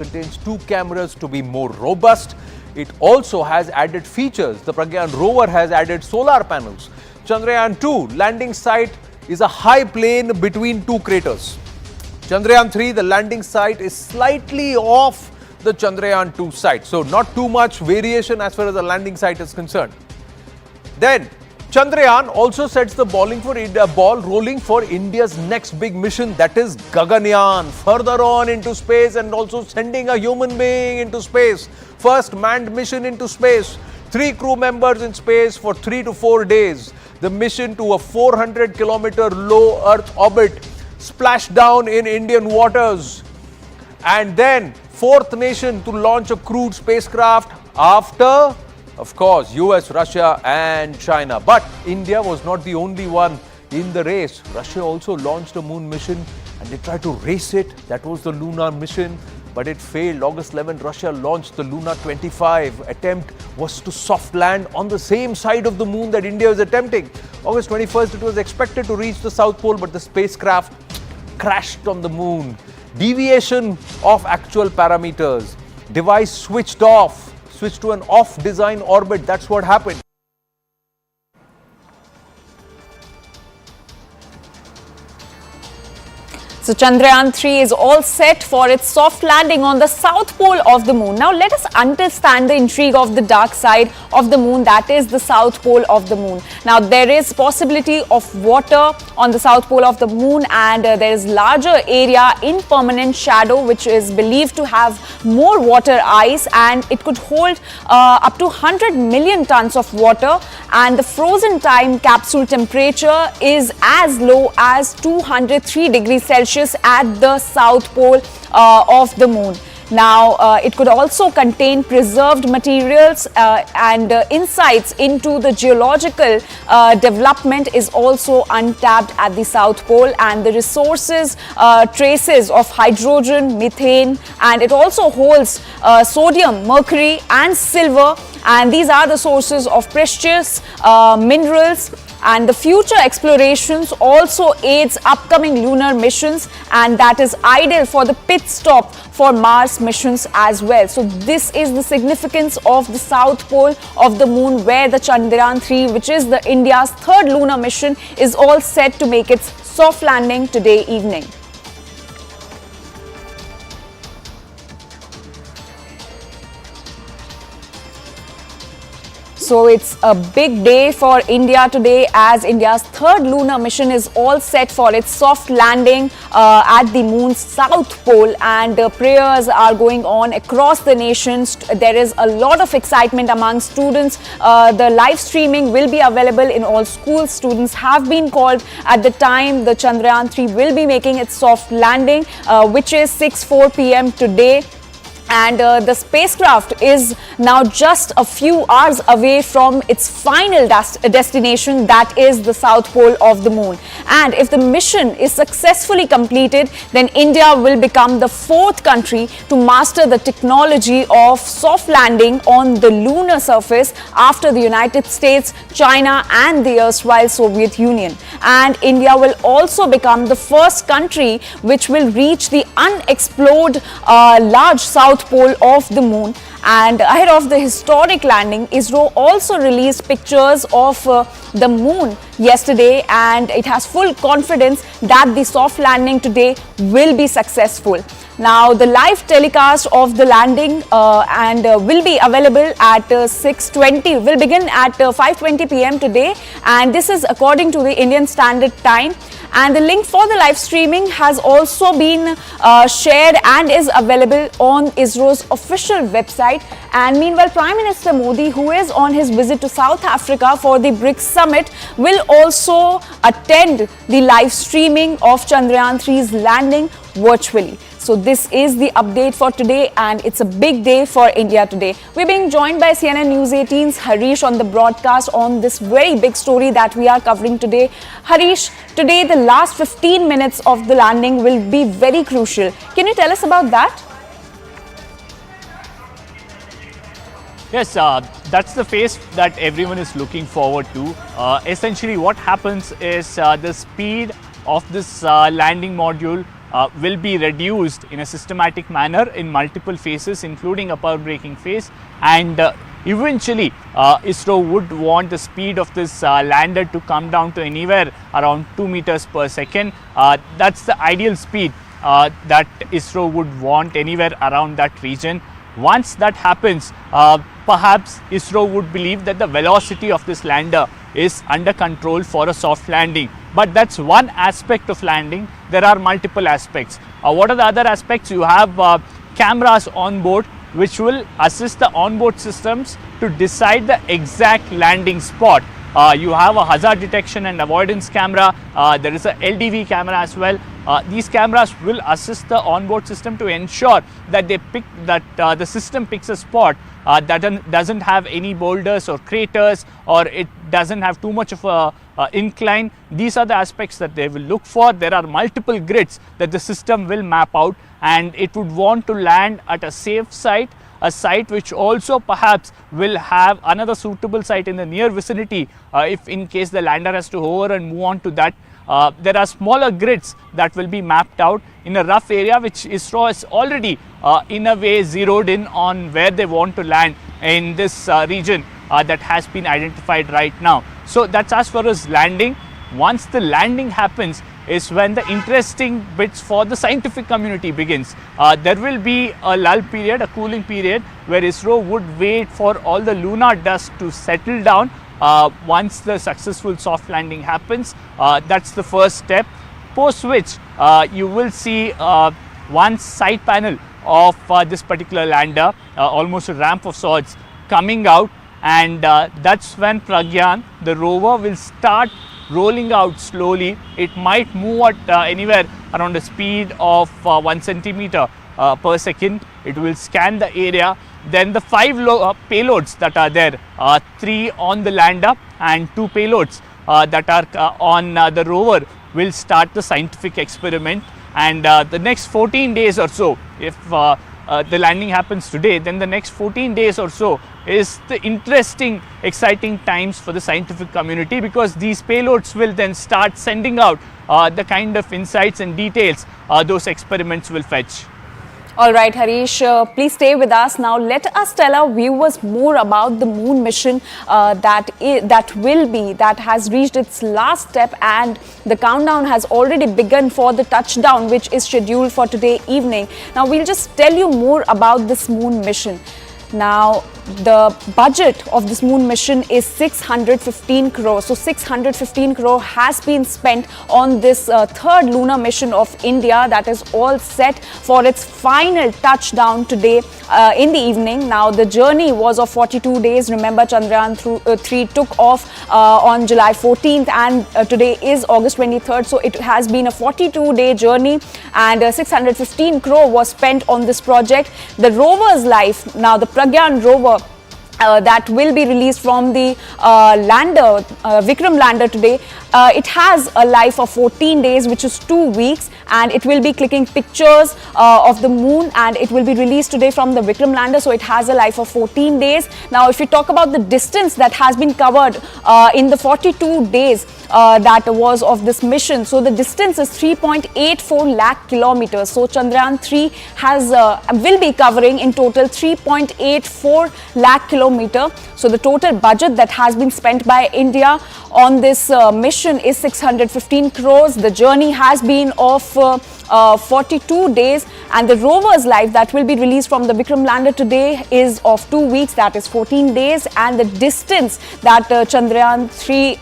contains 2 cameras to be more robust. It also has added features. The Pragyan rover has added solar panels. Chandrayaan 2 landing site is a high plane between 2 craters. Chandrayaan 3, the landing site is slightly off the Chandrayaan 2 site. So not too much variation as far as the landing site is concerned. Then Chandrayaan also sets the ball rolling for India's next big mission, that is Gaganyaan, further on into space and also sending a human being into space. First manned mission into space, 3 crew members in space for 3 to 4 days. The mission to a 400-kilometer low Earth orbit, splashed down in Indian waters. And then 4th nation to launch a crewed spacecraft after, of course, US, Russia and China. But India was not the only one in the race. Russia also launched a moon mission and they tried to race it. That was the Lunar mission, but it failed. August 11, Russia launched the Lunar 25. Attempt was to soft land on the same side of the moon that India is attempting. August 21st, it was expected to reach the South Pole, but the spacecraft crashed on the moon. Deviation of actual parameters. Device switched to an off design orbit. That's what happened. So Chandrayaan 3 is all set for its soft landing on the south pole of the moon. Now let us understand the intrigue of the dark side of the moon, that is the south pole of the moon. Now there is possibility of water on the south pole of the moon, and there is larger area in permanent shadow which is believed to have more water ice, and it could hold up to 100 million tons of water, and the frozen time capsule temperature is as low as 203 degrees Celsius at the south pole of the moon. Now, it could also contain preserved materials and insights into the geological development is also untapped at the South Pole, and the resources, traces of hydrogen, methane, and it also holds sodium, mercury and silver, and these are the sources of precious minerals. And the future explorations also aids upcoming lunar missions, and that is ideal for the pit stop for Mars missions as well. So this is the significance of the south pole of the moon, where the Chandrayaan 3, which is the India's 3rd lunar mission, is all set to make its soft landing today evening. So it's a big day for India today, as India's 3rd lunar mission is all set for its soft landing at the moon's south pole, and prayers are going on across the nation. There is a lot of excitement among students. The live streaming will be available in all schools. Students have been called at the time the Chandrayaan 3 will be making its soft landing, which is 6:04 p.m. today. And the spacecraft is now just a few hours away from its final destination, that is the south pole of the moon. And if the mission is successfully completed, then India will become the 4th country to master the technology of soft landing on the lunar surface after the United States, China and the erstwhile Soviet Union. And India will also become the first country which will reach the unexplored large south pole of the moon. And ahead of the historic landing, ISRO also released pictures of the moon yesterday, and it has full confidence that the soft landing today will be successful. Now, the live telecast of the landing will be available at 6:20, will begin at 5:20 p.m. today, and this is according to the Indian Standard Time. And the link for the live streaming has also been shared and is available on ISRO's official website. And meanwhile, Prime Minister Modi, who is on his visit to South Africa for the BRICS summit, will also attend the live streaming of Chandrayaan 3's landing virtually. So this is the update for today, and it's a big day for India today. We're being joined by CNN News 18's Harish on the broadcast on this very big story that we are covering today. Harish, today the last 15 minutes of the landing will be very crucial. Can you tell us about that? Yes, that's the phase that everyone is looking forward to. Essentially what happens is the speed of this landing module will be reduced in a systematic manner in multiple phases, including a power braking phase, and eventually ISRO would want the speed of this lander to come down to anywhere around 2 meters per second. That's the ideal speed that ISRO would want, anywhere around that region. Once that happens, perhaps ISRO would believe that the velocity of this lander is under control for a soft landing. But that's one aspect of landing. There are multiple aspects. What are the other aspects? You have cameras on board which will assist the onboard systems to decide the exact landing spot. You have a hazard detection and avoidance camera. There is a LDV camera as well. These cameras will assist the onboard system to ensure that the system picks a spot that doesn't have any boulders or craters, or it doesn't have too much of a incline. These are the aspects that they will look for. There are multiple grids that the system will map out, and it would want to land at a safe site, a site which also perhaps will have another suitable site in the near vicinity if in case the lander has to hover and move on to that. There are smaller grids that will be mapped out in a rough area, which ISRO has already in a way zeroed in on where they want to land in this region that has been identified right now. So that's as far as landing. Once the landing happens is when the interesting bits for the scientific community begins. There will be a lull period, a cooling period, where ISRO would wait for all the lunar dust to settle down. Once the successful soft landing happens, that's the first step. Post which you will see one side panel of this particular lander, almost a ramp of sorts, coming out, and that's when Pragyan, the rover, will start rolling out slowly. It might move at anywhere around a speed of 1 centimeter per second. It will scan the area. Then the 5 payloads that are there, 3 on the lander and 2 payloads that are on the rover, will start the scientific experiment. And the next 14 days or so, if the landing happens today, then the next 14 days or so is the interesting, exciting times for the scientific community, because these payloads will then start sending out the kind of insights and details those experiments will fetch. All right, Harish, please stay with us. Now, let us tell our viewers more about the moon mission that has reached its last step, and the countdown has already begun for the touchdown, which is scheduled for today evening. Now, we'll just tell you more about this moon mission. Now, the budget of this moon mission is 615 crore. So 615 crore has been spent on this third lunar mission of India, that is all set for its final touchdown today in the evening. Now, the journey was of 42 days. Remember, Chandrayaan 3 took off on July 14th, and today is August 23rd. So it has been a 42-day journey, and 615 crore was spent on this project. The rover's life, now the Pragyan rover, that will be released from the lander, Vikram lander today. It has a life of 14 days, which is 2 weeks, and it will be clicking pictures of the moon, and it will be released today from the Vikram lander. So it has a life of 14 days. Now, if we talk about the distance that has been covered in the 42 days that was of this mission, so the distance is 3.84 lakh kilometers. So Chandrayaan 3 will be covering in total 3.84 lakh kilometers. So the total budget that has been spent by India on this mission is 615 crores. The journey has been of 42 days, and the rover's life that will be released from the Vikram lander today is of 2 weeks, that is 14 days, and the distance that Chandrayaan 3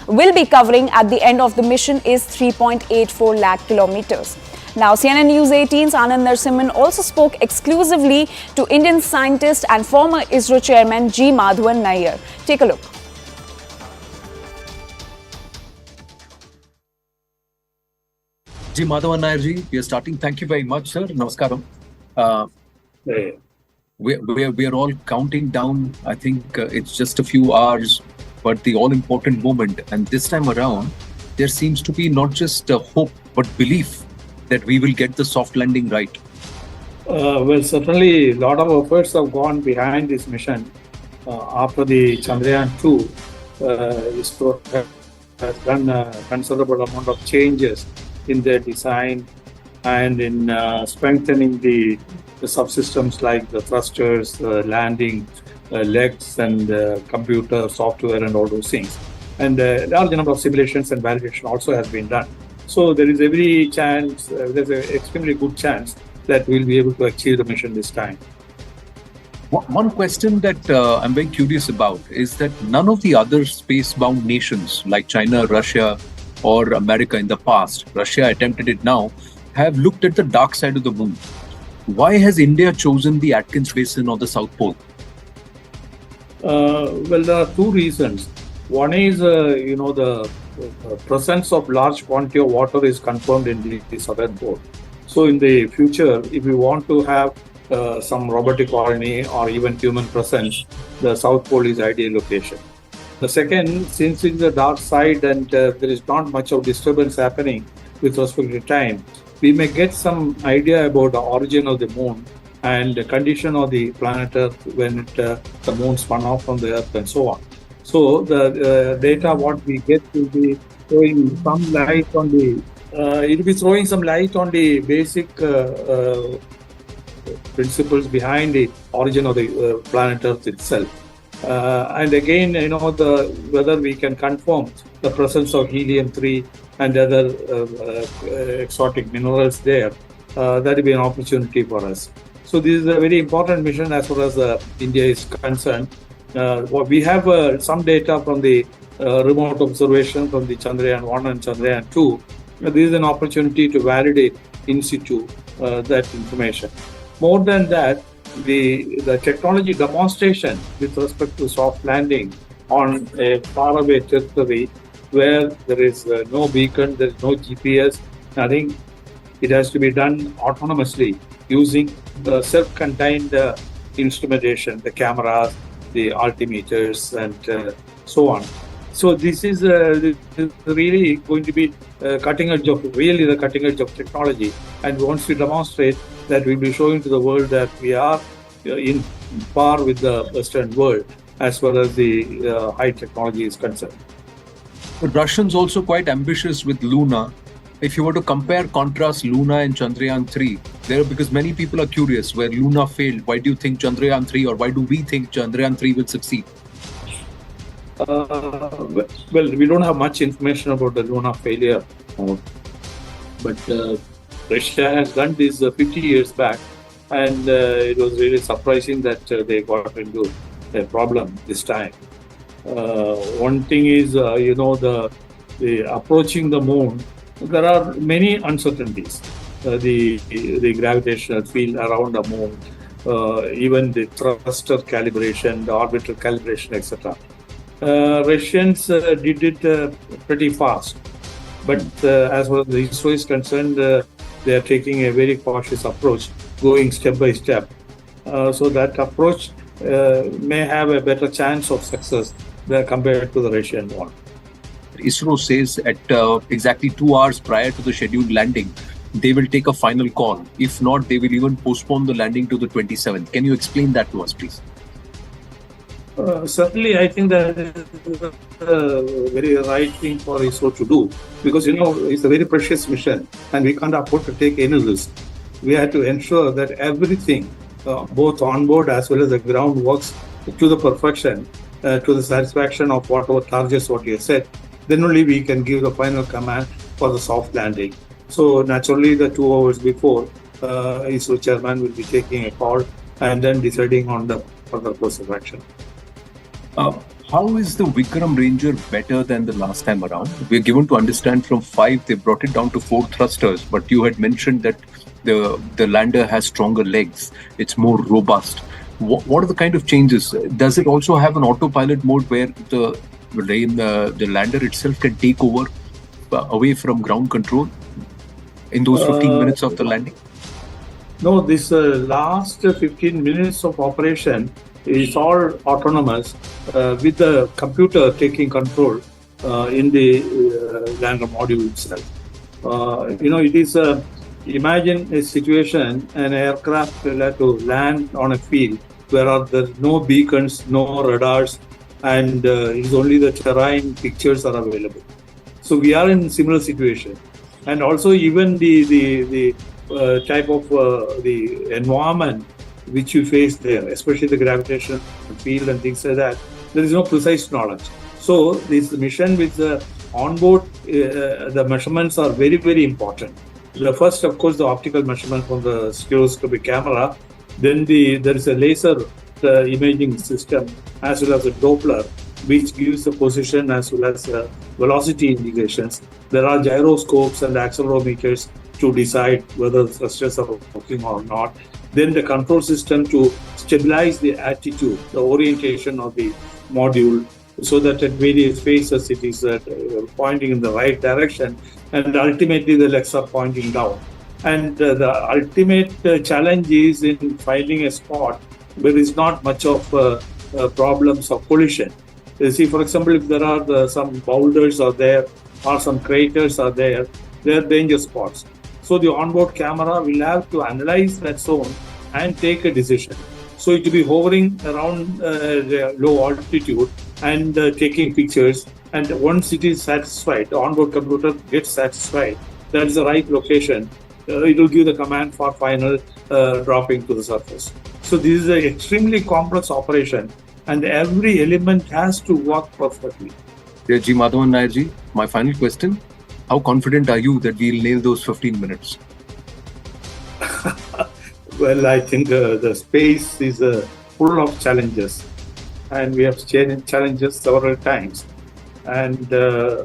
will be covering at the end of the mission is 3.84 lakh kilometers. Now, CNN News 18's Anand Narasimhan also spoke exclusively to Indian scientist and former ISRO chairman G. Madhavan Nair. Take a look. G. Madhavan Nair ji, we are starting. Thank you very much, sir. Namaskaram. We are all counting down. I think it's just a few hours, but the all-important moment. And this time around, there seems to be not just hope, but belief that we will get the soft landing right. Well, certainly a lot of efforts have gone behind this mission. After the Chandrayaan 2, ISRO has done a considerable amount of changes in their design, and in strengthening the subsystems like the thrusters, landing legs, and computer software, and all those things. And a large number of simulations and validation also has been done. So there is every chance, there's an extremely good chance that we'll be able to achieve the mission this time. One question that I'm very curious about is that none of the other space-bound nations like China, Russia, or America in the past, Russia attempted it now, have looked at the dark side of the moon. Why has India chosen the Atkins Basin or the South Pole? Well, there are two reasons. One is, the presence of large quantity of water is confirmed in the southern pole. So in the future, if we want to have some robotic colony or even human presence, the South Pole is ideal location. The second, since it's the dark side and there is not much of disturbance happening with respect to time, we may get some idea about the origin of the moon and the condition of the planet Earth when the moon spun off from the Earth and so on. So the data what we get will be throwing some light on the basic principles behind the origin of the planet Earth itself. And again, whether we can confirm the presence of helium-3 and other exotic minerals there, that will be an opportunity for us. So this is a very important mission as far as India is concerned. We have some data from the remote observation from the Chandrayaan 1 and Chandrayaan 2. This is an opportunity to validate in situ that information. More than that, the technology demonstration with respect to soft landing on a faraway territory where there is no beacon, there is no GPS, nothing. It has to be done autonomously using the self-contained instrumentation, the cameras, the altimeters, and so on. So this is really going to be the cutting edge of technology. And once we demonstrate that, we'll be showing to the world that we are in par with the Western world as far as the high technology is concerned. The Russians also quite ambitious with Lunar. If you were to contrast Lunar and Chandrayaan 3, because many people are curious, where Lunar failed, why do you think Chandrayaan 3, or why do we think Chandrayaan 3 will succeed? Well, we don't have much information about the Lunar failure, but Russia has done this 50 years back, and it was really surprising that they got into a problem this time. One thing is, the approaching the moon, there are many uncertainties. The gravitational field around the moon, even the thruster calibration, the orbital calibration, etc. Russians did it pretty fast, but as far as the ISRO is concerned, they are taking a very cautious approach, going step by step. So that approach may have a better chance of success compared to the Russian one. ISRO says at exactly 2 hours prior to the scheduled landing, they will take a final call. If not, they will even postpone the landing to the 27th. Can you explain that to us, please? Certainly, I think that is a very right thing for ISRO to do, because it's a very precious mission and we can't afford to take any risk. We have to ensure that everything, both on board as well as the ground, works to the perfection, to the satisfaction of whatever targets what we have set. Then only we can give the final command for the soft landing. So naturally, the 2 hours before, ISRO chairman will be taking a call and then deciding on the further course of action. How is the Vikram Ranger better than the last time around? We're given to understand from 5, they brought it down to 4 thrusters, but you had mentioned that the lander has stronger legs. It's more robust. What are the kind of changes? Does it also have an autopilot mode where the lander itself can take over away from ground control in those 15 minutes of the landing? No, this last 15 minutes of operation is all autonomous with the computer taking control in the lander module itself. It is imagine a situation, an aircraft will have to land on a field where there are no beacons, no radars, and it's only the terrain pictures are available. So we are in a similar situation. and also even the type of the environment which you face there, especially the gravitational field and things like that. There is no precise knowledge. So this mission with the onboard, the measurements are very, very important. The first, of course, the optical measurement from the stereoscopic camera. Then there is a laser imaging system as well as a Doppler, which gives the position as well as velocity indications. There are gyroscopes and accelerometers to decide whether the thrusters are working or not. Then the control system to stabilize the attitude, the orientation of the module, so that at various phases it is pointing in the right direction, and ultimately the legs are pointing down. And the ultimate challenge is in finding a spot where there is not much of problems of collision. You see, for example, if there are some boulders are there or some craters are there, they are danger spots. So the onboard camera will have to analyze that zone and take a decision. So it will be hovering around the low altitude and taking pictures. And once it is satisfied, the onboard computer gets satisfied that is the right location, it will give the command for final dropping to the surface. So this is an extremely complex operation, and every element has to work perfectly. Dear G. Madhavan Nair ji, my final question: how confident are you that we'll nail those 15 minutes? Well, I think the space is full of challenges, and we have challenges several times. And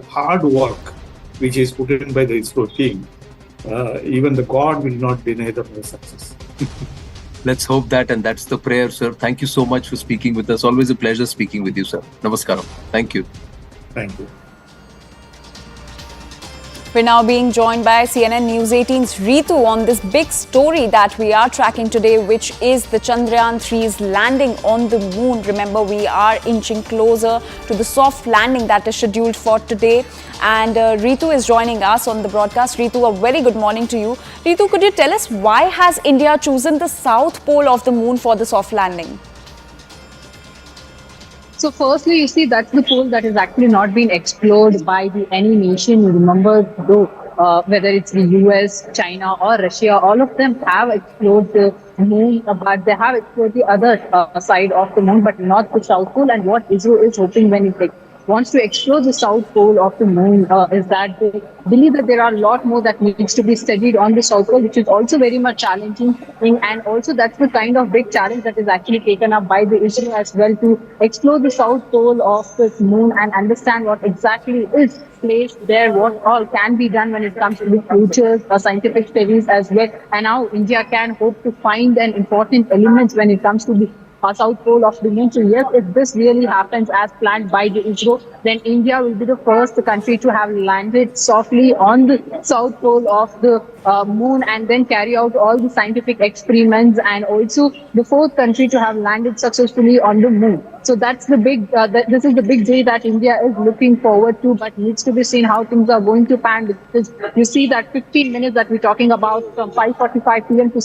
hard work, which is put in by the ISRO team, even the God will not deny them the success. Let's hope that, and that's the prayer, sir. Thank you so much for speaking with us. Always a pleasure speaking with you, sir. Namaskaram. Thank you. Thank you. We're now being joined by CNN News 18's Ritu on this big story that we are tracking today, which is the Chandrayaan 3's landing on the moon. Remember, we are inching closer to the soft landing that is scheduled for today. And Ritu is joining us on the broadcast. Ritu, a very good morning to you. Ritu, could you tell us why has India chosen the south pole of the moon for the soft landing? So firstly, you see, that's the pole that has actually not been explored by any nation. You remember, though, whether it's the US, China or Russia, all of them have explored the moon, but they have explored the other side of the moon, but not the south pole. And what ISRO is hoping when it wants to explore the south pole of the moon is that they believe that there are a lot more that needs to be studied on the south pole, which is also very much challenging. And also that's the kind of big challenge that is actually taken up by the ISRO as well, to explore the south pole of the moon and understand what exactly is placed there, what all can be done when it comes to the future scientific studies as well, and how India can hope to find an important element when it comes to the south pole of the moon. So yes, if this really happens as planned by the ISRO, then India will be the first country to have landed softly on the south pole of the moon and then carry out all the scientific experiments, and also the fourth country to have landed successfully on the moon. So that's the big, this is the big day that India is looking forward to, but needs to be seen how things are going to pan, because you see that 15 minutes that we're talking about from 5:45 p.m. to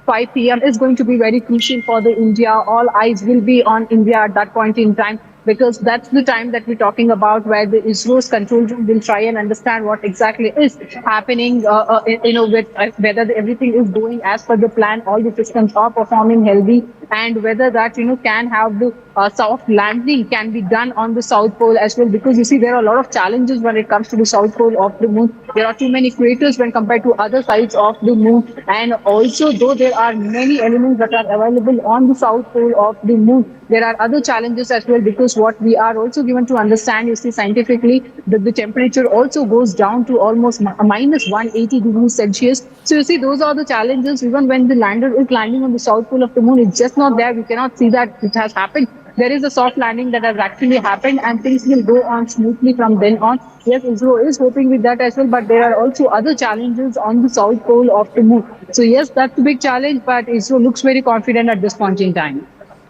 5 p.m. is going to be very crucial for the India. All eyes will be on India at that point in time, because that's the time that we're talking about where the ISRO's control room will try and understand what exactly is happening, with whether everything is going as per the plan, all the systems are performing healthy, and whether that, can have the soft landing can be done on the south pole as well. Because you see, there are a lot of challenges when it comes to the south pole of the moon. There are too many craters when compared to other sides of the moon, and also though there are many elements that are available on the south pole of the moon, there are other challenges as well, because what we are also given to understand, you see, scientifically, that the temperature also goes down to almost minus 180 degrees Celsius. So you see, those are the challenges. Even when the lander is landing on the south pole of the moon, it's just not there. We cannot see that it has happened. There is a soft landing that has actually happened, and things will go on smoothly from then on. Yes, ISRO is hoping with that as well, but there are also other challenges on the south pole of the moon. So yes, that's a big challenge, but ISRO looks very confident at this point in time.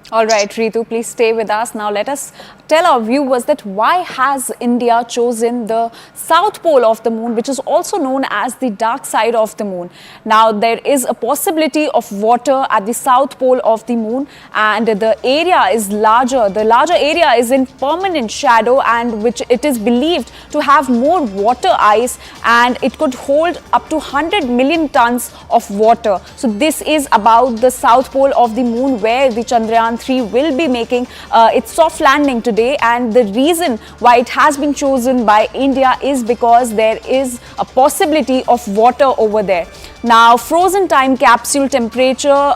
All right, Ritu, please stay with us. Now let us tell our viewers that why has India chosen the south pole of the moon, which is also known as the dark side of the moon. Now there is a possibility of water at the south pole of the moon, and the area is larger. The larger area is in permanent shadow, and which it is believed to have more water ice, and it could hold up to 100 million tons of water. So this is about the south pole of the moon, where the Chandrayaan 3 will be making its soft landing today. And the reason why it has been chosen by India is because there is a possibility of water over there. Now, frozen time capsule temperature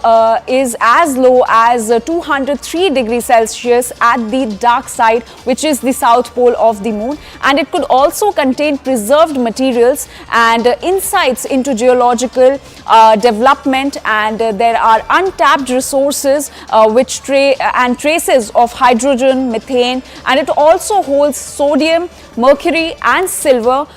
is as low as 203 degrees Celsius at the dark side, which is the south pole of the moon, and it could also contain preserved materials and insights into geological development, and there are untapped resources which traces of hydrogen, methane, and it also holds sodium, mercury and silver,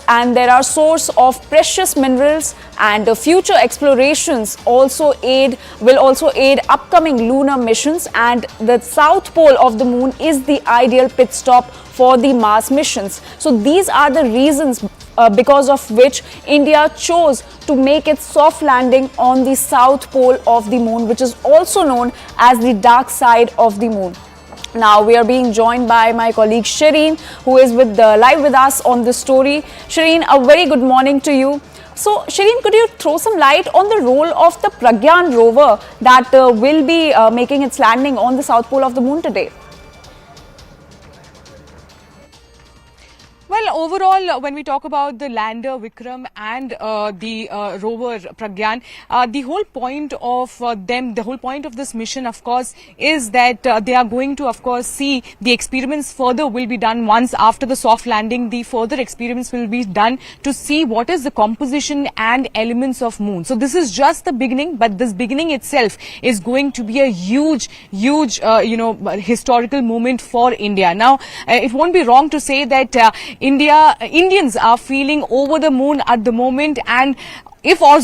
and there are source of precious minerals, and future explorations will also aid upcoming lunar missions, and the south pole of the moon is the ideal pit stop for the Mars missions. So these are the reasons because of which India chose to make its soft landing on the south pole of the moon, which is also known as the dark side of the moon. Now we are being joined by my colleague Shireen, who is live with us on this story. Shireen, a very good morning to you. So Shireen, could you throw some light on the role of the Pragyan rover that will be making its landing on the south pole of the moon today? Well, overall, when we talk about the lander Vikram and the rover Pragyan, the whole point of this mission, of course, is that they are going to, of course, see the experiments further will be done once after the soft landing. The further experiments will be done to see what is the composition and elements of moon. So this is just the beginning, but this beginning itself is going to be a huge, historical moment for India. Now, it won't be wrong to say that Indians are feeling over the moon at the moment, and if all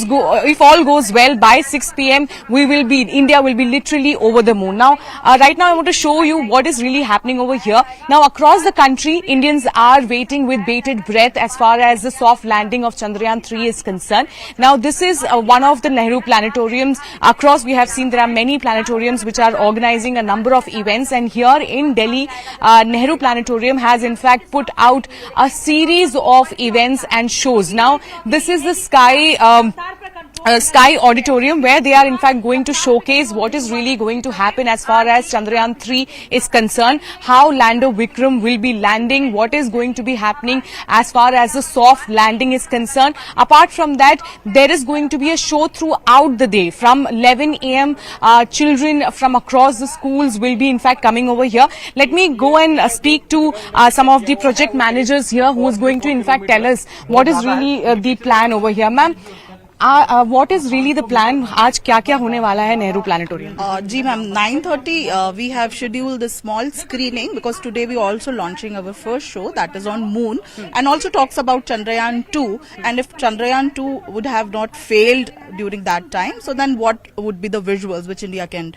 goes well, by 6 p.m. India will be literally over the moon. Now, right now I want to show you what is really happening over here. Now, across the country, Indians are waiting with bated breath as far as the soft landing of Chandrayaan 3 is concerned. Now, this is one of the Nehru planetariums. Across, we have seen there are many planetariums which are organizing a number of events, and here in Delhi, Nehru Planetarium has in fact put out a series of events and shows. Now, this is the Sky Auditorium, where they are in fact going to showcase what is really going to happen as far as Chandrayaan 3 is concerned, how lander Vikram will be landing, what is going to be happening as far as the soft landing is concerned. Apart from that, there is going to be a show throughout the day. From 11 a.m. Children from across the schools will be in fact coming over here. Let me go and speak to some of the project managers here, who is going to in fact tell us what is really the plan over here. Ma'am, what is really the plan? आज क्या क्या होने वाला है Nehru planetarium? जी ma'am, 9:30 we have scheduled the small screening, because today we are also launching our first show that is on moon and also talks about Chandrayaan 2, and if Chandrayaan 2 would have not failed during that time, so then what would be the visuals which India can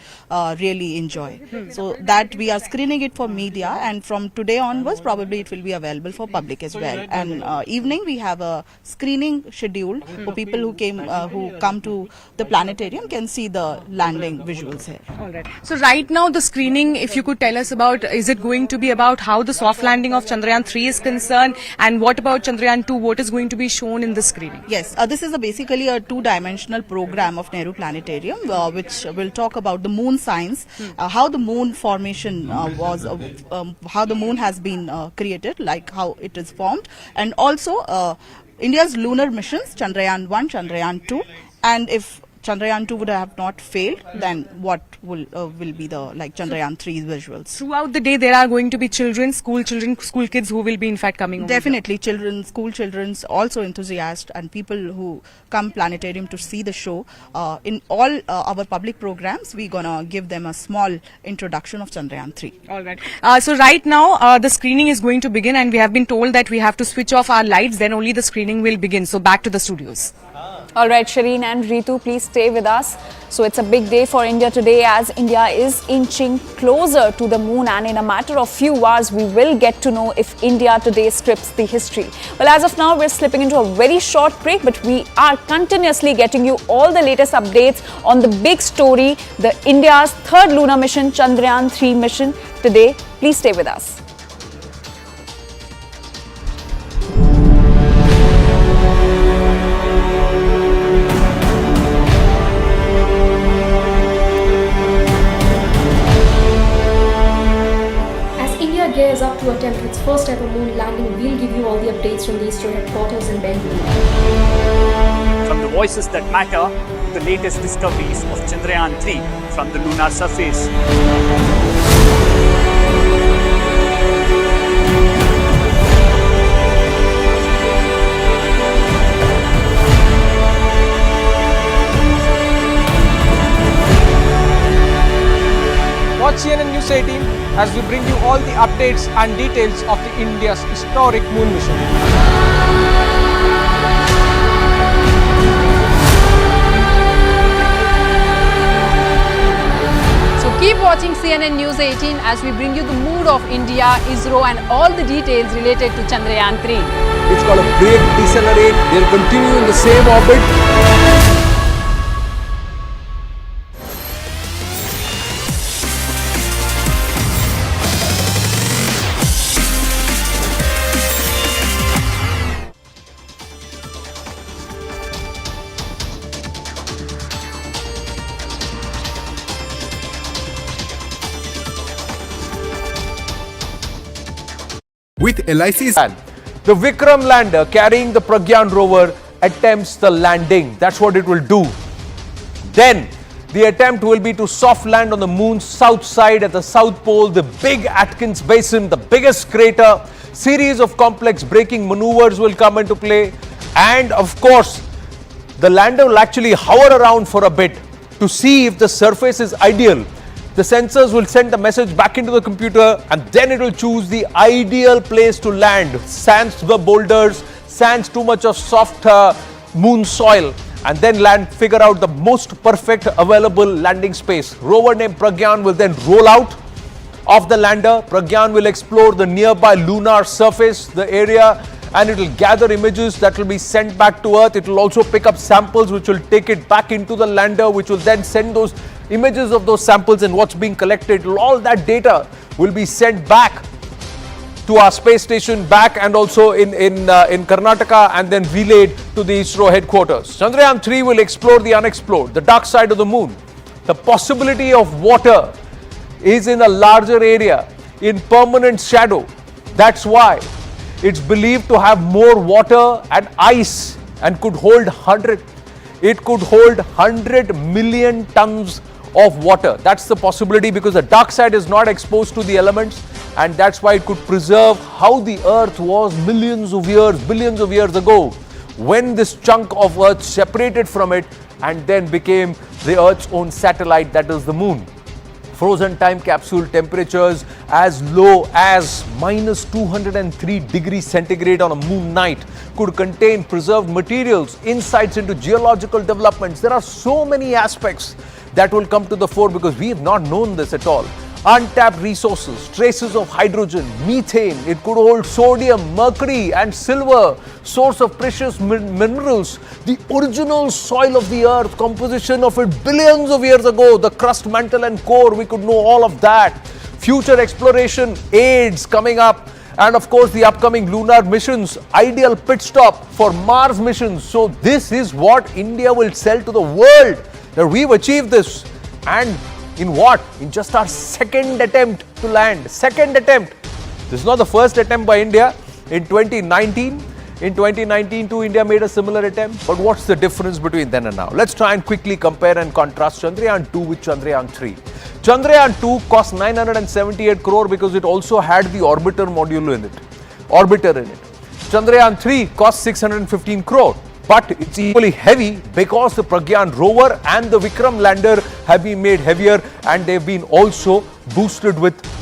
really enjoy. So that we are screening it for media, and from today onwards probably it will be available for public as well. And evening we have a screening scheduled for people who come to the planetarium can see the landing visuals here. All right. So right now the screening, if you could tell us about, is it going to be about how the soft landing of Chandrayaan 3 is concerned, and what about Chandrayaan 2? What is going to be shown in the screening? Yes, this is basically a two-dimensional program of Nehru Planetarium, which will talk about the moon science, how the moon formation was, how the moon has been created, like how it is formed, and also India's lunar missions, Chandrayaan 1, Chandrayaan 2, and if Chandrayaan 2 would have not failed, then what will be the Chandrayaan 3 visuals. Throughout the day, there are going to be school kids who will be in fact coming over. Definitely, children, school children, also enthusiasts and people who come planetarium to see the show. In all our public programs, we're gonna give them a small introduction of Chandrayaan 3. All right. So right now, the screening is going to begin, and we have been told that we have to switch off our lights, then only the screening will begin. So back to the studios. All right, Shireen and Ritu, please stay with us. So it's a big day for India today as India is inching closer to the moon, and in a matter of few hours, we will get to know if India today scripts the history. Well, as of now, we're slipping into a very short break, but we are continuously getting you all the latest updates on the big story, the India's third lunar mission, Chandrayaan 3 mission today. Please stay with us. Gears up to attempt its first ever moon landing. We'll give you all the updates from the ISRO headquarters in Bengaluru. From the voices that matter to the latest discoveries of Chandrayaan 3 from the lunar surface. Watch CNN News 18 as we bring you all the updates and details of the India's historic moon mission. So keep watching CNN News 18 as we bring you the mood of India, ISRO and all the details related to Chandrayaan 3. It's got a break, decelerate, they'll continue in the same orbit. With LIC's The Vikram lander carrying the Pragyan rover attempts the landing. That's what it will do. Then the attempt will be to soft land on the moon's south side at the south pole, the big Atkins Basin, the biggest crater. Series of complex braking maneuvers will come into play. And of course, the lander will actually hover around for a bit to see if the surface is ideal. The sensors will send the message back into the computer and then it will choose the ideal place to land. Sans the boulders, sans too much of soft moon soil, and then figure out the most perfect available landing space. Rover named Pragyan will then roll out of the lander. Pragyan will explore the nearby lunar surface, the area, and it will gather images that will be sent back to Earth. It will also pick up samples which will take it back into the lander, which will then send those images of those samples and what's being collected. All that data will be sent back to our space station back and also in Karnataka, and then relayed to the ISRO headquarters. Chandrayaan 3 will explore the unexplored, the dark side of the moon. The possibility of water is in a larger area, in permanent shadow. That's why it's believed to have more water and ice and could hold 100 million tons of water. That's the possibility, because the dark side is not exposed to the elements, and that's why it could preserve how the Earth was billions of years ago, when this chunk of Earth separated from it and then became the Earth's own satellite, that is the moon. Frozen time capsule temperatures as low as minus 203 degrees centigrade on a moon night could contain preserved materials, insights into geological developments. There are so many aspects that will come to the fore because we have not known this at all. Untapped resources, traces of hydrogen, methane, it could hold sodium, mercury and silver, source of precious minerals, the original soil of the Earth, composition of it billions of years ago, the crust, mantle and core, we could know all of that. Future exploration aids coming up, and of course the upcoming lunar missions, ideal pit stop for Mars missions. So this is what India will sell to the world, that we've achieved this. And in what? In just our second attempt to land. Second attempt. This is not the first attempt by India. In 2019 too, India made a similar attempt. But what's the difference between then and now? Let's try and quickly compare and contrast Chandrayaan 2 with Chandrayaan 3. Chandrayaan 2 cost 978 crore because it also had the orbiter module in it. Chandrayaan 3 cost 615 crore. But it's equally heavy because the Pragyan rover and the Vikram lander have been made heavier, and they've been also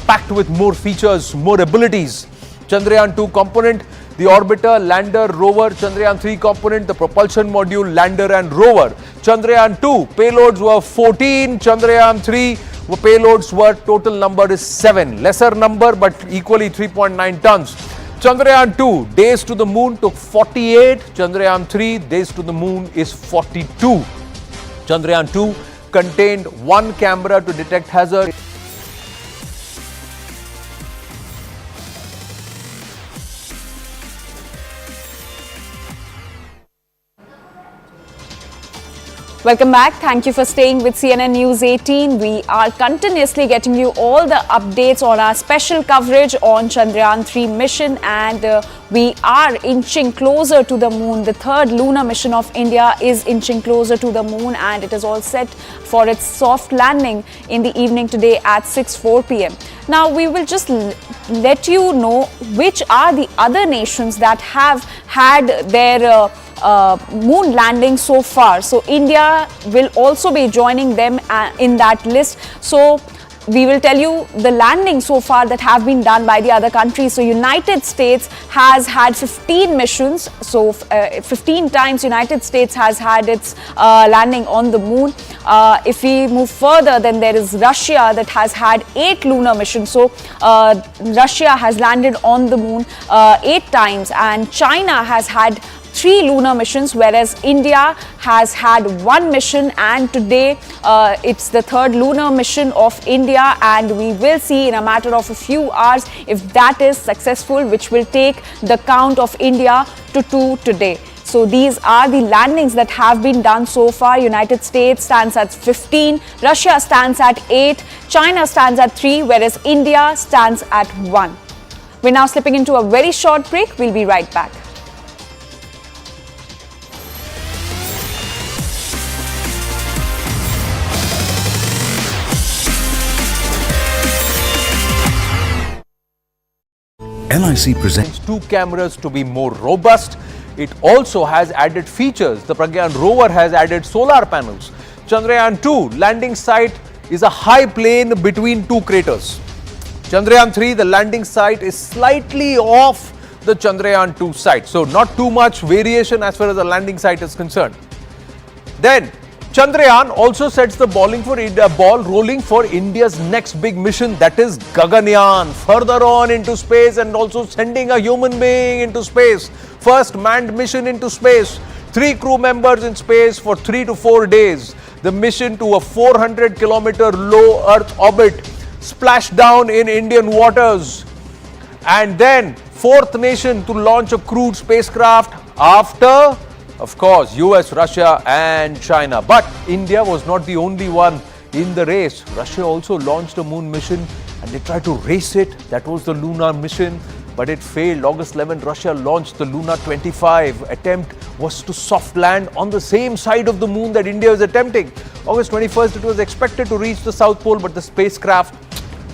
packed with more features, more abilities. Chandrayaan 2 component, the orbiter, lander, rover, Chandrayaan 3 component, the propulsion module, lander and rover. Chandrayaan 2 payloads were 14, Chandrayaan 3 payloads were total number is 7. Lesser number but equally 3.9 tons. Chandrayaan 2 days to the moon took 48, Chandrayaan 3 days to the moon is 42. Chandrayaan 2 contained one camera to detect hazard. Welcome back. Thank you for staying with CNN News 18. We are continuously getting you all the updates on our special coverage on Chandrayaan 3 mission, and we are inching closer to the moon. The third lunar mission of India is inching closer to the moon, and it is all set for its soft landing in the evening today at 6:04 p.m. Now, we will just let you know which are the other nations that have had their moon landing so far. So India will also be joining them in that list. So we will tell you the landings so far that have been done by the other countries. So United States has had 15 missions. So 15 times United States has had its landing on the moon. If we move further, then there is Russia that has had 8 lunar missions. So Russia has landed on the moon 8 times, and China has had 3 lunar missions, whereas India has had 1 mission, and today it's the third lunar mission of India, and we will see in a matter of a few hours if that is successful, which will take the count of India to 2 today. So these are the landings that have been done so far. United States stands at 15, Russia stands at 8, China stands at 3, whereas India stands at 1. We're now slipping into a very short break. We'll be right back. LIC presents 2 cameras to be more robust. It also has added features. The Pragyan rover has added solar panels. Chandrayaan 2 landing site is a high plane between 2 craters. Chandrayaan 3, the landing site is slightly off the Chandrayaan 2 site. So not too much variation as far as the landing site is concerned. Then Chandrayaan also sets the ball rolling for India's next big mission, that is Gaganyaan, further on into space and also sending a human being into space. First manned mission into space, 3 crew members in space for 3 to 4 days. The mission to a 400-kilometer low Earth orbit, splashed down in Indian waters. And then 4th nation to launch a crewed spacecraft after, of course, US, Russia and China. But India was not the only one in the race. Russia also launched a moon mission and they tried to race it. That was the Lunar mission, but it failed. August 11, Russia launched the Lunar 25. Attempt was to soft land on the same side of the moon that India is attempting. August 21st, it was expected to reach the South Pole, but the spacecraft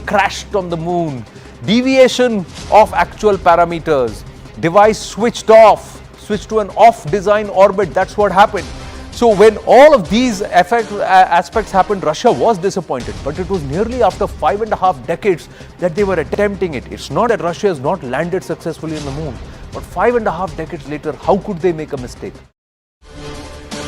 crashed on the moon. Deviation of actual parameters. Device switched to an off-design orbit. That's what happened. So when all of these aspects happened, Russia was disappointed. But it was nearly after 5.5 decades that they were attempting it. It's not that Russia has not landed successfully on the moon. But 5.5 decades later, how could they make a mistake?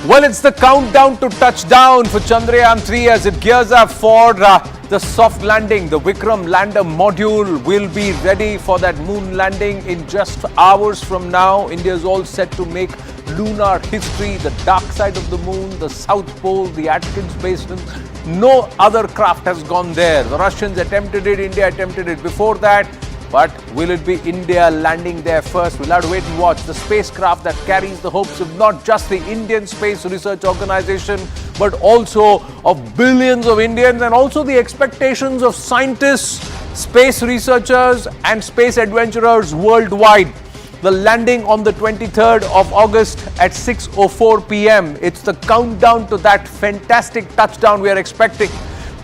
Well, it's the countdown to touchdown for Chandrayaan 3 as it gears up for the soft landing. The Vikram lander module will be ready for that moon landing in just hours from now. India is all set to make lunar history, the dark side of the moon, the South Pole, the Atkins Basin. No other craft has gone there. The Russians attempted it, India attempted it before that. But will it be India landing there first? We'll have to wait and watch. The spacecraft that carries the hopes of not just the Indian Space Research Organization, but also of billions of Indians and also the expectations of scientists, space researchers and space adventurers worldwide. The landing on the 23rd of August at 6:04 p.m. It's the countdown to that fantastic touchdown we are expecting.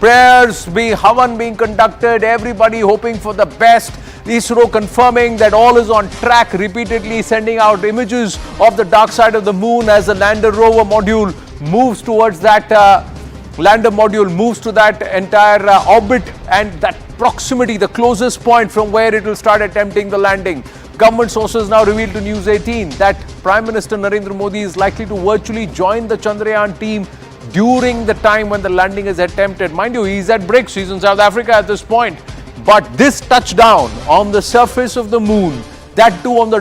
Prayers Havan being conducted, everybody hoping for the best. ISRO confirming that all is on track, repeatedly sending out images of the dark side of the moon as the lander rover module moves towards that moves to that entire orbit and that proximity, the closest point from where it will start attempting the landing. Government sources now reveal to News 18 that Prime Minister Narendra Modi is likely to virtually join the Chandrayaan team during the time when the landing is attempted. Mind you, he's at BRICS, he's in South Africa at this point. But this touchdown on the surface of the moon, that too on the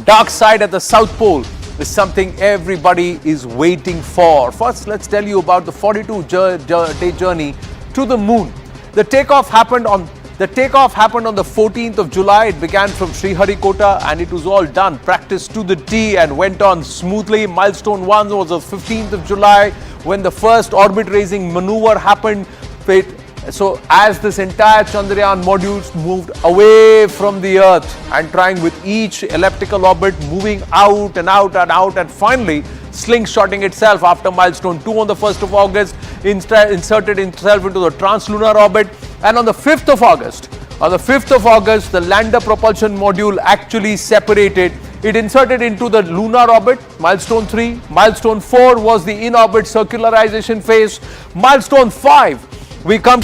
dark side at the South Pole, is something everybody is waiting for. First, let's tell you about the 42-day journey to the moon. The takeoff happened on the 14th of July. It began from Sriharikota and it was all done, practiced to the T and went on smoothly. Milestone 1 was the 15th of July when the first orbit-raising maneuver happened. So as this entire Chandrayaan module moved away from the Earth and trying with each elliptical orbit moving out and out and out and finally slingshotting itself after milestone 2 on the 1st of August, inserted itself into the translunar orbit, and on the 5th of August, the lander propulsion module actually separated. It inserted into the lunar orbit, milestone 3. Milestone 4 was the in-orbit circularization phase. Milestone 5, we come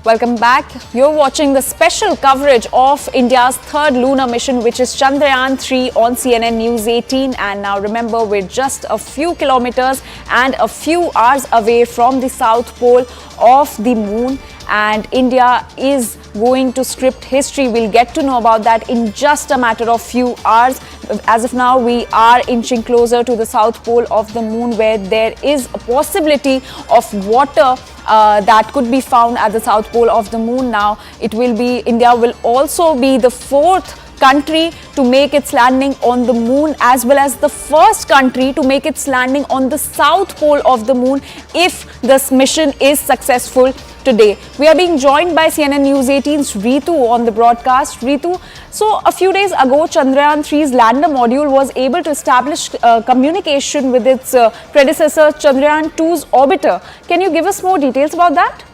Welcome back. You're watching the special coverage of India's third lunar mission, which is Chandrayaan 3 on CNN News 18. And now remember, we're just a few kilometers and a few hours away from the South Pole of the moon. And India is going to script history. We'll get to know about that in just a matter of few hours. As of now, we are inching closer to the South Pole of the moon, where there is a possibility of water that could be found at the South Pole of the moon. Now, India will also be the fourth country to make its landing on the moon, as well as the first country to make its landing on the South Pole of the moon if this mission is successful today. We are being joined by CNN News 18's Ritu on the broadcast. Ritu, so a few days ago, Chandrayaan 3's lander module was able to establish communication with its predecessor Chandrayaan 2's orbiter. Can you give us more details about that?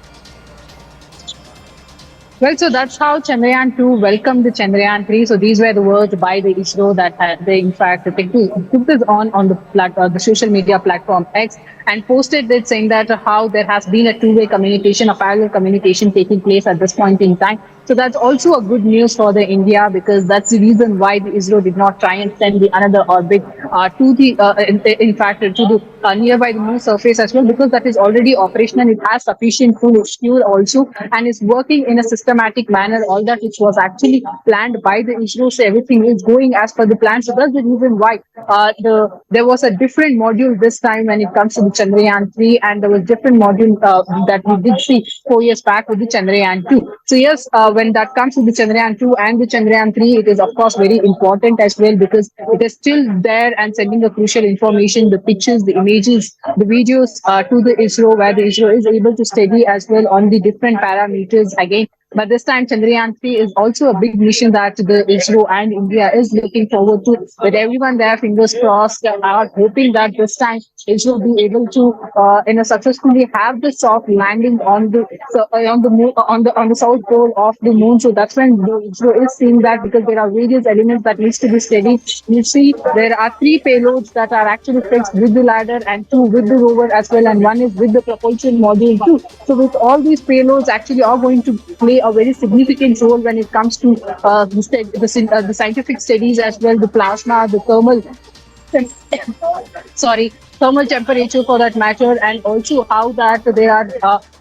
Well, so that's how Chandrayaan 2 welcomed the Chandrayaan 3. So these were the words by the ISRO that they in fact took this on the social media platform X and posted it, saying that how there has been a two-way communication, a parallel communication taking place at this point in time. So that's also a good news for the India, because that's the reason why the ISRO did not try and send the another orbit to the nearby the moon surface as well, because that is already operational. It has sufficient fuel also and is working in a systematic manner. All that which was actually planned by the ISRO, so everything is going as per the plan. So that's the reason why there was a different module this time when it comes to the Chandrayaan 3, and there was different module that we did see 4 years back with the Chandrayaan 2. So yes, when that comes to the Chandrayaan 2 and the Chandrayaan 3, it is of course very important as well, because it is still there and sending the crucial information, the pictures, the images, the videos to the ISRO, where the ISRO is able to study as well on the different parameters again. But this time, Chandrayaan 3 is also a big mission that the ISRO and India is looking forward to. With everyone there, fingers crossed, are hoping that this time ISRO will be able to, successfully have the soft landing on the moon, on the South Pole of the moon. So that's when the ISRO is seeing that, because there are various elements that needs to be studied. You see, there are 3 payloads that are actually fixed with the lander and 2 with the rover as well, and 1 is with the propulsion module too. So with all these payloads actually are going to play a very significant role when it comes to the scientific studies as well, the plasma, the thermal temperature for that matter, and also how that there are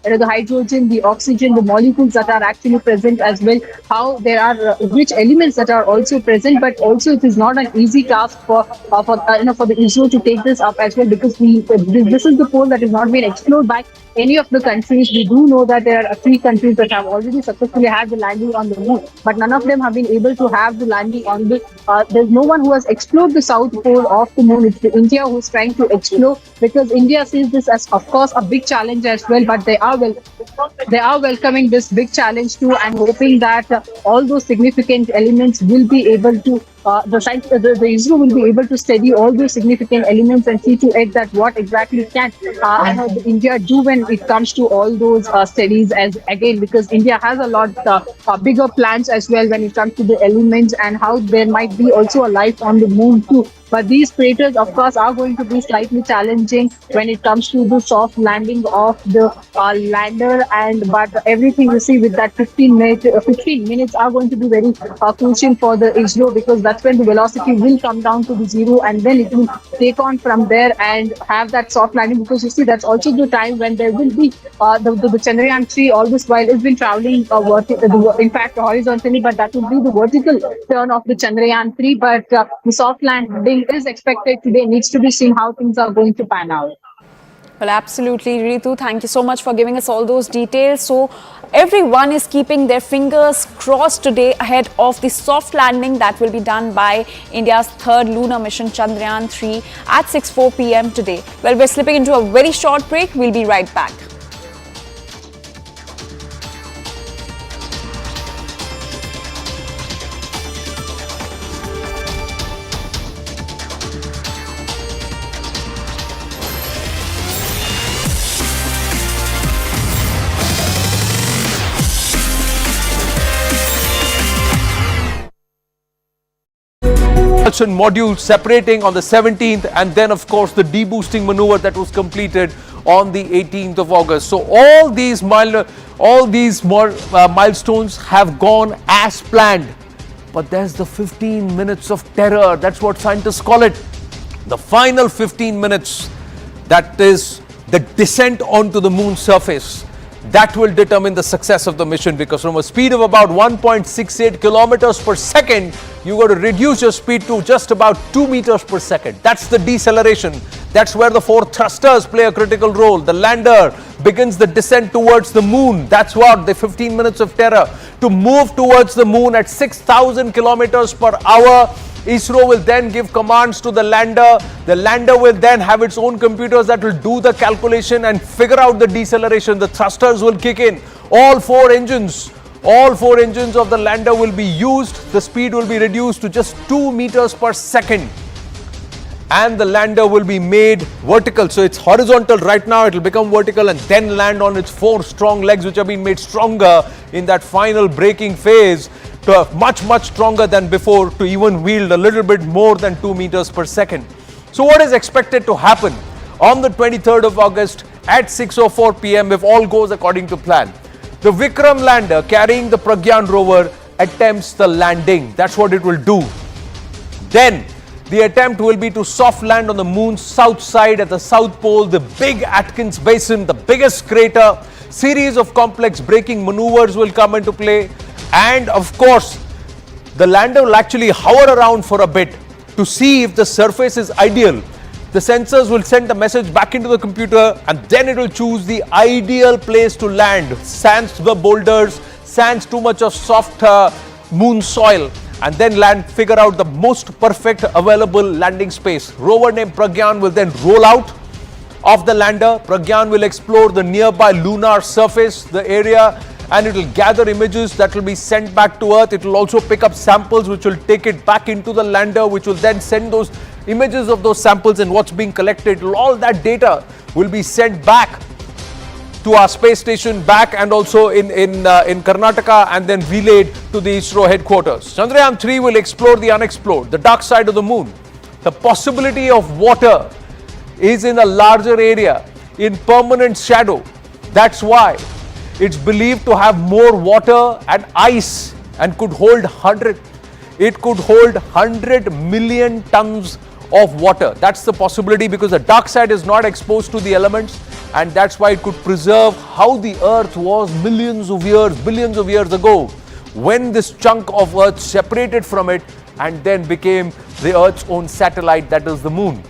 the hydrogen, the oxygen, the molecules that are actually present as well, how there are which elements that are also present. But also it is not an easy task for the ISRO to take this up as well, because this is the pole that has not been explored by any of the countries. We do know that there are 3 countries that have already successfully had the landing on the moon, but none of them have been able to have the landing on the there's no one who has explored the South Pole of the moon. It's India who is trying to explore, because India sees this as of course a big challenge as well, but they are welcoming this big challenge too, and hoping that all those significant elements will be able to the ISRO will be able to study all those significant elements and see to it that what exactly can India do when it comes to all those studies, as again, because India has a lot bigger plans as well when it comes to the elements and how there might be also a life on the moon too. But these craters, of course, are going to be slightly challenging when it comes to the soft landing of the lander. But everything you see with that 15 minutes are going to be very crucial for the ISRO, because that's when the velocity will come down to the zero, and then it will take on from there and have that soft landing. Because you see, that's also the time when there will be the Chandrayaan 3 all this while it's been traveling in fact horizontally, but that will be the vertical turn of the Chandrayaan 3. But the soft landing is expected today. Needs to be seen how things are going to pan out. Well, absolutely, Ritu. Thank you so much for giving us all those details. So, everyone is keeping their fingers crossed today ahead of the soft landing that will be done by India's third lunar mission, Chandrayaan 3, at 6:04 p.m. today. Well, we're slipping into a very short break. We'll be right back. Module separating on the 17th, and then of course the deboosting maneuver that was completed on the 18th of August. So all these milestones have gone as planned. But there's the 15 minutes of terror. That's what scientists call it. The final 15 minutes, that is the descent onto the moon's surface. That will determine the success of the mission, because from a speed of about 1.68 kilometers per second, you got to reduce your speed to just about 2 meters per second. That's the deceleration. That's where the 4 thrusters play a critical role. The lander begins the descent towards the moon. That's what the 15 minutes of terror. To move towards the moon at 6,000 kilometers per hour, ISRO will then give commands to the lander. The lander will then have its own computers that will do the calculation and figure out the deceleration. The thrusters will kick in. All four engines of the lander will be used. The speed will be reduced to just 2 meters per second. And the lander will be made vertical. So it's horizontal right now. It will become vertical and then land on its 4 strong legs, which have been made stronger in that final braking phase, to much stronger than before, to even wield a little bit more than 2 meters per second. So what is expected to happen on the 23rd of August at 6:04 p.m. if all goes according to plan? The Vikram lander carrying the Pragyan rover attempts the landing. That's what it will do. Then the attempt will be to soft land on the moon's south side at the South Pole, the big Atkins Basin, the biggest crater. Series of complex braking maneuvers will come into play. And of course, the lander will actually hover around for a bit to see if the surface is ideal. The sensors will send the message back into the computer, and then it will choose the ideal place to land. Sans the boulders, sans too much of soft moon soil, and then figure out the most perfect available landing space. Rover named Pragyan will then roll out of the lander. Pragyan will explore the nearby lunar surface, the area, and it will gather images that will be sent back to Earth. It will also pick up samples which will take it back into the lander, which will then send those images of those samples and what's being collected. All that data will be sent back to our space station back and also in Karnataka, and then relayed to the ISRO headquarters. Chandrayaan 3 will explore the unexplored, the dark side of the moon. The possibility of water is in a larger area, in permanent shadow. That's why it's believed to have more water and ice and could hold 100 million tons of water. That's the possibility, because the dark side is not exposed to the elements, and that's why it could preserve how the Earth was billions of years ago, when this chunk of Earth separated from it and then became the Earth's own satellite, that is the moon.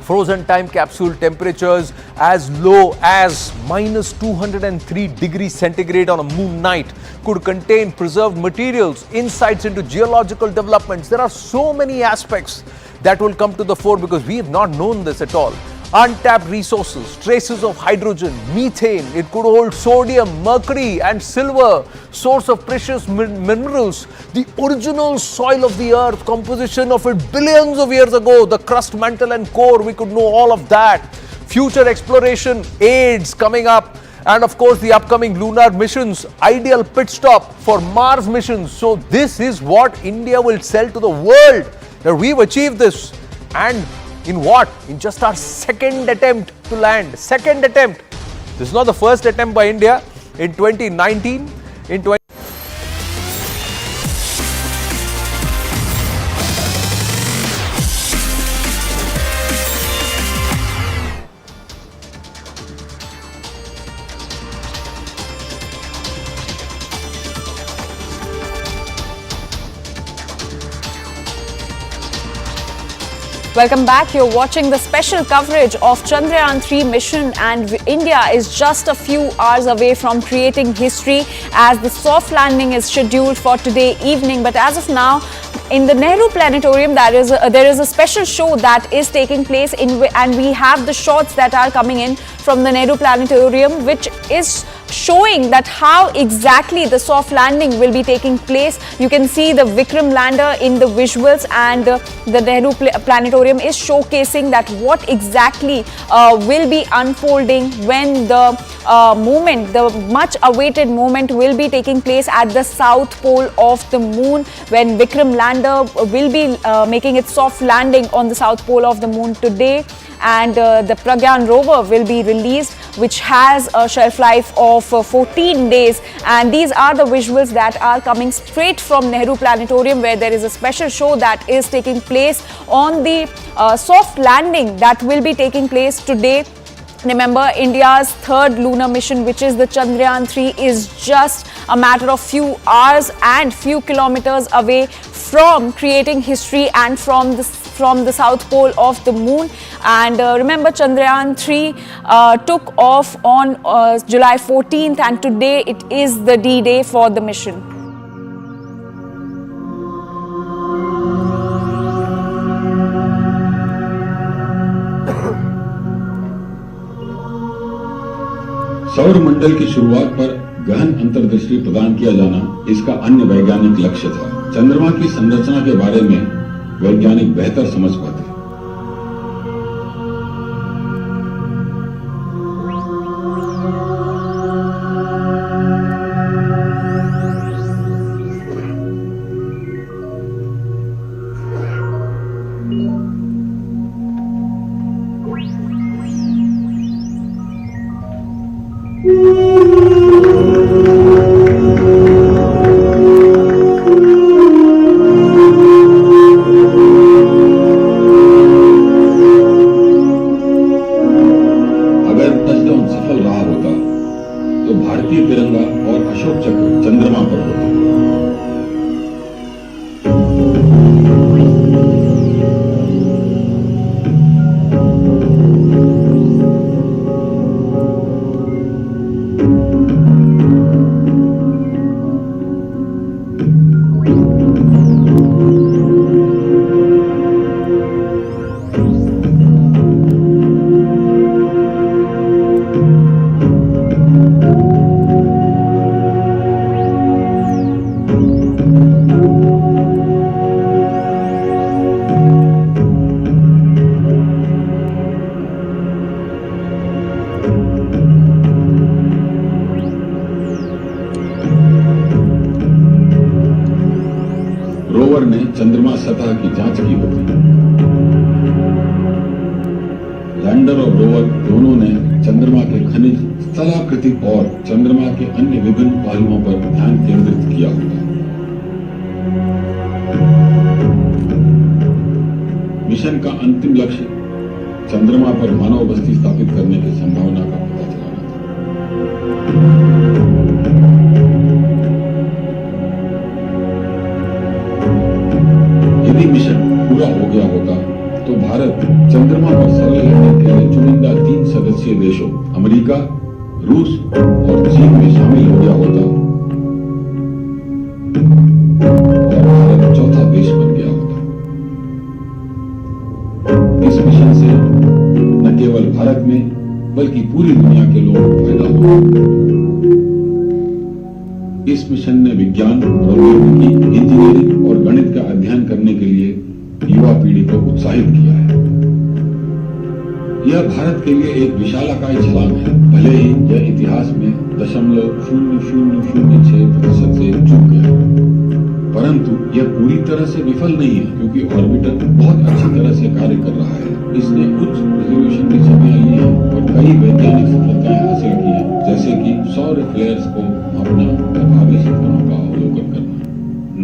Frozen time capsule temperatures as low as -203 degrees centigrade on a moon night could contain preserved materials, insights into geological developments. There are so many aspects that will come to the fore, because we have not known this at all. untapped resources, traces of hydrogen, methane. It could hold sodium, mercury and silver, source of precious minerals, the original soil of the earth, composition of it billions of years ago, the crust, mantle and core. We could know all of that. Future exploration aids coming up, and of course the upcoming lunar missions, ideal pit stop for Mars missions. So this is what India will sell to the world, that we've achieved this. And in what? In just our second attempt to land. Second attempt. This is not the first attempt by India. In 2019, in 20 Welcome back. You're watching the special coverage of Chandrayaan 3 mission, and India is just a few hours away from creating history as the soft landing is scheduled for today evening. But as of now, in the Nehru Planetarium, there is a special show that is taking place, and we have the shots that are coming in from the Nehru Planetarium, which is showing that how exactly the soft landing will be taking place. You can see the Vikram lander in the visuals, and the Nehru Planetarium is showcasing that what exactly will be unfolding when the moment, the much awaited moment will be taking place at the south pole of the moon, when Vikram lander will be making its soft landing on the south pole of the moon today. And the Pragyan rover will be released, which has a shelf life of 14 days. And these are the visuals that are coming straight from Nehru Planetarium, where there is a special show that is taking place on the soft landing that will be taking place today. Remember, India's third lunar mission, which is the Chandrayaan 3, is just a matter of few hours and few kilometers away from creating history and from the south pole of the moon. And remember, Chandrayaan 3 took off on July 14th, and today it is the D-Day for the mission. सौर मंडल की शुरुआत पर गहन अंतर्दृष्टि प्रदान किया जाना इसका अन्य वैज्ञानिक लक्ष्य था। चंद्रमा की संरचना के बारे में वैज्ञानिक बेहतर समझ पाते। रोवर ने चंद्रमा सतह की जांच की होगी। लैंडर और रोवर दोनों ने चंद्रमा के खनिज, स्थलाकृति और चंद्रमा के अन्य विभिन्न पहलुओं पर ध्यान केंद्रित किया होगा। मिशन का अंतिम लक्ष्य चंद्रमा पर मानव बस्ती स्थापित करने की संभावना का पता चलाना था। यदि मिशन पूरा हो गया होता तो भारत चंद्रमा पर सरल लैंडिंग के लिए चुनिंदा 3 सदस्यीय देशों अमेरिका, रूस और चीन में शामिल हो गया होता और भारत चौथा देश बन गया होता। इस मिशन से न केवल बल्कि पूरी दुनिया के लोगों को फायदा होगा। इस मिशन ने विज्ञान, प्रौद्योगिकी, इंजीनियरिंग और गणित का अध्ययन करने के लिए युवा पीढ़ी को उत्साहित किया है। यह भारत के लिए एक विशालाकाय छलांग है, भले ही यह इतिहास में 0.0006% से चूक गया, परंतु यह पूरी तरह से विफल नहीं है, क्योंकि ऑर्बिटर बहुत अच्छी तरह से कार्य कर रहा है। इसने उच्च रिजोल्यूशन की छवियां ली हैं और कई वैज्ञानिक सफलताएं हासिल की हैं, जैसे कि सौर फ्लेयर्स को मापना और भावी सपनों का अवलोकन करना।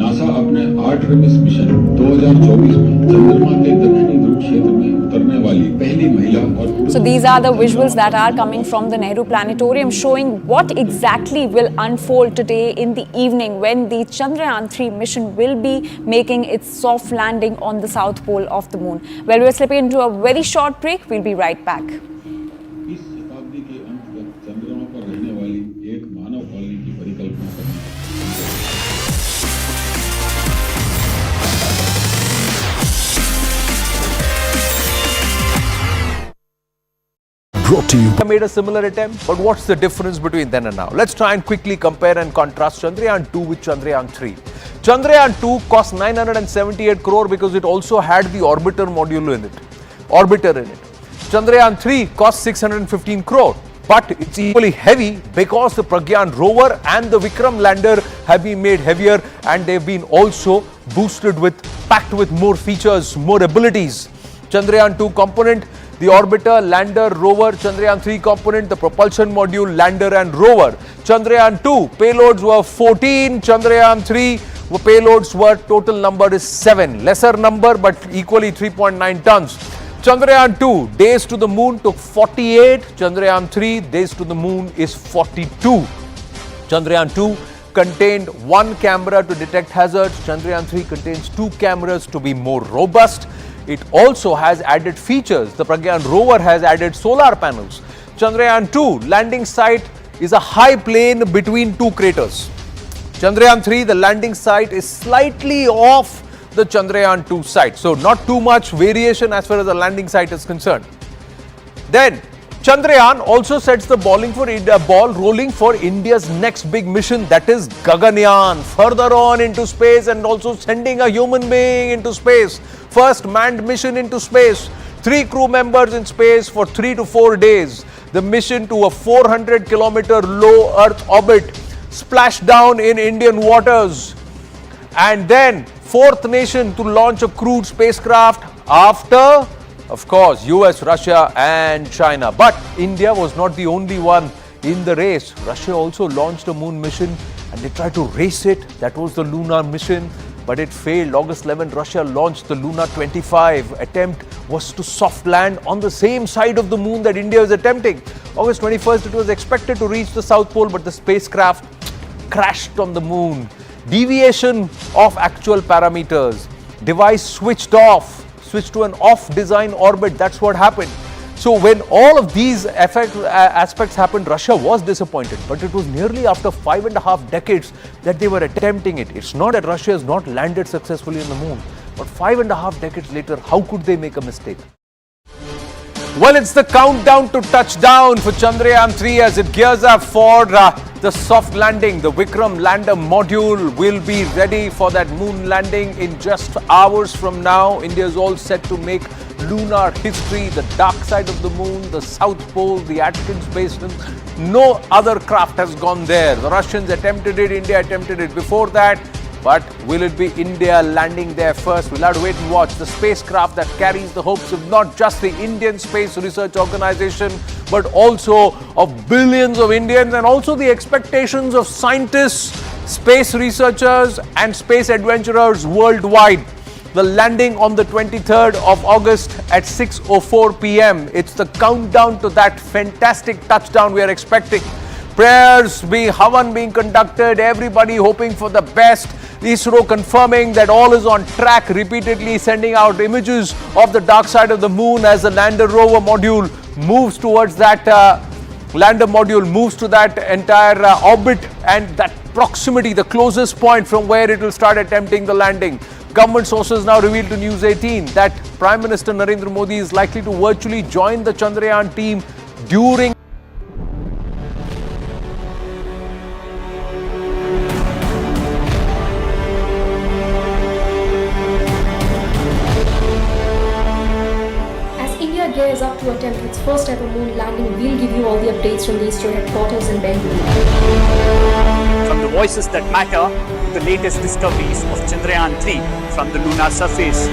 नासा अपने आर्टेमिस मिशन 2024 में चंद्रमा के दक्षिणी ध्रुव क्षेत्र में उतरने वाली पहली महिला और So these are the visuals that are coming from the Nehru Planetarium showing what exactly will unfold today in the evening when the Chandrayaan 3 mission will be making its soft landing on the south pole of the moon. Well, we're slipping into a very short break. We'll be right back. इस शताब्दी के अंत तक चंद्रमा पर रहने वाली एक मानव कॉलोनी की परिकल्पना करना। Brought to you. I made a similar attempt, but what's the difference between then and now? Let's try and quickly compare and contrast Chandrayaan 2 with Chandrayaan 3. Chandrayaan 2 cost 978 crore because it also had the orbiter module in it. Chandrayaan 3 cost 615 crore. But it's equally heavy because the Pragyan rover and the Vikram lander have been made heavier, and they've been also boosted packed with more features, more abilities. Chandrayaan 2 component, the orbiter, lander, rover. Chandrayaan 3 component, the propulsion module, lander and rover. Chandrayaan 2 payloads were 14. Chandrayaan 3 payloads were, total number is 7. Lesser number but equally 3.9 tons. Chandrayaan 2 days to the moon took 48. Chandrayaan 3 days to the moon is 42. Chandrayaan 2 contained one camera to detect hazards. Chandrayaan 3 contains two cameras to be more robust. It also has added features. The Pragyan rover has added solar panels. Chandrayaan 2 landing site is a high plane between two craters. Chandrayaan 3, the landing site is slightly off the Chandrayaan 2 site. So not too much variation as far as the landing site is concerned. Then Chandrayaan also sets the ball rolling for India's next big mission, that is Gaganyaan, further on into space and also sending a human being into space. First manned mission into space. 3 crew members in space for 3 to 4 days. The mission to a 400-kilometer low Earth orbit, splashed down in Indian waters. And then fourth nation to launch a crewed spacecraft after, of course, US, Russia and China. But India was not the only one in the race. Russia also launched a moon mission and they tried to race it. That was the Lunar mission, but it failed. August 11, Russia launched the Lunar 25. Attempt was to soft land on the same side of the moon that India is attempting. August 21st, it was expected to reach the South Pole, but the spacecraft crashed on the moon. Deviation of actual parameters. Device switched to an off design orbit. That's what happened. So when all of these aspects happened, Russia was disappointed, but it was nearly after 5.5 decades that they were attempting it. It's not that Russia has not landed successfully on the moon, but 5.5 decades later, how could they make a mistake? Well, it's the countdown to touchdown for Chandrayaan 3 as it gears up for the soft landing. The Vikram lander module will be ready for that moon landing in just hours from now. India is all set to make lunar history, the dark side of the moon, the South Pole, the Atkins Basin. No other craft has gone there. The Russians attempted it, India attempted it before that. But will it be India landing there first? We'll have to wait and watch. The spacecraft that carries the hopes of not just the Indian Space Research Organization, but also of billions of Indians and also the expectations of scientists, space researchers and space adventurers worldwide. The landing on the 23rd of August at 6:04 p.m. It's the countdown to that fantastic touchdown we are expecting. Prayers Havan being conducted, everybody hoping for the best. ISRO confirming that all is on track, repeatedly sending out images of the dark side of the moon as the lander rover module moves towards that entire orbit and that proximity, the closest point from where it will start attempting the landing. Government sources now revealed to News18 that Prime Minister Narendra Modi is likely to virtually join the Chandrayaan team during As India gears up to attempt its first ever moon landing, we'll give you all the updates from the ISRO headquarters in Bengaluru. From the voices that matter to the latest discoveries of Chandrayaan 3 from the lunar surface.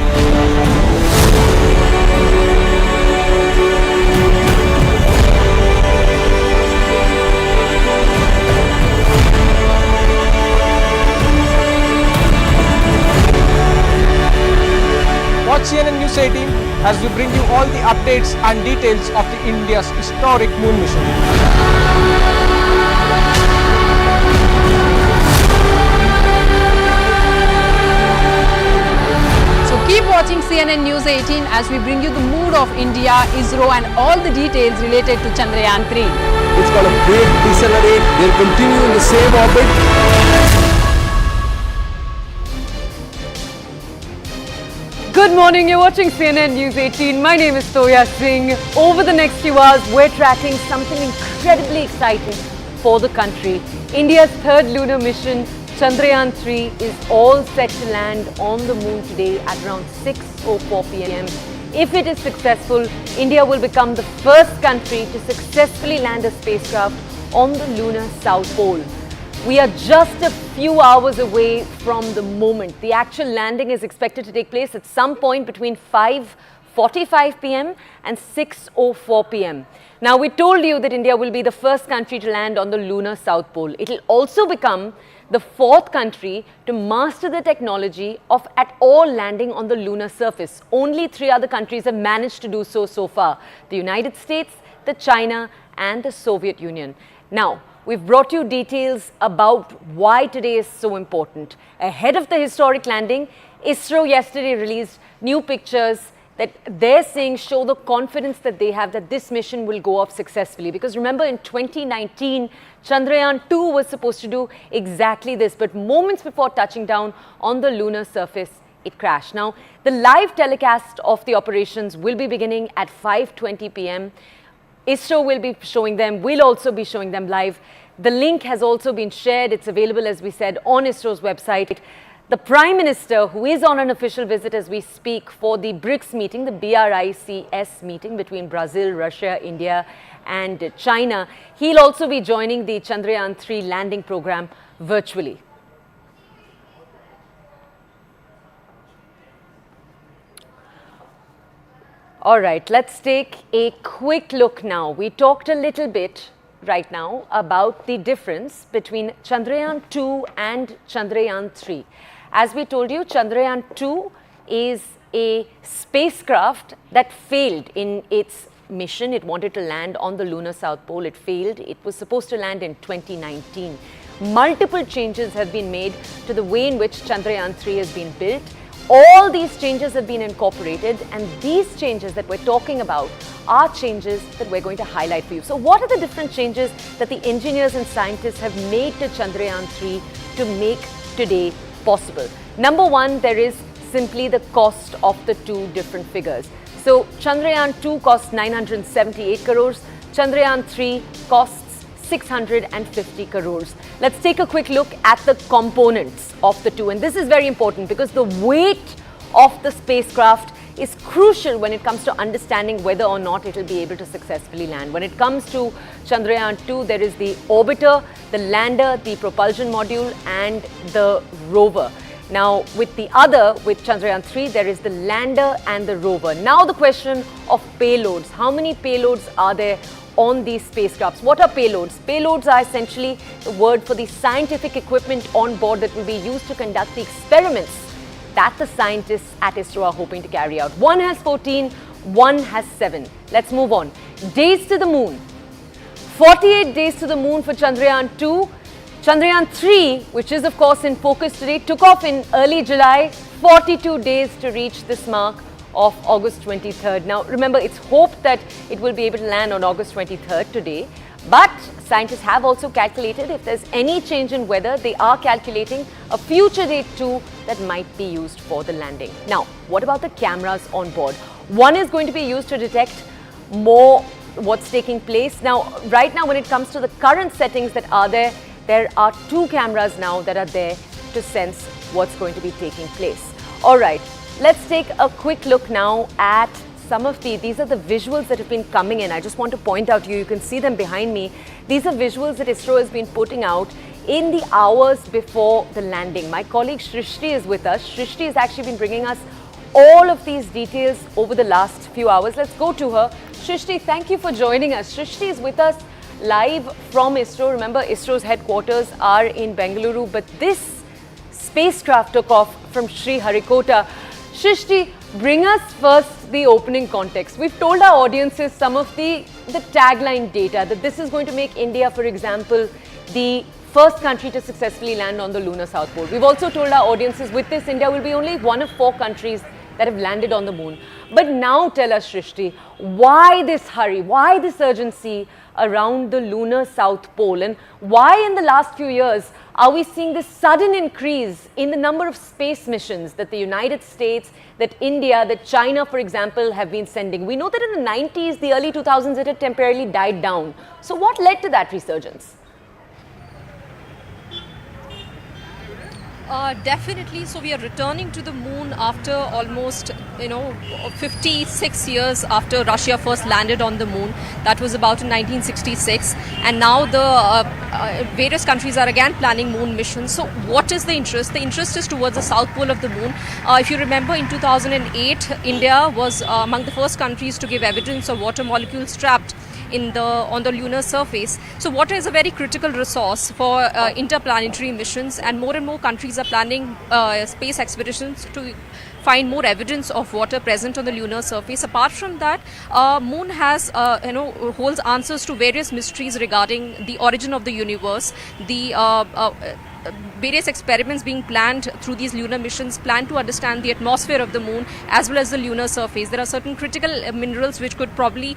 Watch CNN News 18 as we bring you all the updates and details of the India's historic moon mission. So keep watching CNN News 18 as we bring you the mood of India, ISRO and all the details related to Chandrayaan 3. it's got a break, decelerate, they'll continue in the same orbit. Good morning, you're watching CNN News 18. My name is Toya Singh. Over the next few hours, we're tracking something incredibly exciting for the country. India's third lunar mission, Chandrayaan 3, is all set to land on the moon today at around 6:04 p.m. If it is successful, India will become the first country to successfully land a spacecraft on the lunar South Pole. We are just a few hours away from the moment. The actual landing is expected to take place at some point between 5:45 p.m. and 6:04 p.m. Now, we told you that India will be the first country to land on the lunar South Pole. It will also become the fourth country to master the technology of at all landing on the lunar surface. Only 3 other countries have managed to do so far: the United States, the China and the Soviet Union. Now, we've brought you details about why today is so important. Ahead of the historic landing, ISRO yesterday released new pictures that they're saying show the confidence that they have that this mission will go off successfully. Because remember, in 2019, Chandrayaan 2 was supposed to do exactly this. But moments before touching down on the lunar surface, it crashed. Now, the live telecast of the operations will be beginning at 5:20 p.m. ISRO will be showing them. We'll also be showing them live. The link has also been shared. It's available, as we said, on ISRO's website. The Prime Minister, who is on an official visit as we speak for the BRICS meeting, the BRICS meeting between Brazil, Russia, India and China, he'll also be joining the Chandrayaan 3 landing program virtually. All right, let's take a quick look now. We talked a little bit right now about the difference between Chandrayaan 2 and Chandrayaan 3. As we told you, Chandrayaan 2 is a spacecraft that failed in its mission. It wanted to land on the lunar South Pole. It failed. It was supposed to land in 2019. Multiple changes have been made to the way in which Chandrayaan 3 has been built. All these changes have been incorporated, and these changes that we're talking about are changes that we're going to highlight for you. So what are the different changes that the engineers and scientists have made to Chandrayaan 3 to make today possible? Number one, there is simply the cost of the two different figures. So Chandrayaan 2 costs 978 crores, Chandrayaan 3 costs 650 crores. Let's take a quick look at the components of the two. And this is very important because the weight of the spacecraft is crucial when it comes to understanding whether or not it will be able to successfully land. When it comes to Chandrayaan 2, there is the orbiter, the lander, the propulsion module and the rover. Now, with Chandrayaan 3, there is the lander and the rover. Now, the question of payloads. How many payloads are there on these spacecrafts? What are payloads? Payloads are essentially the word for the scientific equipment on board that will be used to conduct the experiments that the scientists at ISRO are hoping to carry out. One has 14, one has 7. Let's move on. Days to the moon. 48 days to the moon for Chandrayaan 2. Chandrayaan 3, which is of course in focus today, took off in early July. 42 days to reach this mark of August 23rd. Now, remember, it's hoped that it will be able to land on August 23rd today. But scientists have also calculated if there's any change in weather, they are calculating a future date too that might be used for the landing. Now, what about the cameras on board? One is going to be used to detect more what's taking place. Now, right now, when it comes to the current settings that are there, there are 2 cameras now that are there to sense what's going to be taking place. All right, let's take a quick look now at some of these are the visuals that have been coming in. I just want to point out to you, you can see them behind me. These are visuals that ISRO has been putting out in the hours before the landing. My colleague Shrishti is with us. Shrishti has actually been bringing us all of these details over the last few hours. Let's go to her. Shrishti, thank you for joining us. Shrishti is with us live from ISRO. Remember, ISRO's headquarters are in Bengaluru, but this spacecraft took off from Sriharikota. Shrishti, bring us first the opening context. We've told our audiences some of the tagline data, that this is going to make India, for example, the first country to successfully land on the lunar South Pole. We've also told our audiences with this, India will be only one of 4 countries that have landed on the moon. But now tell us, Shrishti, why this hurry, why this urgency around the lunar South Pole, and why in the last few years are we seeing this sudden increase in the number of space missions that the United States, that India, that China, for example, have been sending? We know that in the 90s, the early 2000s, it had temporarily died down. So what led to that resurgence? Definitely. So we are returning to the moon after almost, 56 years after Russia first landed on the moon. That was about in 1966. And now the various countries are again planning moon missions. So what is the interest? The interest is towards the south pole of the moon. If you remember, in 2008, India was among the first countries to give evidence of water molecules trapped on the lunar surface. So water is a very critical resource for interplanetary missions, and more countries are planning space expeditions to find more evidence of water present on the lunar surface. Apart from that, moon has holds answers to various mysteries regarding the origin of the universe. The various experiments being planned through these lunar missions plan to understand the atmosphere of the moon as well as the lunar surface. There are certain critical minerals which could probably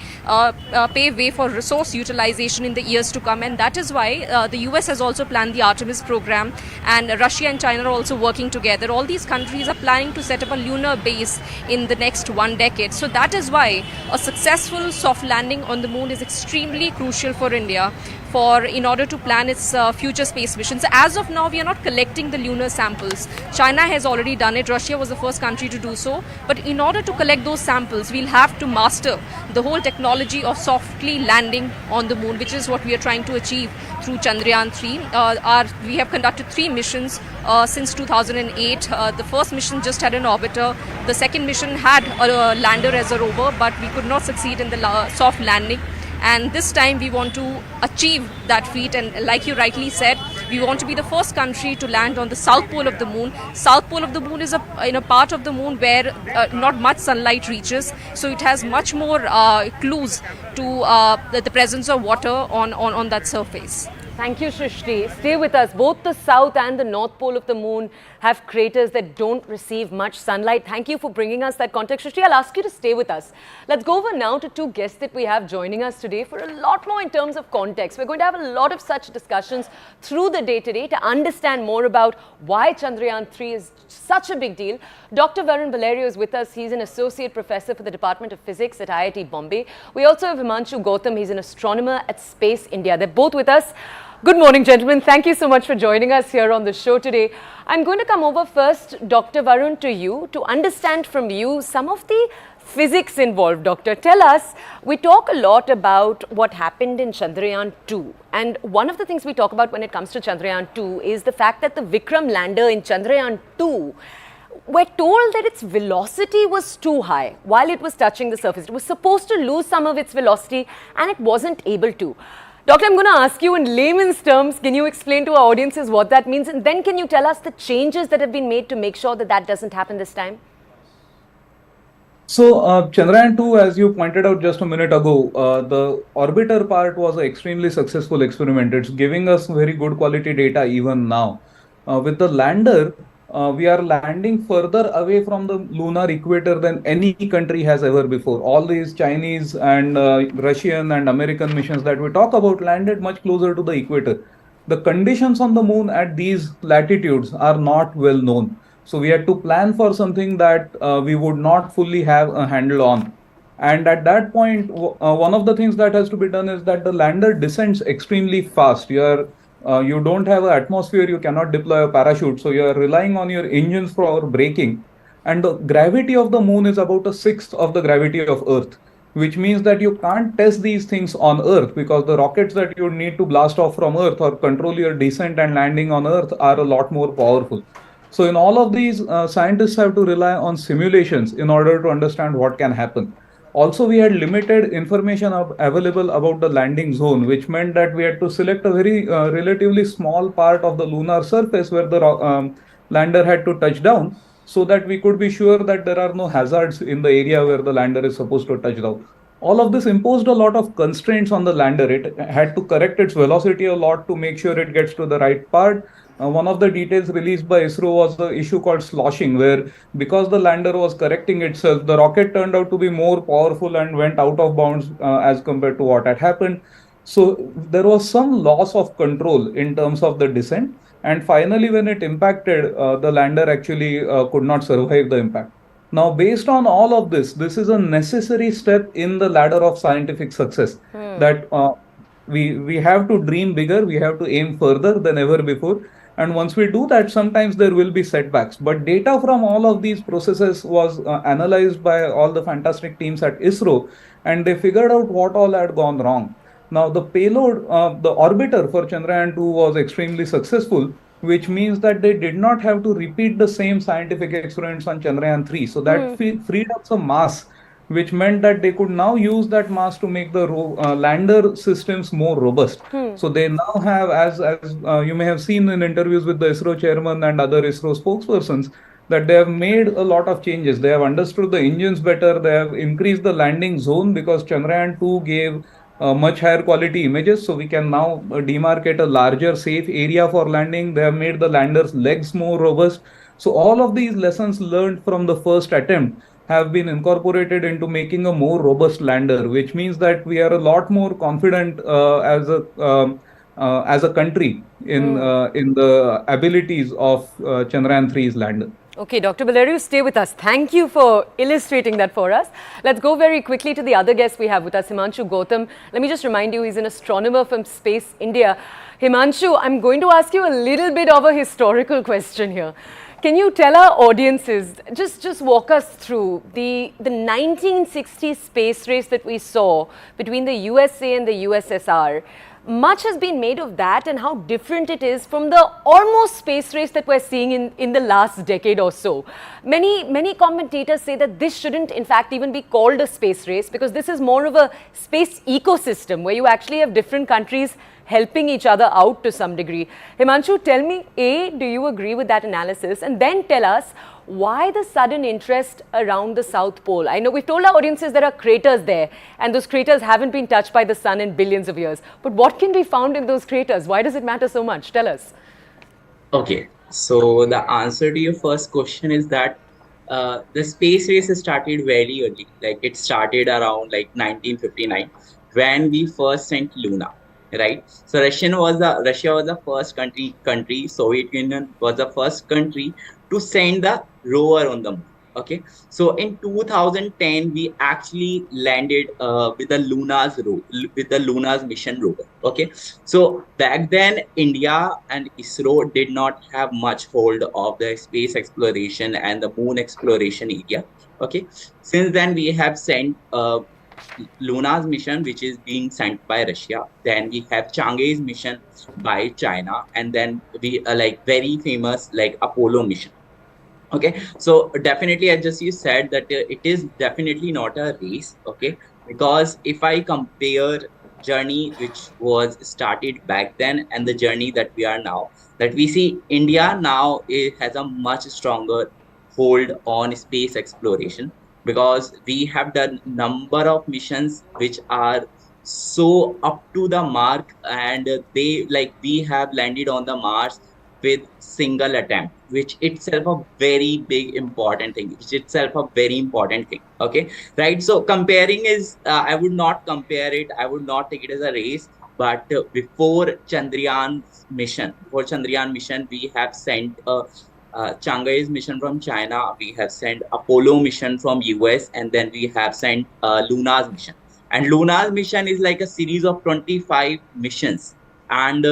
pave way for resource utilization in the years to come, and that is why the US has also planned the Artemis program, and Russia and China are also working together. All these countries are planning to set up a lunar base in the next 1 decade. So that is why a successful soft landing on the moon is extremely crucial for India in order to plan its future space missions. As of now, we are not collecting the lunar samples. China has already done it. Russia was the first country to do so. But in order to collect those samples, we'll have to master the whole technology of softly landing on the moon, which is what we are trying to achieve through Chandrayaan 3. We have conducted 3 missions since 2008. The first mission just had an orbiter. The second mission had a lander as a rover, but we could not succeed in the soft landing. And this time we want to achieve that feat, and like you rightly said, we want to be the first country to land on the south pole of the moon. South pole of the moon is a part of the moon where not much sunlight reaches, so it has much more clues to the presence of water on that surface. Thank you, Shrishti. Stay with us. Both the south and the north pole of the moon have craters that don't receive much sunlight. Thank you for bringing us that context. Shrishti, I'll ask you to stay with us. Let's go over now to 2 guests that we have joining us today for a lot more in terms of context. We're going to have a lot of such discussions through the day today to understand more about why Chandrayaan 3 is such a big deal. Dr. Varun Valerio is with us. He's an associate professor for the Department of Physics at IIT Bombay. We also have Himanshu Gautam. He's an astronomer at Space India. They're both with us. Good morning, gentlemen. Thank you so much for joining us here on the show today. I'm going to come over first, Dr. Varun, to you to understand from you some of the physics involved. Doctor, tell us, we talk a lot about what happened in Chandrayaan 2. And one of the things we talk about when it comes to Chandrayaan 2 is the fact that the Vikram lander in Chandrayaan 2, we're told that its velocity was too high while it was touching the surface. It was supposed to lose some of its velocity and it wasn't able to. Doctor, I'm going to ask you in layman's terms, can you explain to our audiences what that means? And then can you tell us the changes that have been made to make sure that that doesn't happen this time? So, Chandrayaan 2, as you pointed out just a minute ago, the orbiter part was an extremely successful experiment. It's giving us very good quality data even now. With the lander, we are landing further away from the lunar equator than any country has ever before. All these Chinese and Russian and American missions that we talk about landed much closer to the equator. The conditions on the moon at these latitudes are not well known. So we had to plan for something that we would not fully have a handle on. And at that point, one of the things that has to be done is that the lander descends extremely fast. You don't have an atmosphere, you cannot deploy a parachute, so you are relying on your engines for braking. And the gravity of the moon is about a sixth of the gravity of Earth, which means that you can't test these things on Earth because the rockets that you need to blast off from Earth or control your descent and landing on Earth are a lot more powerful. So in all of these, scientists have to rely on simulations in order to understand what can happen. Also, we had limited information available about the landing zone, which meant that we had to select a very relatively small part of the lunar surface where the lander had to touch down, so that we could be sure that there are no hazards in the area where the lander is supposed to touch down. All of this imposed a lot of constraints on the lander. It had to correct its velocity a lot to make sure it gets to the right part. One of the details released by ISRO was the issue called sloshing, where because the lander was correcting itself, the rocket turned out to be more powerful and went out of bounds as compared to what had happened. So there was some loss of control in terms of the descent. And finally, when it impacted, the lander actually could not survive the impact. Now, based on all of this, this is a necessary step in the ladder of scientific success that we have to dream bigger, we have to aim further than ever before. And once we do that, sometimes there will be setbacks. But data from all of these processes was analyzed by all the fantastic teams at ISRO, and they figured out what all had gone wrong. Now, the payload, the orbiter for Chandrayaan 2 was extremely successful, which means that they did not have to repeat the same scientific experiments on Chandrayaan 3. So that freed up some mass, which meant that they could now use that mass to make the lander systems more robust. So they now have, as you may have seen in interviews with the ISRO chairman and other ISRO spokespersons, that they have made a lot of changes. They have understood the engines better. They have increased the landing zone because Chandrayaan 2 gave much higher quality images. So we can now demarcate a larger safe area for landing. They have made the lander's legs more robust. So all of these lessons learned from the first attempt have been incorporated into making a more robust lander, which means that we are a lot more confident as a country in the abilities of Chandrayaan 3's lander. Okay, Dr. Valerio, stay with us. Thank you for illustrating that for us. Let's go very quickly to the other guest we have with us, Himanshu Gautam. Let me just remind you, he's an astronomer from Space India. Himanshu, I'm going to ask you a little bit of a historical question here. Can you tell our audiences, just walk us through the 1960 space race that we saw between the USA and the USSR? Much has been made of that and how different it is from the almost space race that we're seeing in the last decade or so. Many commentators say that this shouldn't in fact even be called a space race because this is more of a space ecosystem where you actually have different countries helping each other out to some degree. Himanshu, tell me, A, do you agree with that analysis? And then tell us, why the sudden interest around the South Pole? I know we've told our audiences there are craters there, and those craters haven't been touched by the sun in billions of years. But what can be found in those craters? Why does it matter so much? Tell us. Okay, so the answer to your first question is that the space race started very early. Like it started around like 1959 when we first sent Lunar. Right, so Russia was the first country. Soviet Union was the first country to send the rover on the moon. Okay, so in 2010 we actually landed with the Lunar's mission rover. Okay, so back then India and ISRO did not have much hold of the space exploration and the moon exploration area. Okay, since then we have sent Lunar's mission, which is being sent by Russia. Then we have Chang'e's mission by China, and then we like very famous like Apollo mission. Okay, so definitely, as you said, that it is definitely not a race. Okay, because if I compare journey which was started back then and the journey that we are now, that we see India now has a much stronger hold on space exploration, because we have done number of missions which are so up to the mark, and we have landed on the Mars with single attempt, which itself a very big important thing, okay, right? So comparing is I would not compare it, I would not take it as a race. But before Chandrayaan mission we have sent Chang'ai's mission from China, we have sent Apollo mission from US, and then we have sent Lunar's mission. And Lunar's mission is like a series of 25 missions. And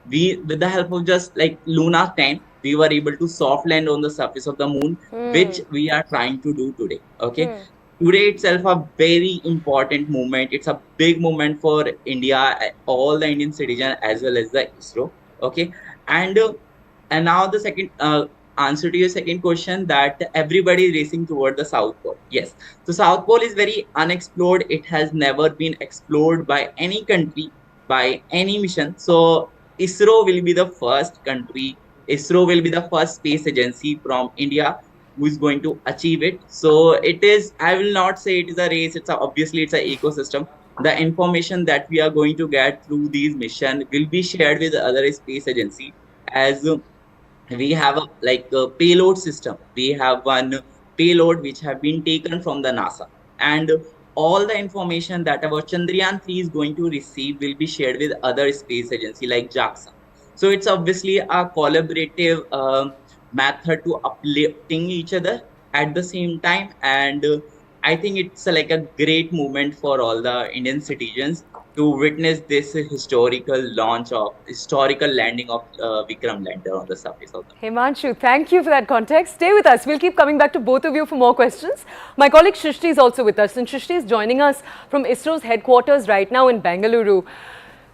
we, with the help of just like Luna 10, we were able to soft land on the surface of the moon, which we are trying to do today. Okay. Today itself a very important moment. It's a big moment for India, all the Indian citizens as well as the ISRO. Okay. And now the second answer to your second question, that everybody is racing toward the South Pole. Yes, the South Pole is very unexplored. It has never been explored by any country, by any mission. So ISRO will be the first country. ISRO will be the first space agency from India who is going to achieve it. So it is, I will not say it is a race. Obviously it's an ecosystem. The information that we are going to get through these missions will be shared with other space agency, as we have a payload system. We have one payload which have been taken from the NASA, and all the information that our Chandrayaan 3 is going to receive will be shared with other space agency like JAXA. So it's obviously a collaborative method to uplifting each other at the same time, and I think it's like a great moment for all the Indian citizens to witness this historical landing of Vikram lander on the surface of the moon. Himanshu, thank you for that context. Stay with us. We'll keep coming back to both of you for more questions. My colleague Shrishti is also with us, and Shrishti is joining us from ISRO's headquarters right now in Bengaluru.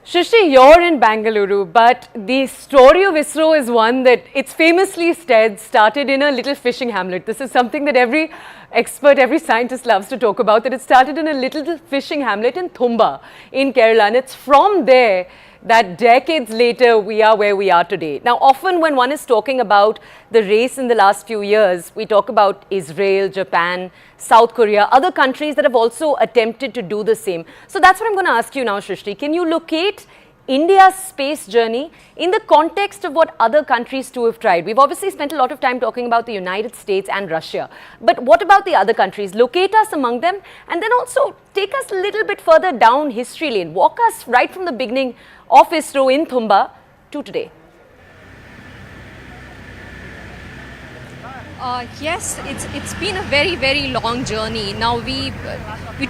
Shrishti, you're in Bengaluru, but the story of ISRO is one that it's famously said started in a little fishing hamlet. This is something that every expert, every scientist loves to talk about, that it started in a little fishing hamlet in Thumba in Kerala, and it's from there that decades later we are where we are today. Now, often when one is talking about the race in the last few years, we talk about Israel, Japan, South Korea, other countries that have also attempted to do the same. So that's what I'm going to ask you now, Shrishti. Can you locate India's space journey in the context of what other countries too have tried? We've obviously spent a lot of time talking about the United States and Russia, but what about the other countries? Locate us among them, and then also take us a little bit further down history lane. Walk us right from the beginning of ISRO in Thumba to today. Yes, it's been a very, very long journey. Now we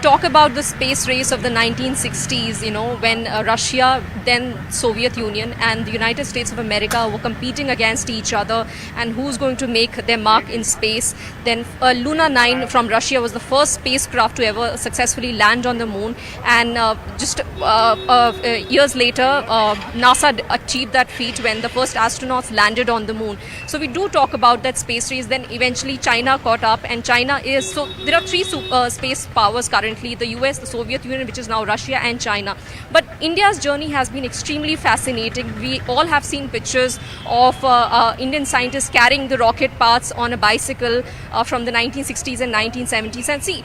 talk about the space race of the 1960s, you know, when Russia, then Soviet Union and the United States of America were competing against each other, and who's going to make their mark in space. Then Lunar 9 from Russia was the first spacecraft to ever successfully land on the moon, and just years later NASA achieved that feat when the first astronauts landed on the moon. So we do talk about that space race. Then eventually China caught up, and China is, so there are three space powers currently: the US, the Soviet Union, which is now Russia, and China. But India's journey has been extremely fascinating. We all have seen pictures of Indian scientists carrying the rocket parts on a bicycle from the 1960s and 1970s. And see,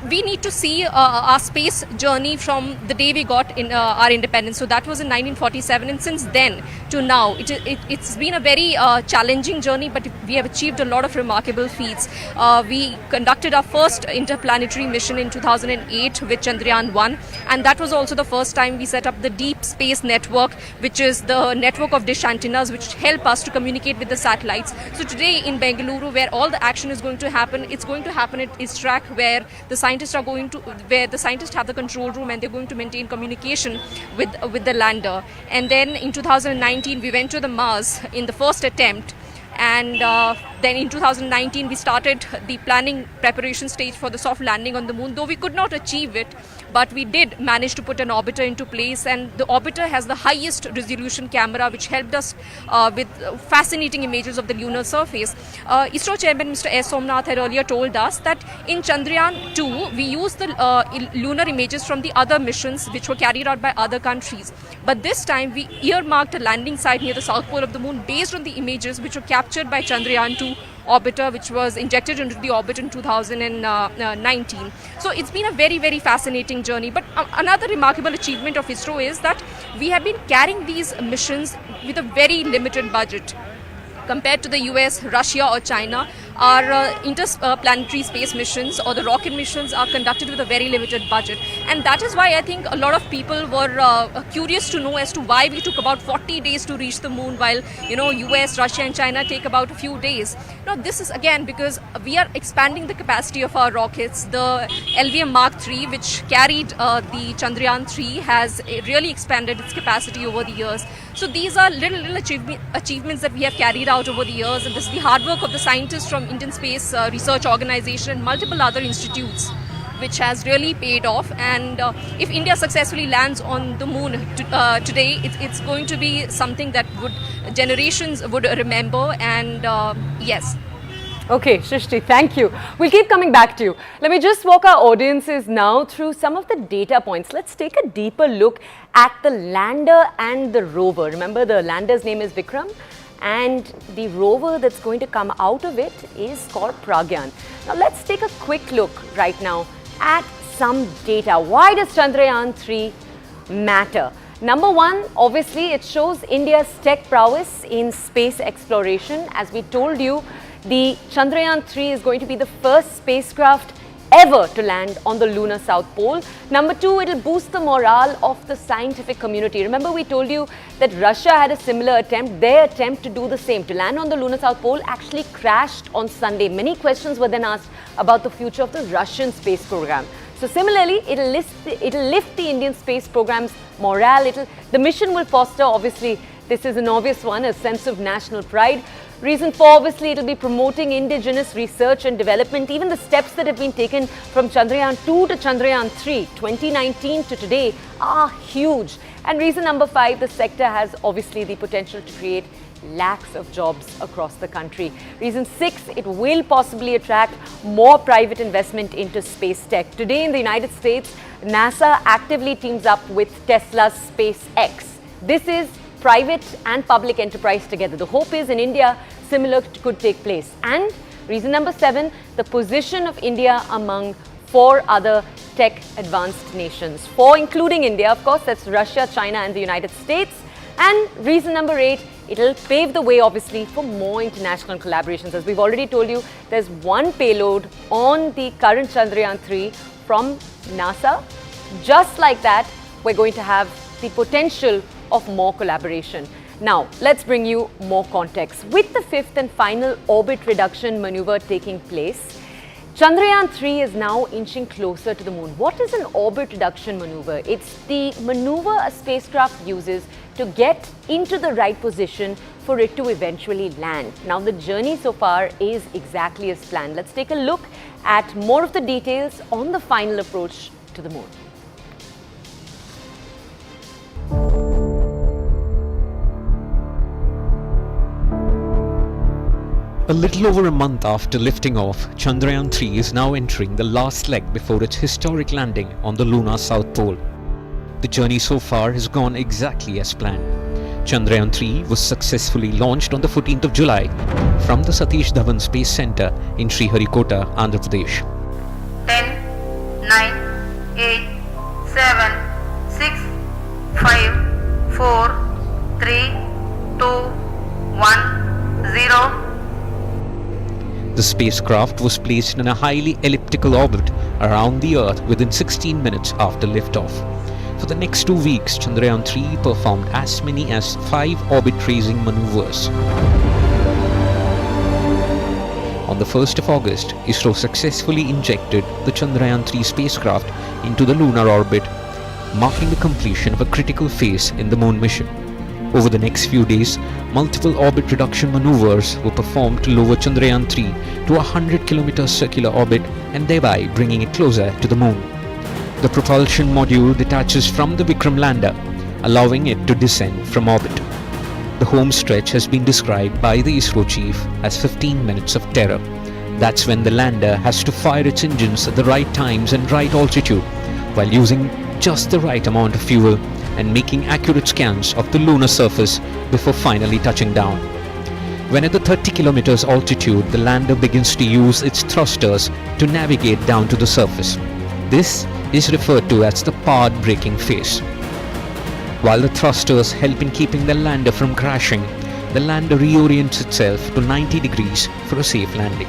we need to see our space journey from the day we got in our independence. So that was in 1947, and since then to now, it's been a very challenging journey, but we have achieved a lot of remarkable feats. We conducted our first interplanetary mission in 2008 with Chandrayaan 1, and that was also the first time we set up the Deep Space Network, which is the network of dish antennas which help us to communicate with the satellites. So today in Bengaluru, where all the action is going to happen, it's going to happen at ISRAC, where the scientists have the control room, and they're going to maintain communication with the lander. And then in 2019 we went to the Mars in the first attempt, and then in 2019 we started the planning preparation stage for the soft landing on the moon. Though we could not achieve it, but we did manage to put an orbiter into place, and the orbiter has the highest resolution camera which helped us with fascinating images of the lunar surface. ISRO chairman Mr. S. Somnath had earlier told us that in Chandrayaan 2 we used the lunar images from the other missions which were carried out by other countries, but this time we earmarked a landing site near the south pole of the moon based on the images which were captured by Chandrayaan 2 orbiter, which was injected into the orbit in 2019. So it's been a very, very fascinating journey. But another remarkable achievement of ISRO is that we have been carrying these missions with a very limited budget. Compared to the US, Russia or China, our interplanetary space missions or the rocket missions are conducted with a very limited budget. And that is why I think a lot of people were curious to know as to why we took about 40 days to reach the moon, while US, Russia and China take about a few days. Now this is again because we are expanding the capacity of our rockets. The LVM Mark III, which carried the Chandrayaan 3, has really expanded its capacity over the years. So these are little achievements that we have carried out over the years, and this is the hard work of the scientists from Indian Space Research Organization and multiple other institutes, which has really paid off. And if India successfully lands on the moon today, it's going to be something that generations would remember. And yes. Okay, Shrishti, thank you. We'll keep coming back to you. Let me just walk our audiences now through some of the data points. Let's take a deeper look at the lander and the rover. Remember, the lander's name is Vikram, and the rover that's going to come out of it is called Pragyan. Now, let's take a quick look right now at some data. Why does Chandrayaan 3 matter? Number one, obviously, it shows India's tech prowess in space exploration. As we told you, the Chandrayaan 3 is going to be the first spacecraft ever to land on the lunar South Pole. Number two, it will boost the morale of the scientific community. Remember, we told you that Russia had a similar attempt. Their attempt to do the same, to land on the lunar South Pole, actually crashed on Sunday. Many questions were then asked about the future of the Russian space program. So similarly, it'll lift the Indian space program's morale. The mission will foster, obviously, this is an obvious one, a sense of national pride. Reason for, obviously, it will be promoting indigenous research and development. Even the steps that have been taken from Chandrayaan 2 to Chandrayaan 3, 2019 to today, are huge. And reason number 5, the sector has obviously the potential to create lakhs of jobs across the country. Reason 6, it will possibly attract more private investment into space tech. Today in the United States, NASA actively teams up with Tesla's SpaceX. This is private and public enterprise together. The hope is in India, similar could take place. And reason number 7, the position of India among 4 other tech advanced nations. 4 including India, of course, that's Russia, China and the United States. And reason number 8, it'll pave the way, obviously, for more international collaborations. As we've already told you, there's one payload on the current Chandrayaan 3 from NASA. Just like that, we're going to have the potential of more collaboration. Now, let's bring you more context. With the 5th and final orbit reduction maneuver taking place, Chandrayaan 3 is now inching closer to the moon. What is an orbit reduction maneuver? It's the maneuver a spacecraft uses to get into the right position for it to eventually land. Now, the journey so far is exactly as planned. Let's take a look at more of the details on the final approach to the moon. A little over a month after lifting off, Chandrayaan 3 is now entering the last leg before its historic landing on the lunar South Pole. The journey so far has gone exactly as planned. Chandrayaan 3 was successfully launched on the 14th of July from the Satish Dhawan Space Centre in Sriharikota, Andhra Pradesh. 10, 9, 8, 7, 6, 5, 4, 3, 2, 1, 0. The spacecraft was placed in a highly elliptical orbit around the Earth within 16 minutes after liftoff. For the next 2 weeks, Chandrayaan 3 performed as many as 5 orbit-raising maneuvers. On the 1st of August, ISRO successfully injected the Chandrayaan 3 spacecraft into the lunar orbit, marking the completion of a critical phase in the moon mission. Over the next few days, multiple orbit reduction maneuvers were performed to lower Chandrayaan 3 to a 100-kilometer circular orbit and thereby bringing it closer to the moon. The propulsion module detaches from the Vikram lander, allowing it to descend from orbit. The home stretch has been described by the ISRO chief as 15 minutes of terror. That's when the lander has to fire its engines at the right times and right altitude, while using just the right amount of fuel and making accurate scans of the lunar surface before finally touching down. When at the 30 kilometers altitude, the lander begins to use its thrusters to navigate down to the surface. This is referred to as the powered braking phase. While the thrusters help in keeping the lander from crashing, the lander reorients itself to 90 degrees for a safe landing.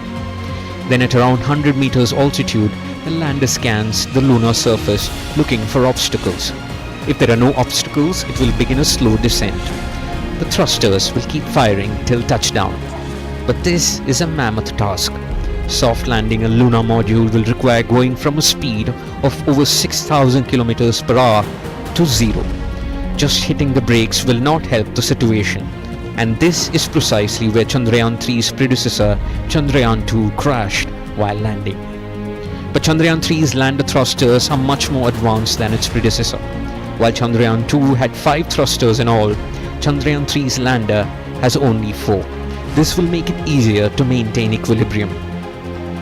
Then at around 100 meters altitude, the lander scans the lunar surface looking for obstacles. If there are no obstacles, it will begin a slow descent. The thrusters will keep firing till touchdown. But this is a mammoth task. Soft landing a lunar module will require going from a speed of over 6,000 kilometers per hour to zero. Just hitting the brakes will not help the situation. And this is precisely where Chandrayaan 3's predecessor, Chandrayaan 2, crashed while landing. But Chandrayaan 3's lander thrusters are much more advanced than its predecessor. While Chandrayaan 2 had 5 thrusters in all, Chandrayaan 3's lander has only 4. This will make it easier to maintain equilibrium.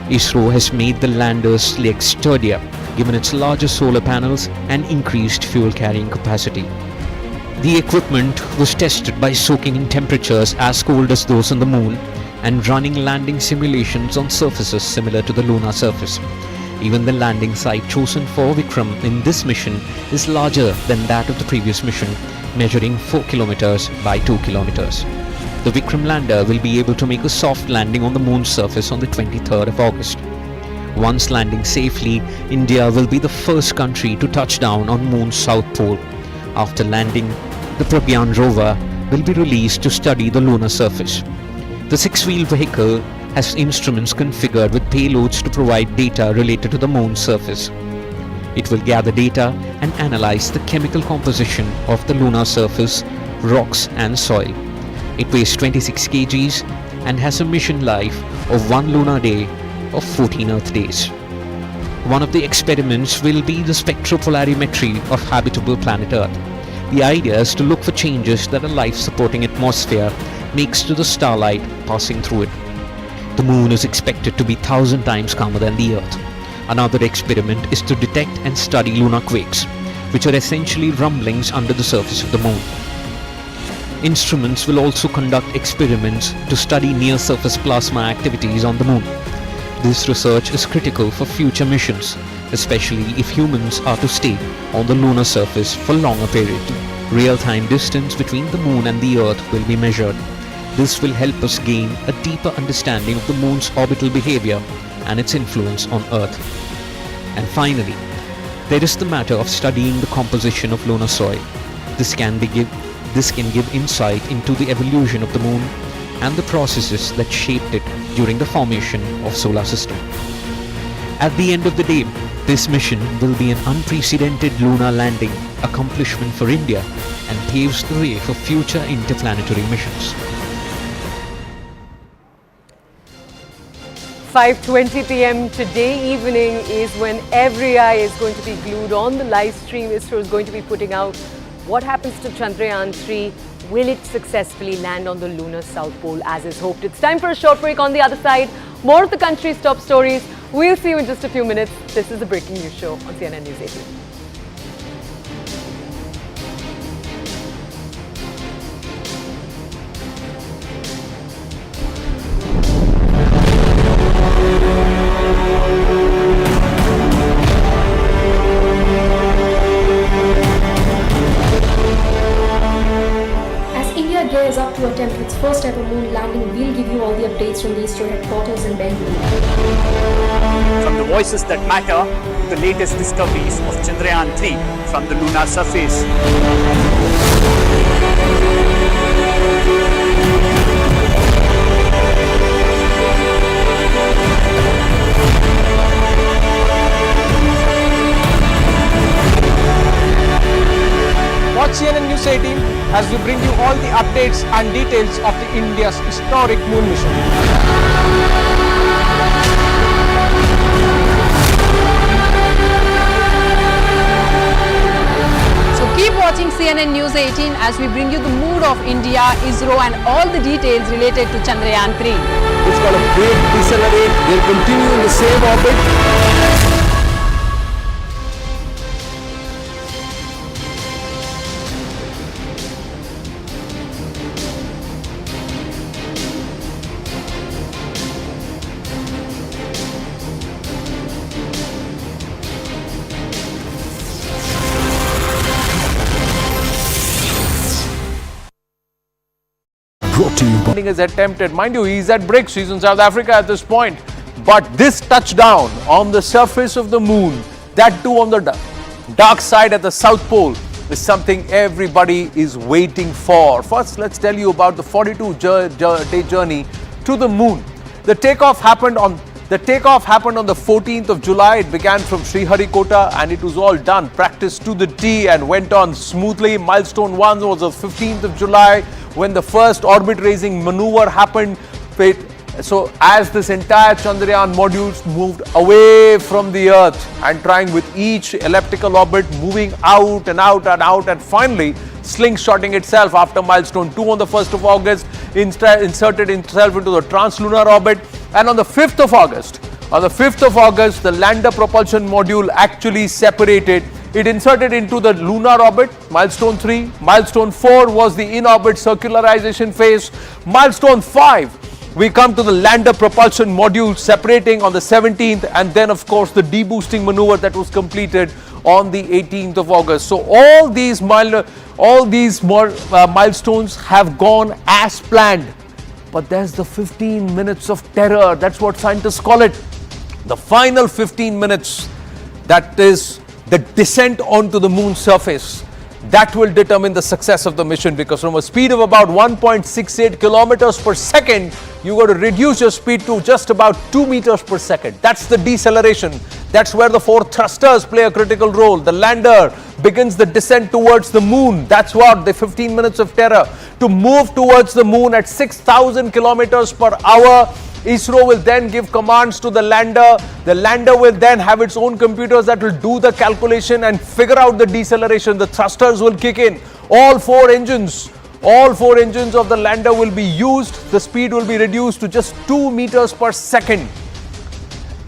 ISRO has made the lander's legs sturdier, given its larger solar panels and increased fuel carrying capacity. The equipment was tested by soaking in temperatures as cold as those on the moon and running landing simulations on surfaces similar to the lunar surface. Even the landing site chosen for Vikram in this mission is larger than that of the previous mission, measuring 4 kilometers by 2 kilometers. The Vikram lander will be able to make a soft landing on the moon's surface on the 23rd of August. Once landing safely, India will be the first country to touch down on moon's south pole. After landing, the Gaganyaan rover will be released to study the lunar surface. The 6-wheel vehicle has instruments configured with payloads to provide data related to the moon's surface. It will gather data and analyze the chemical composition of the lunar surface, rocks and soil. It weighs 26 kgs and has a mission life of 1 lunar day of 14 Earth days. One of the experiments will be the spectropolarimetry of habitable planet Earth. The idea is to look for changes that a life-supporting atmosphere makes to the starlight passing through it. The moon is expected to be 1,000 times calmer than the Earth. Another experiment is to detect and study lunar quakes, which are essentially rumblings under the surface of the moon. Instruments will also conduct experiments to study near-surface plasma activities on the moon. This research is critical for future missions, especially if humans are to stay on the lunar surface for longer periods. Real-time distance between the moon and the Earth will be measured. This will help us gain a deeper understanding of the moon's orbital behavior and its influence on Earth. And finally, there is the matter of studying the composition of lunar soil. This can give insight into the evolution of the moon and the processes that shaped it during the formation of solar system. At the end of the day, this mission will be an unprecedented lunar landing accomplishment for India and paves the way for future interplanetary missions. 5:20 p.m. today evening is when every eye is going to be glued on the live stream. ISRO is going to be putting out what happens to Chandrayaan 3. Will it successfully land on the lunar south pole as is hoped? It's time for a short break. On the other side, more of the country's top stories. We'll see you in just a few minutes. This is the Breaking News Show on CNN News 18. Gears up to attempt its first ever moon landing. We'll give you all the updates from the ISRO headquarters in Bangalore. From the voices that matter, the latest discoveries of Chandrayaan 3 from the lunar surface. Watch CNN News 18 as we bring you all the updates and details of the India's historic moon mission. So keep watching CNN News 18 as we bring you the mood of India, ISRO and all the details related to Chandrayaan 3. It's got a great decelerate. They'll continue in the same orbit. Brought to you by... is attempted. Mind you, he's at BRICS. He's in South Africa at this point. But this touchdown on the surface of the moon, that too on the dark side at the South Pole, is something everybody is waiting for. First, let's tell you about the 42-day journey to the moon. The takeoff happened on the 14th of July. It began from Sriharikota and it was all done, practiced to the T, and went on smoothly. Milestone 1 was the 15th of July when the first orbit raising maneuver happened. So as this entire Chandrayaan modules moved away from the Earth and trying with each elliptical orbit moving out and out and out, and finally slingshotting itself after milestone 2 on the 1st of August, inserted itself into the translunar orbit. And on the 5th of August, the lander propulsion module actually separated. It inserted into the lunar orbit, milestone 3. Milestone 4 was the in-orbit circularization phase. Milestone 5, we come to the lander propulsion module separating on the 17th, and then of course the deboosting maneuver that was completed on the 18th of August. So all these milestones have gone as planned. But there's the 15 minutes of terror. That's what scientists call it. The final 15 minutes, that is the descent onto the moon's surface. That will determine the success of the mission, because from a speed of about 1.68 kilometers per second, you got to reduce your speed to just about 2 meters per second. That's the deceleration. That's where the 4 thrusters play a critical role. The lander begins the descent towards the moon. That's what the 15 minutes of terror. To move towards the moon at 6,000 kilometers per hour, ISRO will then give commands to the lander. The lander will then have its own computers that will do the calculation and figure out the deceleration. The thrusters will kick in. All four engines of the lander will be used. The speed will be reduced to just 2 meters per second.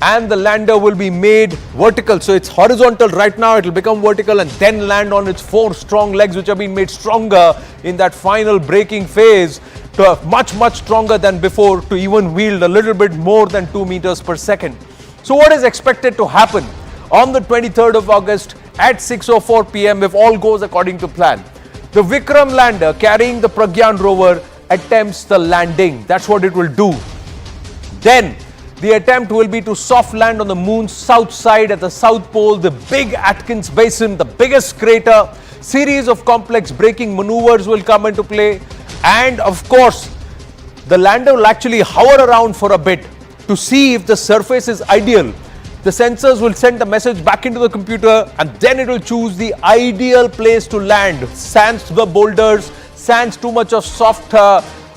And the lander will be made vertical. So it's horizontal right now, it will become vertical and then land on its 4 strong legs, which have been made stronger in that final braking phase, to much stronger than before, to even wield a little bit more than 2 meters per second. So what is expected to happen on the 23rd of August at 6:04 p.m. if all goes according to plan? The Vikram lander carrying the Pragyan rover attempts the landing. That's what it will do. Then the attempt will be to soft land on the moon's south side at the South Pole, the big Atkins Basin, the biggest crater. Series of complex braking maneuvers will come into play. And of course, the lander will actually hover around for a bit to see if the surface is ideal. The sensors will send the message back into the computer, and then it will choose the ideal place to land. Sans the boulders, sans too much of soft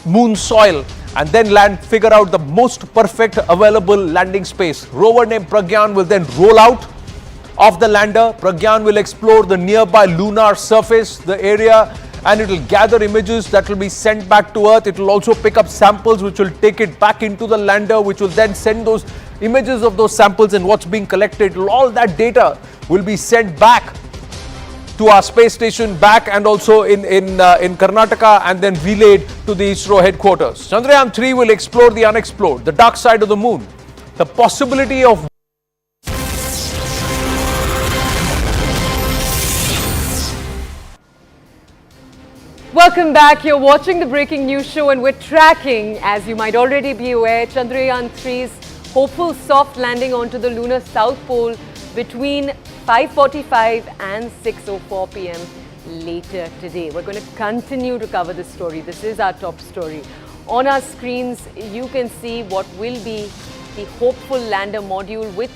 moon soil, and then figure out the most perfect available landing space. Rover named Pragyan will then roll out of the lander. Pragyan will explore the nearby lunar surface, the area, and it will gather images that will be sent back to Earth. It will also pick up samples which will take it back into the lander, which will then send those images of those samples and what's being collected. All that data will be sent back to our space station back and also in Karnataka, and then relayed to the ISRO headquarters. Chandrayaan 3 will explore the unexplored, the dark side of the moon, the possibility of Welcome back. You're watching the Breaking News Show, and we're tracking, as you might already be aware, Chandrayaan 3's hopeful soft landing onto the lunar South Pole between 5:45 and 6:04 p.m. later today. We're going to continue to cover this story. This is our top story. On our screens, you can see what will be the hopeful lander module with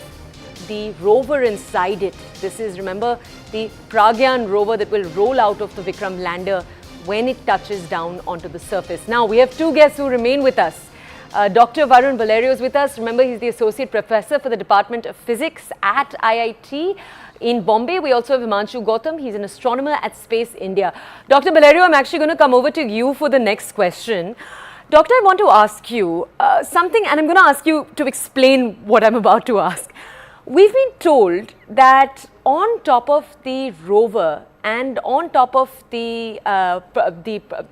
the rover inside it. This is, remember, the Pragyan rover that will roll out of the Vikram lander when it touches down onto the surface. Now, we have two guests who remain with us. Dr. Varun Valerio is with us. Remember, he's the Associate Professor for the Department of Physics at IIT in Bombay. We also have Himanshu Gautam. He's an astronomer at Space India. Dr. Valerio, I'm actually going to come over to you for the next question. Doctor, I want to ask you something, and I'm going to ask you to explain what I'm about to ask. We've been told that on top of the rover and on top of the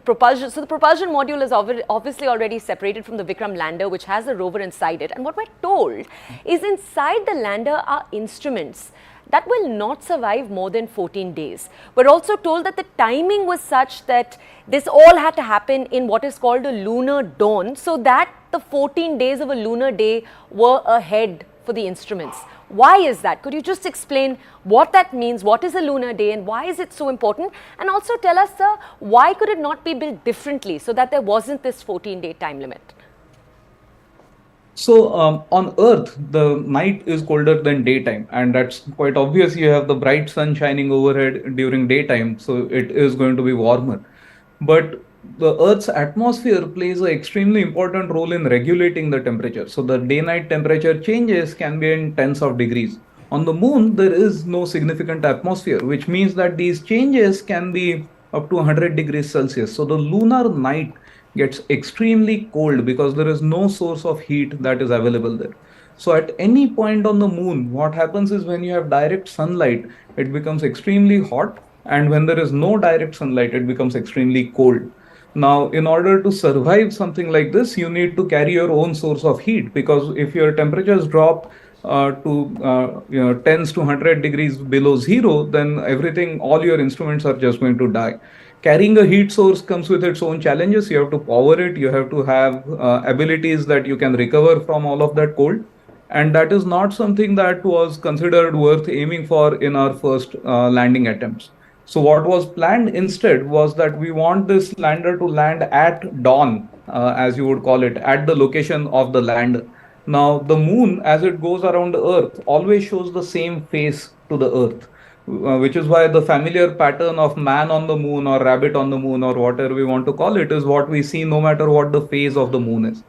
propulsion, so the propulsion module is obviously already separated from the Vikram lander, which has the rover inside it. And what we're told is inside the lander are instruments that will not survive more than 14 days. We're also told that the timing was such that this all had to happen in what is called a lunar dawn, so that the 14 days of a lunar day were ahead for the instruments. Why is that? Could you just explain what that means? What is a lunar day and why is it so important? And also tell us, sir, why could it not be built differently so that there wasn't this 14-day time limit? So on Earth, the night is colder than daytime, and that's quite obvious. You have the bright sun shining overhead during daytime, so it is going to be warmer. But the Earth's atmosphere plays an extremely important role in regulating the temperature. So the day-night temperature changes can be in tens of degrees. On the moon, there is no significant atmosphere, which means that these changes can be up to 100 degrees Celsius. So the lunar night gets extremely cold because there is no source of heat that is available there. So at any point on the moon, what happens is when you have direct sunlight, it becomes extremely hot. And when there is no direct sunlight, it becomes extremely cold. Now, in order to survive something like this, you need to carry your own source of heat, because if your temperatures drop to tens to 100 degrees below zero, then everything, all your instruments are just going to die. Carrying a heat source comes with its own challenges. You have to power it. You have to have abilities that you can recover from all of that cold. And that is not something that was considered worth aiming for in our first landing attempts. So what was planned instead was that we want this lander to land at dawn, as you would call it, at the location of the lander. Now, the moon, as it goes around the Earth, always shows the same face to the Earth, which is why the familiar pattern of man on the moon or rabbit on the moon or whatever we want to call it is what we see no matter what the phase of the moon is.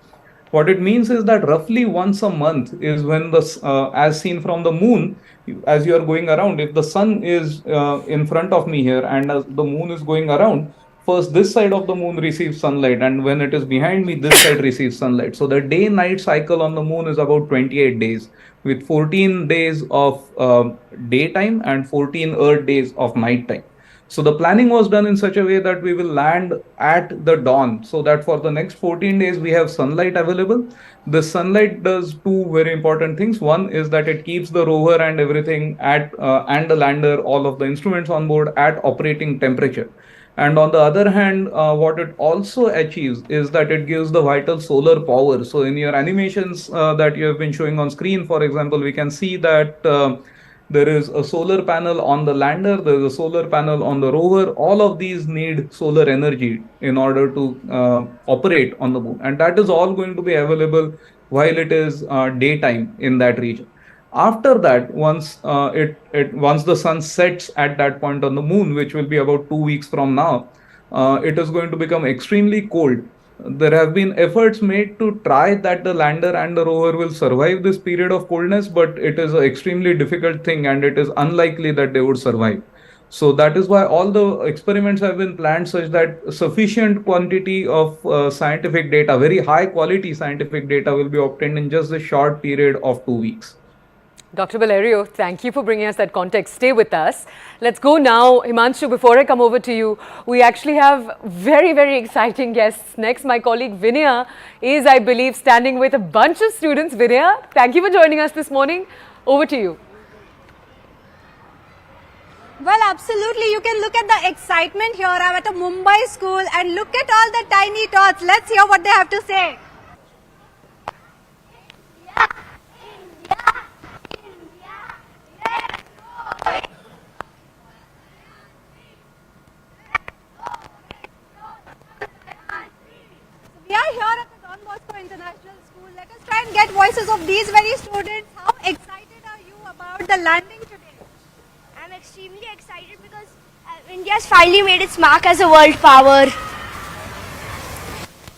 What it means is that roughly once a month is when the, as seen from the moon, as you are going around, if the sun is in front of me here and as the moon is going around, first this side of the moon receives sunlight, and when it is behind me, this side receives sunlight. So the day-night cycle on the moon is about 28 days, with 14 days of daytime and 14 Earth days of nighttime. So the planning was done in such a way that we will land at the dawn, so that for the next 14 days we have sunlight available. The sunlight does two very important things. One is that it keeps the rover and everything at and the lander, all of the instruments on board, at operating temperature. And on the other hand, what it also achieves is that it gives the vital solar power. So in your animations that you have been showing on screen, for example, we can see that there is a solar panel on the lander, there is a solar panel on the rover. All of these need solar energy in order to operate on the moon. And that is all going to be available while it is daytime in that region. After that, once the sun sets at that point on the moon, which will be about 2 weeks from now, it is going to become extremely cold. There have been efforts made to try that the lander and the rover will survive this period of coldness, but it is an extremely difficult thing and it is unlikely that they would survive. So that is why all the experiments have been planned such that sufficient quantity of scientific data, very high quality scientific data, will be obtained in just a short period of 2 weeks. Dr. Valerio, thank you for bringing us that context. Stay with us. Let's go now. Himanshu, before I come over to you, we actually have very, very exciting guests. Next, my colleague Vinaya is, I believe, standing with a bunch of students. Vinaya, thank you for joining us this morning. Over to you. Well, absolutely. You can look at the excitement here. I'm at a Mumbai school and look at all the tiny tots. Let's hear what they have to say. We are here at the Don Bosco International School. Let us try and get voices of these very students. How excited are you about the landing today? I'm extremely excited because India's finally made its mark as a world power.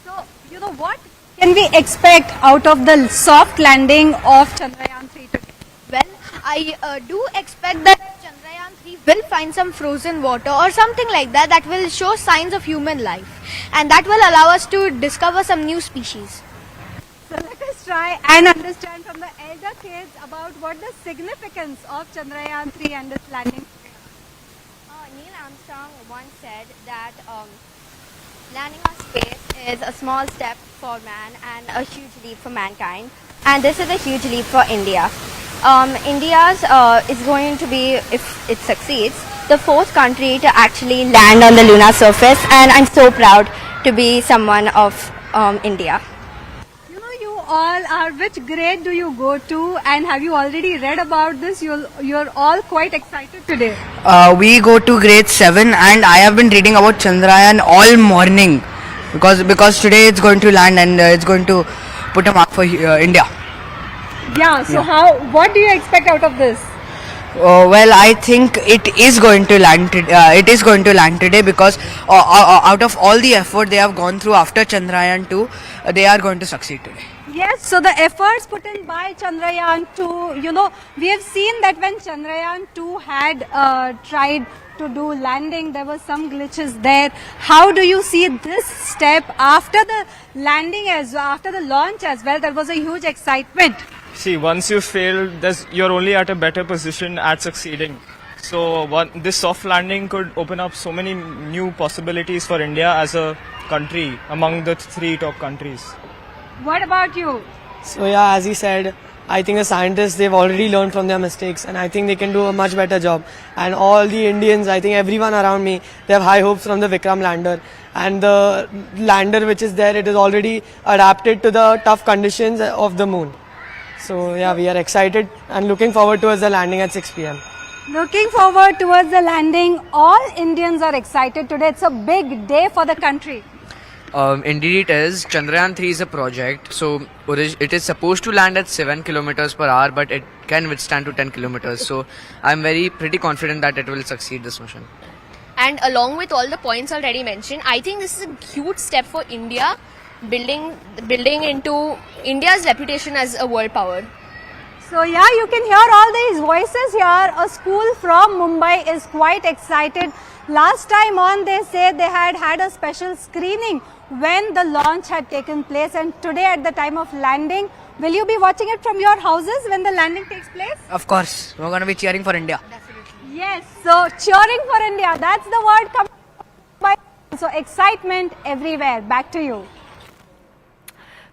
So, you know what can we expect out of the soft landing of Chandrayaan 3 today? Well, I do expect that Chandrayaan 3 will find some frozen water or something like that that will show signs of human life, and that will allow us to discover some new species. So let us try and understand from the elder kids about what the significance of Chandrayaan 3 and its landing. Neil Armstrong once said that landing on space is a small step for man and a huge leap for mankind, and this is a huge leap for India. India's is going to be, if it succeeds, the 4th country to actually land on the lunar surface, and I'm so proud to be someone of India. You know, all are, which grade do you go to, and have you already read about this? You're all quite excited today. We go to grade 7 and I have been reading about Chandrayaan all morning because today it's going to land and it's going to put a mark for India. Yeah, so what do you expect out of this? Well, I think it is going to land. It is going to land today because out of all the effort they have gone through after Chandrayaan 2, they are going to succeed today. Yes, so the efforts put in by Chandrayaan 2, we have seen that when Chandrayaan 2 had tried to do landing, there were some glitches there. How do you see this step after the landing after the launch as well? There was a huge excitement. See, once you fail, you're only at a better position at succeeding. So this soft landing could open up so many new possibilities for India as a country among the 3 top countries. What about you? So yeah, as he said, I think the scientists, they've already learned from their mistakes and I think they can do a much better job. And all the Indians, I think everyone around me, they have high hopes from the Vikram lander. And the lander which is there, it is already adapted to the tough conditions of the moon. So yeah, we are excited and looking forward towards the landing at 6 p.m. Looking forward towards the landing. All Indians are excited today. It's a big day for the country. Indeed it is. Chandrayaan 3 is a project, so it is supposed to land at 7 kilometers per hour, but it can withstand to 10 kilometers. So I'm pretty confident that it will succeed this mission. And along with all the points already mentioned, I think this is a huge step for India, building into India's reputation as a world power. So yeah, you can hear all these voices here. A school from Mumbai is quite excited. Last time on, they said they had a special screening when the launch had taken place, and today at the time of landing, will you be watching it from your houses when the landing takes place? Of course, we're going to be cheering for India. Yes, so cheering for India, that's the word coming by. So excitement everywhere. Back to you.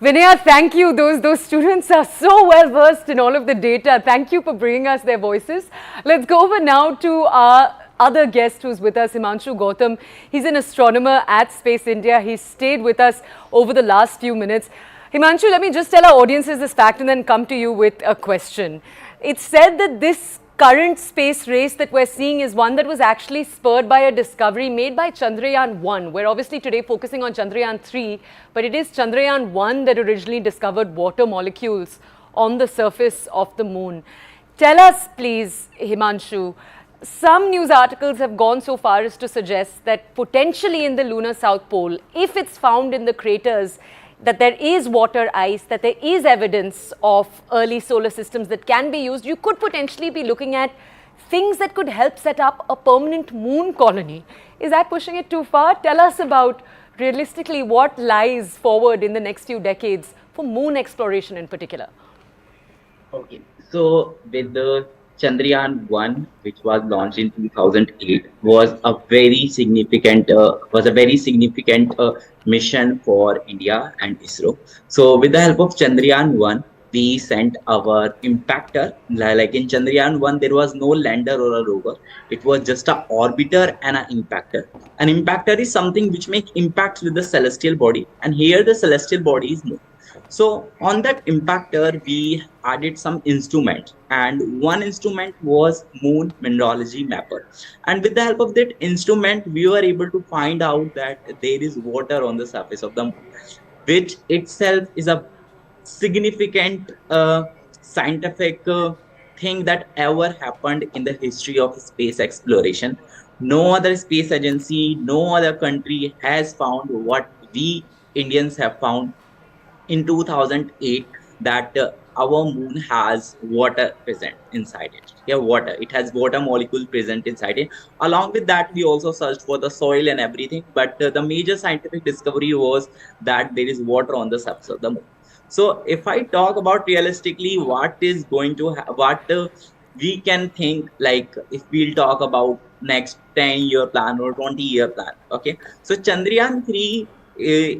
Vinaya, thank you. Those students are so well versed in all of the data. Thank you for bringing us their voices. Let's go over now to our other guest who's with us, Himanshu Gautam. He's an astronomer at Space India. He's stayed with us over the last few minutes. Himanshu, let me just tell our audiences this fact and then come to you with a question. It's said that this current space race that we're seeing is one that was actually spurred by a discovery made by Chandrayaan 1. We're obviously today focusing on Chandrayaan 3, but it is Chandrayaan 1 that originally discovered water molecules on the surface of the moon. Tell us, please, Himanshu, some news articles have gone so far as to suggest that potentially in the lunar South Pole, if it's found in the craters, that there is water ice, that there is evidence of early solar systems that can be used, you could potentially be looking at things that could help set up a permanent moon colony. Is that pushing it too far? Tell us about realistically what lies forward in the next few decades for moon exploration in particular. Okay, so with the Chandrayaan 1, which was launched in 2008, was a very significant mission for India and ISRO. So with the help of Chandrayaan 1, we sent our impactor. Like in Chandrayaan 1, there was no lander or a rover. It was just an orbiter and an impactor. An impactor is something which makes impacts with the celestial body, and here the celestial body is moon. So on that impactor, we added some instruments, and one instrument was Moon Mineralogy Mapper. And with the help of that instrument, we were able to find out that there is water on the surface of the moon, which itself is a significant scientific thing that ever happened in the history of space exploration. No other space agency, no other country has found what we Indians have found in 2008, that our moon has water present inside it. Yeah, water. It has water molecule present inside it. Along with that, we also searched for the soil and everything. But the major scientific discovery was that there is water on the surface of the moon. So if I talk about realistically what is going to we can think, like if we'll talk about next 10-year plan or 20-year plan. Okay. So Chandrayaan 3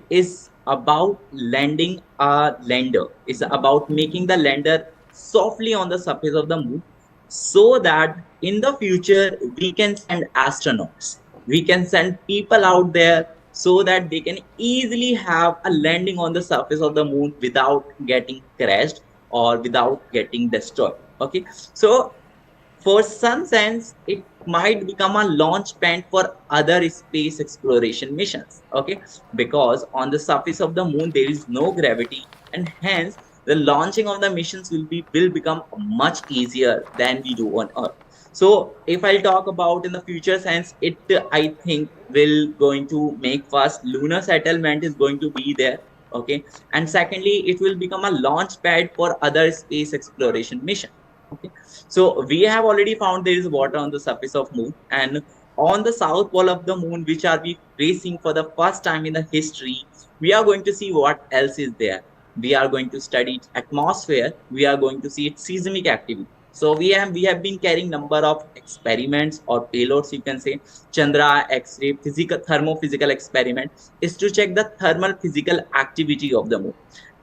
is about landing a lander. It's about making the lander softly on the surface of the moon, so that in the future we can send astronauts, we can send people out there so that they can easily have a landing on the surface of the moon without getting crashed or without getting destroyed. Okay, so for some sense, it might become a launch pad for other space exploration missions. Okay, because on the surface of the moon there is no gravity, and hence the launching of the missions will become much easier than we do on Earth. So if I'll talk about in the future sense, it I think will going to make first lunar settlement is going to be there. Okay, and secondly, it will become a launch pad for other space exploration mission. Okay, so we have already found there is water on the surface of moon, and on the south pole of the moon, which are we tracing for the first time in the history, we are going to see what else is there. We are going to study its atmosphere. We are going to see its seismic activity. So we have been carrying number of experiments or payloads, you can say. Chandra X-ray thermophysical experiment is to check the thermal physical activity of the moon.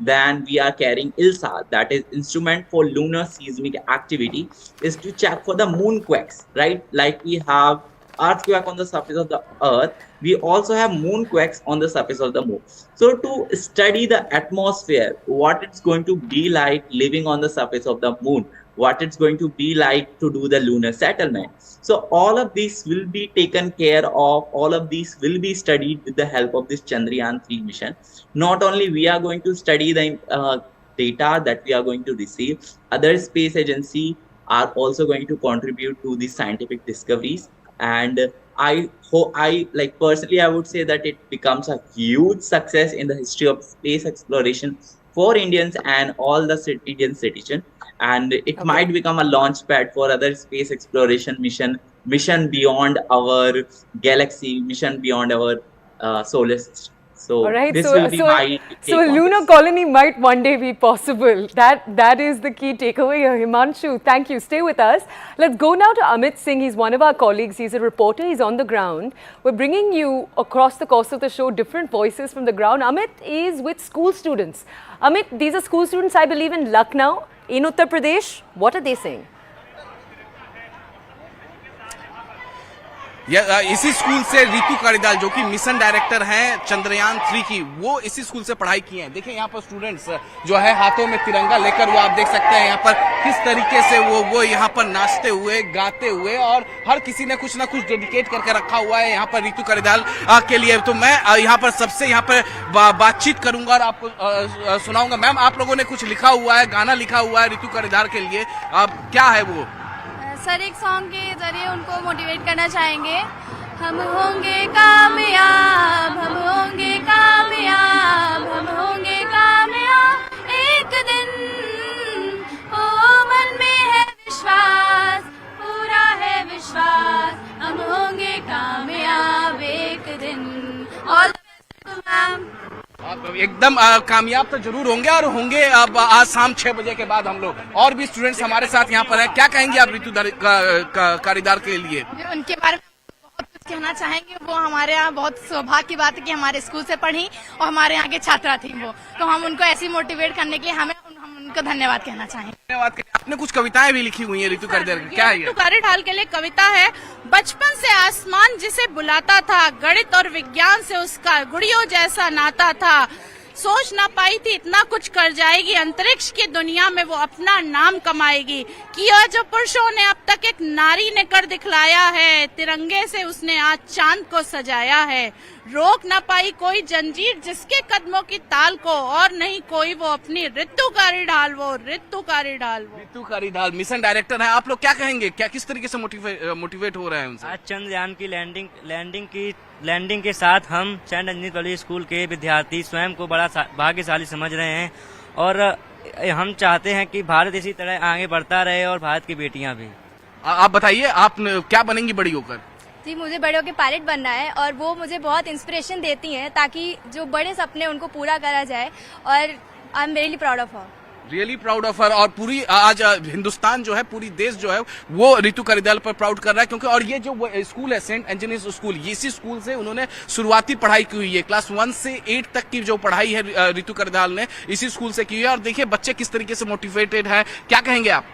Then we are carrying ILSA, that is instrument for lunar seismic activity, is to check for the moonquakes, right? Like we have earthquake on the surface of the earth, we also have moonquakes on the surface of the moon. So to study the atmosphere, what it's going to be like living on the surface of the moon, what it's going to be like to do the lunar settlement. So all of these will be taken care of, all of these will be studied with the help of this Chandrayaan 3 mission. Not only we are going to study the data that we are going to receive, other space agencies are also going to contribute to the scientific discoveries. And I personally, I would say that it becomes a huge success in the history of space exploration for Indians and all the Indian citizens. And it might become a launch pad for other space exploration mission beyond our galaxy, mission beyond our solar system. So all right, this will be my take on lunar this. colony might one day be possible. That is the key takeaway here. Himanshu, thank you. Stay with us. Let's go now to Amit Singh. He's one of our colleagues. He's a reporter. He's on the ground. We're bringing you across the course of the show different voices from the ground. Amit is with school students. Amit, these are school students, I believe, in Lucknow, in Uttar Pradesh. What are they saying? इसी school से रितु कारिदाल जो कि mission director हैं चंद्रयान 3 की, वो इसी school से पढ़ाई की हैं। देखिए यहाँ पर स्टूडेंट्स जो है हाथों में तिरंगा लेकर वो आप देख सकते हैं यहाँ पर किस तरीके से वो यहाँ पर नाचते हुए गाते हुए, और हर किसी ने कुछ ना कुछ डेडिकेट करके रखा हुआ है यहाँ पर रितु कारिदाल के लिए। तो मैं यहाँ पर सबसे यहाँ पर बातचीत करूंगा और आपको सुनाऊंगा। मैम, आप लोगों ने कुछ लिखा हुआ है, गाना लिखा हुआ है रितु कारिदाल के लिए, क्या है वो? सर एक सॉन्ग के जरिए उनको मोटिवेट करना चाहेंगे। हम होंगे कामयाब, हम होंगे कामयाब, हम होंगे कामयाब एक दिन। ओ मन में है विश्वास, पूरा है विश्वास, हम होंगे कामयाब एक दिन। All the best too ma'am. एकदम कामयाब तो जरूर होंगे, और होंगे अब आज शाम 6 बजे के बाद। हम लोग और भी स्टूडेंट्स हमारे साथ यहाँ पर हैं। क्या कहेंगे आप रितु कारिदाल के लिए? उनके बारे में बहुत कुछ कहना चाहेंगे। वो हमारे यहाँ बहुत सौभाग्य की बात है कि हमारे स्कूल से पढ़ी और हमारे यहाँ के छात्रा थी वो, तो हम उनको ऐसी मोटिवेट करने के लिए हम उनको धन्यवाद कहना चाहेंगे। धन्यवाद। आपने कुछ कविताएं भी लिखी हुई है रितु कारिदाल, क्या है? रितु कारिदाल के लिए कविता है। बचपन से आसमान जिसे बुलाता था, गणित और विज्ञान से उसका गुड़ियों जैसा नाता था। सोच ना पाई थी इतना कुछ कर जाएगी, अंतरिक्ष की दुनिया में वो अपना नाम कमाएगी। किया जो पुरुषों ने अब तक एक नारी ने कर दिखलाया है, तिरंगे से उसने आज चांद को सजाया है। रोक ना पाई कोई जंजीर जिसके कदमों की ताल को, और नहीं कोई वो अपनी रितु कारिदाल, वो रितु कारिदाल। रितु कारिदाल मिशन डायरेक्टर है। आप लोग क्या कहेंगे, क्या किस तरीके से मोटिवेट हो रहे हैं उनसे? आज चंद्रयान की लैंडिंग के साथ हम चंद अंजनी पब्लिक स्कूल के विद्यार्थी स्वयं को बड़ा भाग्यशाली समझ रहे हैं, और हम चाहते हैं कि भारत इसी तरह आगे बढ़ता रहे और भारत की बेटियां भी। आप बताइए, आप क्या बनेंगी बड़ी होकर? जी, मुझे बड़े होकर पायलट बनना है, और वो मुझे बहुत इंस्पिरेशन देती हैं ताकि जो बड़े सपने उनको पूरा करा जाए, और I am really proud of her. Really proud of her. और पूरी आज हिंदुस्तान जो है, पूरी देश जो है वो रितु कारिदाल पर प्राउड कर रहा है, क्योंकि और ये जो स्कूल है सेंट एंजनीज स्कूल, इसी स्कूल से उन्होंने शुरुआती पढ़ाई की हुई है। क्लास 1 से 8 तक की जो पढ़ाई है रितु कारिदाल ने इसी स्कूल से की है। और देखिए बच्चे किस तरीके से मोटिवेटेड है। क्या कहेंगे आप?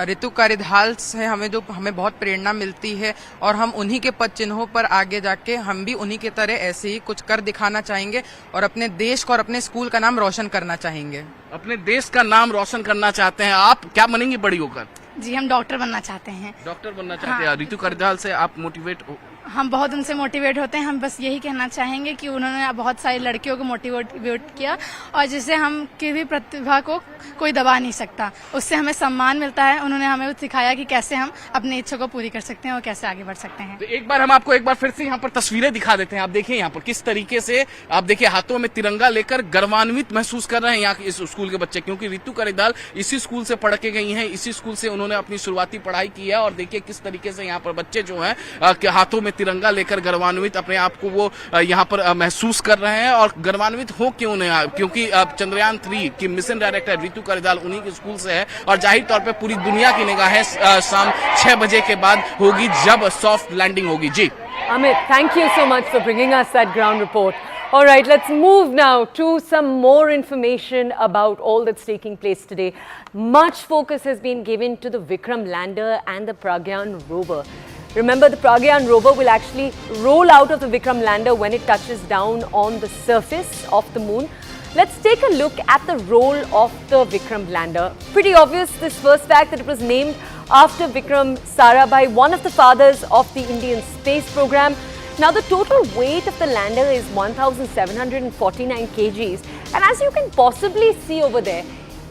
ऋतु कारिधाल से हमें बहुत प्रेरणा मिलती है और हम उन्हीं के पद चिन्हों पर आगे जाके हम भी उन्हीं के तरह ऐसे ही कुछ कर दिखाना चाहेंगे और अपने देश को और अपने स्कूल का नाम रोशन करना चाहेंगे। अपने देश का नाम रोशन करना चाहते हैं आप, क्या बनेंगे बड़ी होकर? जी हम डॉक्टर बनना चाहते हैं। डॉक्टर बनना चाहते हैं। ऋतु कारिधाल से आप मोटिवेट हम बहुत उनसे मोटिवेट होते हैं। हम बस यही कहना चाहेंगे कि उन्होंने बहुत सारी लड़कियों को मोटिवेट किया और जिससे हम किसी भी प्रतिभा को कोई दबा नहीं सकता, उससे हमें सम्मान मिलता है। उन्होंने हमें सिखाया कि कैसे हम अपनी इच्छा को पूरी कर सकते हैं और कैसे आगे बढ़ सकते हैं। तो एक बार हम आपको एक बार फिर से यहाँ पर तस्वीरें दिखा देते हैं। आप देखिए यहाँ पर किस तरीके से आप देखिए हाथों में तिरंगा लेकर गर्वान्वित महसूस कर रहे हैं यहाँ के इस स्कूल के बच्चे, क्योंकि ऋतु कारिधाल इसी स्कूल से पढ़ के गई हैं, इसी स्कूल से उन्होंने अपनी शुरुआती पढ़ाई की है। और देखिए किस तरीके से यहाँ पर बच्चे जो है हाथों में तिरंगा लेकर गर्वान्वित अपने आप को वो यहाँ पर महसूस कर रहे हैं। और गर्वान्वित हो क्यों नहीं, क्योंकि चंद्रयान 3 की मिशन डायरेक्टर ऋतु कारिधाल उन्हीं के स्कूल से है और जाहिर तौर पे पूरी दुनिया की निगाहें शाम 6 बजे के बाद होगी जब सॉफ्ट लैंडिंग होगी। जी Amit, thank you so much for bringing us that ground report. All right, let's move now to some more information about all that's taking place today. Much focus has been given to the Vikram lander and the Pragyan rover. Remember, the Pragyan rover will actually roll out of the Vikram lander when it touches down on the surface of the moon. Let's take a look at the role of the Vikram lander. Pretty obvious, this first fact, that it was named after Vikram Sarabhai, one of the fathers of the Indian space program. Now, the total weight of the lander is 1,749 kgs. And as you can possibly see over there,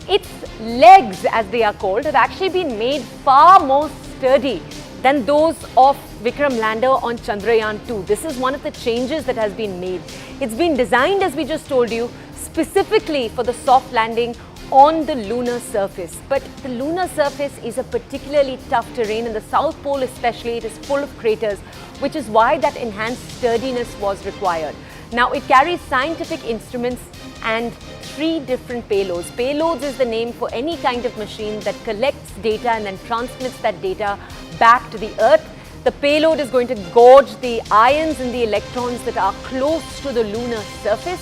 its legs, as they are called, have actually been made far more sturdy than those of Vikram lander on Chandrayaan 2. This is one of the changes that has been made. It's been designed, as we just told you, specifically for the soft landing on the lunar surface. But the lunar surface is a particularly tough terrain. In the South Pole especially, it is full of craters, which is why that enhanced sturdiness was required. Now, it carries scientific instruments and 3 different payloads. Payloads is the name for any kind of machine that collects data and then transmits that data back to the Earth. The payload is going to gauge the ions and the electrons that are close to the lunar surface.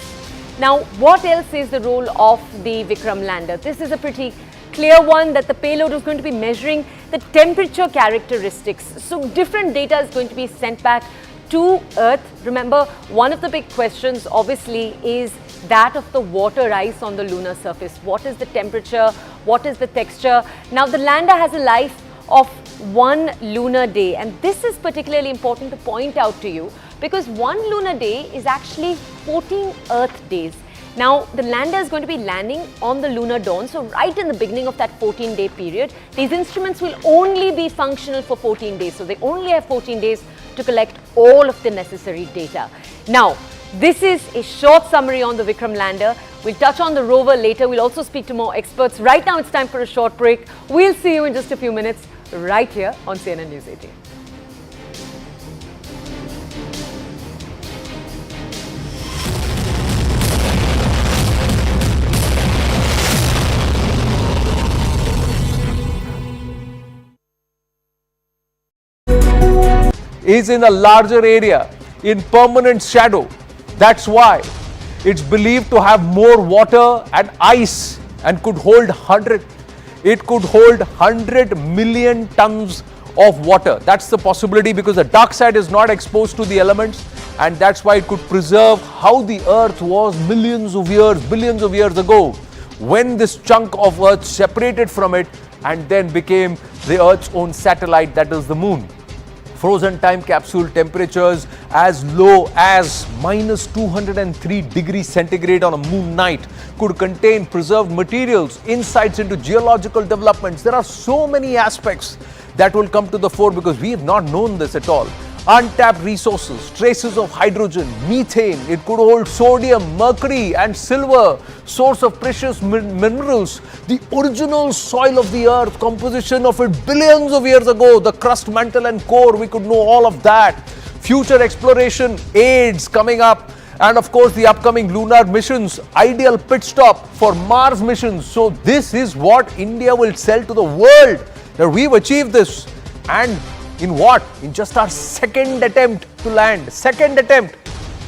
Now, what else is the role of the Vikram lander? This is a pretty clear one, that the payload is going to be measuring the temperature characteristics. So, different data is going to be sent back to Earth. Remember, one of the big questions obviously is that of the water ice on the lunar surface. What is the temperature? What is the texture? Now, the lander has a life of 1 lunar day, and this is particularly important to point out to you because 1 lunar day is actually 14 Earth days. Now, the lander is going to be landing on the lunar dawn, so right in the beginning of that 14-day period. These instruments will only be functional for 14 days, so they only have 14 days to collect all of the necessary data. Now, this is a short summary on the Vikram lander. We'll touch on the rover later. We'll also speak to more experts. Right now, it's time for a short break. We'll see you in just a few minutes right here on CNN News 18. Is in a larger area in permanent shadow. That's why it's believed to have more water and ice and could hold 100 million tons of water. That's the possibility because the dark side is not exposed to the elements, and that's why it could preserve how the Earth was billions of years ago, when this chunk of Earth separated from it and then became the Earth's own satellite, that is the moon. Frozen time capsule temperatures as low as -203 degrees centigrade on a moon night could contain preserved materials, insights into geological developments. There are so many aspects that will come to the fore because we have not known this at all. Untapped resources, traces of hydrogen, methane, it could hold sodium, mercury and silver, source of precious minerals, the original soil of the earth, composition of it billions of years ago, the crust, mantle and core, we could know all of that. Future exploration aids coming up, and of course the upcoming lunar missions, ideal pit stop for Mars missions. So this is what India will sell to the world, that we've achieved this. And in what? In just our second attempt to land. Second attempt.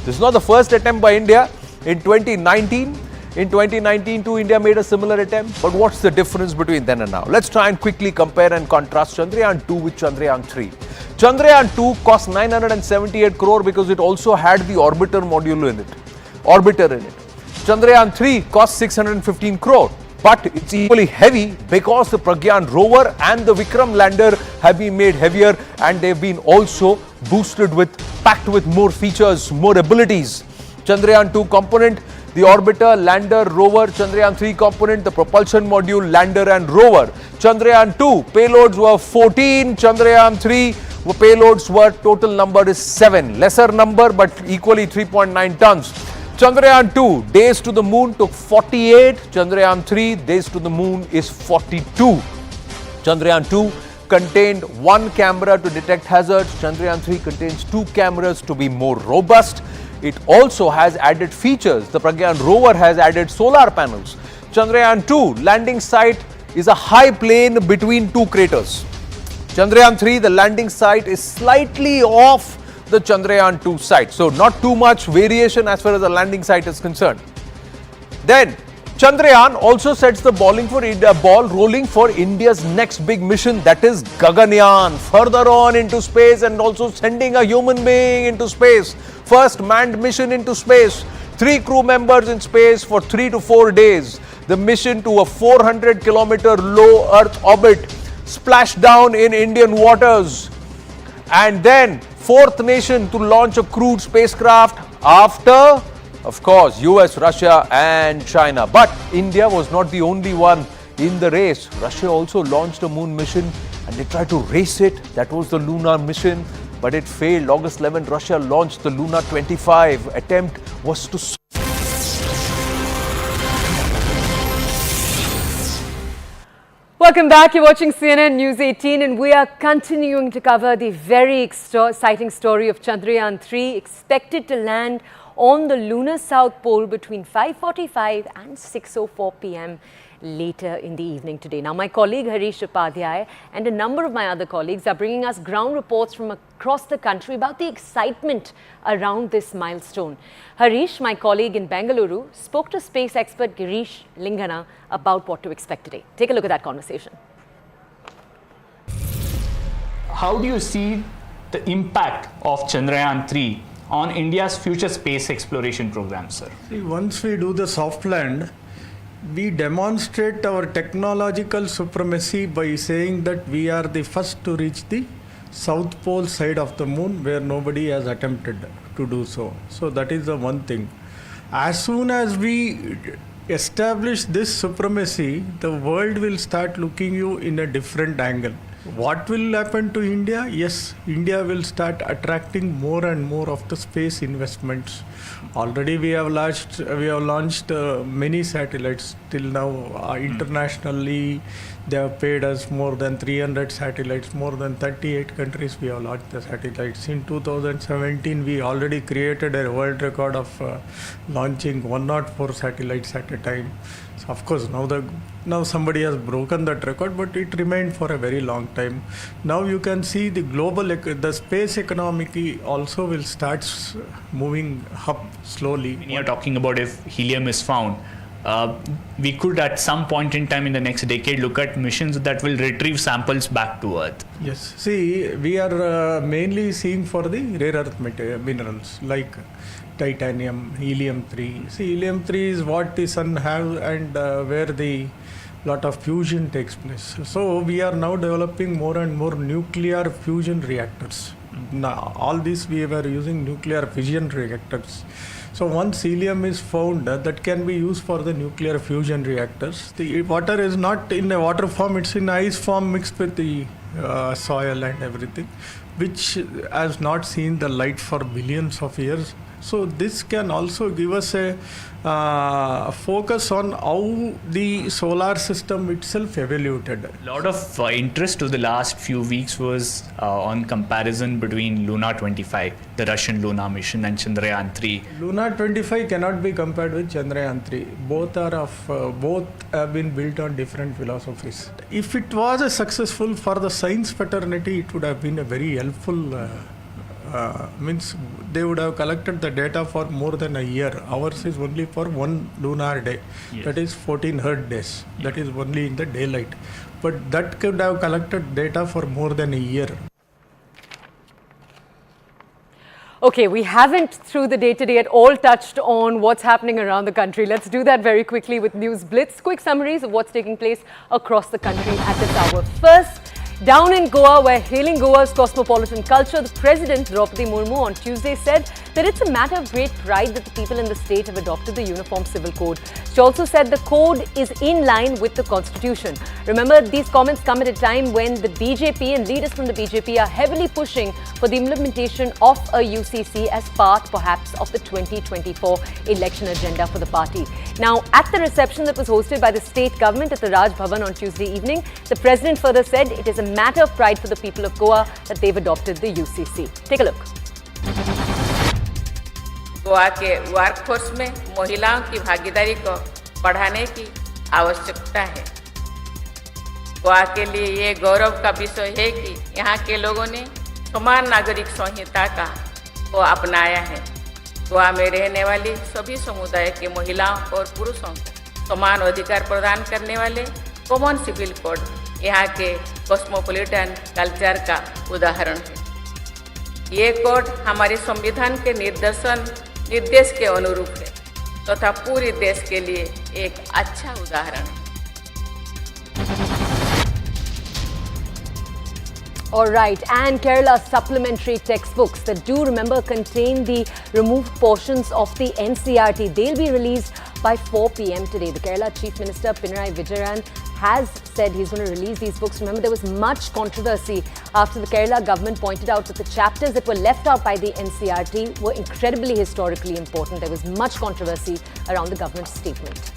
This is not the first attempt by India. In 2019, In 2019 too, India made a similar attempt. But what's the difference between then and now? Let's try and quickly compare and contrast Chandrayaan 2 with Chandrayaan 3. Chandrayaan 2 cost 978 crore because it also had the orbiter in it. Chandrayaan 3 cost 615 crore. But it's equally heavy because the Pragyan rover and the Vikram lander have been made heavier, and they've been also packed with more features, more abilities. Chandrayaan 2 component, the orbiter, lander, rover. Chandrayaan 3 component, the propulsion module, lander and rover. Chandrayaan 2 payloads were 14. Chandrayaan 3 payloads were, total number is 7. Lesser number but equally 3.9 tons. Chandrayaan 2 days to the moon took 48. Chandrayaan 3 days to the moon is 42. Chandrayaan 2 contained one camera to detect hazards. Chandrayaan 3 contains two cameras to be more robust. It also has added features. The Pragyan rover has added solar panels. Chandrayaan 2 landing site is a high plane between two craters. Chandrayaan 3, the landing site is slightly off the Chandrayaan 2 site. So not too much variation as far as the landing site is concerned. Then Chandrayaan also sets the ball rolling for India's next big mission, that is Gaganyaan, further on into space and also sending a human being into space. First manned mission into space. 3 crew members in space for 3 to 4 days. The mission to a 400-kilometer low Earth orbit, splashdown in Indian waters. And then fourth nation to launch a crewed spacecraft after, of course, US, Russia and China. But India was not the only one in the race. Russia also launched a moon mission and they tried to race it. That was the Lunar mission, but it failed. August 11, Russia launched the Lunar 25. Attempt was to... Welcome back. You're watching CNN News 18 and we are continuing to cover the very exciting story of Chandrayaan 3, expected to land on the lunar south pole between 5:45 and 6:04 p.m. later in the evening today. Now, my colleague Harish Upadhyay and a number of my other colleagues are bringing us ground reports from across the country about the excitement around this milestone. Harish, my colleague in Bengaluru, spoke to space expert Girish Lingana about what to expect today. Take a look at that conversation. How do you see the impact of Chandrayaan 3 on India's future space exploration program, sir? See, once we do the soft land, we demonstrate our technological supremacy by saying that we are the first to reach the south pole side of the moon where nobody has attempted to do so. So that is the one thing. As soon as we establish this supremacy, the world will start looking you in a different angle. What will happen to India? Yes, India will start attracting more and more of the space investments. Already we have launched many satellites till now. Internationally, they have paid us more than 300 satellites, more than 38 countries we have launched the satellites. In 2017, we already created a world record of launching 104 satellites at a time. So of course, now somebody has broken that record, but it remained for a very long time. Now you can see the space economy also will start moving up slowly. When you're talking about if helium is found, we could at some point in time in the next decade look at missions that will retrieve samples back to Earth. Yes, see, we are mainly seeing for the rare earth minerals like titanium, helium-3. See, helium-3 is what the sun has and where the lot of fusion takes place. So we are now developing more and more nuclear fusion reactors. Now, all this we were using nuclear fission reactors. So once helium is found, that can be used for the nuclear fusion reactors. The water is not in a water form, it's in ice form mixed with the soil and everything, which has not seen the light for billions of years. So this can also give us a focus on how the solar system itself evoluted. A lot of interest to the last few weeks was on comparison between Lunar 25, the Russian Lunar mission, and Chandrayaan 3. Lunar 25 cannot be compared with Chandrayaan 3. Both have been built on different philosophies. If it was a successful for the science fraternity, it would have been a very helpful means they would have collected the data for more than a year. Ours is only for one lunar day. Yes. That is 1400 days. That is only in the daylight. But that could have collected data for more than a year. Okay, we haven't through the day today at all touched on what's happening around the country. Let's do that very quickly with News Blitz. Quick summaries of what's taking place across the country at this hour. First, down in Goa, where hailing Goa's cosmopolitan culture, the President, Draupadi Murmu, on Tuesday said that it's a matter of great pride that the people in the state have adopted the Uniform Civil Code. She also said the code is in line with the Constitution. Remember, these comments come at a time when the BJP and leaders from the BJP are heavily pushing for the implementation of a UCC as part, perhaps, of the 2024 election agenda for the party. Now, at the reception that was hosted by the state government at the Raj Bhavan on Tuesday evening, the President further said it is a matter of pride for the people of Goa that they've adopted the UCC. Take a look. Goa के workforce में महिलाओं की भागीदारी को बढ़ाने की आवश्यकता है। गोवा के लिए ये गौरव का विषय है कि यहाँ के लोगों ने समान नागरिक संहिता को अपनाया है। गोवा में रहने वाली सभी समुदाय के महिलाओं और पुरुषों को समान अधिकार प्रदान करने वाले कॉमन सिविल कोड यहाँ के कॉस्मोपॉलिटन कल्चर का उदाहरण है। ये कोड हमारे संविधान के निर्देश के अनुरूप है तथा पूरे देश के लिए एक अच्छा उदाहरण है। All right, and Kerala's supplementary textbooks that do remember contain the removed portions of the NCERT. They'll be released by 4 p.m. today. The Kerala Chief Minister Pinarayi Vijayan has said he's going to release these books. Remember, there was much controversy after the Kerala government pointed out that the chapters that were left out by the NCERT were incredibly historically important. There was much controversy around the government's statement.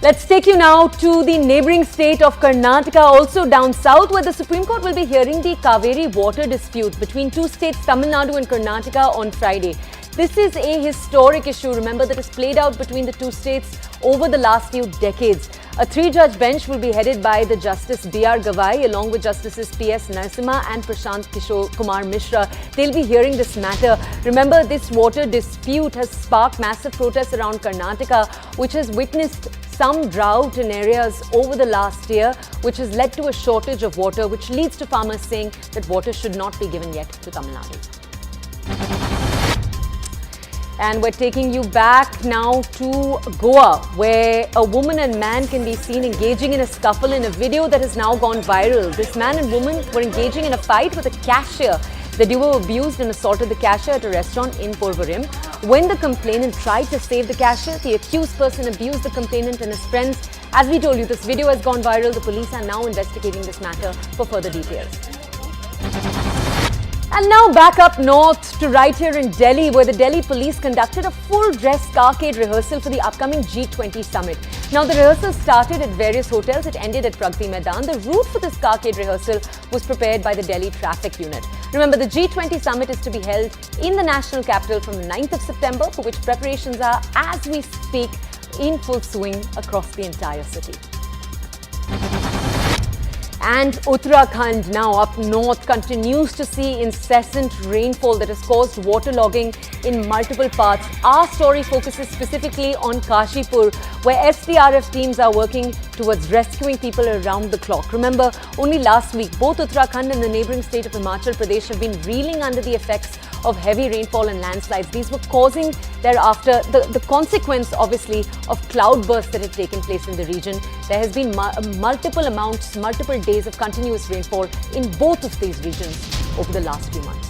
Let's take you now to the neighbouring state of Karnataka, also down south, where the Supreme Court will be hearing the Kaveri water dispute between two states, Tamil Nadu and Karnataka, on Friday. This is a historic issue, remember, that has played out between the two states over the last few decades. A three-judge bench will be headed by the Justice B.R. Gavai along with Justices P.S. Narasimha and Prashant Kishore Kumar Mishra. They'll be hearing this matter. Remember, this water dispute has sparked massive protests around Karnataka, which has witnessed some drought in areas over the last year, which has led to a shortage of water, which leads to farmers saying that water should not be given yet to Tamil Nadu. And we're taking you back now to Goa, where a woman and man can be seen engaging in a scuffle in a video that has now gone viral. This man and woman were engaging in a fight with a cashier. The duo abused and assaulted the cashier at a restaurant in Porvorim. When the complainant tried to save the cashier, the accused person abused the complainant and his friends. As we told you, this video has gone viral. The police are now investigating this matter for further details. And now back up north to right here in Delhi, where the Delhi police conducted a full-dress carcade rehearsal for the upcoming G20 summit. Now, the rehearsal started at various hotels. It ended at Pragati Maidan. The route for this carcade rehearsal was prepared by the Delhi Traffic Unit. Remember, the G20 summit is to be held in the national capital from the 9th of September, for which preparations are, as we speak, in full swing across the entire city. And Uttarakhand, now up north, continues to see incessant rainfall that has caused waterlogging in multiple parts. Our story focuses specifically on Kashipur, where SDRF teams are working towards rescuing people around the clock. Remember, only last week, both Uttarakhand and the neighbouring state of Himachal Pradesh have been reeling under the effects of heavy rainfall and landslides. These were causing thereafter the consequence, obviously, of cloudbursts that had taken place in the region. There has been multiple days of continuous rainfall in both of these regions over the last few months.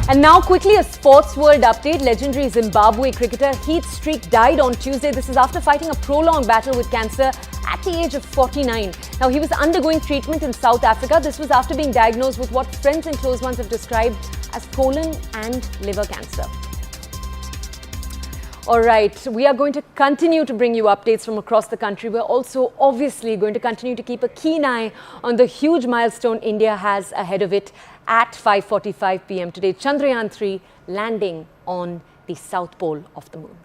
And now quickly, a sports world update. Legendary Zimbabwe cricketer Heath Streak died on Tuesday. This is after fighting a prolonged battle with cancer at the age of 49. Now, he was undergoing treatment in South Africa. This was after being diagnosed with what friends and close ones have described as colon and liver cancer. All right, we are going to continue to bring you updates from across the country. We're also obviously going to continue to keep a keen eye on the huge milestone India has ahead of it at 5:45 p.m. today. Chandrayaan 3 landing on the south pole of the moon.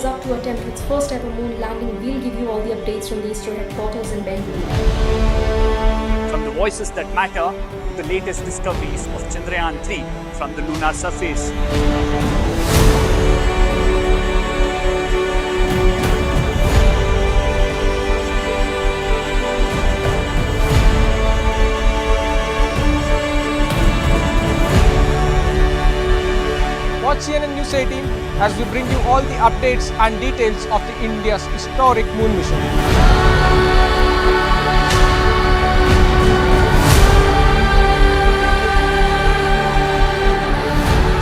is up to attempt its first ever moon landing. We'll give you all the updates from the ISRO headquarters in Bengaluru. From the voices that matter to the latest discoveries of Chandrayaan 3 from the lunar surface. Watch CNN News 18 as we bring you all the updates and details of the India's historic moon mission.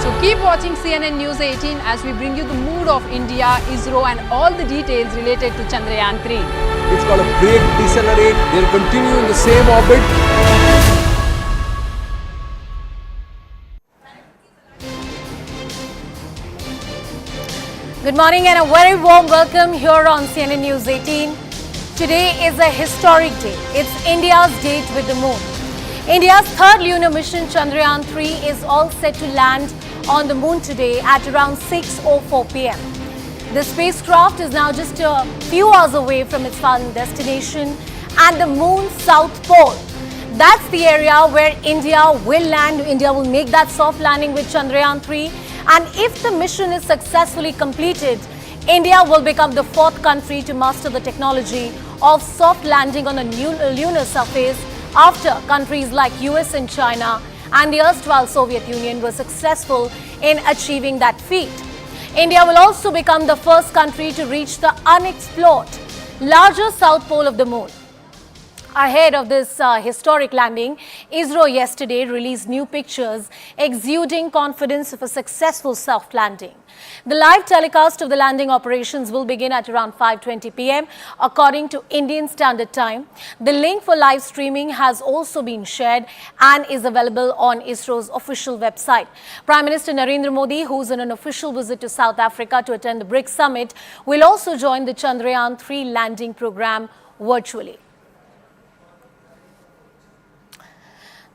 So keep watching CNN News 18 as we bring you the mood of India, ISRO and all the details related to Chandrayaan 3. It's got a brake, decelerate, they'll continue in the same orbit. Good morning and a very warm welcome here on CNN News 18. Today is a historic day. It's India's date with the moon. India's third lunar mission Chandrayaan 3 is all set to land on the moon today at around 6:04 p.m. The spacecraft is now just a few hours away from its final destination at the moon's south pole. That's the area where India will land. India will make that soft landing with Chandrayaan 3. And if the mission is successfully completed, India will become the fourth country to master the technology of soft landing on a lunar surface after countries like US and China and the erstwhile Soviet Union were successful in achieving that feat. India will also become the first country to reach the unexplored, larger south pole of the moon. Ahead of this historic landing, ISRO yesterday released new pictures exuding confidence of a successful soft landing. The live telecast of the landing operations will begin at around 5:20 p.m. according to Indian Standard Time. The link for live streaming has also been shared and is available on ISRO's official website. Prime Minister Narendra Modi, who's on an official visit to South Africa to attend the BRICS summit, will also join the Chandrayaan 3 landing program virtually.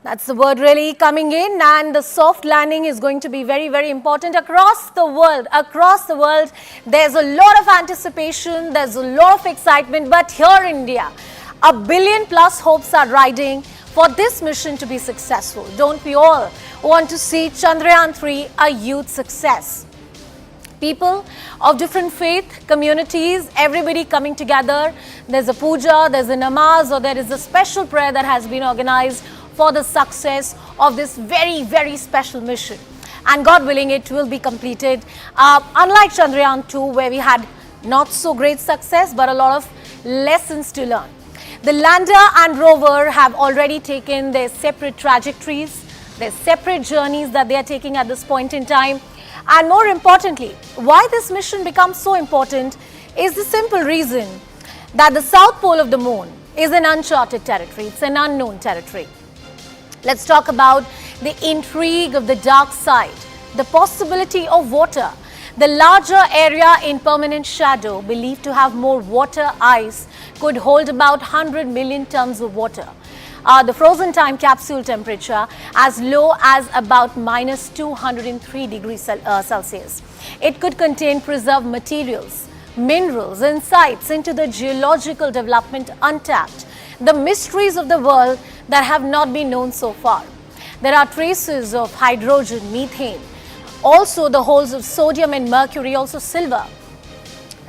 That's the word really coming in, and the soft landing is going to be very, very important across the world. Across the world, there's a lot of anticipation, there's a lot of excitement, but here in India, 1 billion plus hopes are riding for this mission to be successful. Don't we all want to see Chandrayaan 3 a huge success? People of different faith, communities, everybody coming together. There's a puja, there's a namaz, or there is a special prayer that has been organized for the success of this very, very special mission. And God willing, it will be completed. Unlike Chandrayaan 2, where we had not so great success, but a lot of lessons to learn. The lander and rover have already taken their separate trajectories, their separate journeys that they are taking at this point in time. And more importantly, why this mission becomes so important is the simple reason that the south pole of the moon is an uncharted territory. It's an unknown territory. Let's talk about the intrigue of the dark side, the possibility of water. The larger area in permanent shadow, believed to have more water ice, could hold about 100 million tons of water. The frozen time capsule temperature as low as about minus 203 degrees Celsius. It could contain preserved materials, minerals, insights into the geological development untapped, the mysteries of the world that have not been known so far. There are traces of hydrogen, methane, also the holes of sodium and mercury, also silver.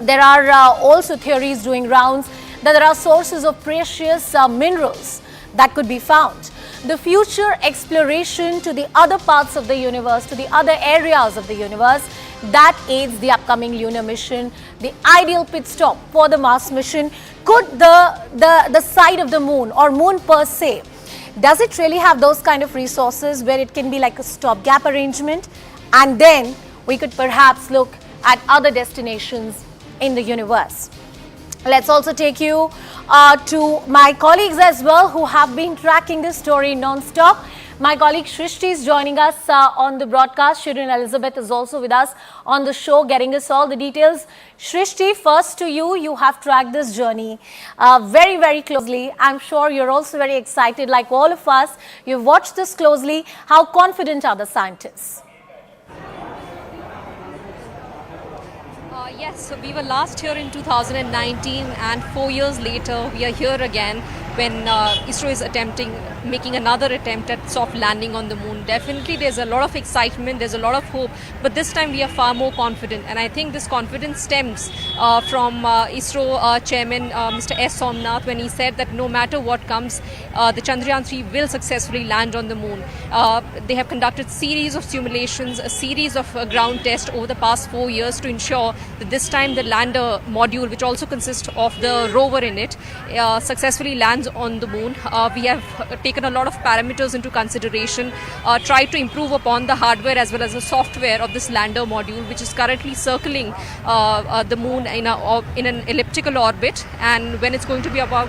There are also theories doing rounds that there are sources of precious minerals that could be found. The future exploration to the other parts of the universe, to the other areas of the universe, that aids the upcoming lunar mission, the ideal pit stop for the Mars mission. Could the side of the moon or moon per se, does it really have those kind of resources where it can be like a stopgap arrangement? And then we could perhaps look at other destinations in the universe. Let's also take you to my colleagues as well who have been tracking this story non-stop. My colleague Shrishti is joining us on the broadcast. Shirin Elizabeth is also with us on the show, getting us all the details. Shrishti, first to you, you have tracked this journey very, very closely. I'm sure you're also very excited like all of us. You've watched this closely. How confident are the scientists? Yes, so we were last here in 2019 and 4 years later we are here again when ISRO is making another attempt at soft landing on the moon. Definitely there's a lot of excitement, there's a lot of hope, but this time we are far more confident, and I think this confidence stems from ISRO chairman Mr. S. Somnath, when he said that no matter what comes, the Chandrayaan 3 will successfully land on the moon. They have conducted series of simulations, a series of ground tests over the past 4 years to ensure that this time the lander module, which also consists of the rover in it, successfully lands on the moon. We have taken a lot of parameters into consideration, tried to improve upon the hardware as well as the software of this lander module, which is currently circling the moon in an elliptical orbit, and when it's going to be about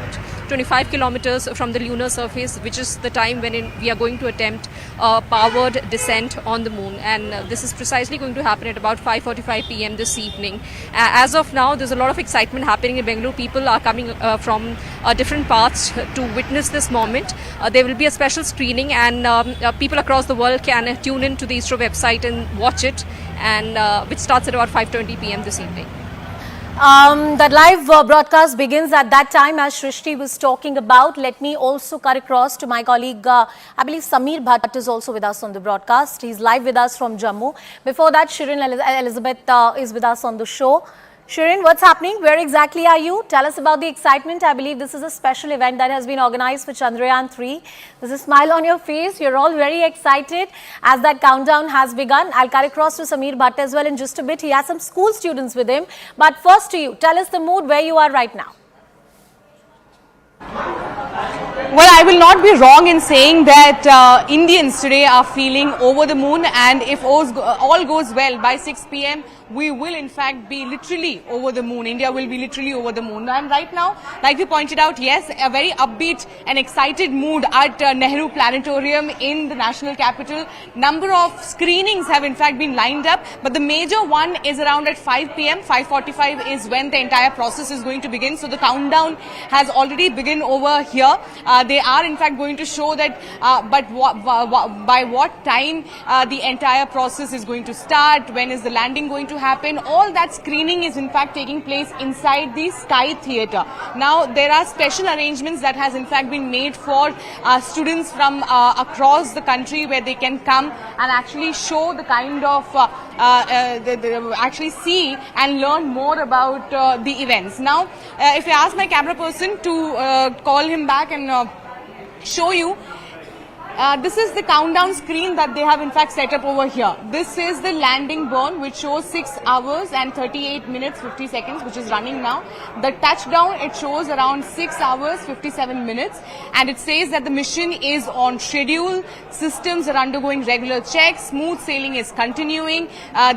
25 kilometers from the lunar surface, which is the time when we are going to attempt powered descent on the moon, and this is precisely going to happen at about 5:45 p.m. this evening. As of now, there's a lot of excitement happening in Bengaluru. People are coming from different paths to witness this moment. There will be a special screening, and people across the world can tune in to the ISRO website and watch it, and which starts at about 5:20 p.m. this evening. That live broadcast begins at that time, as Shrishti was talking about. Let me also cut across to my colleague, I believe Sameer Bhatt is also with us on the broadcast. He's live with us from Jammu. Before that, Shirin Elizabeth is with us on the show. Shirin, what's happening? Where exactly are you? Tell us about the excitement. I believe this is a special event that has been organized for Chandrayaan 3. There's a smile on your face. You're all very excited as that countdown has begun. I'll cut across to Sameer Bhatt as well in just a bit. He has some school students with him. But first to you, tell us the mood where you are right now. Well, I will not be wrong in saying that Indians today are feeling over the moon, and if all goes well, by 6 p.m. we will in fact be literally over the moon. India will be literally over the moon. And right now, like we pointed out, yes, a very upbeat and excited mood at Nehru Planetarium in the national capital. Number of screenings have in fact been lined up, but the major one is around at 5 p.m. 5:45 is when the entire process is going to begin. So the countdown has already begun over here. They are in fact going to show that, but by what time the entire process is going to start, when is the landing going to happen. All that screening is in fact taking place inside the Sky Theatre. Now there are special arrangements that has in fact been made for students from across the country, where they can come and actually show the kind of actually see and learn more about the events. Now if I ask my camera person to call him back and show you, this is the countdown screen that they have in fact set up over here. This is the landing burn, which shows 6 hours and 38 minutes 50 seconds, which is running now. The touchdown, it shows around 6 hours 57 minutes, and it says that the mission is on schedule. Systems are undergoing regular checks. Smooth sailing is continuing.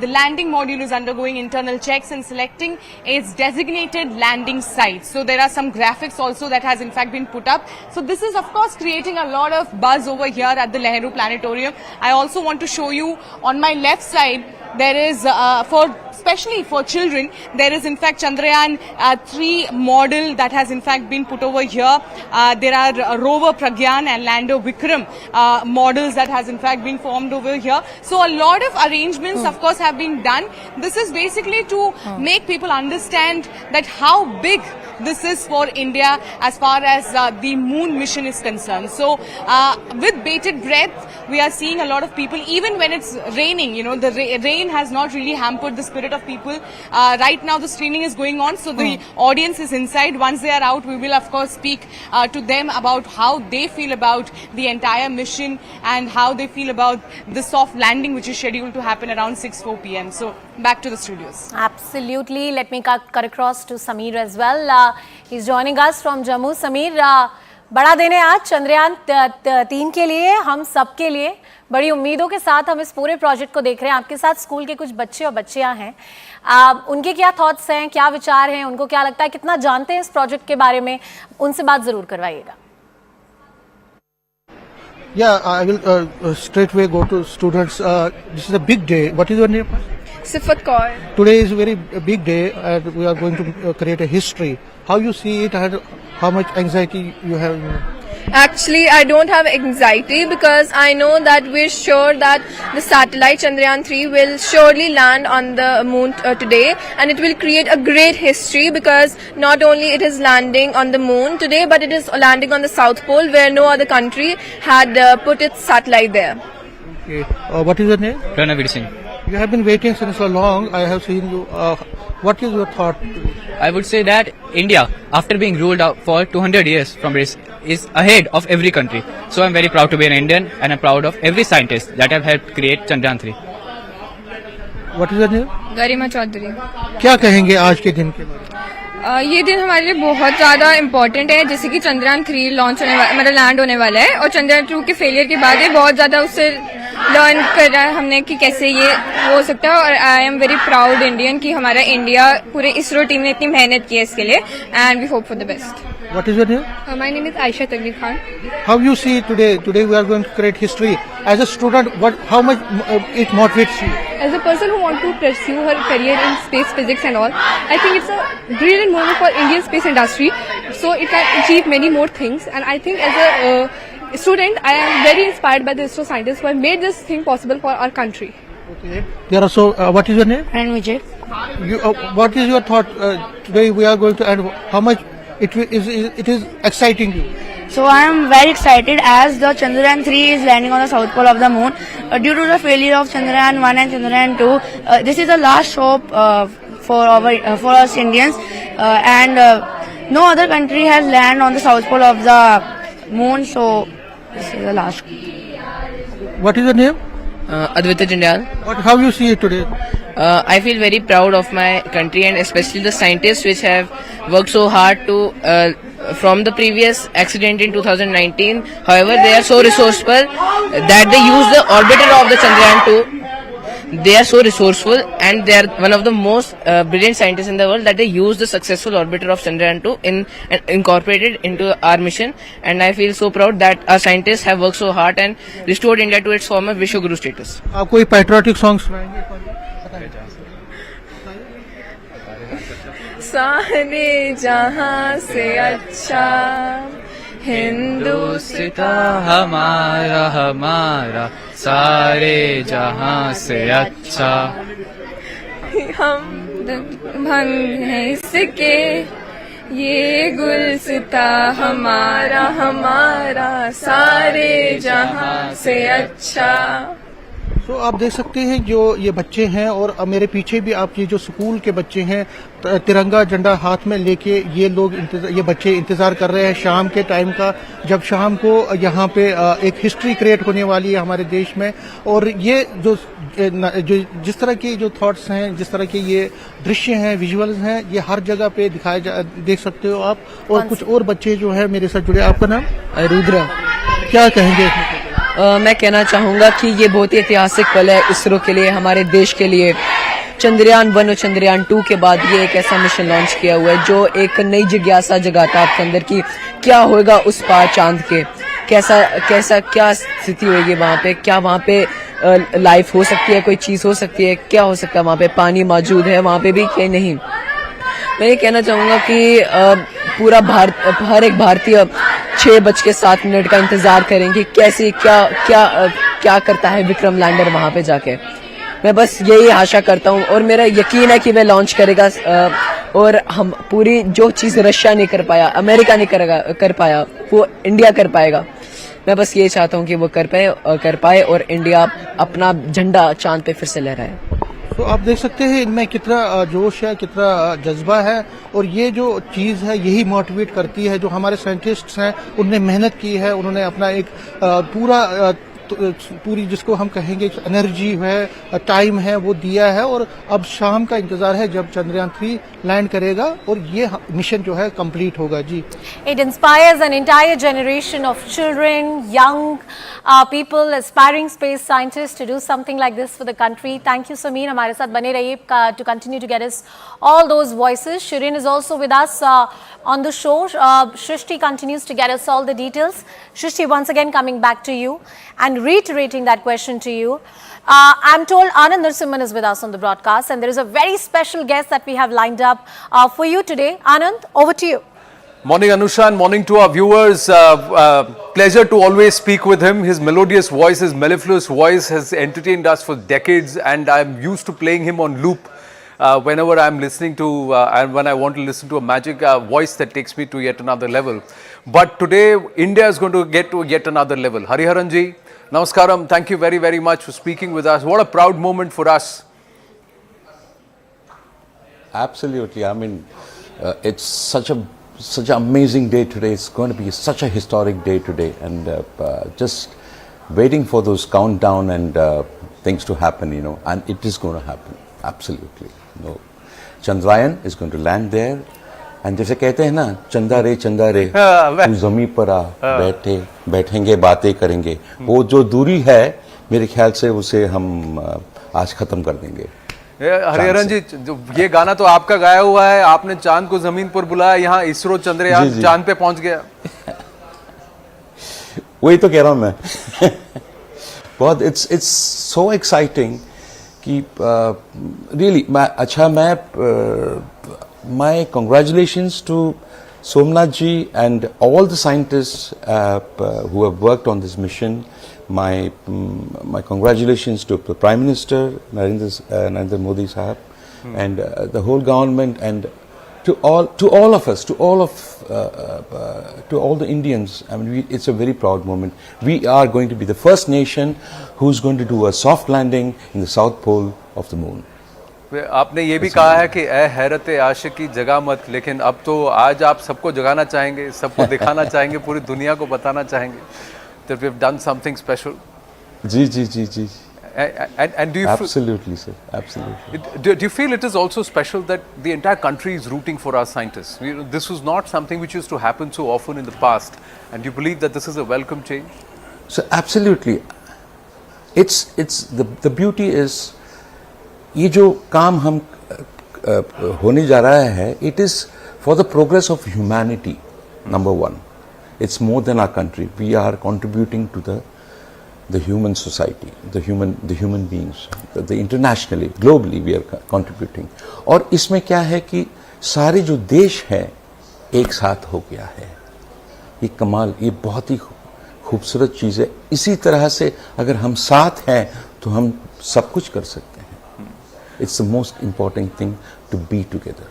The landing module is undergoing internal checks and selecting its designated landing site. So there are some graphics also that has in fact been put up. So this is of course creating a lot of buzz over here at the Nehru Planetarium. I also want to show you on my left side, there is especially for children, there is in fact Chandrayaan 3 model that has in fact been put over here. There are rover Gaganyaan and lander Vikram models that has in fact been formed over here. So a lot of arrangements of course have been done. This is basically to make people understand that how big this is for India as far as the moon mission is concerned. So with bated breath, we are seeing a lot of people, even when it's raining, you know, the rain has not really hampered the spirit of people. Right now the screening is going on, so the audience is inside. Once they are out, we will of course speak to them about how they feel about the entire mission and how they feel about the soft landing, which is scheduled to happen around 6:04 p.m. So back to the studios. Absolutely. Let me cut across to Sameer as well. He's joining us from Jammu. Sameer, बड़ा दिन है आज चंद्रयान 3 के लिए, हम सब के लिए बड़ी उम्मीदों के साथ हम इस पूरे प्रोजेक्ट को देख रहे हैं. आपके साथ स्कूल के कुछ बच्चे और बच्चियां हैं. उनके क्या थॉट्स हैं, क्या विचार हैं, उनको क्या लगता है, कितना जानते हैं इस प्रोजेक्ट के बारे में, उनसे बात जरूर करवाइएगा. Yeah, I will straight away go to students. This is a big day. What is your name? Sifat Kaur. Today is a very big day, and we are going to create a history. How you see it, and how much anxiety you have? Actually, I don't have anxiety because I know that we're sure that the satellite Chandrayaan 3 will surely land on the moon today, and it will create a great history because not only it is landing on the moon today, but it is landing on the South Pole where no other country had put its satellite there. Okay. What is your name? Roundup Singh. You have been waiting since so long. I have seen you. What is your thought? I would say that India, after being ruled out for 200 years from this, is ahead of every country. So I'm very proud to be an Indian, and I'm proud of every scientist that have helped create Chandrayaan 3. What is your name? गरिमा चौधरी. क्या कहेंगे आज के दिन के बारे में? ये दिन हमारे लिए बहुत ज्यादा इम्पोर्टेंट है, जैसे कि चंद्रयान 3 लॉन्च होने वाला, मतलब लैंड होने वाला है, और चंद्रयान 2 के फेलियर के बाद ये बहुत ज्यादा उससे लर्न कर रहा है हमने कि कैसे ये हो सकता है. और I am very proud Indian कि हमारा इंडिया पूरे इसरो टीम ने इतनी मेहनत की है इसके लिए, and we hope for the best. What is your name? My name is Aisha Tagli Khan. How you see today? Today we are going to create history. As a student, how much it motivates you? As a person who wants to pursue her career in space physics and all, I think it's a brilliant moment for Indian space industry. So it can achieve many more things. And I think as a student, I am very inspired by the ISRO scientists who have made this thing possible for our country. Okay. There are what is your name? And Vijay. What is your thought? Today we are going to, and how much it is exciting you? So I am very excited as the Chandrayaan 3 is landing on the south pole of the moon. Due to the failure of Chandrayaan 1 and Chandrayaan 2, this is the last hope for us Indians, and no other country has landed on the south pole of the moon. So this is the last. What is your name? Advaita Chandrayaan. How you see it today? I feel very proud of my country, and especially the scientists which have worked so hard to from the previous accident in 2019. However, they are so resourceful that they use the orbiter of the Chandrayaan 2. They are so resourceful, and they are one of the most brilliant scientists in the world that they use the successful orbiter of Chandrayaan 2 and incorporated into our mission. And I feel so proud that our scientists have worked so hard and restored India to its former Vishwaguru status. आप कोई patriotic song सुनाएंगे? सारे जहां से अच्छा हिंदुस्तान हमारा हमारा सारे जहां से अच्छा. हम भंग हैं इसके ये गुलसिता हमारा हमारा सारे जहां से अच्छा. तो आप देख सकते हैं जो ये बच्चे हैं, और मेरे पीछे भी आप ये जो स्कूल के बच्चे हैं तिरंगा झंडा हाथ में लेके ये बच्चे इंतजार कर रहे हैं शाम के टाइम का, जब शाम को यहाँ पे एक हिस्ट्री क्रिएट होने वाली है हमारे देश में. और ये जो जिस तरह के जो थॉट्स हैं, जिस तरह के ये दृश्य हैं, विजुअल्स हैं, ये हर जगह पे देख सकते हो आप. और कुछ और बच्चे जो है मेरे साथ जुड़े. आपका नाम? रुद्र. क्या कहेंगे? मैं कहना चाहूँगा कि ये बहुत ही ऐतिहासिक पल है इसरो के लिए, हमारे देश के लिए. चंद्रयान 1 और चंद्रयान 2 के बाद ये एक ऐसा मिशन लॉन्च किया हुआ है जो एक नई जिज्ञासा जगाता है आपके अंदर कि क्या होगा उस पार चांद के, कैसा क्या स्थिति होगी वहाँ पे, क्या वहाँ पे लाइफ हो सकती है, कोई चीज़ हो सकती है, क्या हो सकता है वहाँ पे, पानी मौजूद है वहाँ पे भी कि नहीं. मैं ये कहना चाहूँगा कि पूरा हर एक भारतीय 6:07 का इंतजार करेंगे कैसे क्या करता है विक्रम लैंडर वहाँ पे जाके. मैं बस यही आशा करता हूँ, और मेरा यकीन है कि वह लॉन्च करेगा, और हम पूरी जो चीज़ रशिया नहीं कर पाया, अमेरिका नहीं कर पाया, वो इंडिया कर पाएगा. मैं बस ये चाहता हूँ कि वो कर पाए और इंडिया अपना झंडा चांद पे फिर से लहराए. तो आप देख सकते हैं इनमें कितना जोश है, कितना जज्बा है, और ये जो चीज़ है यही मोटिवेट करती है. जो हमारे साइंटिस्ट्स हैं उन्होंने मेहनत की है, उन्होंने अपना एक पूरी जिसको हम कहेंगे एनर्जी है, टाइम है, वो दिया है. और अब शाम का इंतजार है जब चंद्रयान 3 लैंड करेगा और ये मिशन जो है कंप्लीट होगा. जी. It inspires an entire generation of children, young people, aspiring space scientists to do something like this for the country. Thank you, Sameer. हमारे साथ बने रहिए to continue to get us all those voices. Shirin is also with us on the show. Shrishti continues to get us all the details. Shrishti, once again coming back to you and reiterating that question to you. I'm told Anand Narasimhan is with us on the broadcast, and there is a very special guest that we have lined up for you today. Anand, over to you. Morning Anusha and morning to our viewers. Pleasure to always speak with him. His melodious voice, his mellifluous voice has entertained us for decades, and I'm used to playing him on loop whenever I'm listening to and when I want to listen to a magic voice that takes me to yet another level. But today India is going to get to yet another level. Hariharanji, Namaskaram. Thank you very, very much for speaking with us. What a proud moment for us. Absolutely. I mean, it's such an amazing day today. It's going to be such a historic day today, and just waiting for those countdown and things to happen, you know, and it is going to happen. Absolutely. No, Chandrayaan is going to land there, and जैसे कहते हैं ना, चंदा रे तू ज़मीन पर आ, बैठेंगे बातें करेंगे, वो जो दूरी है मेरे ख्याल से उसे हम आज खत्म कर देंगे. हरिहरन जी, ये गाना तो आपका गाया हुआ है, आपने चांद को जमीन पर बुलाया, यहाँ इसरो चंद्रयान चांद पे पहुंच गया. वही तो कह रहा हूं मैं. बहुत it's so exciting कि really my congratulations to Somnath ji and all the scientists who have worked on this mission. My congratulations to the Prime Minister Narendra Modi Sahab and the whole government, and to all of us, to all the Indians. I mean, it's a very proud moment. We are going to be the first nation who's going to do a soft landing in the South Pole of the moon. आपने ये भी कहा है कि ऐ हैरत आशिकी जगा मत, लेकिन अब तो आज आप सबको जगाना चाहेंगे, सबको दिखाना चाहेंगे, पूरी दुनिया को बताना चाहेंगे that we have done something special. Ji. And do you absolutely, sir, absolutely. Do you feel it is also special that the entire country is rooting for our scientists? You know, this was not something which used to happen so often in the past, and you believe that this is a welcome change? So absolutely, it's the beauty is ये जो काम हम होने जा रहा है, it is for the progress of humanity. Number one, it's more than our country. We are contributing to the human society, the human beings, the internationally, globally we are contributing. और इसमें क्या है कि सारे जो देश हैं एक साथ हो गया है. ये कमाल, ये बहुत ही खूबसूरत चीज़ है. इसी तरह से अगर हम साथ हैं तो हम सब कुछ कर सकते हैं. It's the most important thing to be together.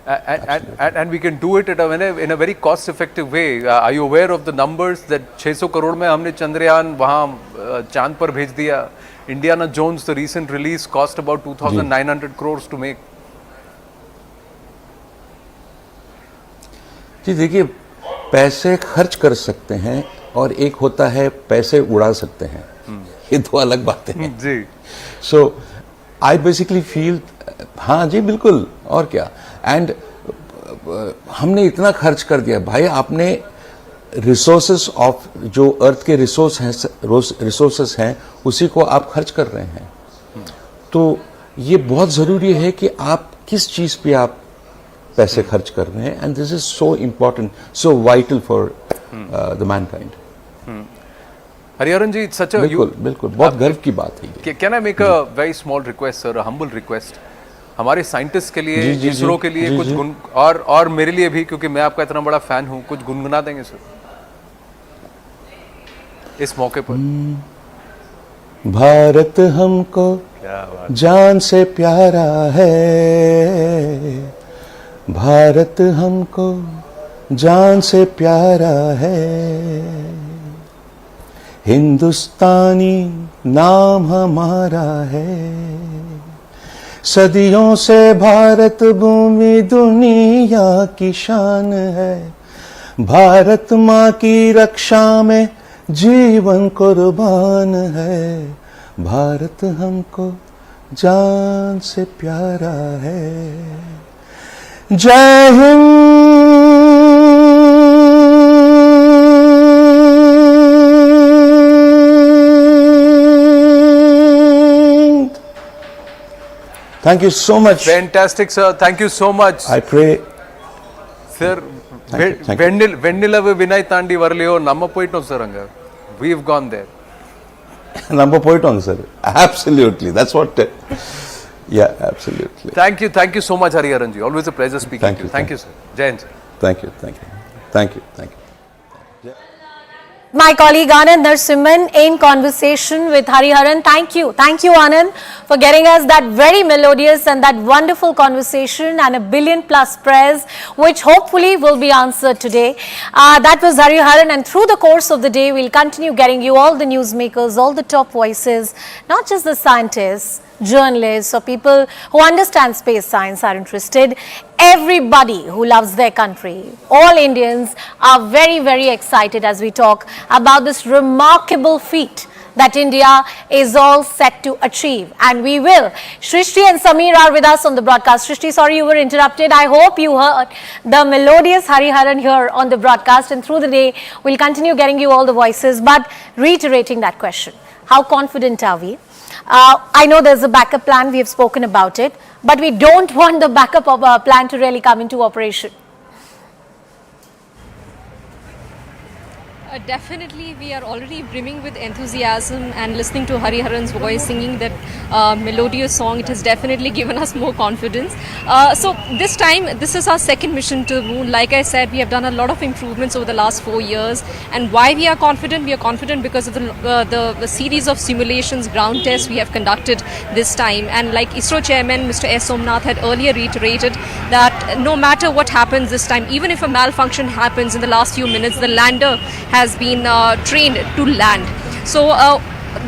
And we can do it in a very cost effective way. Are you aware of the numbers that 600 crore में हमने चंद्रयान वहाँ चांद पर भेज दिया? Indiana Jones, the recent release, cost about 2,900 crores to make. जी देखिए, पैसे खर्च कर सकते हैं और एक होता है पैसे उड़ा सकते हैं. ये दो अलग बातें हैं. जी. So I basically feel, हाँ जी बिल्कुल, और क्या. एंड हमने इतना खर्च कर दिया भाई, आपने रिसोर्सेस ऑफ जो अर्थ के रिसोर्सेस हैं उसी को आप खर्च कर रहे हैं. तो ये बहुत ज़रूरी है कि आप किस चीज़ पे आप पैसे खर्च कर रहे हैं. And this is so important, so vital for the mankind. Hariharan ji, सच बिल्कुल बहुत गर्व की बात है. Can I make a very small request sir, humble request. हमारे साइंटिस्ट के लिए, इसरो के लिए कुछ और मेरे लिए भी, क्योंकि मैं आपका इतना बड़ा फैन हूं, कुछ गुनगुना देंगे सर इस मौके पर? भारत हमको जान से प्यारा है, भारत हमको जान से प्यारा है, हिंदुस्तानी नाम हमारा है, सदियों से भारत भूमि दुनिया की शान है, भारत माँ की रक्षा में जीवन कुर्बान है, भारत हमको जान से प्यारा है. जय Hind. Thank you so much. Fantastic, sir. Thank you so much. I pray. Sir, Vendilave Vinay Tandi Varleo, Namma Poitno Saranga. We've gone there. Number Poitno, sir. Absolutely. That's what. Yeah, absolutely. Thank you so much, Hariharan ji. Always a pleasure speaking to you. Thank you, sir. Jai Hind. Thank you. Thank you. Thank you. My colleague Anand Narasimhan in conversation with Hariharan. Thank you. Thank you, Anand, for getting us that very melodious and that wonderful conversation and a billion plus prayers, which hopefully will be answered today. That was Hariharan, and through the course of the day, we'll continue getting you all the newsmakers, all the top voices, not just the scientists, journalists or people who understand space science are interested. Everybody who loves their country, all Indians are very, very excited as we talk about this remarkable feat that India is all set to achieve, and we will. Shrishti and Sameer are with us on the broadcast. Shrishti, sorry you were interrupted. I hope you heard the melodious Hariharan here on the broadcast, and through the day we'll continue getting you all the voices, but reiterating that question, how confident are we? I know there's a backup plan, we have spoken about it, but we don't want the backup of our plan to really come into operation. Definitely, we are already brimming with enthusiasm, and listening to Hariharan's voice singing that melodious song, it has definitely given us more confidence. So this time, this is our second mission to the moon. Like I said, we have done a lot of improvements over the last 4 years. And why we are confident? We are confident because of the series of simulations, ground tests we have conducted this time. And like ISRO chairman, Mr. S. Somnath had earlier reiterated that no matter what happens this time, even if a malfunction happens in the last few minutes, the lander has been trained to land. So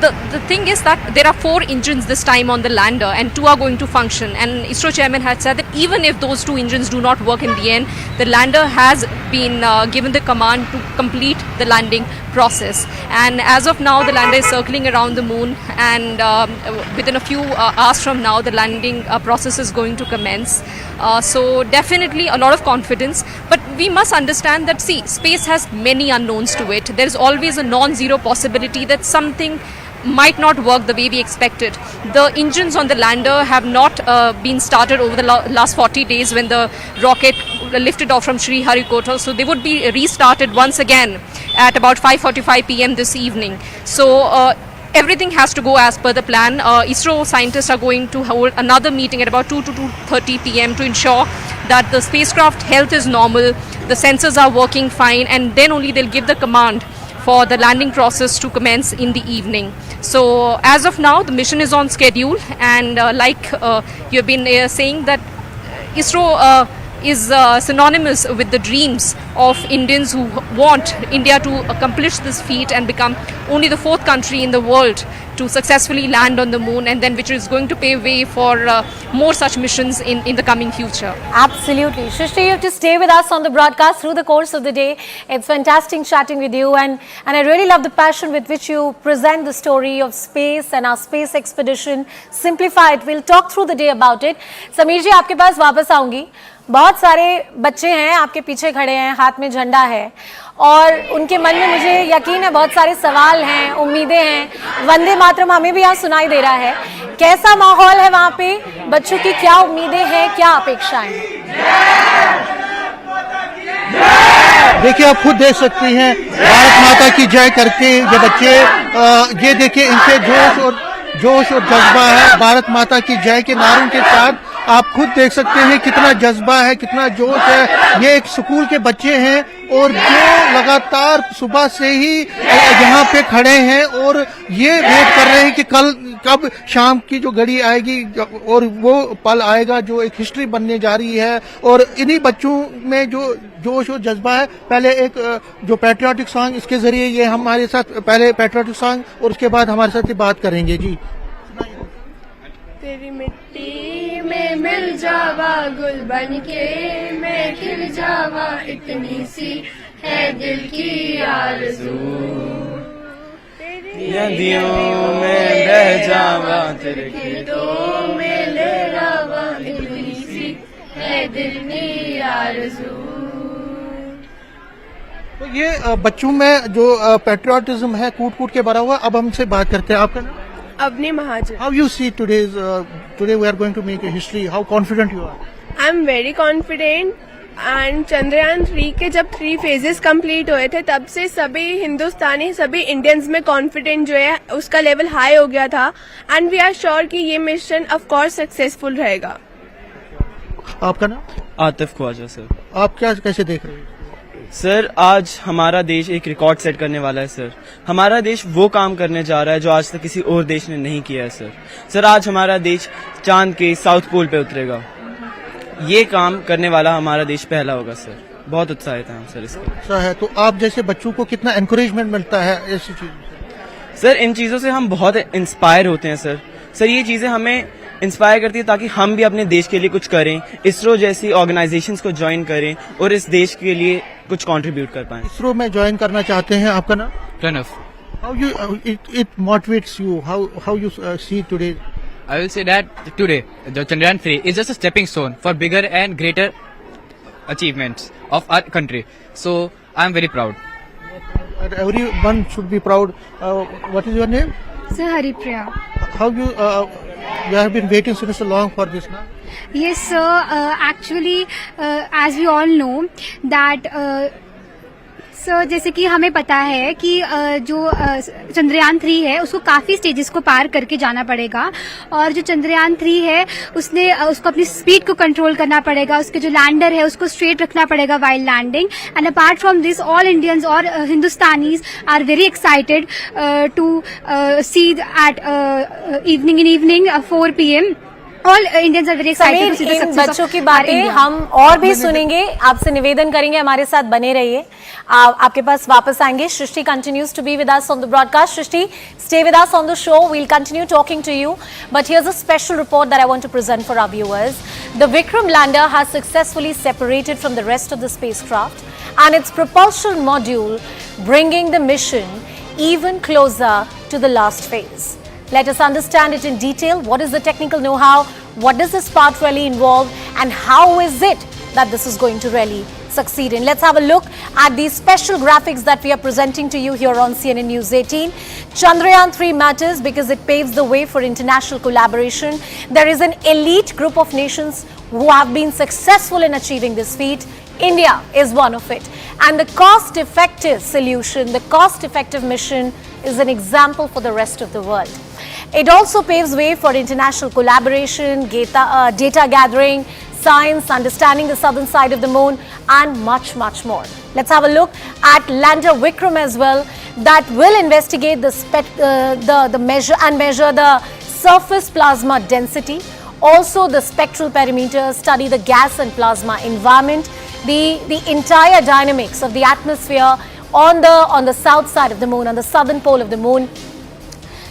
the thing is that there are 4 engines this time on the lander, and 2 are going to function, and ISRO chairman had said that even if those 2 engines do not work in the end, the lander has been given the command to complete the landing process. And as of now, the lander is circling around the moon, and within a few hours from now, the landing process is going to commence. So definitely a lot of confidence, but we must understand that, see, space has many unknowns to it. There is always a non-zero possibility that something might not work the way we expected. The engines on the lander have not been started over the last 40 days when the rocket lifted off from Sriharikota, so they would be restarted once again at about 5:45 p.m. this evening. So everything has to go as per the plan. ISRO scientists are going to hold another meeting at about 2 to 2:30 p.m. to ensure that the spacecraft health is normal, the sensors are working fine, and then only they'll give the command for the landing process to commence in the evening. So as of now, the mission is on schedule, and like you have been saying that ISRO is synonymous with the dreams of Indians who want India to accomplish this feat and become only the 4th country in the world to successfully land on the moon, and then which is going to pave way for more such missions in the coming future. Absolutely. Shrishti, you have to stay with us on the broadcast through the course of the day. It's fantastic chatting with you, and I really love the passion with which you present the story of space and our space expedition. Simplify it. We'll talk through the day about it. Sameer ji, आपके पास वापस आऊंगी. बहुत सारे बच्चे हैं आपके पीछे खड़े हैं, हाथ में झंडा है, और उनके मन में मुझे यकीन है बहुत सारे सवाल हैं, उम्मीदें हैं. वंदे मातरम हमें भी यहाँ सुनाई दे रहा है. कैसा माहौल है वहाँ पे? बच्चों की क्या उम्मीदें हैं, क्या अपेक्षाएं हैं? देखिए, आप खुद देख सकती हैं भारत माता की जय करके ये बच्चे, ये देखिए इनके जोश और जज्बा है. भारत माता की जय के नारों के साथ आप खुद देख सकते हैं कितना जज्बा है, कितना जोश है. ये एक स्कूल के बच्चे हैं और जो लगातार सुबह से ही यहाँ पे खड़े हैं और ये वेट कर रहे हैं कि कब शाम की जो घड़ी आएगी और वो पल आएगा जो एक हिस्ट्री बनने जा रही है. और इन्हीं बच्चों में जो जोश और जज्बा है. पहले एक जो पैट्रियोटिक सॉन्ग, इसके जरिए ये हमारे साथ पहले पैट्रियोटिक सॉन्ग और उसके बाद हमारे साथ ये बात करेंगे. जी, तेरी मिट्टी में मिल जावा गुल बनके मैं खिल जावा, इतनी सी है दिल की आरज़ू, तेरी नदियों में बह जावा तेरे खेतों में लहरावा, इतनी सी है दिल की आरज़ू. तो ये बच्चों में जो पैट्रियोटिज्म है कूट के भरा हुआ. अब हमसे बात करते हैं. आपका नाम? Avni Mahajan. How you see today we are going to make a history. How confident you are? I am very confident. And Chandrayaan 3 के जब 3 phases complete हुए थे तब से सभी हिंदुस्तानी, सभी इंडियंस में कॉन्फिडेंट जो है उसका लेवल हाई हो गया था. एंड वी आर श्योर कि ये मिशन ऑफ कोर्स सक्सेसफुल रहेगा. आपका नाम? आतिफ ख्वाजा सर. आप क्या कैसे देख रहे हैं? सर आज हमारा देश एक रिकॉर्ड सेट करने वाला है सर। हमारा देश वो काम करने जा रहा है जो आज तक किसी और देश ने नहीं किया है सर। सर आज हमारा देश चांद के साउथ पोल पे उतरेगा। ये काम करने वाला हमारा देश पहला होगा सर। बहुत उत्साहित हैं हम सर इसके। अच्छा है, तो आप जैसे बच्चों को कितना एनकरेजमेंट मिलता है ऐसी चीज? सर इन चीज़ों से हम बहुत इंस्पायर होते हैं सर। सर ये चीज़ें हमें इंस्पायर करती है ताकि हम भी अपने देश के लिए कुछ करें, इसरो जैसी ऑर्गेनाइजेशंस को ज्वाइन करें और इस देश के लिए कुछ कंट्रीब्यूट कर पाएं। इसरो में ज्वाइन करना चाहते हैं, आपका नाम? Pranav. How you it motivates you? How you see today? I will say that today the Chandrayaan 3 is just a stepping stone for bigger and greater achievements of our country. So I am very proud. Everyone should be proud. What is your name? Sriharikota. How you have been waiting since so long for this now? Yes, sir. Actually, as we all know that sir जैसे कि हमें पता है कि जो चंद्रयान 3 है उसको काफ़ी स्टेजेस को पार करके जाना पड़ेगा और जो चंद्रयान 3 है उसको अपनी स्पीड को कंट्रोल करना पड़ेगा, उसके जो लैंडर है उसको स्ट्रेट रखना पड़ेगा while landing. And apart from this all Indians और Hindustanis are very excited to see at evening 4 PM। All Indians are very excited to see the success बच्चों of की our बातें India. हम और भी सुनेंगे, आपसे निवेदन करेंगे हमारे साथ बने रहिए। आपके पास वापस आएंगे। सृष्टि continues to be with us on the broadcast. Srishti, stay with us on the show. We'll continue talking to you. But here's a special report that I want to present for our viewers. The Vikram lander has successfully separated from the rest of the spacecraft and its propulsion module bringing the mission even closer to the last phase. Let us understand it in detail. What is the technical know-how? What does this part really involve? And how is it that this is going to really succeed in? Let's have a look at these special graphics that we are presenting to you here on CNN News 18. Chandrayaan 3 matters because it paves the way for international collaboration. There is an elite group of nations who have been successful in achieving this feat. India is one of it. And the cost-effective solution, the cost-effective mission is an example for the rest of the world. It also paves way for international collaboration, data gathering, science, understanding the southern side of the moon, and much, much more. Let's have a look at lander Vikram as well, that will investigate the measure the surface plasma density, also the spectral perimeter, study the gas and plasma environment, the entire dynamics of the atmosphere on the south side of the moon, on the southern pole of the moon.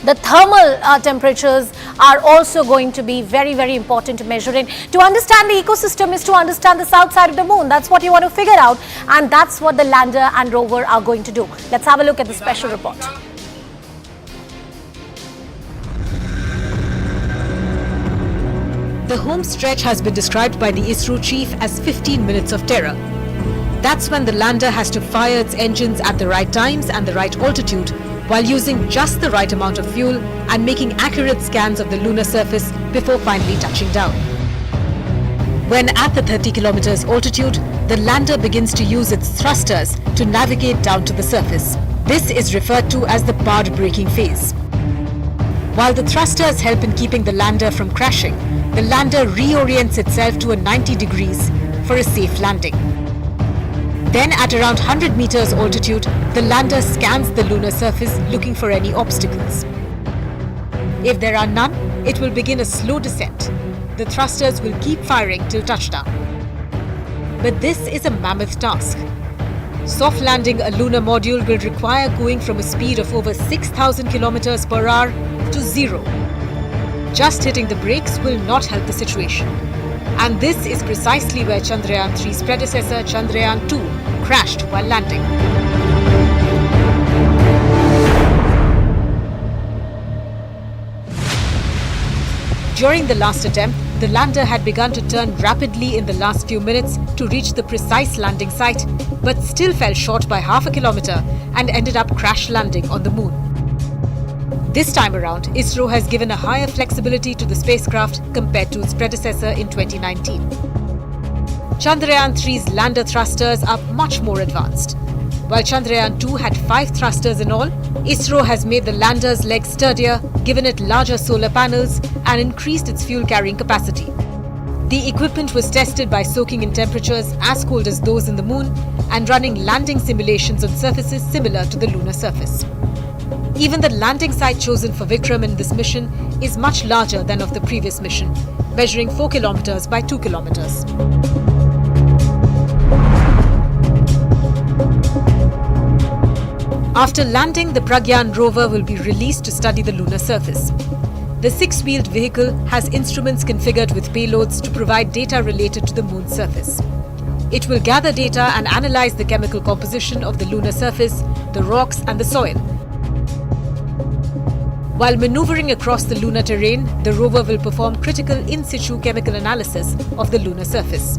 The thermal temperatures are also going to be very, very important to measure in. To understand the ecosystem is to understand the south side of the moon. That's what you want to figure out, and that's what the lander and rover are going to do. Let's have a look at the special report. The home stretch has been described by the ISRO chief as 15 minutes of terror. That's when the lander has to fire its engines at the right times and the right altitude, while using just the right amount of fuel and making accurate scans of the lunar surface before finally touching down. When at the 30 kilometers altitude, the lander begins to use its thrusters to navigate down to the surface. This is referred to as the path-breaking phase. While the thrusters help in keeping the lander from crashing, the lander reorients itself to a 90 degrees for a safe landing. Then at around 100 meters altitude, the lander scans the lunar surface looking for any obstacles. If there are none, it will begin a slow descent. The thrusters will keep firing till touchdown. But this is a mammoth task. Soft landing a lunar module will require going from a speed of over 6,000 kilometers per hour to zero. Just hitting the brakes will not help the situation. And this is precisely where Chandrayaan 3's predecessor Chandrayaan 2 crashed while landing. During the last attempt, the lander had begun to turn rapidly in the last few minutes to reach the precise landing site, but still fell short by half a kilometer and ended up crash landing on the moon. This time around, ISRO has given a higher flexibility to the spacecraft compared to its predecessor in 2019. Chandrayaan 3's lander thrusters are much more advanced. While Chandrayaan 2 had 5 thrusters in all, ISRO has made the lander's legs sturdier, given it larger solar panels, and increased its fuel carrying capacity. The equipment was tested by soaking in temperatures as cold as those in the moon and running landing simulations on surfaces similar to the lunar surface. Even the landing site chosen for Vikram in this mission is much larger than of the previous mission, measuring 4 kilometers by 2 kilometers. After landing, the Pragyan rover will be released to study the lunar surface. The 6-wheeled vehicle has instruments configured with payloads to provide data related to the moon's surface. It will gather data and analyze the chemical composition of the lunar surface, the rocks and the soil. While maneuvering across the lunar terrain, the rover will perform critical in-situ chemical analysis of the lunar surface.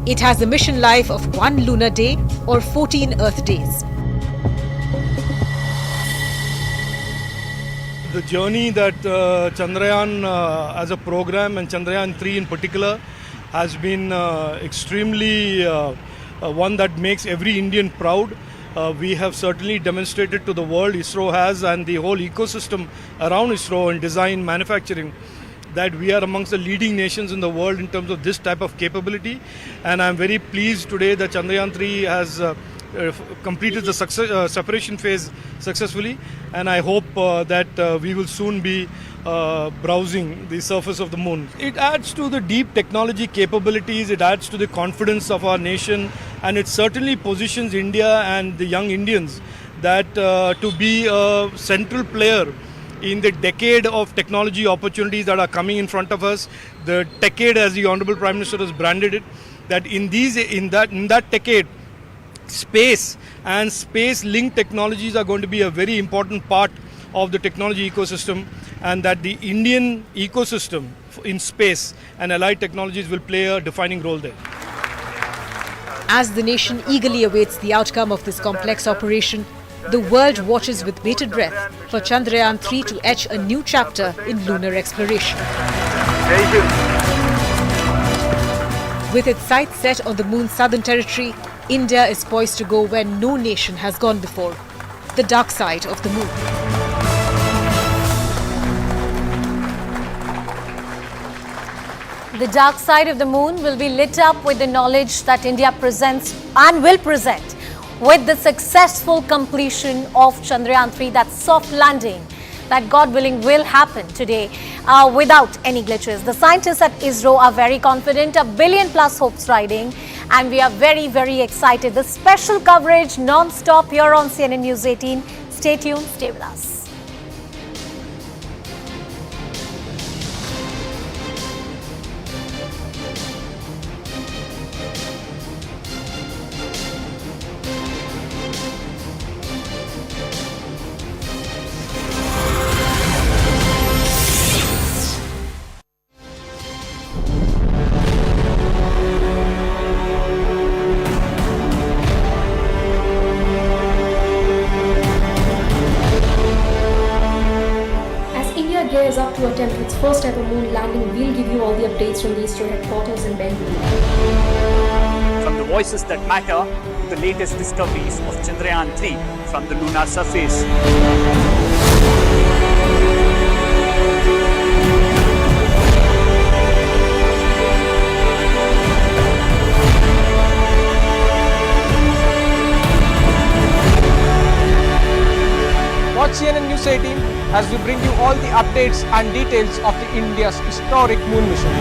It has a mission life of 1 lunar day or 14 Earth days. The journey that Chandrayaan as a program and Chandrayaan 3 in particular has been extremely one that makes every Indian proud. We have certainly demonstrated to the world, ISRO has, and the whole ecosystem around ISRO in design, manufacturing, that we are amongst the leading nations in the world in terms of this type of capability. And I'm very pleased today that Chandrayaan 3 has completed the separation phase successfully, and I hope that we will soon be browsing the surface of the moon. It adds to the deep technology capabilities, it adds to the confidence of our nation, and it certainly positions India and the young Indians that to be a central player in the decade of technology opportunities that are coming in front of us. The decade, as the Honorable Prime Minister has branded it, that in that decade, space and space-linked technologies are going to be a very important part of the technology ecosystem, and that the Indian ecosystem in space and allied technologies will play a defining role there. As the nation eagerly awaits the outcome of this complex operation, the world watches with bated breath for Chandrayaan 3 to etch a new chapter in lunar exploration. With its sights set on the moon's southern territory, India is poised to go where no nation has gone before, the dark side of the moon. The dark side of the moon will be lit up with the knowledge that India presents and will present with the successful completion of Chandrayaan 3, that soft landing that, God willing, will happen today without any glitches. The scientists at ISRO are very confident, a billion plus hopes riding, and we are very, very excited. The special coverage non-stop here on CNN News 18. Stay tuned, stay with us. Gears up to attempt its first ever moon landing. We'll give you all the updates from the ISRO headquarters in Bengaluru. From the voices that matter to the latest discoveries of Chandrayaan 3 from the lunar surface. Watch CNN News 18 as we bring you all the updates and details of the India's historic moon mission.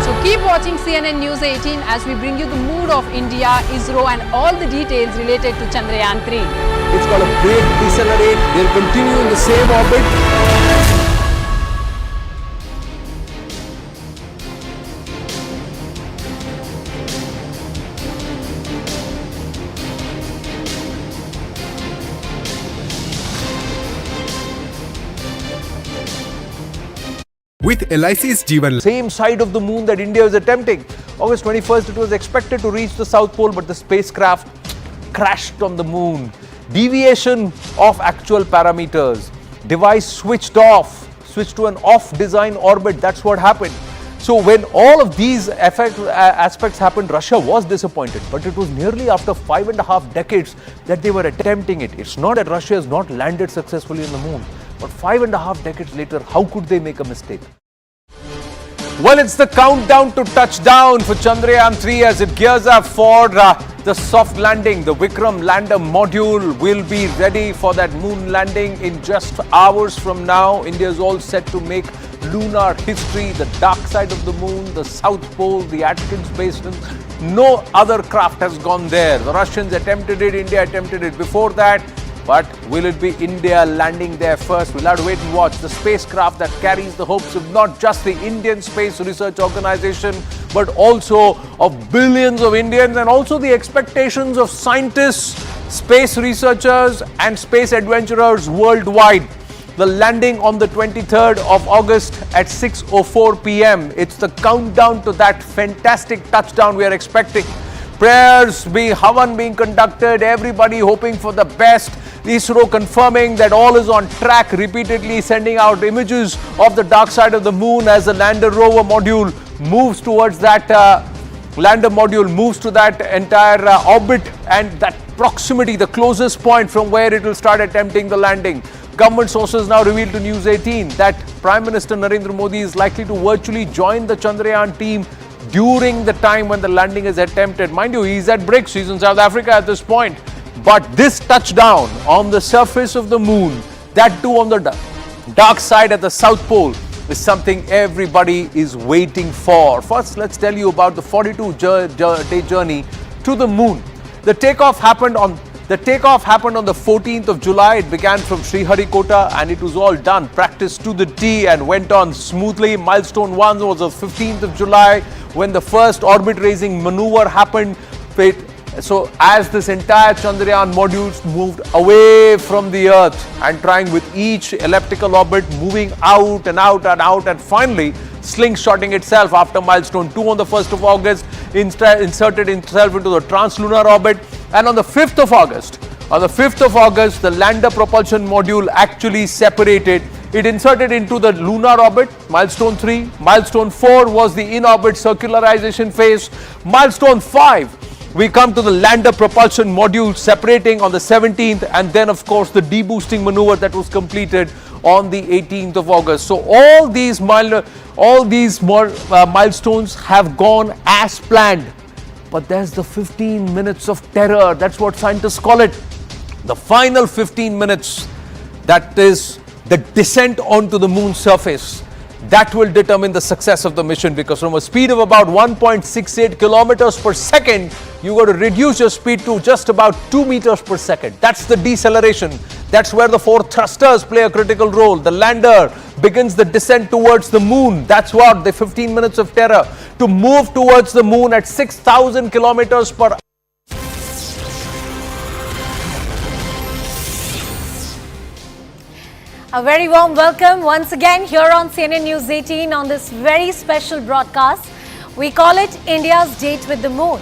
So keep watching CNN News 18 as we bring you the mood of India, ISRO and all the details related to Chandrayaan 3. It's got a break, decelerate, they'll continue in the same orbit. With LIC's Jeevan. Same side of the moon that India is attempting. August 21st, it was expected to reach the South Pole, but the spacecraft crashed on the moon. Deviation of actual parameters. Device switched to an off design orbit. That's what happened. So when all of these aspects happened, Russia was disappointed, but it was nearly after 5.5 decades that they were attempting it. It's not that Russia has not landed successfully on the moon, but 5.5 decades later, how could they make a mistake? Well, it's the countdown to touchdown for Chandrayaan 3 as it gears up for the soft landing. The Vikram lander module will be ready for that moon landing in just hours from now. India is all set to make lunar history, the dark side of the moon, the South Pole, the Atkins Basin. No other craft has gone there. The Russians attempted it, India attempted it before that. But will it be India landing there first? We'll have to wait and watch. The spacecraft that carries the hopes of not just the Indian Space Research Organization, but also of billions of Indians and also the expectations of scientists, space researchers and space adventurers worldwide. The landing on the 23rd of August at 6:04 p.m. It's the countdown to that fantastic touchdown we are expecting. Prayers Havan being conducted, everybody hoping for the best. ISRO confirming that all is on track, repeatedly sending out images of the dark side of the moon as the lander rover module moves towards that to that entire orbit and that proximity, the closest point from where it will start attempting the landing. Government sources now revealed to News18 that Prime Minister Narendra Modi is likely to virtually join the Chandrayaan team during the time when the landing is attempted. Mind you, he's at BRICS, he's in South Africa at this point. But this touchdown on the surface of the moon, that too on the dark side at the South Pole, is something everybody is waiting for. First, let's tell you about the 42-day journey to the moon. The takeoff happened on the 14th of July. It began from Sriharikota and it was all done, practiced to the T and went on smoothly. Milestone 1 was the 15th of July when the first orbit-raising maneuver happened. So as this entire Chandrayaan modules moved away from the Earth and trying with each elliptical orbit moving out and out and out and finally slingshotting itself after milestone 2 on the 1st of August, inserted itself into the translunar orbit. And on the 5th of August, the lander propulsion module actually separated. It inserted into the lunar orbit, milestone 3. Milestone 4 was the in-orbit circularization phase. Milestone 5, we come to the lander propulsion module separating on the 17th, and then of course the deboosting maneuver that was completed on the 18th of August. So all these milestones have gone as planned. But there's the 15 minutes of terror. That's what scientists call it. The final 15 minutes, that is the descent onto the moon's surface. That will determine the success of the mission, because from a speed of about 1.68 kilometers per second, you got to reduce your speed to just about 2 meters per second. That's the deceleration. That's where the 4 thrusters play a critical role. The lander begins the descent towards the moon. That's what the 15 minutes of terror, to move towards the moon at 6,000 kilometers per hour. A very warm welcome once again here on CNN News 18 on this very special broadcast. We call it India's Date with the Moon.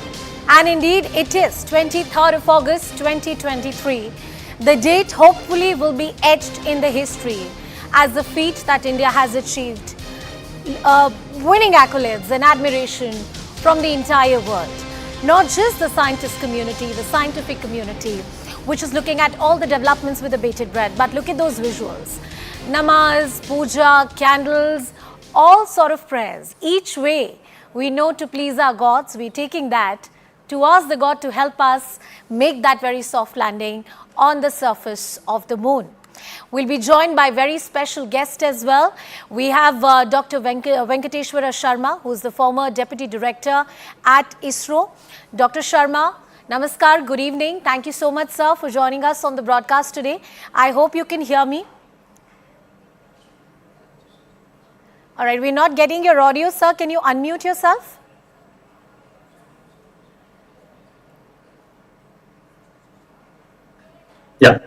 And indeed it is 23rd of August 2023. The date hopefully will be etched in the history as the feat that India has achieved, winning accolades and admiration from the entire world. Not just the scientist community, the scientific community, which is looking at all the developments with the bated breath. But look at those visuals. Namaz, puja, candles, all sort of prayers. Each way we know to please our gods, we're taking that to ask the God to help us make that very soft landing on the surface of the moon. We'll be joined by very special guest as well. We have Dr. Venkateshwara Sharma, who's the former Deputy Director at ISRO. Dr. Sharma, Namaskar, good evening. Thank you so much, sir, for joining us on the broadcast today. I hope you can hear me. All right, we're not getting your audio, sir. Can you unmute yourself? Yeah.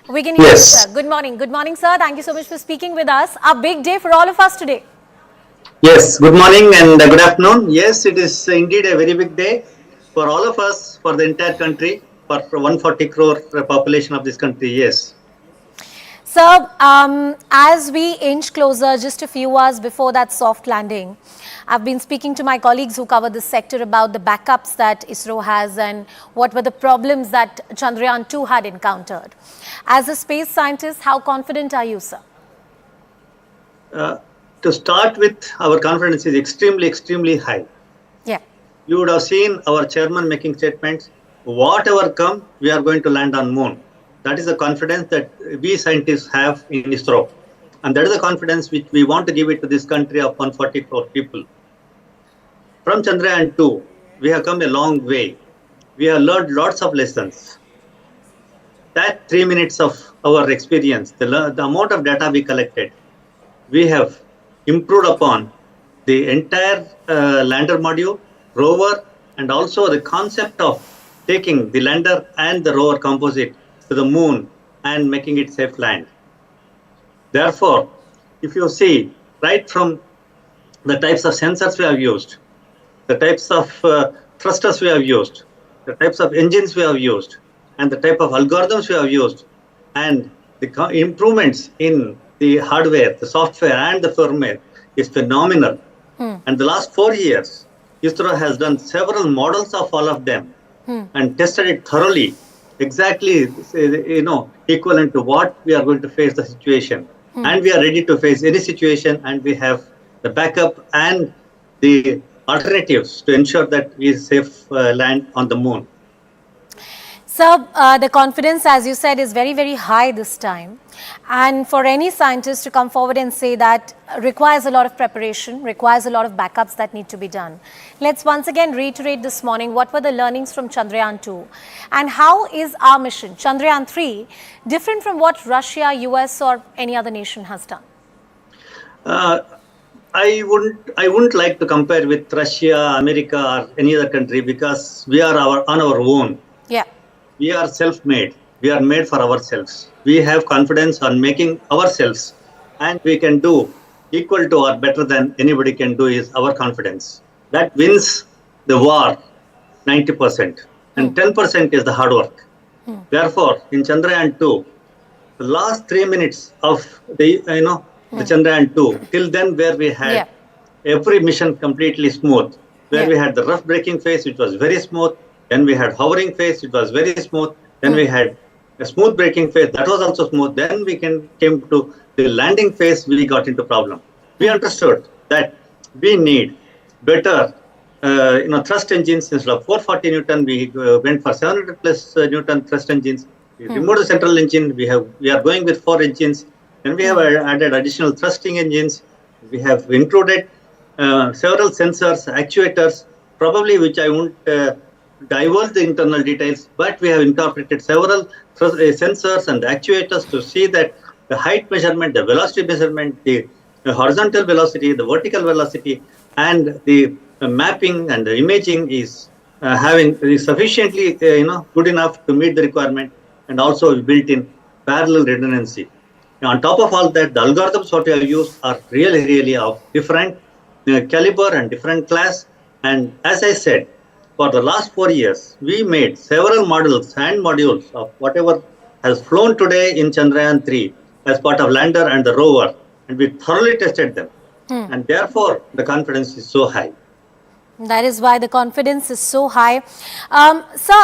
We can hear you, sir. Good morning. Good morning, sir. Thank you so much for speaking with us. A big day for all of us today. Yes, good morning and good afternoon. Yes, it is indeed a very big day for all of us, for the entire country, for 140 crore population of this country, yes. Sir, as we inch closer, just a few hours before that soft landing, I've been speaking to my colleagues who cover this sector about the backups that ISRO has and what were the problems that Chandrayaan 2 had encountered. As a space scientist, how confident are you, sir? To start with, our confidence is extremely, extremely high. Yeah. You would have seen our chairman making statements, whatever come, we are going to land on moon. That is the confidence that we scientists have in ISRO. And that is the confidence which we want to give it to this country of 140 crore people. From Chandrayaan 2, we have come a long way. We have learned lots of lessons. That 3 minutes of our experience, the amount of data we collected, we have improved upon the entire lander module, rover, and also the concept of taking the lander and the rover composite to the moon and making it safe land. Therefore, if you see, right from the types of sensors we have used, the types of thrusters we have used, the types of engines we have used, and the type of algorithms we have used, and the improvements in the hardware, the software, and the firmware is phenomenal. And the last 4 years, ISRO has done several models of all of them and tested it thoroughly, exactly equivalent to what we are going to face the situation. And we are ready to face any situation, and we have the backup and the alternatives to ensure that we safe land on the moon. Sir, the confidence, as you said, is very, very high this time. And for any scientist to come forward and say that requires a lot of preparation, requires a lot of backups that need to be done. Let's once again reiterate this morning, what were the learnings from Chandrayaan 2? And how is our mission, Chandrayaan 3, different from what Russia, US or any other nation has done? I wouldn't like to compare with Russia, America or any other country, because we are on our own. Yeah. We are self-made. We are made for ourselves. We have confidence on making ourselves, and we can do equal to or better than anybody can do is our confidence. That wins the war 90%, and 10% is the hard work. Therefore, in Chandrayaan 2, the last 3 minutes of the Chandrayaan 2, till then where we had every mission completely smooth, where we had the rough braking phase, which was very smooth. Then we had hovering phase, it was very smooth. Then we had a smooth braking phase, that was also smooth. Then we came to the landing phase, we got into problem. We understood that we need better thrust engines. Instead of 440 Newton, we went for 700 plus Newton thrust engines. We removed the central engine. We are going with 4 engines. Then we have added additional thrusting engines. We have included several sensors, actuators, probably which I won't divulge the internal details, but we have incorporated several sensors and actuators to see that the height measurement, the velocity measurement, the horizontal velocity, the vertical velocity, and the mapping and the imaging is sufficiently good enough to meet the requirement, and also built in parallel redundancy. On top of all that, the algorithms what we have used are really of different caliber and different class. And as I said, for the last 4 years, we made several models and modules of whatever has flown today in Chandrayaan 3 as part of lander and the rover, and we thoroughly tested them. And therefore, the confidence is so high. That is why the confidence is so high. Sir,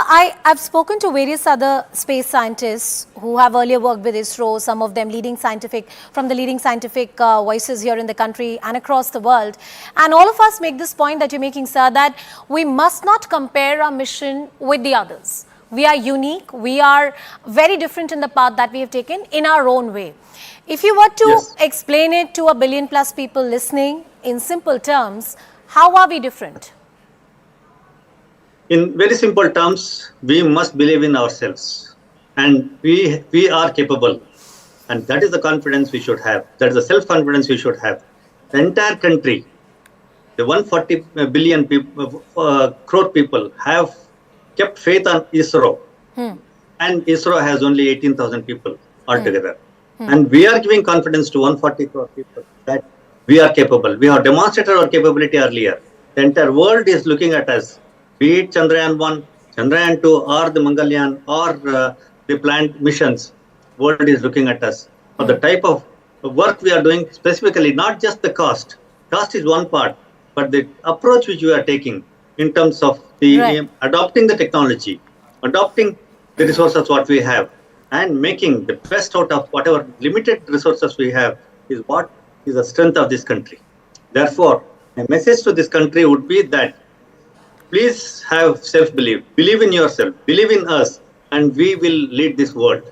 I've spoken to various other space scientists who have earlier worked with ISRO, some of them from the leading scientific voices here in the country and across the world. And all of us make this point that you're making, sir, that we must not compare our mission with the others. We are unique. We are very different in the path that we have taken in our own way. If you were to explain it to 1 billion plus people listening in simple terms, how are we different? In very simple terms, we must believe in ourselves, and we are capable, and that is the confidence we should have. That is the self-confidence we should have. The entire country, the 140 billion crore people have kept faith on ISRO, and ISRO has only 18,000 people altogether. And we are giving confidence to 140 crore people that we are capable. We have demonstrated our capability earlier. The entire world is looking at us, be it Chandrayaan 1, Chandrayaan 2 or the Mangalyaan or the planned missions, world is looking at us. for the type of work we are doing specifically, not just the cost. Cost is one part, but the approach which we are taking in terms of the adopting the technology, adopting the resources what we have, and making the best out of whatever limited resources we have is what is the strength of this country. Therefore, my message to this country would be that please have self-belief, believe in yourself, believe in us, and we will lead this world.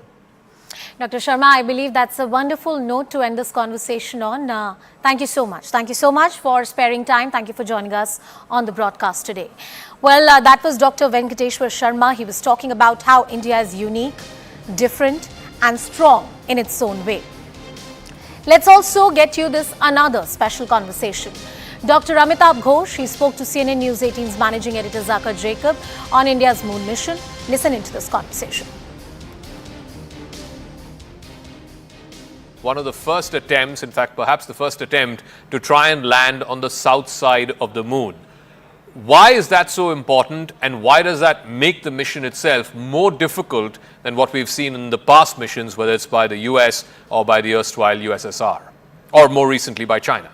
Dr. Sharma, I believe that's a wonderful note to end this conversation on. Thank you so much. Thank you so much for sparing time. Thank you for joining us on the broadcast today. Well, that was Dr. Venkateshwar Sharma. He was talking about how India is unique, different and strong in its own way. Let's also get you this another special conversation. Dr. Amitabh Ghosh, he spoke to CNN News 18's managing editor Zakir Jacob on India's moon mission. Listen into this conversation. One of the first attempts, in fact, perhaps the first attempt to try and land on the south side of the moon. Why is that so important, and why does that make the mission itself more difficult than what we've seen in the past missions, whether it's by the US or by the erstwhile USSR, or more recently by China?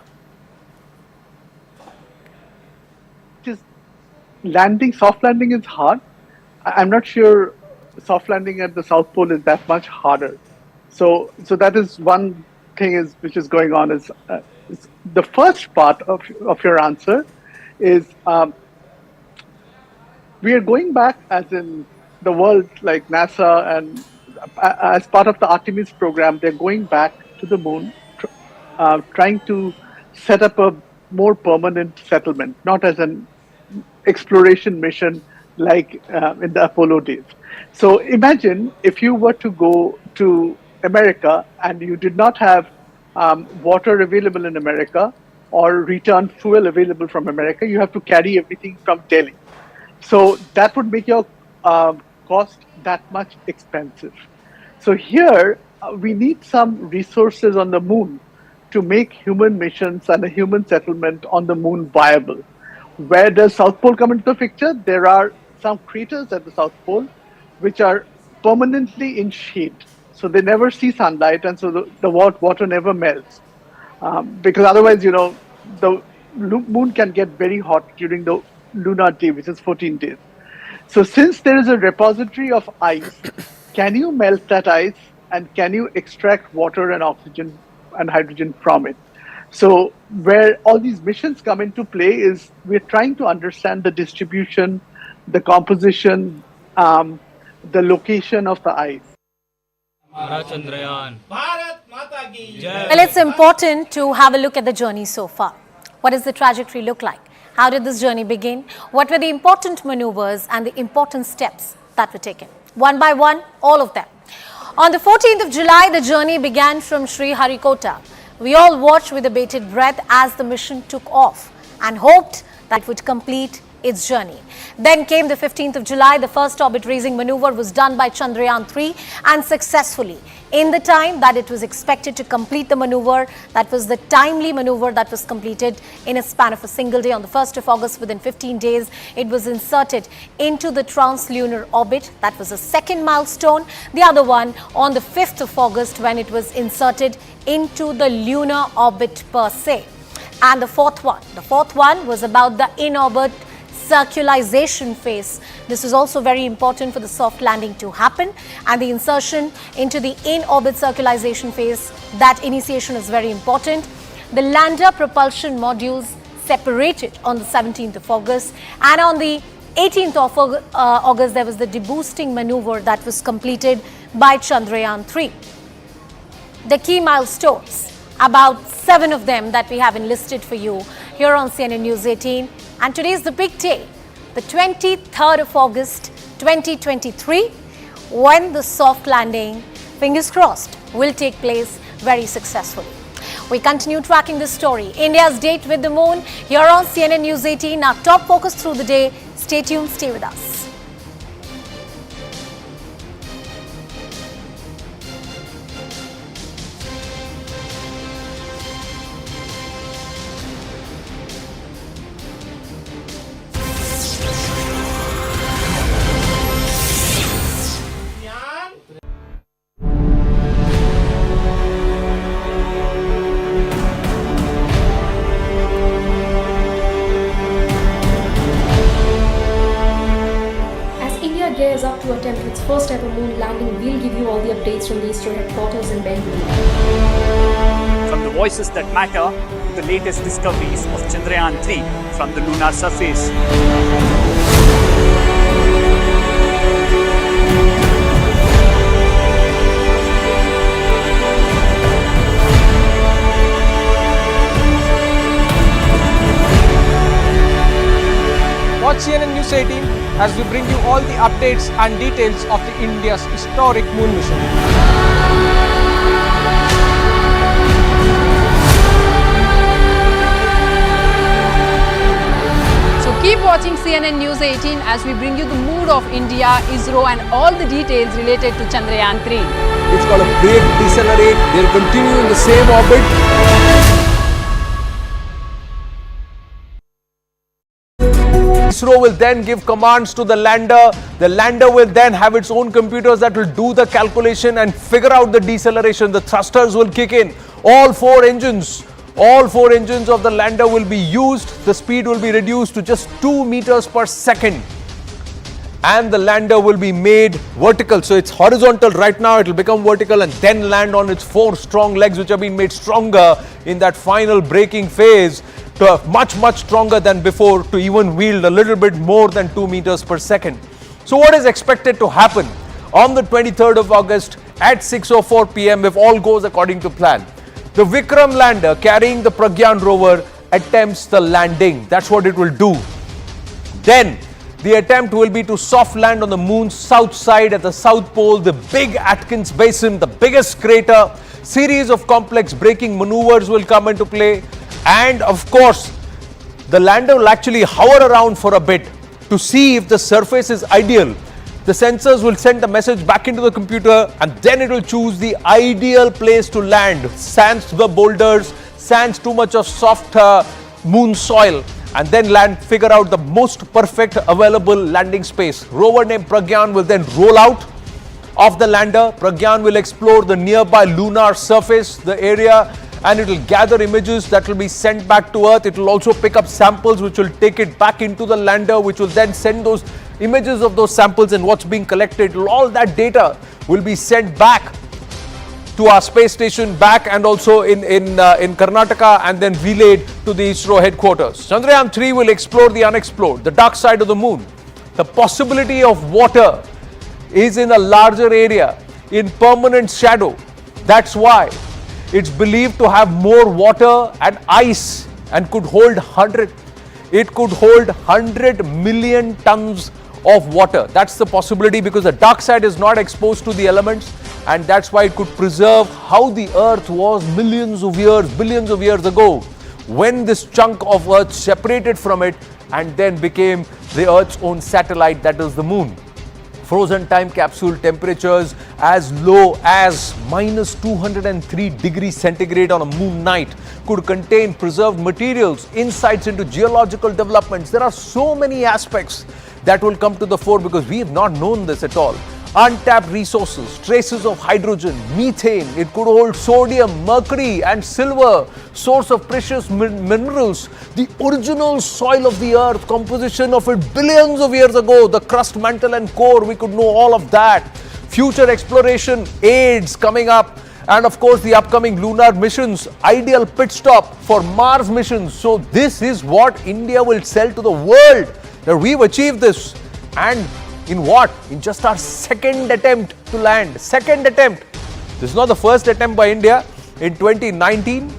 Soft landing is hard. I'm not sure soft landing at the South Pole is that much harder. So that is one thing which is going on. Is the first part of your answer is we are going back, as in the world, like NASA, and as part of the Artemis program, they're going back to the moon, trying to set up a more permanent settlement, not as an exploration mission like in the Apollo days. So imagine if you were to go to America and you did not have water available in America or return fuel available from America, you have to carry everything from Delhi. So that would make your cost that much expensive. So here we need some resources on the moon to make human missions and a human settlement on the moon viable. Where does South Pole come into the picture? There are some craters at the South Pole which are permanently in shade. So they never see sunlight, and so the water never melts. Because otherwise, the moon can get very hot during the lunar day, which is 14 days. So since there is a repository of ice, can you melt that ice and can you extract water and oxygen and hydrogen from it? So where all these missions come into play is we're trying to understand the distribution, the composition, the location of the ice. Well, it's important to have a look at the journey so far. What does the trajectory look like? How did this journey begin? What were the important maneuvers and the important steps that were taken? One by one, all of them. On the 14th of July, the journey began from Sriharikota. We all watched with a bated breath as the mission took off and hoped that it would complete its journey. Then came the 15th of July. The first orbit raising maneuver was done by Chandrayaan 3 and successfully in the time that it was expected to complete the maneuver. That was the timely maneuver that was completed in a span of a single day. On the 1st of August, within 15 days, it was inserted into the trans-lunar orbit. That was a second milestone. The other one on the 5th of August, when it was inserted into the lunar orbit per se. And the fourth one was about the in-orbit circularization phase. This is also very important for the soft landing to happen, and the insertion into the in-orbit circularization phase, that initiation is very important. The lander propulsion modules separated on the 17th of August, and on the 18th of August there was the deboosting maneuver that was completed by Chandrayaan 3. The key milestones, about 7 of them that we have enlisted for you here on CNN News 18. And today is the big day, the 23rd of August 2023, when the soft landing, fingers crossed, will take place very successfully. We continue tracking this story, India's date with the moon, here on CNN News 18. Our top focus through the day. Stay tuned, stay with us. attempt its first ever moon landing. We'll give you all the updates from the ISRO headquarters in Bengaluru. From the voices that matter to the latest discoveries of Chandrayaan 3 from the lunar surface. Watch CNN News 18 as we bring you all the updates and details of the India's historic moon mission. So keep watching CNN News 18 as we bring you the mood of India, ISRO and all the details related to Chandrayaan 3. It's got a break, decelerate, they'll continue in the same orbit. ISRO will then give commands to the lander. The lander will then have its own computers that will do the calculation and figure out the deceleration. The thrusters will kick in. All four engines of the lander will be used. The speed will be reduced to just 2 meters per second. And the lander will be made vertical. So it's horizontal right now, it will become vertical and then land on its 4 strong legs, which have been made stronger in that final braking phase, to much stronger than before, to even wield a little bit more than 2 meters per second. So what is expected to happen on the 23rd of August at 6:04 p.m. if all goes according to plan? The Vikram lander carrying the Pragyan rover attempts the landing. That's what it will do. Then the attempt will be to soft land on the moon's south side at the south pole, the big Atkins Basin, the biggest crater. Series of complex braking maneuvers will come into play. And of course, the lander will actually hover around for a bit to see if the surface is ideal. The sensors will send a message back into the computer and then it will choose the ideal place to land. Sans the boulders, sans too much of soft moon soil, and then figure out the most perfect available landing space. Rover named Pragyan will then roll out of the lander. Pragyan will explore the nearby lunar surface, the area, and it will gather images that will be sent back to Earth. It will also pick up samples which will take it back into the lander, which will then send those images of those samples and what's being collected. All that data will be sent back to our space station back and also in Karnataka, and then relayed to the ISRO headquarters. Chandrayaan 3 will explore the unexplored, the dark side of the moon. The possibility of water is in a larger area, in permanent shadow. That's why it's believed to have more water and ice and could hold 100 million tons of water. That's the possibility, because the dark side is not exposed to the elements, and that's why it could preserve how the Earth was billions of years ago, when this chunk of Earth separated from it and then became the Earth's own satellite, that is the moon. Frozen time capsule temperatures as low as minus 203 degrees centigrade on a moon night could contain preserved materials, insights into geological developments. There are so many aspects that will come to the fore because we have not known this at all. Untapped resources, traces of hydrogen, methane, it could hold sodium, mercury and silver, source of precious minerals, the original soil of the earth, composition of it billions of years ago, the crust, mantle and core, we could know all of that. Future exploration aids coming up, and of course the upcoming lunar missions, ideal pit stop for Mars missions. So this is what India will sell to the world, that we've achieved this. And in what? In just our second attempt to land. Second attempt. This is not the first attempt by India. In 2019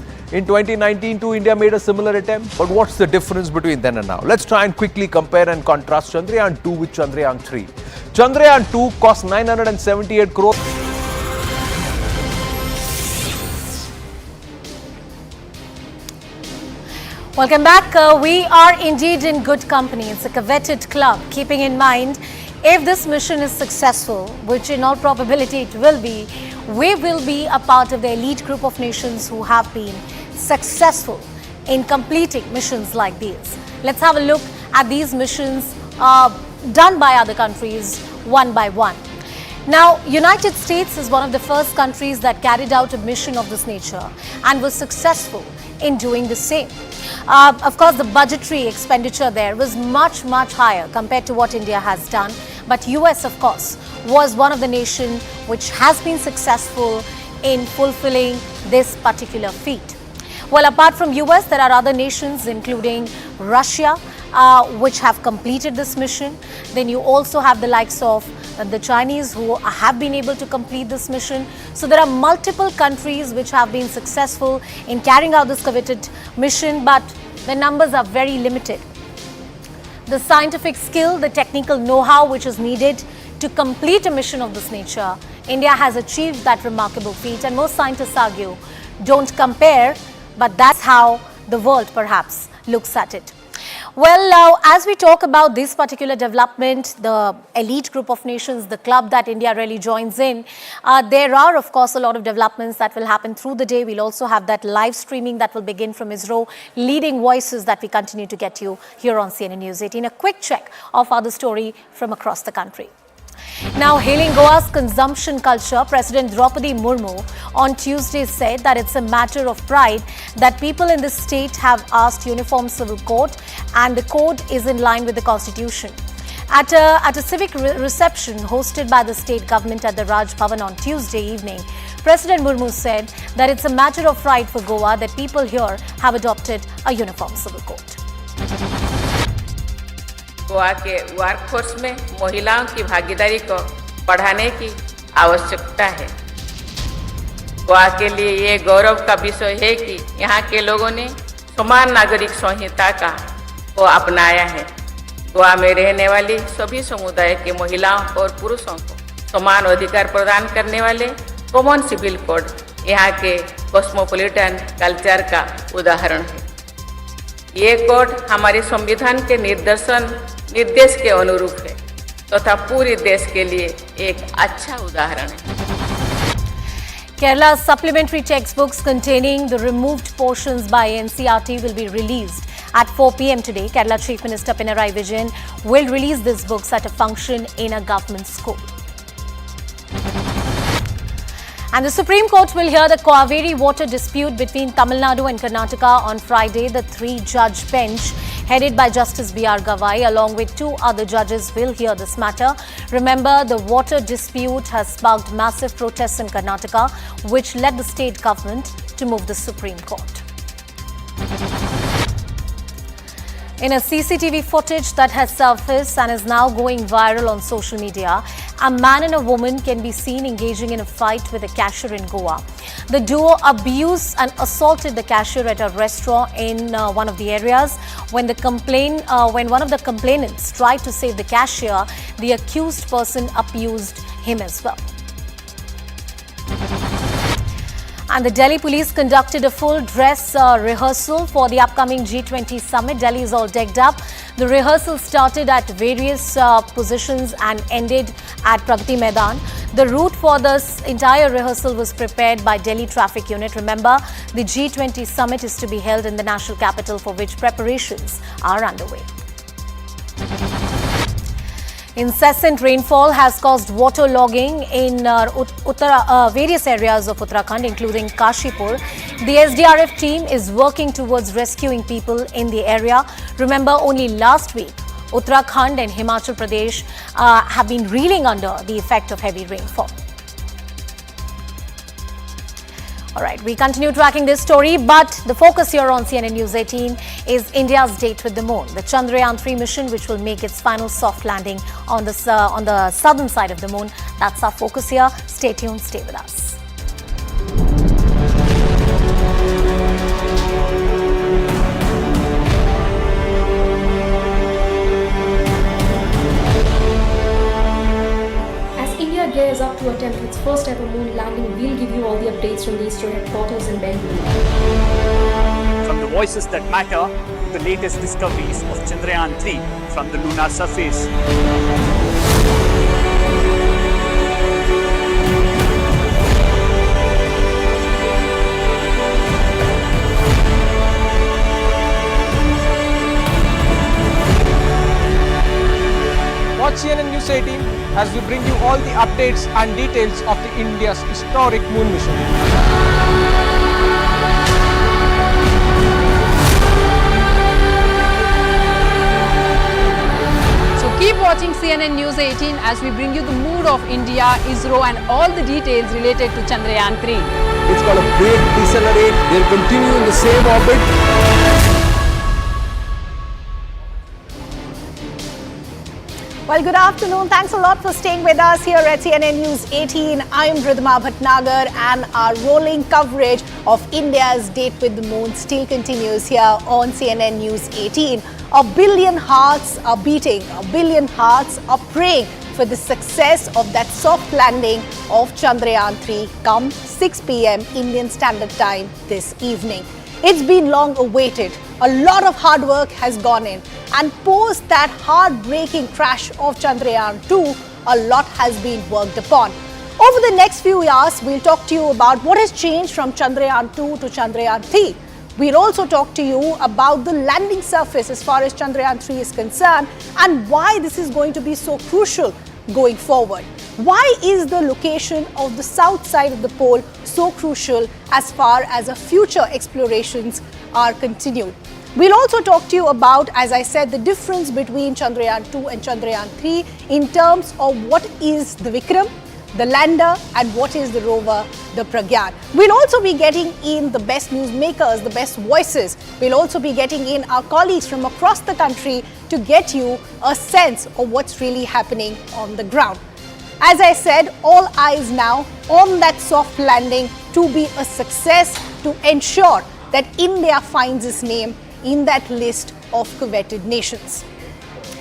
too, India made a similar attempt. But what's the difference between then and now? Let's try and quickly compare and contrast Chandrayaan 2 with Chandrayaan 3. Chandrayaan 2 cost 978 crore. Welcome back. We are indeed in good company. It's a coveted club, keeping in mind, if this mission is successful, which in all probability it will be, we will be a part of the elite group of nations who have been successful in completing missions like these. Let's have a look at these missions done by other countries one by one. Now, United States is one of the first countries that carried out a mission of this nature and was successful in doing the same. Of course, the budgetary expenditure there was much higher compared to what India has done. But US, of course, was one of the nations which has been successful in fulfilling this particular feat. Well, apart from US, there are other nations including Russia which have completed this mission. Then you also have the likes of the Chinese who have been able to complete this mission. So there are multiple countries which have been successful in carrying out this coveted mission, but the numbers are very limited. The scientific skill, the technical know-how which is needed to complete a mission of this nature, India has achieved that remarkable feat, and most scientists argue, don't compare, but that's how the world perhaps looks at it. Well, now, as we talk about this particular development, the elite group of nations, the club that India really joins in, there are, of course, a lot of developments that will happen through the day. We'll also have that live streaming that will begin from ISRO, leading voices that we continue to get you here on CNN News 18. A quick check of other story from across the country. Now, hailing Goa's consumption culture, President Draupadi Murmu on Tuesday said that it's a matter of pride that people in this state have asked uniform civil code, and the code is in line with the constitution. At a civic reception hosted by the state government at the Raj Bhavan on Tuesday evening, President Murmu said that it's a matter of pride for Goa that people here have adopted a uniform civil code. Goa के workforce में महिलाओं की भागीदारी को बढ़ाने की आवश्यकता है। गोवा के लिए ये गौरव का विषय है कि यहाँ के लोगों ने समान नागरिक संहिता को अपनाया है। गोवा में रहने वाली सभी समुदाय के महिलाओं और पुरुषों को समान अधिकार प्रदान करने वाले कॉमन सिविल कोड यहाँ के कॉस्मोपॉलिटन कल्चर का उदाहरण है। ये कोड हमारे संविधान के निर्देश के अनुरूप है तथा पूरे देश के लिए एक अच्छा उदाहरण है। Kerala's supplementary textbooks containing the removed portions by NCERT will be released at 4 p.m. today. Kerala Chief Minister Pinarayi Vijayan will release these books at a function in a government school. And the Supreme Court will hear the Kaveri water dispute between Tamil Nadu and Karnataka on Friday. The three-judge bench headed by Justice B.R. Gavai along with two other judges will hear this matter. Remember, the water dispute has sparked massive protests in Karnataka, which led the state government to move the Supreme Court. In a CCTV footage that has surfaced and is now going viral on social media, a man and a woman can be seen engaging in a fight with a cashier in Goa. The duo abused and assaulted the cashier at a restaurant in one of the areas. When one of the complainants tried to save the cashier, the accused person abused him as well. And the Delhi police conducted a full dress rehearsal for the upcoming G20 summit. Delhi is all decked up. The rehearsal started at various positions and ended at Pragati Maidan. The route for this entire rehearsal was prepared by Delhi Traffic Unit. Remember, the G20 summit is to be held in the national capital, for which preparations are underway. Incessant rainfall has caused waterlogging in various areas of Uttarakhand, including Kashipur. The SDRF team is working towards rescuing people in the area. Remember, only last week, Uttarakhand and Himachal Pradesh have been reeling under the effect of heavy rainfall. All right, we continue tracking this story, but the focus here on CNN News 18 is India's date with the moon. The Chandrayaan 3 mission, which will make its final soft landing on the southern side of the moon. That's our focus here. Stay tuned, stay with us. Gears up to attempt its first ever moon landing. We'll give you all the updates from the ISRO headquarters in Bengaluru. From the voices that matter to the latest discoveries of Chandrayaan 3 from the lunar surface. Watch CNN News 18 as we bring you all the updates and details of the India's historic moon mission. So keep watching CNN News 18 as we bring you the mood of India, ISRO and all the details related to Chandrayaan 3. It's got a break, decelerate, they'll continue in the same orbit. Well, good afternoon. Thanks a lot for staying with us here at CNN News 18. I am Ridhima Bhatnagar and our rolling coverage of India's date with the moon still continues here on CNN News 18. A billion hearts are beating, a billion hearts are praying for the success of that soft landing of Chandrayaan 3 come 6 p.m. Indian Standard Time this evening. It's been long awaited. A lot of hard work has gone in. And post that heartbreaking crash of Chandrayaan 2, a lot has been worked upon. Over the next few hours, we'll talk to you about what has changed from Chandrayaan 2 to Chandrayaan 3. We'll also talk to you about the landing surface as far as Chandrayaan 3 is concerned and why this is going to be so crucial going forward. Why is the location of the south side of the pole so crucial as far as our future explorations are continued? We'll also talk to you about, as I said, the difference between Chandrayaan 2 and Chandrayaan 3 in terms of what is the Vikram, the lander, and what is the rover, the Pragyan. We'll also be getting in the best newsmakers, the best voices. We'll also be getting in our colleagues from across the country to get you a sense of what's really happening on the ground. As I said, all eyes now on that soft landing to be a success, to ensure that India finds its name in that list of coveted nations.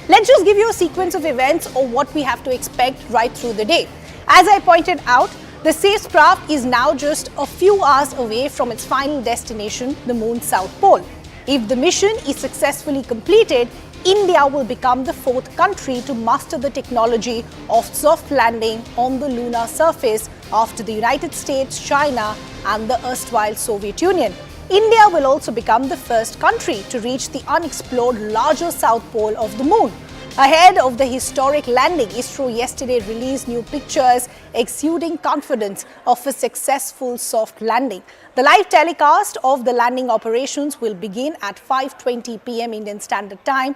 Let's just give you a sequence of events of what we have to expect right through the day. As I pointed out, the spacecraft is now just a few hours away from its final destination, the moon's south pole. If the mission is successfully completed, India will become the fourth country to master the technology of soft landing on the lunar surface after the United States, China, and the erstwhile Soviet Union. India will also become the first country to reach the unexplored larger south pole of the moon. Ahead of the historic landing, ISRO yesterday released new pictures exuding confidence of a successful soft landing. The live telecast of the landing operations will begin at 5:20 p.m. Indian Standard Time.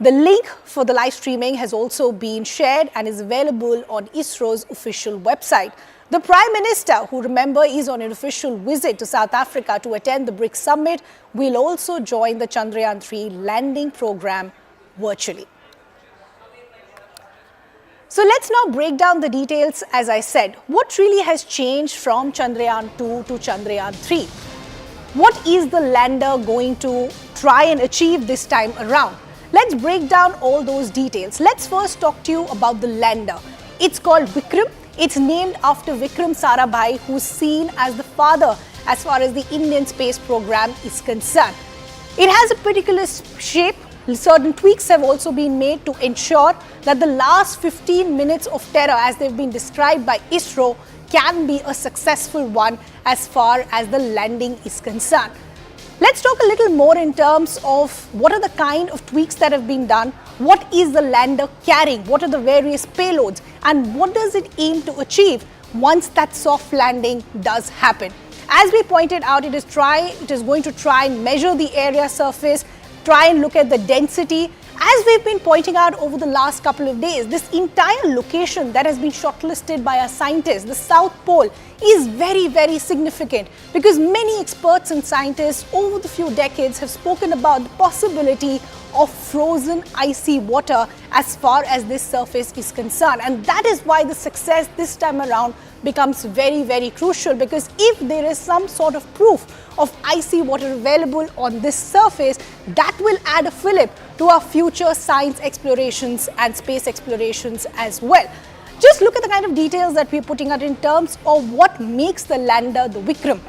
The link for the live streaming has also been shared and is available on ISRO's official website. The Prime Minister, who remember is on an official visit to South Africa to attend the BRICS summit, will also join the Chandrayaan 3 landing program virtually. So let's now break down the details. As I said, what really has changed from Chandrayaan 2 to Chandrayaan 3? What is the lander going to try and achieve this time around? Let's break down all those details. Let's first talk to you about the lander. It's called Vikram. It's named after Vikram Sarabhai, who's seen as the father as far as the Indian space program is concerned. It has a particular shape. Certain tweaks have also been made to ensure that the last 15 minutes of terror, as they've been described by ISRO, can be a successful one as far as the landing is concerned. Let's talk a little more in terms of what are the kind of tweaks that have been done, what is the lander carrying, what are the various payloads, and what does it aim to achieve once that soft landing does happen. As we pointed out, it is going to try and measure the area surface, try and look at the density. As we've been pointing out over the last couple of days, this entire location that has been shortlisted by our scientists, the South Pole, is very, very significant because many experts and scientists over the few decades have spoken about the possibility of frozen icy water as far as this surface is concerned. And that is why the success this time around becomes very, very crucial, because if there is some sort of proof of icy water available on this surface, that will add a fillip to our future science explorations and space explorations as well. Just look at the kind of details that we're putting out in terms of what makes the lander the Vikram,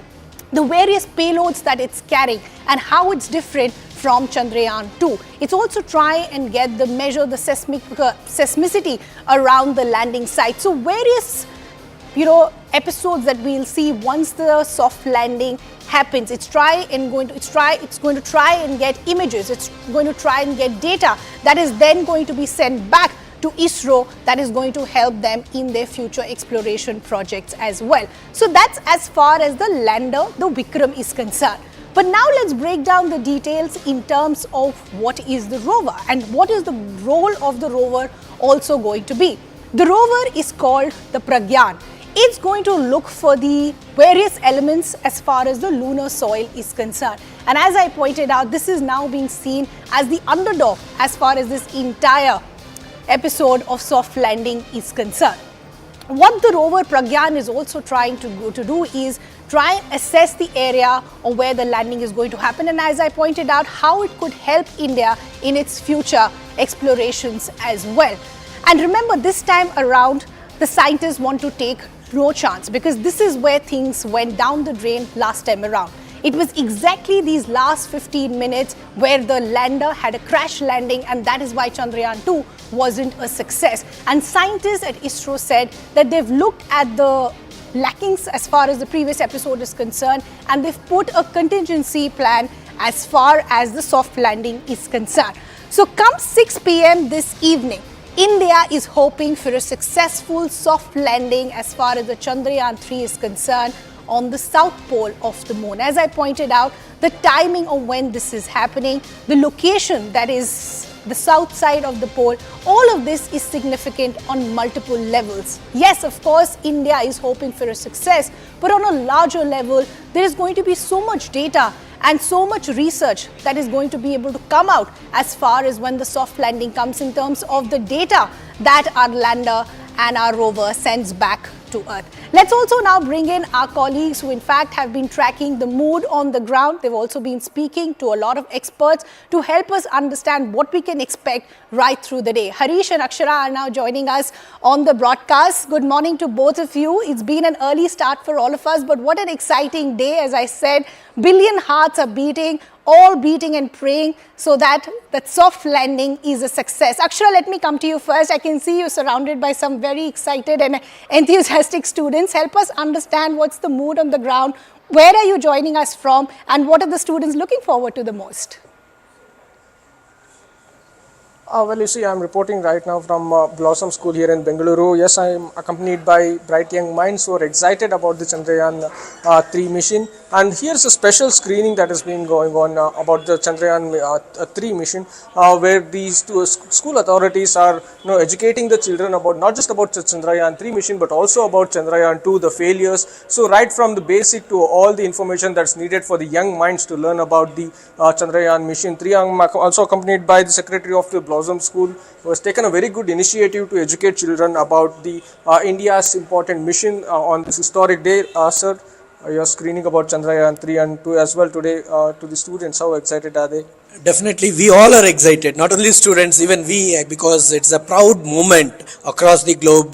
the various payloads that it's carrying and how it's different from Chandrayaan 2. It's also try and get the measure the seismicity around the landing site. So various episodes that we'll see once the soft landing happens. It's going to try and get images. It's going to try and get data that is then going to be sent back to ISRO that is going to help them in their future exploration projects as well. So that's as far as the lander, the Vikram, is concerned. But now let's break down the details in terms of what is the rover and what is the role of the rover also going to be. The rover is called the Pragyan. It's going to look for the various elements as far as the lunar soil is concerned. And as I pointed out, this is now being seen as the underdog as far as this entire episode of soft landing is concerned. What the rover Pragyan is also trying to do is try and assess the area of where the landing is going to happen, and as I pointed out, how it could help India in its future explorations as well. And remember, this time around, the scientists want to take no chance, because this is where things went down the drain last time around. It was exactly these last 15 minutes where the lander had a crash landing, and that is why Chandrayaan 2 wasn't a success. And scientists at ISRO said that they've looked at the lackings as far as the previous episode is concerned, and they've put a contingency plan as far as the soft landing is concerned. So come 6 p.m. this evening, India is hoping for a successful soft landing as far as the Chandrayaan 3 is concerned on the south pole of the moon. As I pointed out, the timing of when this is happening, the location, that is the south side of the pole, all of this is significant on multiple levels. Yes, of course, India is hoping for a success, but on a larger level, there is going to be so much data and so much research that is going to be able to come out as far as when the soft landing comes in terms of the data that our lander and our rover sends back to Earth. Let's also now bring in our colleagues who in fact have been tracking the mood on the ground. They've also been speaking to a lot of experts to help us understand what we can expect right through the day. Harish and Akshara are now joining us on the broadcast. Good morning to both of you. It's been an early start for all of us, but what an exciting day. As I said, billion hearts are beating, all beating and praying so that that soft landing is a success. Akshara, let me come to you first. I can see you surrounded by some very excited and enthusiastic students. Help us understand what's the mood on the ground, where are you joining us from, and what are the students looking forward to the most? Well, you see, I'm reporting right now from Blossom School here in Bengaluru. Yes, I am accompanied by bright young minds who are excited about the Chandrayaan 3 mission. And here's a special screening that has been going on about the Chandrayaan 3 mission, where these two school authorities are educating the children about not just about the Chandrayaan 3 mission, but also about Chandrayaan 2, the failures. So right from the basic to all the information that's needed for the young minds to learn about the Chandrayaan mission 3. I'm also accompanied by the secretary of the Blossom School, who has taken a very good initiative to educate children about the India's important mission on this historic day. Sir, you're screening about Chandrayaan 3 and 2 as well today to the students. How excited are they? Definitely, we all are excited, not only students, even we, because it's a proud moment across the globe.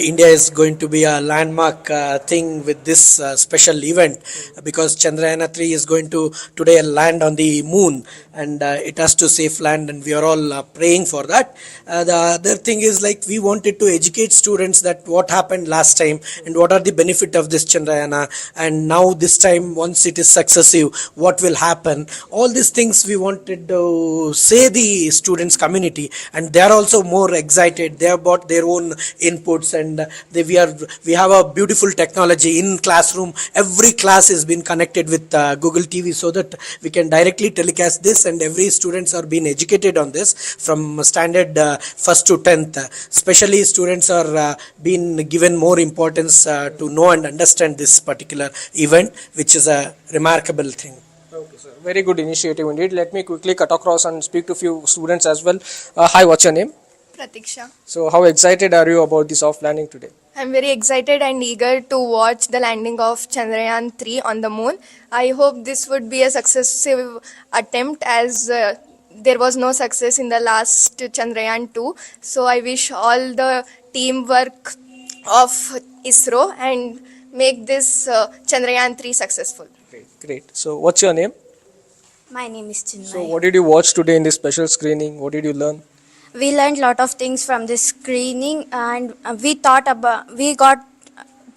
India is going to be a landmark thing with this special event, because Chandrayaan 3 is going to today land on the moon, and it has to safe land, and we are all praying for that. The other thing is, like, we wanted to educate students that what happened last time and what are the benefit of this Chandrayaan, and now this time once it is successive, what will happen. All these things we wanted to say the students community, and they are also more excited. They have brought their own inputs, and we have a beautiful technology in classroom. Every class has been connected with Google TV, so that we can directly telecast this, and every students are being educated on this from standard 1st to 10th. Especially students are being given more importance to know and understand this particular event, which is a remarkable thing. Okay, sir. Very good initiative indeed. Let me quickly cut across and speak to a few students as well. Hi, what's your name? Pratiksha. So how excited are you about the soft landing today? I'm very excited and eager to watch the landing of Chandrayaan 3 on the moon. I hope this would be a successive attempt, as there was no success in the last Chandrayaan 2. So I wish all the teamwork of ISRO and make this Chandrayaan 3 successful. Great. So what's your name? My name is Chinmay. So what did you watch today in this special screening? What did you learn? We learned a lot of things from this screening, and we got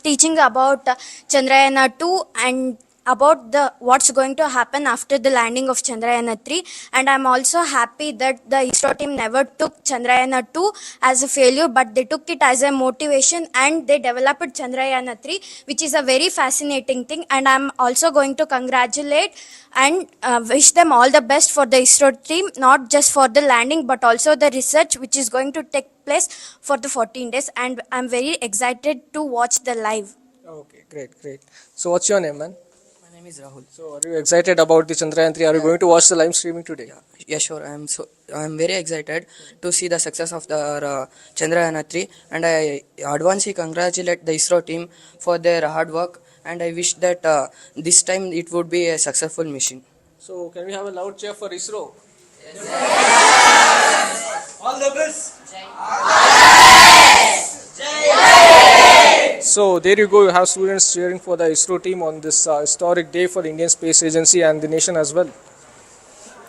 teaching about Chandrayaan 2 and about the what's going to happen after the landing of Chandrayaan 3, and I'm also happy that the ISRO team never took Chandrayaan 2 as a failure, but they took it as a motivation and they developed Chandrayaan 3, which is a very fascinating thing. And I'm also going to congratulate and wish them all the best for the ISRO team, not just for the landing but also the research which is going to take place for the 14 days, and I'm very excited to watch the live. Okay, great. So what's your name, man? My name is Rahul. So are you excited about the Chandrayaan 3? Are you going to watch the live streaming today? Yeah, sure. I'm very excited to see the success of the Chandrayaan 3, and I advancedly congratulate the ISRO team for their hard work, and I wish that this time it would be a successful mission. So can we have a loud cheer for ISRO? All the best. So there you go, you have students cheering for the ISRO team on this historic day for the Indian Space Agency and the nation as well.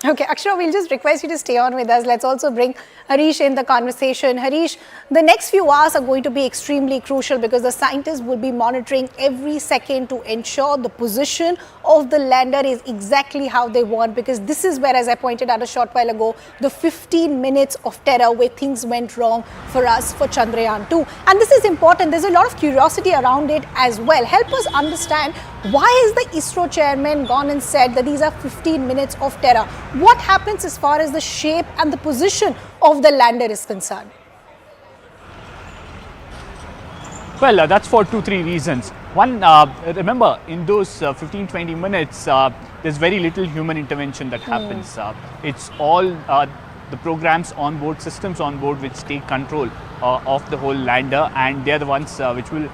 Okay, Akshara, we'll just request you to stay on with us. Let's also bring Harish in the conversation. Harish, the next few hours are going to be extremely crucial because the scientists will be monitoring every second to ensure the position of the lander is exactly how they want, because this is where, as I pointed out a short while ago, the 15 minutes of terror where things went wrong for us for Chandrayaan 2. And this is important. There's a lot of curiosity around it as well. Help us understand, why is the ISRO chairman gone and said that these are 15 minutes of terror? What happens as far as the shape and the position of the lander is concerned? Well, that's for 2-3 reasons. One, remember, in those 15-20 minutes, there's very little human intervention that happens. It's all the programs on board, systems on board, which take control of the whole lander, and they're the ones which will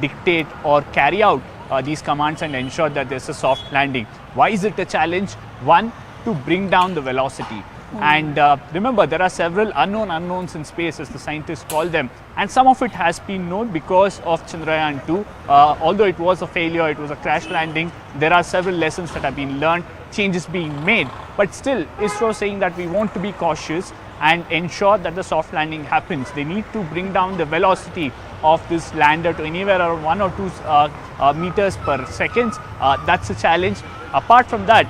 dictate or carry out these commands and ensure that there's a soft landing. Why is it a challenge? One, to bring down the velocity. And remember, there are several unknown unknowns in space, as the scientists call them, and some of it has been known because of Chandrayaan 2. Although it was a failure, it was a crash landing, there are several lessons that have been learned, changes being made, but still ISRO saying that we want to be cautious and ensure that the soft landing happens. They need to bring down the velocity of this lander to anywhere around 1 or 2 meters per second. That's a challenge. Apart from that,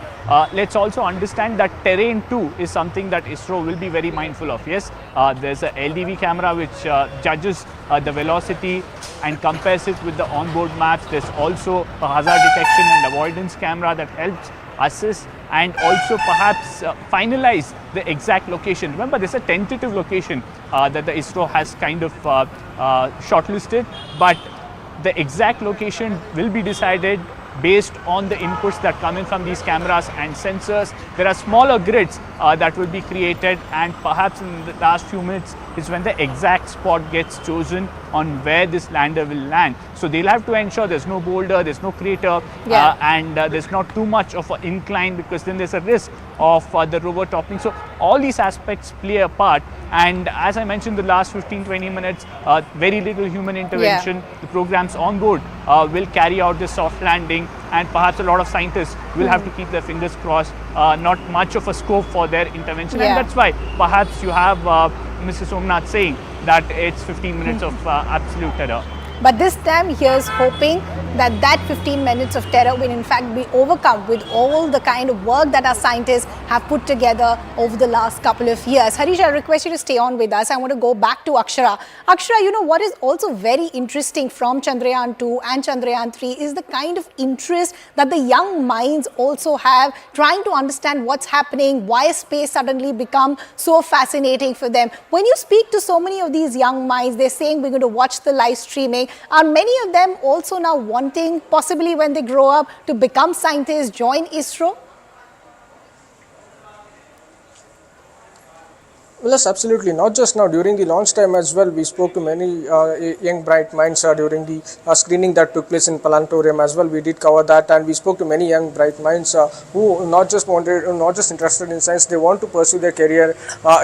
let's also understand that terrain too is something that ISRO will be very mindful of. Yes, there's a LDV camera which judges the velocity and compares it with the onboard maps. There's also a hazard detection and avoidance camera that helps assess and also perhaps finalize the exact location. Remember, there's a tentative location that the ISRO has kind of shortlisted, but the exact location will be decided based on the inputs that come in from these cameras and sensors. There are smaller grids that will be created, and perhaps in the last few minutes is when the exact spot gets chosen on where this lander will land. So they'll have to ensure there's no boulder, there's no crater, and there's not too much of an incline, because then there's a risk of the rover toppling. So all these aspects play a part, and as I mentioned, the last 15-20 minutes, very little human intervention. The programs on board will carry out this soft landing, and perhaps a lot of scientists will have to keep their fingers crossed. Not much of a scope for their intervention, and that's why perhaps you have Mr. Somnath saying that it's 15 minutes of absolute terror. But this time, here's hoping that that 15 minutes of terror will in fact be overcome with all the kind of work that our scientists have put together over the last couple of years. Harish, I request you to stay on with us. I want to go back to Akshara. Akshara, you know what is also very interesting from Chandrayaan 2 and Chandrayaan 3 is the kind of interest that the young minds also have, trying to understand what's happening, why space suddenly become so fascinating for them. When you speak to so many of these young minds, they're saying we're going to watch the live streaming. Are many of them also now wanting, possibly when they grow up, to become scientists, join ISRO? Well, yes, absolutely. Not just now, during the launch time as well, we spoke to many young bright minds during the screening that took place in Planetarium as well. We did cover that, and we spoke to many young bright minds who not just interested in science, they want to pursue their career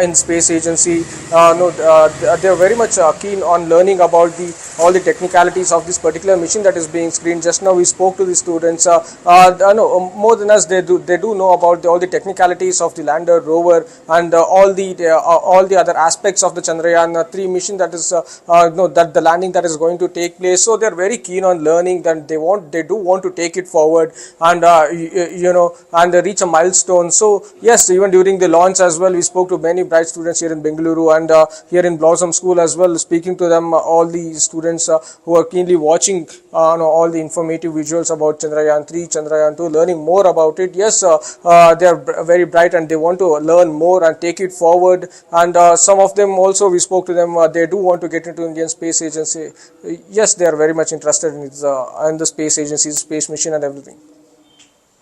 in space agency. They are very much keen on learning about all the technicalities of this particular mission that is being screened. Just now we spoke to the students. More than us, they do know about all the technicalities of the lander, rover, and all the all the other aspects of the Chandrayaan 3 mission, that is that the landing that is going to take place. So they are very keen on learning, that they do want to take it forward and and reach a milestone. So yes, even during the launch as well, we spoke to many bright students here in Bengaluru and here in Blossom School as well, speaking to them, all the students who are keenly watching all the informative visuals about Chandrayaan 3, Chandrayaan 2, learning more about it. Yes, they are very bright and they want to learn more and take it forward. And some of them also, we spoke to them, they do want to get into Indian Space Agency. Yes, they are very much interested in the Space Agency's space mission and everything.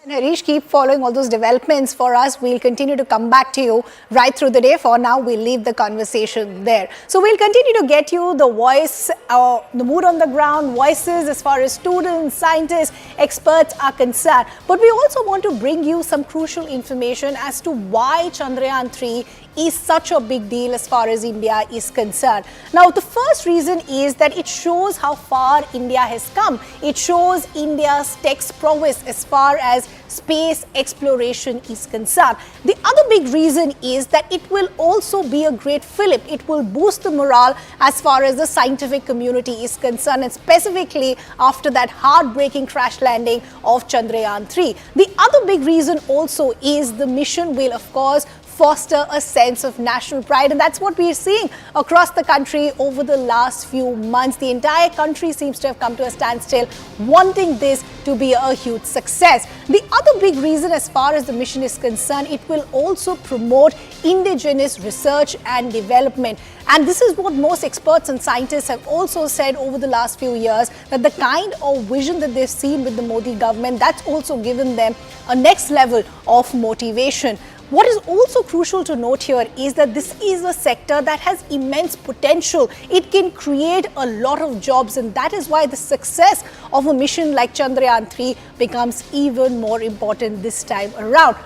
And Harish, keep following all those developments for us. We'll continue to come back to you right through the day. For now, we'll leave the conversation there. So we'll continue to get you the voice, the mood on the ground, voices as far as students, scientists, experts are concerned. But we also want to bring you some crucial information as to why Chandrayaan 3 is such a big deal as far as India is concerned. Now, the first reason is that it shows how far India has come. It shows India's tech prowess as far as space exploration is concerned. The other big reason is that it will also be a great fillip. It will boost the morale as far as the scientific community is concerned, and specifically after that heartbreaking crash landing of Chandrayaan 3. The other big reason also is the mission will, of course, foster a sense of national pride, and that's what we are seeing across the country over the last few months. The entire country seems to have come to a standstill, wanting this to be a huge success. The other big reason as far as the mission is concerned, it will also promote indigenous research and development. And this is what most experts and scientists have also said over the last few years, that the kind of vision that they've seen with the Modi government, that's also given them a next level of motivation. What is also crucial to note here is that this is a sector that has immense potential. It can create a lot of jobs, and that is why the success of a mission like Chandrayaan 3 becomes even more important this time around.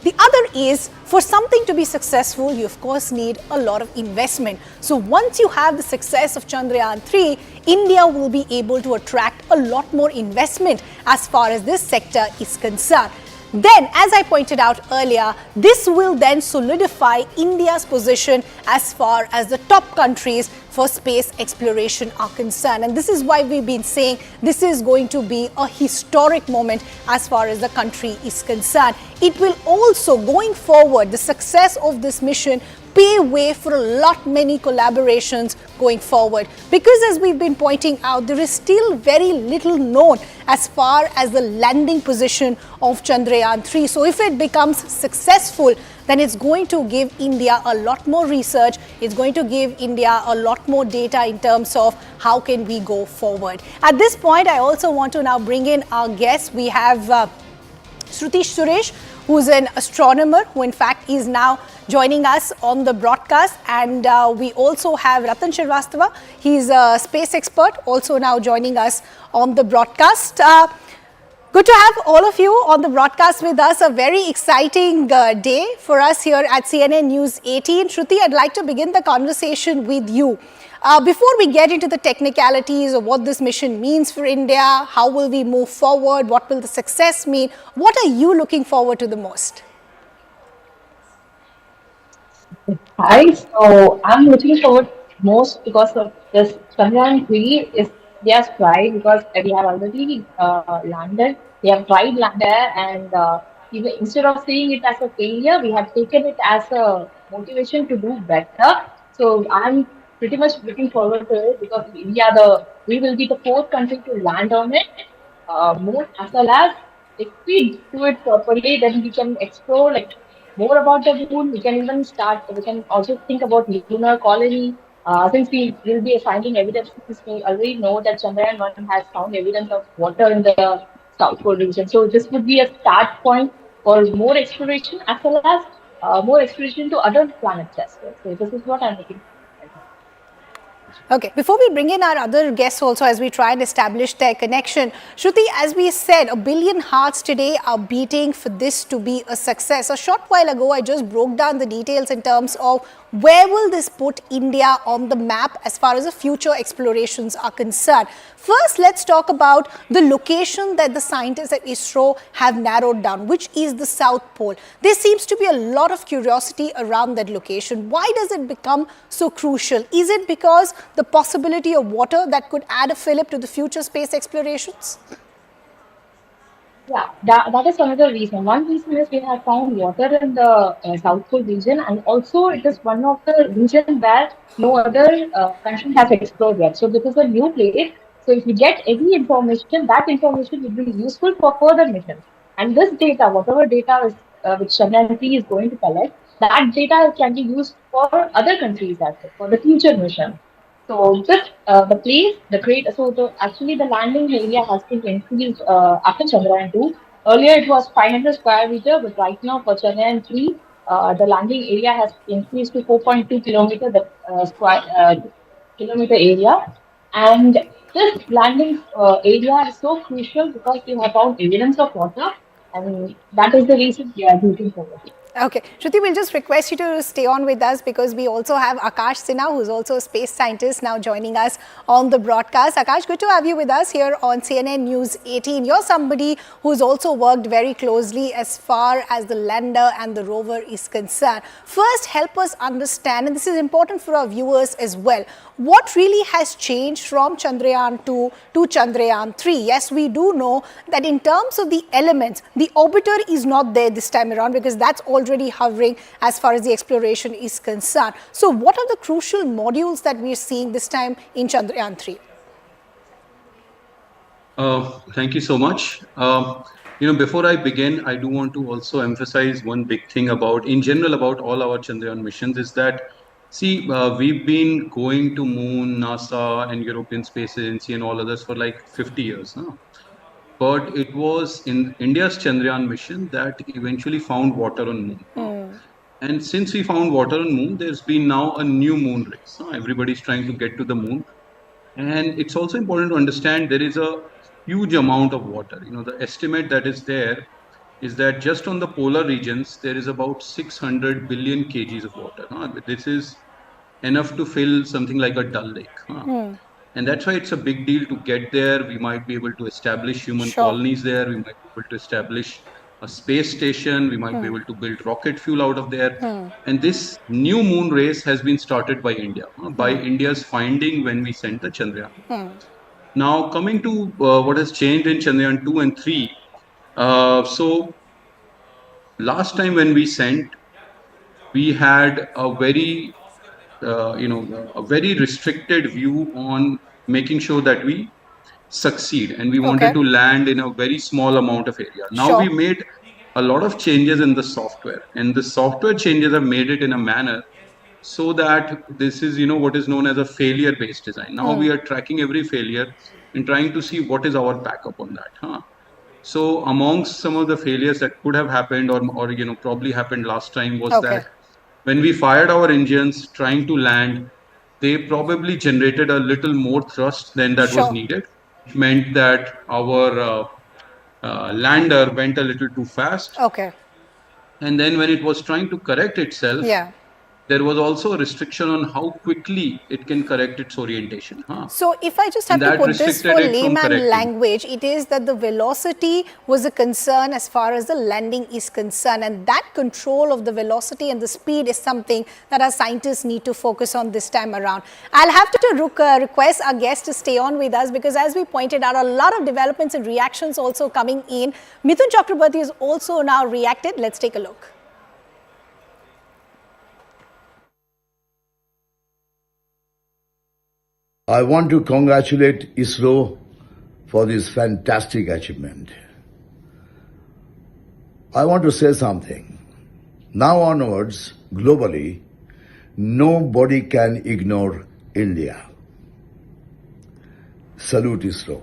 The other is, for something to be successful, you of course need a lot of investment. So once you have the success of Chandrayaan 3, India will be able to attract a lot more investment as far as this sector is concerned. Then, as I pointed out earlier, this will then solidify India's position as far as the top countries for space exploration are concerned. And this is why we've been saying this is going to be a historic moment as far as the country is concerned. It will also, going forward, the success of this mission pave way for a lot many collaborations going forward, because as we've been pointing out, there is still very little known as far as the landing position of Chandrayaan 3. So if it becomes successful, then it's going to give India a lot more research. It's going to give India a lot more data in terms of how can we go forward. At this point, I also want to now bring in our guests. We have Satish Suresh, who's an astronomer, who in fact is now joining us on the broadcast. And we also have Ratan Shrivastava. He's a space expert, also now joining us on the broadcast. Good to have all of you on the broadcast with us. A very exciting day for us here at CNN News 18. Shruti, I'd like to begin the conversation with you. Before we get into the technicalities of what this mission means for India, how will we move forward, what will the success mean, what are you looking forward to the most? Hi, so I'm looking forward most because of this Chandrayaan 3 is yes, right, because we have already landed, we have tried there, and even instead of seeing it as a failure, we have taken it as a motivation to do better. So I'm pretty much looking forward to it because we will be the fourth country to land on it. Moon, as well as if we do it properly, then we can explore like more about the moon. We can even we can also think about lunar colony. Since we will be finding evidence, since we already know that Chandrayaan 1 has found evidence of water in the South Pole region. So this would be a start point for more exploration as well as more exploration to other planets as well. So this is what I'm looking for. Okay, before we bring in our other guests also as we try and establish their connection, Shruti, as we said, 1 billion hearts today are beating for this to be a success. A short while ago, I just broke down the details in terms of Where will this put India on the map as far as the future explorations are concerned? First, let's talk about the location that the scientists at ISRO have narrowed down, which is the South Pole. There seems to be a lot of curiosity around that location. Why does it become so crucial? Is it because the possibility of water that could add a fillip to the future space explorations? Yeah, that is another reason. One reason is we have found water in the South Pole region, and also it is one of the regions where no other country has explored yet. So this is a new place. So if we get any information, that information will be useful for further missions. And this data, whatever data is, which Chandrayaan 3 is going to collect, that data can be used for other countries as well, for the future mission. So this, actually the landing area has been increased after Chandrayaan 2. Earlier it was 500 square meter, but right now for Chandrayaan 3, the landing area has increased to 4.2 kilometer, kilometer area. And this landing area is so crucial because we have found evidence of water, and that is the reason we are looking forward to it. Okay, Shruti, we'll just request you to stay on with us because we also have Akash Sinha, who's also a space scientist, now joining us on the broadcast. Akash, good to have you with us here on CNN News 18. You're somebody who's also worked very closely as far as the lander and the rover is concerned. First, help us understand, and this is important for our viewers as well, what really has changed from Chandrayaan 2 to Chandrayaan 3? Yes, we do know that in terms of the elements, the orbiter is not there this time around because that's already hovering as far as the exploration is concerned. So what are the crucial modules that we are seeing this time in Chandrayaan 3? Thank you so much. Before I begin, I do want to also emphasize one big thing in general about all our Chandrayaan missions is that we've been going to Moon, NASA, and European Space Agency and all others for like 50 years. But it was in India's Chandrayaan mission that eventually found water on Moon. And since we found water on Moon, there's been now a new moon race. Everybody's trying to get to the Moon. And it's also important to understand there is a huge amount of water. The estimate that is there is that just on the polar regions, there is about 600 billion kgs of water. This is enough to fill something like a Dal Lake. And that's why it's a big deal to get there. We might be able to establish human colonies there. We might be able to establish a space station. We might be able to build rocket fuel out of there. And this new moon race has been started by India, by India's finding when we sent the Chandrayaan. Now, coming to what has changed in Chandrayaan 2 and 3. So, last time when we sent, we had a very a very restricted view on making sure that we succeed, and we wanted to land in a very small amount of area. Now we made a lot of changes in the software, and the software changes have made it in a manner so that this is what is known as a failure based design. Now we are tracking every failure and trying to see what is our backup on that. So amongst some of the failures that could have happened or probably happened last time was that when we fired our engines trying to land, they probably generated a little more thrust than that was needed. It meant that our lander went a little too fast. And then when it was trying to correct itself, there was also a restriction on how quickly it can correct its orientation. So if I just have to put this for layman language, it is that the velocity was a concern as far as the landing is concerned, and that control of the velocity and the speed is something that our scientists need to focus on this time around. I'll have to request our guests to stay on with us because as we pointed out, a lot of developments and reactions also coming in. Mithun Chakrabarti has also now reacted. Let's take a look. I want to congratulate ISRO for this fantastic achievement. I want to say something. Now onwards, globally, nobody can ignore India. Salute ISRO.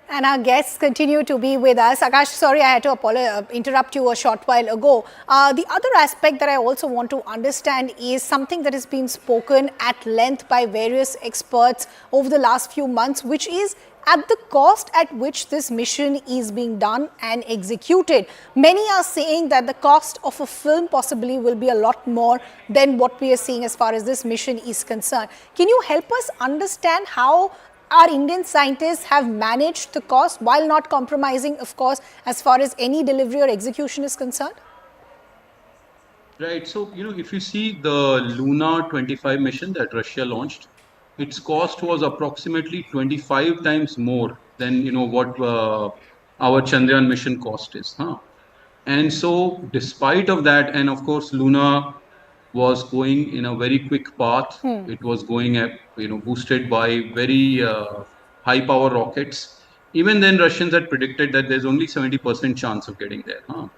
And our guests continue to be with us. Akash, sorry, I had to interrupt you a short while ago. The other aspect that I also want to understand is something that has been spoken at length by various experts over the last few months, which is at the cost at which this mission is being done and executed. Many are saying that the cost of a film possibly will be a lot more than what we are seeing as far as this mission is concerned. Can you help us understand how our Indian scientists have managed the cost while not compromising, of course, as far as any delivery or execution is concerned? Right. So, if you see the Lunar 25 mission that Russia launched, its cost was approximately 25 times more than, what our Chandrayaan mission cost is. Huh? And so, despite of that, and of course, Luna was going in a very quick path. It was going at, boosted by very high power rockets. Even then, Russians had predicted that there's only 70% chance of getting there. Huh?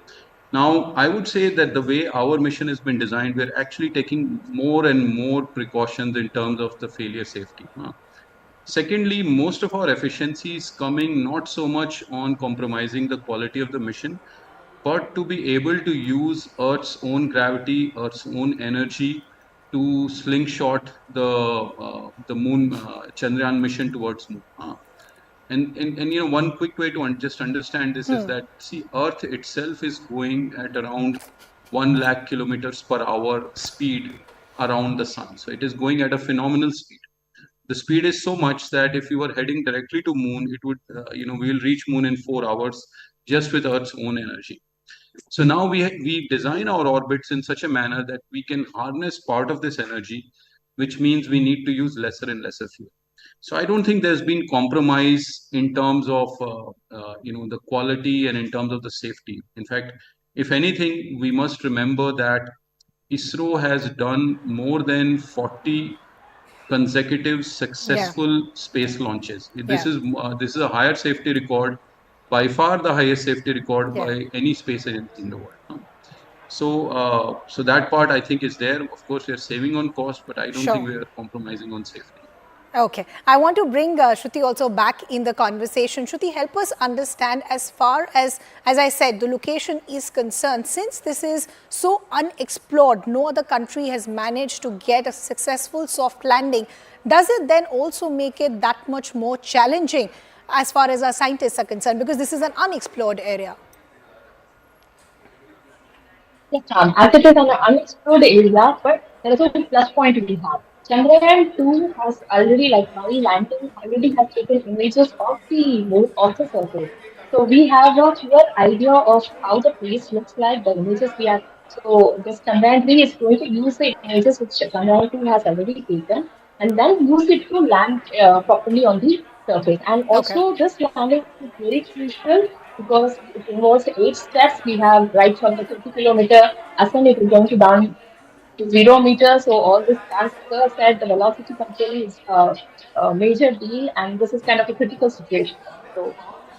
Now, I would say that the way our mission has been designed, we're actually taking more and more precautions in terms of the failure safety. Secondly, most of our efficiency is coming not so much on compromising the quality of the mission, but to be able to use Earth's own gravity, Earth's own energy to slingshot the moon Chandrayaan mission towards moon. And one quick way to just understand this is that, see, Earth itself is going at around 1 lakh kilometers per hour speed around the sun. So it is going at a phenomenal speed. The speed is so much that if you were heading directly to moon, it would, we'll reach moon in 4 hours just with Earth's own energy. So now we design our orbits in such a manner that we can harness part of this energy, which means we need to use lesser and lesser fuel. So I don't think there's been compromise in terms of the quality and in terms of the safety. In fact, if anything, we must remember that ISRO has done more than 40 consecutive successful space launches. This is a higher safety record, by far the highest safety record by any space agency in the world. So that part I think is there. Of course, we are saving on cost, but I don't think we are compromising on safety. Okay. I want to bring Shruti also back in the conversation. Shruti, help us understand, as far as I said, the location is concerned. Since this is so unexplored, no other country has managed to get a successful soft landing. Does it then also make it that much more challenging as far as our scientists are concerned? Because this is an unexplored area. Yes, as it is an unexplored area, but there is a plus point we have. Chandrayaan 2 has already, like while landing, already has taken images of the moon, of the surface. So we have a clear idea of how the place looks like, the images we have. So this Chandrayaan 3 is going to use the images which Chandrayaan 2 has already taken and then use it to land properly on the surface. And also this landing is very crucial because it involves 8 steps. We have right from the 50-kilometer ascent, it is going to down to 0 meters. So all this, as sir said, the velocity control is a major deal, and this is kind of a critical situation. So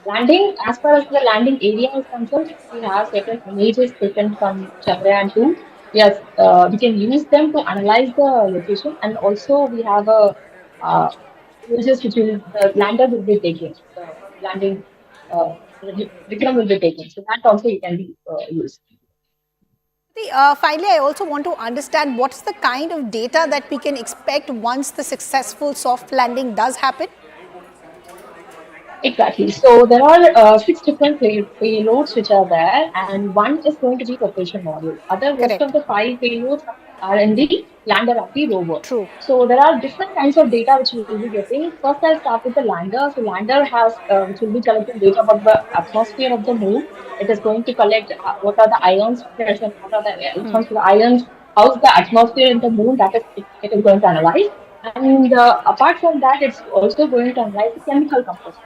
landing, as far as the landing area is concerned, we have certain images taken from Chandrayaan 2. Yes, we can use them to analyze the location, and also we have a images which the lander will be taking, the landing Vikram will be taking. So that also can be used. Finally, I also want to understand what's the kind of data that we can expect once the successful soft landing does happen? Exactly. So there are 6 different payloads which are there, and one is going to be propulsion module. Other rest of the 5 payloads are in the lander and the rover. True. So there are different kinds of data which we will be getting. First, I'll start with the lander. So lander has which will be collecting data about the atmosphere of the moon. It is going to collect what are the ions present, what are the electrons for the ions, how's the atmosphere in the moon. That is it is going to analyze. And apart from that, it's also going to analyze the chemical composition.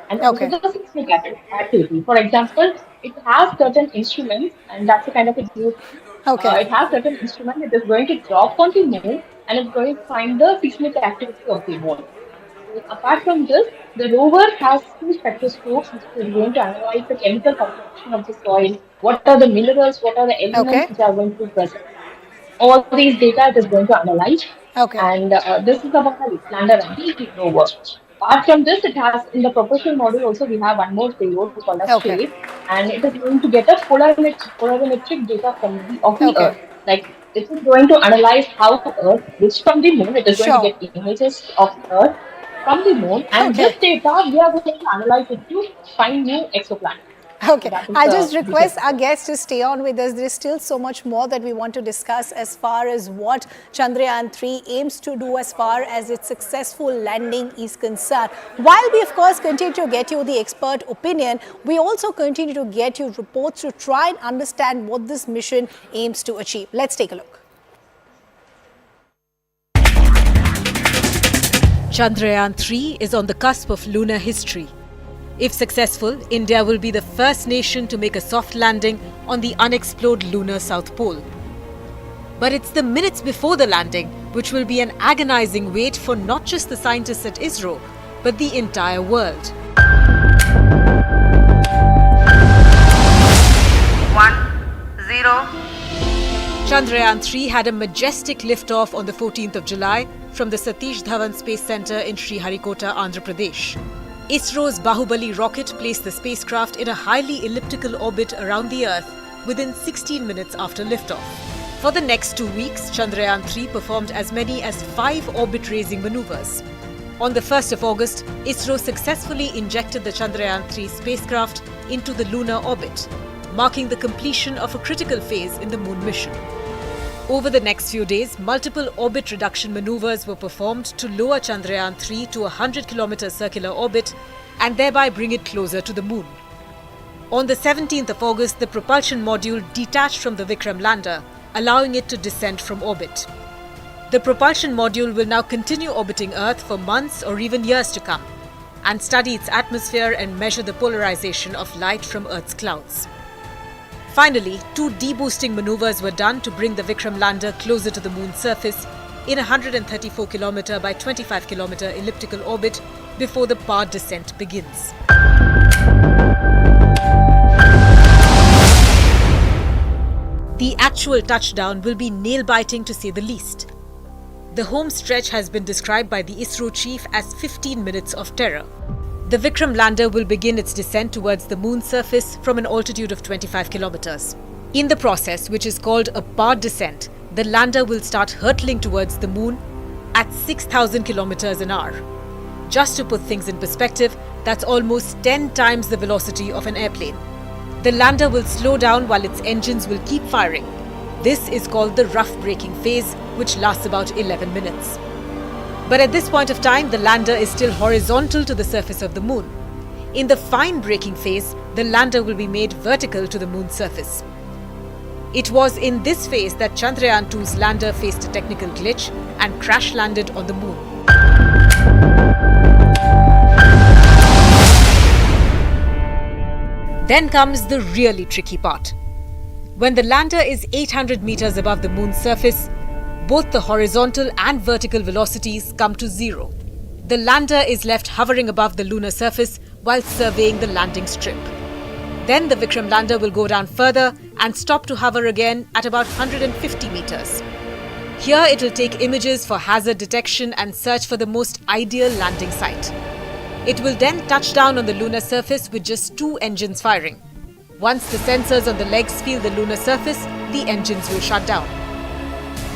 And also the seismic activity. For example, it has certain instruments, and that's a kind of a new thing. It has certain instruments. It is going to drop on the moon, and it's going to find the seismic activity of the moon. Apart from this, the rover has 2 spectroscopes which is going to analyze the chemical composition of the soil. What are the minerals? What are the elements which are going to be present? All these data it is going to analyze. And this is about the lander and the rover. Apart from this, it has in the propulsion module also we have one more payload called as shape, and it is going to get a polarimetric data from the Earth. Like it is going to analyze how Earth, which from the moon, it is going to get images of Earth, from the moon, and this data we are going to analyze it to find new exoplanets. Okay, That is I the just request vision. our guests to stay on with us. There's still so much more that we want to discuss as far as what Chandrayaan 3 aims to do as far as its successful landing is concerned. While we of course continue to get you the expert opinion, we also continue to get you reports to try and understand what this mission aims to achieve. Let's take a look. Chandrayaan 3 is on the cusp of lunar history. If successful, India will be the first nation to make a soft landing on the unexplored lunar South Pole. But it's the minutes before the landing which will be an agonizing wait for not just the scientists at ISRO, but the entire world. 1, 0. Chandrayaan 3 had a majestic liftoff on the 14th of July from the Satish Dhawan Space Centre in Sriharikota, Andhra Pradesh. ISRO's Bahubali rocket placed the spacecraft in a highly elliptical orbit around the Earth within 16 minutes after liftoff. For the next 2 weeks, Chandrayaan 3 performed as many as 5 orbit-raising maneuvers. On the 1st of August, ISRO successfully injected the Chandrayaan 3 spacecraft into the lunar orbit, marking the completion of a critical phase in the moon mission. Over the next few days, multiple orbit reduction maneuvers were performed to lower Chandrayaan 3 to a 100-kilometer circular orbit and thereby bring it closer to the moon. On the 17th of August, the propulsion module detached from the Vikram lander, allowing it to descend from orbit. The propulsion module will now continue orbiting Earth for months or even years to come and study its atmosphere and measure the polarization of light from Earth's clouds. Finally, 2 deboosting maneuvers were done to bring the Vikram lander closer to the moon's surface in a 134-kilometer by 25-kilometer elliptical orbit before the powered descent begins. The actual touchdown will be nail-biting to say the least. The home stretch has been described by the ISRO chief as 15 minutes of terror. The Vikram lander will begin its descent towards the moon's surface from an altitude of 25 kilometers. In the process, which is called a powered descent, the lander will start hurtling towards the moon at 6,000 kilometers an hour. Just to put things in perspective, that's almost 10 times the velocity of an airplane. The lander will slow down while its engines will keep firing. This is called the rough braking phase, which lasts about 11 minutes. But at this point of time, the lander is still horizontal to the surface of the moon. In the fine braking phase, the lander will be made vertical to the moon's surface. It was in this phase that Chandrayaan 2's lander faced a technical glitch and crash landed on the moon. Then comes the really tricky part. When the lander is 800 meters above the moon's surface, both the horizontal and vertical velocities come to zero. The lander is left hovering above the lunar surface while surveying the landing strip. Then the Vikram lander will go down further and stop to hover again at about 150 meters. Here it will take images for hazard detection and search for the most ideal landing site. It will then touch down on the lunar surface with just 2 engines firing. Once the sensors on the legs feel the lunar surface, the engines will shut down.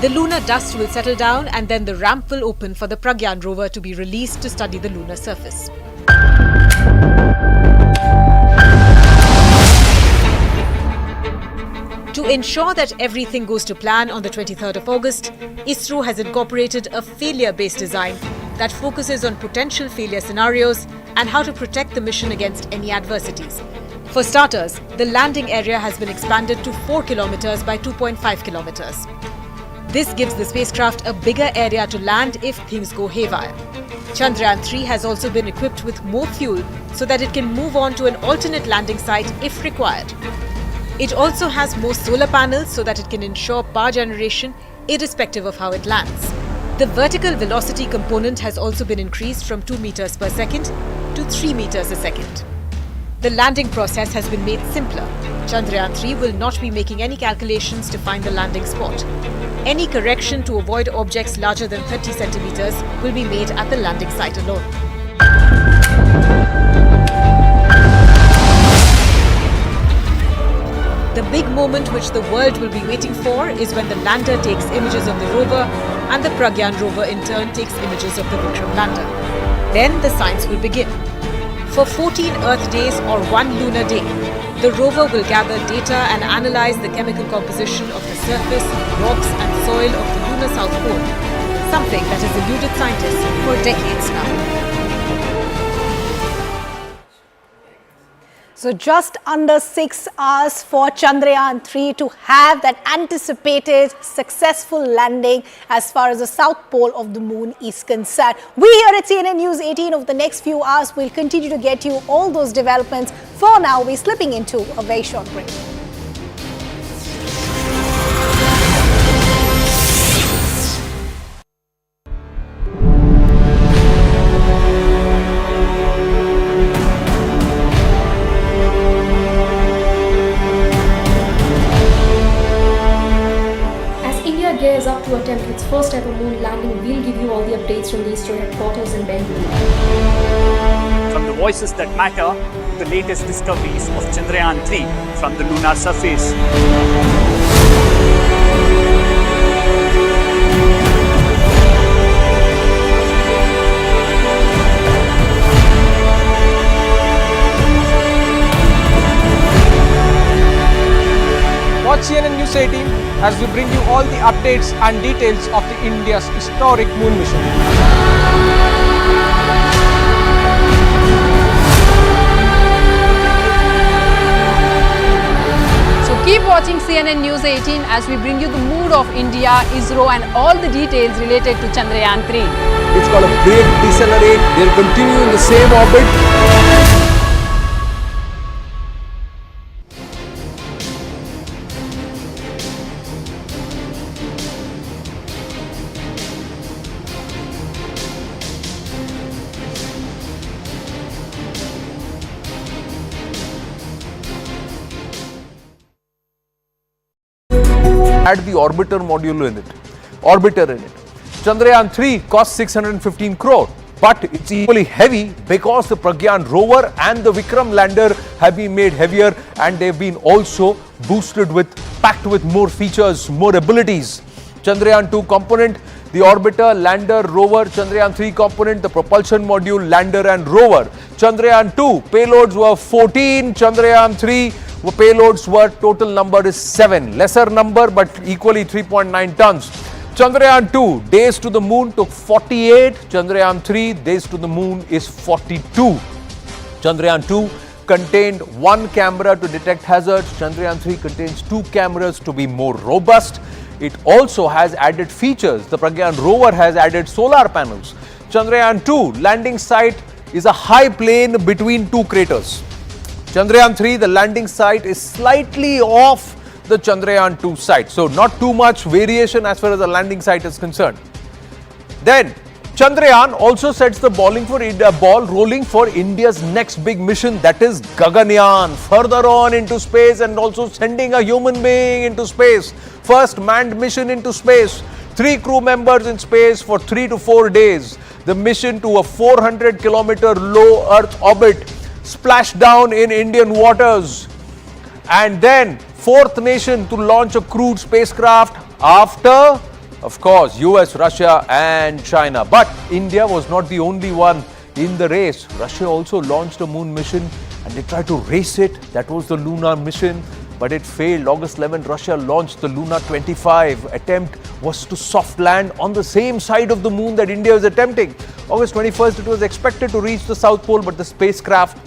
The lunar dust will settle down and then the ramp will open for the Pragyan rover to be released to study the lunar surface. To ensure that everything goes to plan on the 23rd of August, ISRO has incorporated a failure-based design that focuses on potential failure scenarios and how to protect the mission against any adversities. For starters, the landing area has been expanded to 4 kilometers by 2.5 kilometers. This gives the spacecraft a bigger area to land if things go haywire. Chandrayaan 3 has also been equipped with more fuel so that it can move on to an alternate landing site if required. It also has more solar panels so that it can ensure power generation irrespective of how it lands. The vertical velocity component has also been increased from 2 meters per second to 3 meters a second. The landing process has been made simpler. Chandrayaan 3 will not be making any calculations to find the landing spot. Any correction to avoid objects larger than 30 centimeters will be made at the landing site alone. The big moment which the world will be waiting for is when the lander takes images of the rover and the Pragyan rover in turn takes images of the Vikram lander. Then the science will begin. For 14 Earth days or 1 lunar day, the rover will gather data and analyze the chemical composition of the surface, rocks and soil of the lunar South Pole, something that has eluded scientists for decades now. So just under 6 hours for Chandrayaan 3 to have that anticipated successful landing as far as the south pole of the moon is concerned. We here at CNN News 18 over the next few hours will continue to get you all those developments. For now, we're slipping into a very short break. Gears up to attempt its first ever moon landing. We'll give you all the updates from the ISRO headquarters in Bengaluru. From the voices that matter, the latest discoveries of Chandrayaan 3 from the lunar surface. Watch CNN News 18 as we bring you all the updates and details of the India's historic moon mission. So keep watching CNN News 18 as we bring you the mood of India, ISRO and all the details related to Chandrayaan 3. It's got a break, decelerate, they'll continue in the same orbit. Had the orbiter module in it, orbiter in it. Chandrayaan 3 cost 615 crore, but it's equally heavy because the Pragyan rover and the Vikram lander have been made heavier and they've been also boosted with, packed with more features, more abilities. Chandrayaan 2 component, the orbiter, lander, rover. Chandrayaan 3 component, the propulsion module, lander and rover. Chandrayaan 2 payloads were 14, Chandrayaan 3 payloads were total number is 7. Lesser number but equally 3.9 tons. Chandrayaan 2 days to the moon took 48. Chandrayaan 3 days to the moon is 42. Chandrayaan 2 contained one camera to detect hazards. Chandrayaan 3 contains 2 cameras to be more robust. It also has added features. The Pragyan rover has added solar panels. Chandrayaan 2 landing site is a high plane between 2 craters. Chandrayaan 3, the landing site is slightly off the Chandrayaan 2 site. So not too much variation as far as the landing site is concerned. Then Chandrayaan also sets the ball rolling for India's next big mission, that is Gaganyaan, further on into space and also sending a human being into space. First manned mission into space. 3 crew members in space for 3 to 4 days. The mission to a 400-kilometer low Earth orbit. Splash down in Indian waters, and then 4th nation to launch a crewed spacecraft after, of course, US, Russia and China. But India was not the only one in the race. Russia also launched a moon mission and they tried to race it. That was the Lunar mission, but it failed. August 11, Russia launched the Lunar 25. Attempt was to soft land on the same side of the moon that India is attempting. August 21st, it was expected to reach the South Pole, but the spacecraft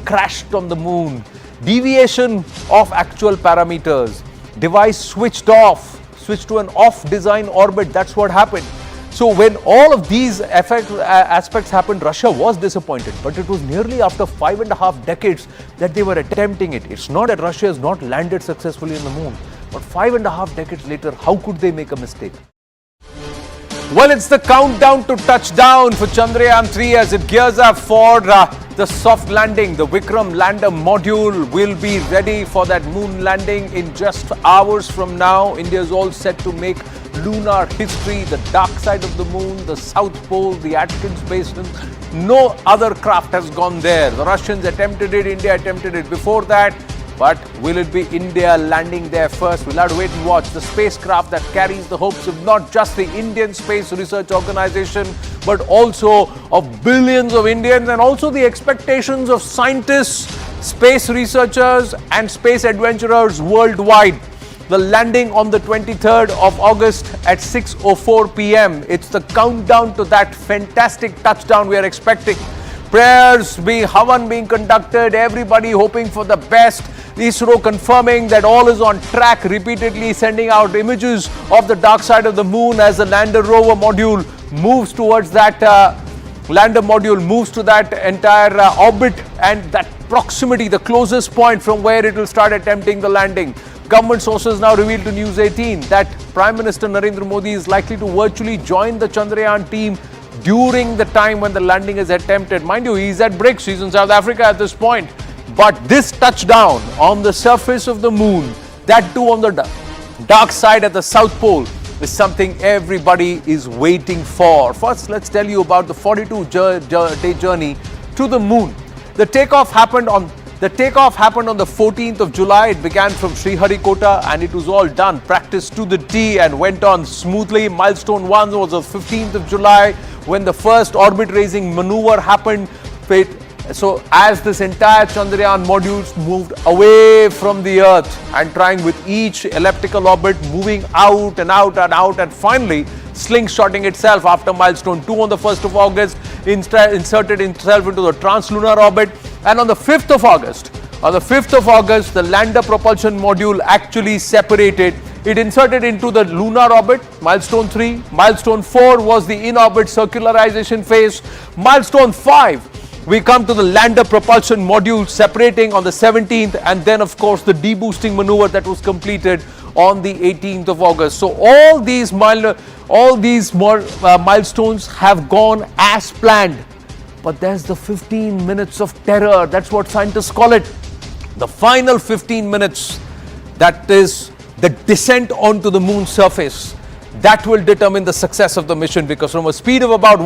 crashed on the moon. Deviation of actual parameters. Device switched to an off design orbit. That's what happened. So when all of these aspects happened, Russia was disappointed. But it was nearly after 5.5 decades that they were attempting it. It's not that Russia has not landed successfully on the moon. But 5.5 decades later, how could they make a mistake? Well, it's the countdown to touchdown for Chandrayaan 3 as it gears up for the soft landing. The Vikram lander module will be ready for that moon landing in just hours from now. India is all set to make lunar history, the dark side of the moon, the South Pole, the Atkins Basin. No other craft has gone there. The Russians attempted it, India attempted it before that. But will it be India landing there first? We'll have to wait and watch. The spacecraft that carries the hopes of not just the Indian Space Research Organization, but also of billions of Indians, and also the expectations of scientists, space researchers and space adventurers worldwide. The landing on the 23rd of August at 6:04 p.m. It's the countdown to that fantastic touchdown we are expecting. Prayers Havan being conducted, everybody hoping for the best. ISRO confirming that all is on track, repeatedly sending out images of the dark side of the moon as the lander rover module moves towards that entire orbit, and that proximity, the closest point from where it will start attempting the landing. Government sources now revealed to News18 that Prime Minister Narendra Modi is likely to virtually join the Chandrayaan team during the time when the landing is attempted. Mind you, he's at BRICS, he's in South Africa at this point. But this touchdown on the surface of the moon, that too on the dark side at the South Pole, is something everybody is waiting for. First, let's tell you about the 42-day journey to the moon. The takeoff happened on the 14th of July. It began from Sriharikota and it was all done, practiced to the T, and went on smoothly. Milestone 1 was the 15th of July when the first orbit raising maneuver happened. So as this entire Chandrayaan modules moved away from the Earth and trying with each elliptical orbit moving out and out and out, and finally slingshotting itself after milestone 2 on the 1st of August, inserted itself into the translunar orbit. And on the 5th of August, the lander propulsion module actually separated. It inserted into the lunar orbit, milestone 3. Milestone 4 was the in-orbit circularization phase. Milestone 5, we come to the lander propulsion module separating on the 17th, and then of course the deboosting maneuver that was completed on the 18th of August. So all these milestones have gone as planned. But there's the 15 minutes of terror. That's what scientists call it. The final 15 minutes, that is the descent onto the moon's surface. That will determine the success of the mission, because from a speed of about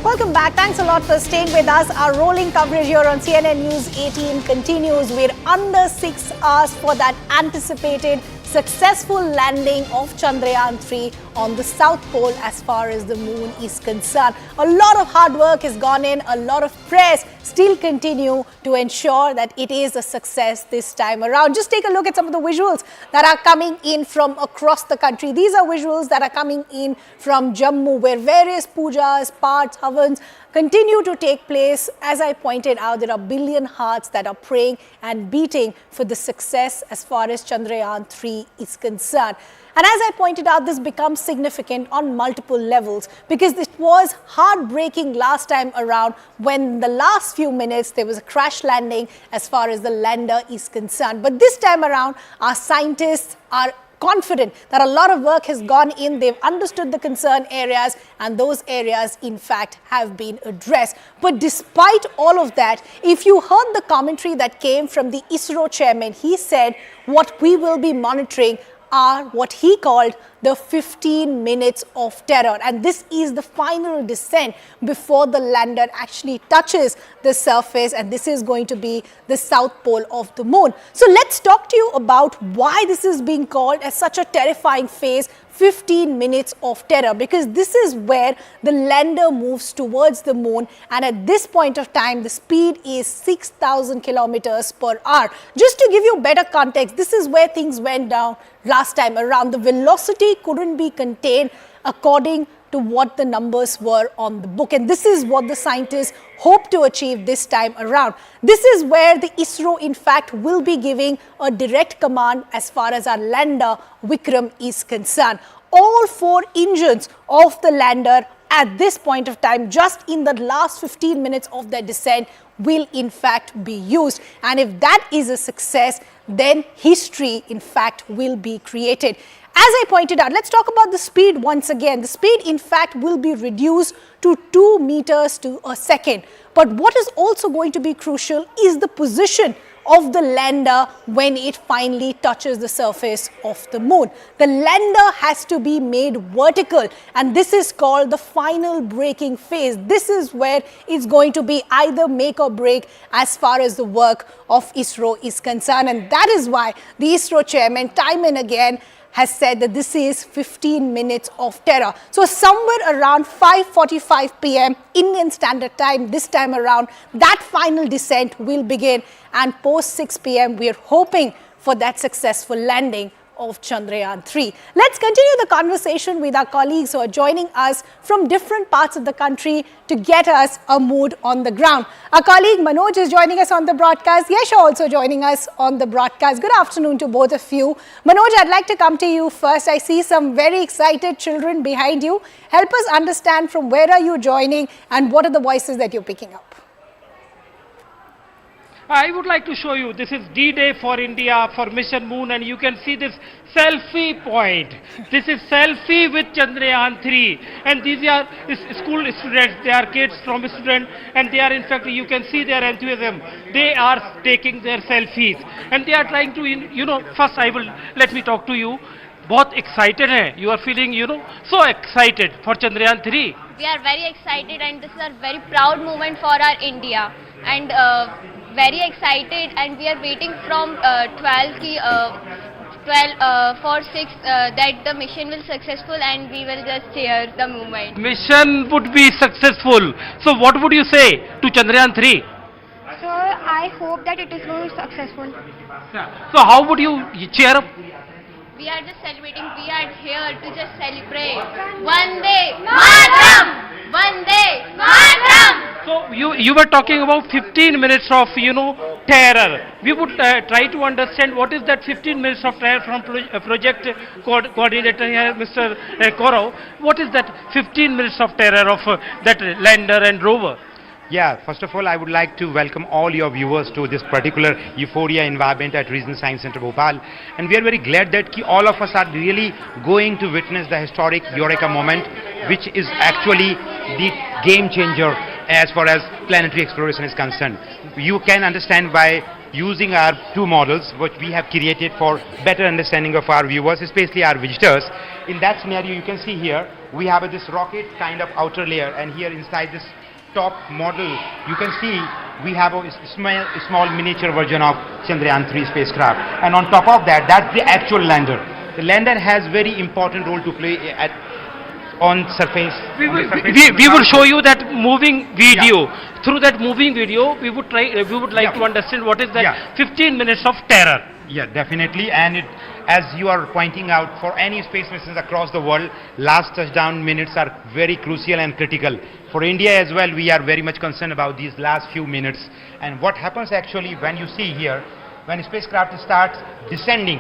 Welcome back. Thanks a lot for staying with us. Our rolling coverage here on CNN News 18 continues. We're under 6 hours for that anticipated successful landing of Chandrayaan 3 on the South Pole as far as the moon is concerned. A lot of hard work has gone in, a lot of prayers still continue to ensure that it is a success this time around. Just take a look at some of the visuals that are coming in from across the country. These are visuals that are coming in from Jammu, where various pujas, parts, havans continue to take place. As I pointed out, there are a billion hearts that are praying and beating for the success as far as Chandrayaan 3 is concerned. And as I pointed out, this becomes significant on multiple levels, because it was heartbreaking last time around when the last few minutes there was a crash landing as far as the lander is concerned. But this time around, our scientists are confident that a lot of work has gone in. They've understood the concern areas, and those areas in fact have been addressed. But despite all of that, if you heard the commentary that came from the ISRO chairman, he said what we will be monitoring are what he called the 15 minutes of terror. And this is the final descent before the lander actually touches the surface, and this is going to be the south pole of the moon. So let's talk to you about why this is being called as such a terrifying phase, 15 minutes of terror, because this is where the lander moves towards the moon, and at this point of time the speed is 6,000 kilometers per hour. Just to give you better context, this is where things went down last time around. The velocity couldn't be contained according to what the numbers were on the book, and this is what the scientists hope to achieve this time around. This is where the ISRO in fact will be giving a direct command as far as our lander Vikram is concerned. All 4 engines of the lander at this point of time, just in the last 15 minutes of their descent, will in fact be used. And if that is a success, then history, in fact, will be created. As I pointed out, let's talk about the speed once again. The speed, in fact, will be reduced to 2 meters to a second. But what is also going to be crucial is the position of the lander when it finally touches the surface of the moon. The lander has to be made vertical, and this is called the final braking phase. This is where it's going to be either make or break as far as the work of ISRO is concerned, and that is why the ISRO chairman time and again has said that this is 15 minutes of terror. So somewhere around 5:45 p.m. Indian Standard Time, this time around, that final descent will begin, and post 6 p.m. we are hoping for that successful landing of Chandrayaan 3. Let's continue the conversation with our colleagues who are joining us from different parts of the country to get us a mood on the ground. Our colleague Manoj is joining us on the broadcast. Yash also joining us on the broadcast. Good afternoon to both of you. Manoj, I'd like to come to you first. I see some very excited children behind you. Help us understand from where are you joining and what are the voices that you're picking up? I would like to show you, this is D-Day for India, for Mission Moon, and you can see this selfie point. This is selfie with Chandrayaan 3, and these are school students, they are kids from students, and they are, in fact, you can see their enthusiasm. They are taking their selfies, and they are trying to, first let me talk to you. बहुत excited हैं, you are feeling, so excited for Chandrayaan 3. We are very excited, and this is a very proud moment for our India, and very excited, and we are waiting from 12 for 6 that the mission will successful, and we will just cheer the moment. Mission would be successful. So what would you say to Chandrayaan 3? So I hope that it is going to be successful. Yeah. So how would you cheer up? We are just celebrating. We are here to just celebrate. Vande Mataram! Vande Mataram! So you were talking about 15 minutes of terror. We would try to understand what is that 15 minutes of terror from project coordinator here, Mr. Kaurav. What is that 15 minutes of terror of that lander and rover? Yeah, first of all, I would like to welcome all your viewers to this particular euphoria environment at Readiness Science Centre Bhopal, and we are very glad that all of us are really going to witness the historic Eureka moment, which is actually the game changer as far as planetary exploration is concerned. You can understand by using our two models which we have created for better understanding of our viewers, especially our visitors. In that scenario, you can see here we have this rocket kind of outer layer, and here inside this top model you can see we have a small miniature version of Chandrayaan 3 spacecraft, and on top of that, that's the actual lander. The lander has very important role to play on surface. We will show you that moving video. Yeah. Through that moving video, we would like to understand what is that 15 minutes of terror. Yeah, definitely, and as you are pointing out, for any space missions across the world, last touchdown minutes are very crucial and critical. For India as well, we are very much concerned about these last few minutes. And what happens actually when you see here, when a spacecraft starts descending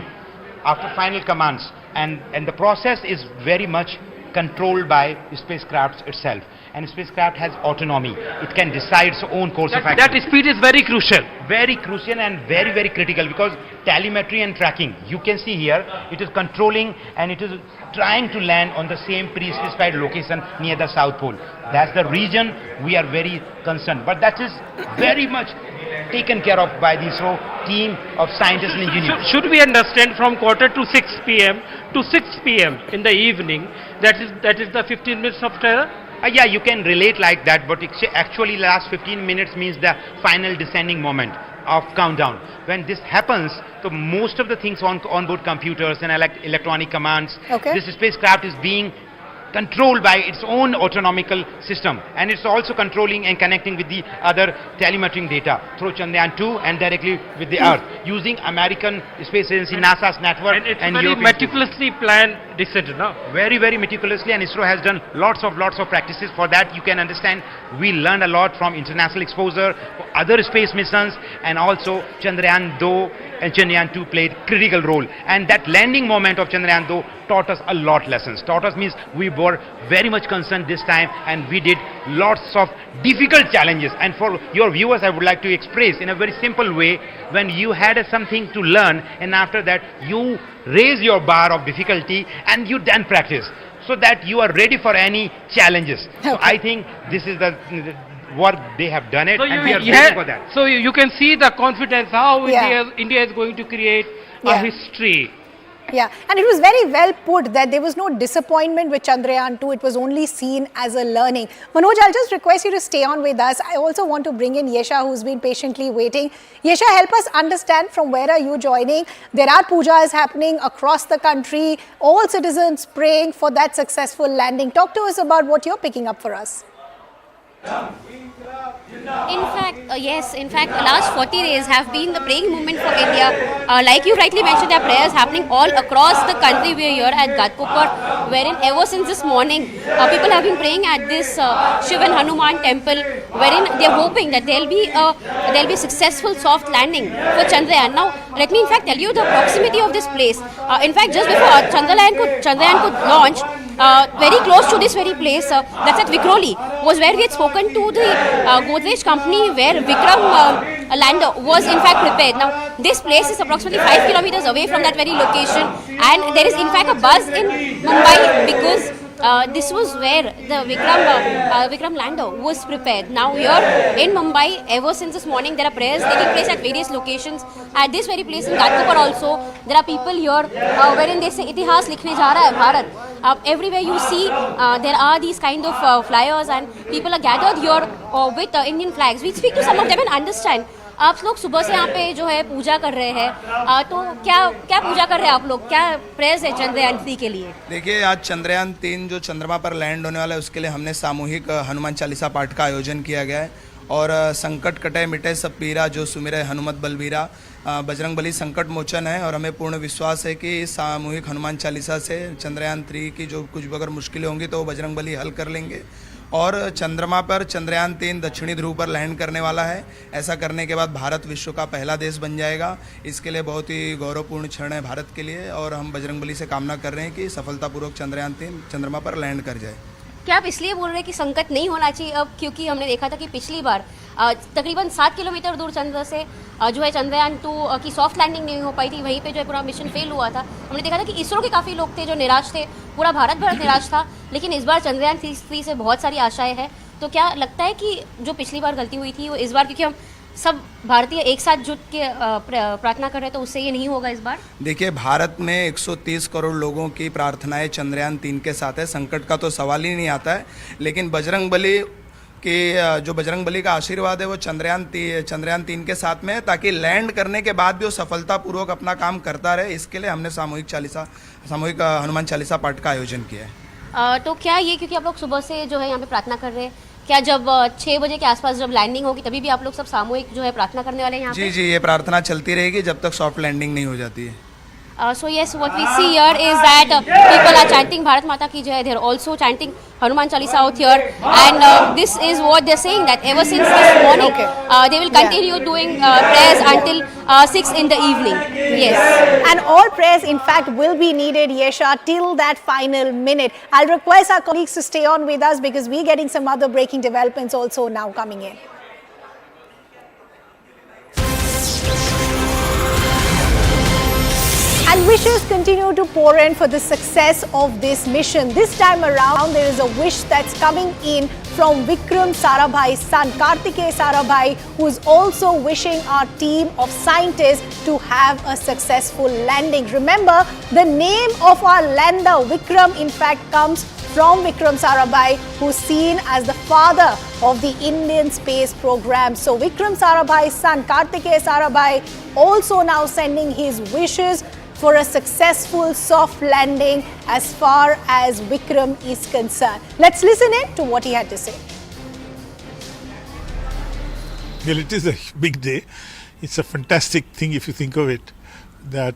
after final commands, and the process is very much controlled by the spacecraft itself, and the spacecraft has autonomy. It can decide its own course of action. That speed is very crucial. Very crucial and very, very critical, because telemetry and tracking, you can see here, it is controlling and it is trying to land on the same pre-specified location near the South Pole. That's the region we are very concerned. But that is very much taken care of by the ISRO team of scientists and engineers. Should we understand from quarter to 6 p.m. to 6 p.m. in the evening, that is the 15 minutes of terror? Yeah, you can relate like that, but actually last 15 minutes means the final descending moment of countdown. When this happens, so most of the things on board computers and electronic commands, this spacecraft is being controlled by its own autonomical system, and it's also controlling and connecting with the other telemetry data through Chandrayaan 2 and directly with the Earth using American Space Agency NASA's network. And it's very meticulously planned descent, no? Very, very meticulously, and ISRO has done lots of practices for that. You can understand we learned a lot from international exposure, other space missions, and also Chandrayaan 2 and Chandrayaan 2 played critical role, and that landing moment of Chandrayaan 2 taught us a lot lessons. Taught us means we were very much concerned this time, and we did lots of difficult challenges. And for your viewers, I would like to express in a very simple way, when you had something to learn and after that you raise your bar of difficulty and you then practice, so that you are ready for any challenges. So I think this is the what they have done it, and we are ready for that. So you can see the confidence how India is going to create a history. Yeah, and it was very well put that there was no disappointment with Chandrayaan 2. It was only seen as a learning. Manoj, I'll just request you to stay on with us. I also want to bring in Yesha, who's been patiently waiting. Yesha, help us understand from where are you joining? There are pujas happening across the country, all citizens praying for that successful landing. Talk to us about what you're picking up for us. In fact, the last 40 days have been the praying moment for India. Like you rightly mentioned, there are prayers happening all across the country. We are here at Gaganyaan, wherein ever since this morning, people have been praying at this Shiv and Hanuman temple, wherein they are hoping that there will be a successful soft landing for Chandrayaan. Now, let me in fact tell you the proximity of this place. In fact, just before Chandrayaan could launch, very close to this very place, that's at Vikram, was where we had spoken to the Godrej company where Vikram lander was in fact prepared. Now, this place is approximately 5 kilometers away from that very location, and there is in fact a buzz in Mumbai because this was where the Vikram lander was prepared. Now here in Mumbai, ever since this morning, there are prayers taking place at various locations. At this very place in Gaganyaan also, there are people here wherein they say "Itihas likhne ja raha hai Bharat." Everywhere you see, there are these kind of flyers, and people are gathered here with Indian flags. We speak to some of them and understand. आप लोग सुबह से यहाँ पे जो है पूजा कर रहे हैं, तो क्या पूजा कर रहे हैं आप लोग, क्या प्रेयर्स है चंद्रयान 3 के लिए? देखिए, आज चंद्रयान 3 जो चंद्रमा पर लैंड होने वाला है उसके लिए हमने सामूहिक हनुमान चालीसा पाठ का आयोजन किया गया है और संकट कटे मिटे सब पीरा जो सुमिरे हनुमत बलबीरा, बजरंग बली संकट मोचन है और हमें पूर्ण विश्वास है कि इस सामूहिक हनुमान चालीसा से चंद्रयान 3 की जो कुछ अगर मुश्किलें होंगी तो वो बजरंग बली हल कर लेंगे और चंद्रमा पर चंद्रयान 3 दक्षिणी ध्रुव पर लैंड करने वाला है। ऐसा करने के बाद भारत विश्व का पहला देश बन जाएगा। इसके लिए बहुत ही गौरवपूर्ण क्षण है भारत के लिए और हम बजरंगबली से कामना कर रहे हैं कि सफलतापूर्वक चंद्रयान 3 चंद्रमा पर लैंड कर जाए। क्या आप इसलिए बोल रहे हैं कि संकट नहीं होना चाहिए अब, क्योंकि हमने देखा था कि पिछली बार तकरीबन 7 किलोमीटर दूर चंद्र से जो है चंद्रयान 2 की सॉफ्ट लैंडिंग नहीं हो पाई थी, वहीं पे जो है पूरा मिशन फेल हुआ था। हमने देखा था कि इसरो के काफ़ी लोग थे जो निराश थे, पूरा भारत भर निराश था, लेकिन इस बार चंद्रयान 3 से बहुत सारी आशाएं हैं। तो क्या लगता है कि जो पिछली बार गलती हुई थी वो इस बार, क्योंकि हम सब भारतीय एक साथ जुट के प्रार्थना कर रहे हैं, तो उससे ये नहीं होगा इस बार? देखिए, भारत में 130 करोड़ लोगों की प्रार्थनाएं चंद्रयान 3 के साथ है, संकट का तो सवाल ही नहीं आता है। लेकिन बजरंग बली कि जो बजरंग बली का आशीर्वाद है वो चंद्रयान 3 के साथ में है, ताकि लैंड करने के बाद भी वो सफलतापूर्वक अपना काम करता रहे। इसके लिए हमने सामूहिक हनुमान चालीसा पाठ का आयोजन किया है। तो क्या ये, क्योंकि आप लोग सुबह से जो है यहाँ पे प्रार्थना कर रहे हैं, क्या जब 6 बजे के आसपास जब लैंडिंग होगी तभी भी आप लोग सब सामूहिक जो है प्रार्थना करने वाले हैं यहाँ पे? जी, ये प्रार्थना चलती रहेगी जब तक सॉफ्ट लैंडिंग नहीं हो जाती है। So yes, what we see here is that people are chanting Bharat Mata Ki Jai. They are also chanting Hanuman Chalisa out here, and this is what they're saying, that ever since this morning, they will continue doing prayers until 6 in the evening. Yes, and all prayers, in fact, will be needed, Yesha, till that final minute. I'll request our colleagues to stay on with us because we're getting some other breaking developments also now coming in. And wishes continue to pour in for the success of this mission. This time around, there is a wish that's coming in from Vikram Sarabhai's son, Kartikeya Sarabhai, who is also wishing our team of scientists to have a successful landing. Remember, the name of our lander, Vikram, in fact, comes from Vikram Sarabhai, who's seen as the father of the Indian space program. So Vikram Sarabhai's son, Kartikeya Sarabhai, also now sending his wishes for a successful soft landing as far as Vikram is concerned. Let's listen in to what he had to say. Well, it is a big day. It's a fantastic thing if you think of it, that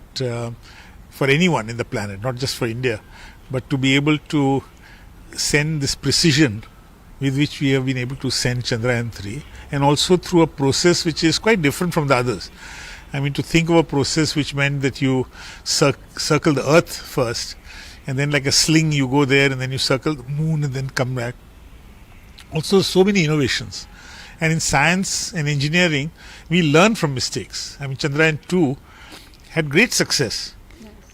for anyone in the planet, not just for India, but to be able to send this precision with which we have been able to send Chandrayaan 3, and also through a process which is quite different from the others. I mean, to think of a process which meant that you circle the earth first, and then like a sling you go there and then you circle the moon and then come back. also so many innovations. And in science and engineering, we learn from mistakes. I mean, Chandrayaan 2 had great success,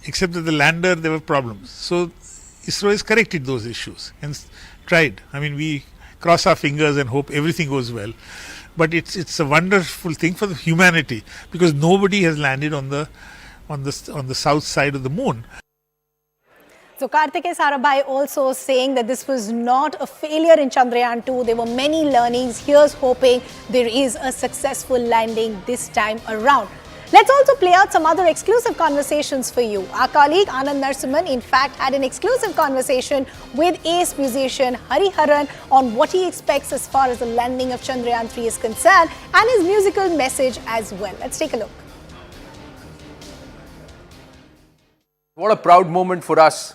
except that the lander, there were problems. So ISRO has corrected those issues and tried. I mean, we cross our fingers and hope everything goes well. But it's a wonderful thing for the humanity, because nobody has landed on the south side of the moon. So Kartikeya Sarabhai also saying that this was not a failure in Chandrayaan 2. There were many learnings. Here's hoping there is a successful landing this time around. Let's also play out some other exclusive conversations for you. Our colleague Anand Narsimhan, in fact, had an exclusive conversation with ace musician Hariharan on what he expects as far as the landing of Chandrayaan 3 is concerned and his musical message as well. Let's take a look. What a proud moment for us.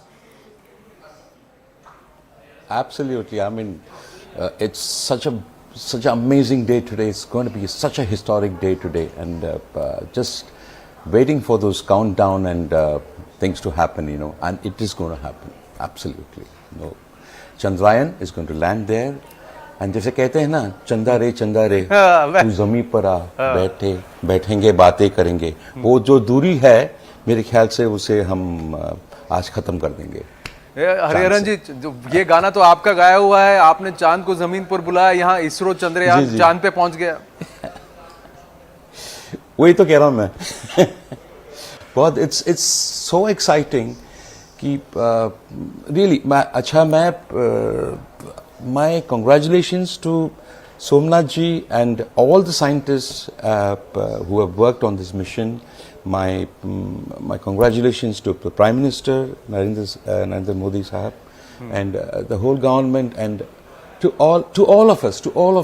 Absolutely. I mean, it's such an amazing day today. It's going to be such a historic day today, and just waiting for those countdown and things to happen, you know, and it is going to happen. Absolutely. No, Chandrayaan is going to land there, and जैसे कहते हैं ना, चंदा रे तू ज़मीन पर आ, बैठेंगे बातें करेंगे, वो जो दूरी है मेरे ख्याल से उसे हम आज खत्म कर देंगे. हरिहरन जी, जो ये गाना तो आपका गाया हुआ है, आपने चांद को जमीन पर बुलाया, यहाँ इसरो चंद्रयान चांद पे पहुंच गया. वही तो कह रहा हूँ मैं. बहुत it's so exciting कि really my congratulations to Somnath ji and all the scientists who have worked on this mission. My congratulations to the Prime Minister Narendra Modi Sahab and the whole government, and to all of us, to all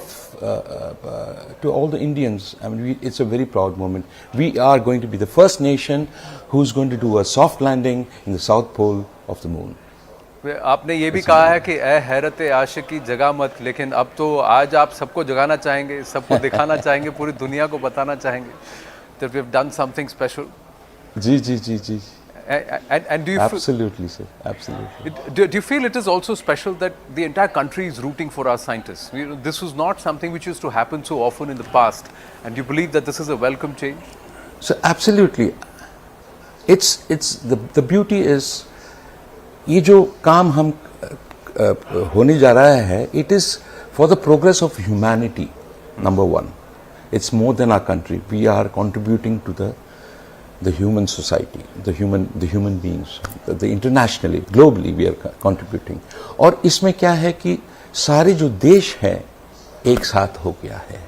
the Indians. I mean, it's a very proud moment. We are going to be the first nation who's going to do a soft landing in the South Pole of the moon. आपने ये भी कहा है कि ए हैरत आशिकी जगा मत, लेकिन अब तो आज आप सबको जगाना चाहेंगे, सबको दिखाना चाहेंगे, पूरी दुनिया को बताना चाहेंगे that we have done something special. Ji. And do you absolutely, sir, absolutely. Do you feel it is also special that the entire country is rooting for our scientists? You know, this was not something which used to happen so often in the past, and you believe that this is a welcome change? So absolutely, it's the beauty is ये जो काम हम होने जा रहा है, it is for the progress of humanity. Number one, it's more than our country. We are contributing to the human society, the human beings, the internationally, globally we are contributing. और इसमें क्या है कि सारे जो देश हैं एक साथ हो गया है.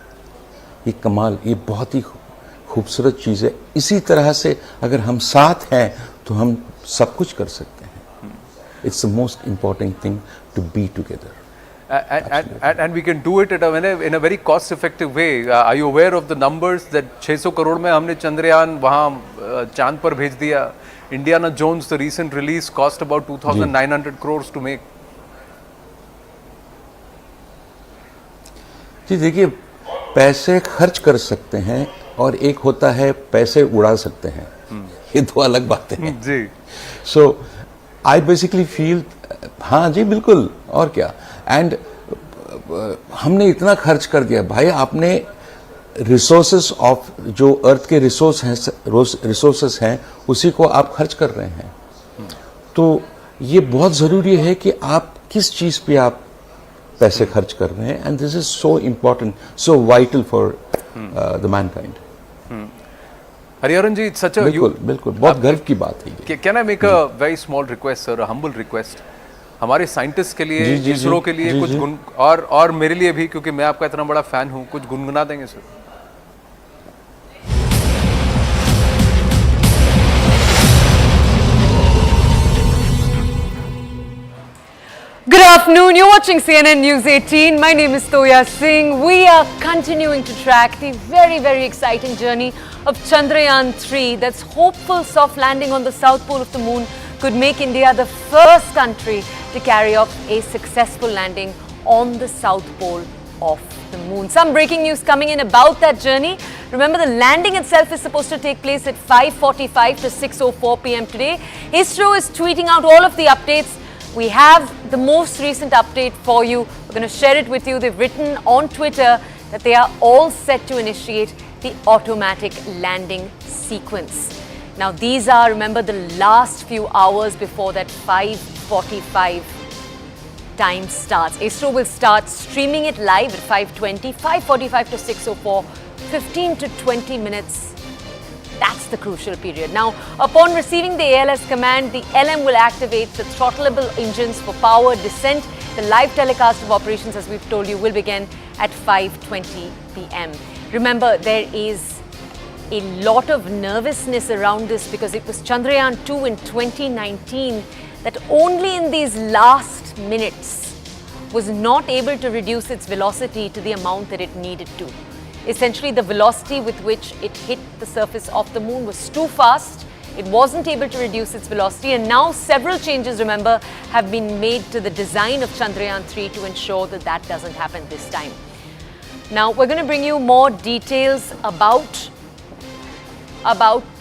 ये कमाल, ये बहुत ही खूबसूरत चीज़ है. इसी तरह से अगर हम साथ हैं तो हम सब कुछ कर सकते हैं. It's the most important thing to be together. And we can do it in a very cost effective way. Are you aware of the numbers that 600 crore में हमने चंद्रयान वहाँ चांद पर भेज दिया? Indiana Jones, the recent release, cost about 2,900 crores to make. जी देखिए, पैसे खर्च कर सकते हैं और एक होता है पैसे उड़ा सकते हैं. ये दो अलग बातें हैं. जी. So I basically feel, हाँ जी बिल्कुल, और क्या. एंड हमने इतना खर्च कर दिया भाई, आपने रिसोर्सेस ऑफ जो अर्थ के रिसोर्सेस हैं उसी को आप खर्च कर रहे हैं. तो ये बहुत ज़रूरी है कि आप किस चीज़ पे आप पैसे खर्च कर रहे हैं. And this is so important, so vital for the mankind. Hariharan ji, it's such a बिल्कुल बहुत गर्व की बात है. Can I make a very small request, sir, a humble request? हमारे साइंटिस्ट के लिए, इसरो के लिए कुछ और मेरे लिए भी, क्योंकि मैं आपका इतना बड़ा फैन हूँ, कुछ गुनगुना देंगे sir? Good afternoon, you're watching CNN News 18. My name is Toya Singh. We are continuing to track the very, very exciting journey of Chandrayaan 3. That's hopeful soft landing on the south pole of the moon could make India the first country to carry off a successful landing on the south pole of the moon. Some breaking news coming in about that journey. Remember, the landing itself is supposed to take place at 5:45 to 6:04 p.m. today. ISRO is tweeting out all of the updates. We have the most recent update for you. We're going to share it with you. They've written on Twitter that they are all set to initiate the automatic landing sequence. Now these are, remember, the last few hours before that 5:45 time starts. ISRO will start streaming it live at 5:20, 5:45 to 6:04, 15 to 20 minutes. That's the crucial period. Now, upon receiving the ALS command, the LM will activate the throttleable engines for power descent. The live telecast of operations, as we've told you, will begin at 5:20 p.m. Remember, there is a lot of nervousness around this because it was Chandrayaan 2 in 2019 that only in these last minutes was not able to reduce its velocity to the amount that it needed to. Essentially, the velocity with which it hit the surface of the moon was too fast. It wasn't able to reduce its velocity, and now several changes, remember, have been made to the design of Chandrayaan 3 to ensure that that doesn't happen this time. Now, we're going to bring you more details about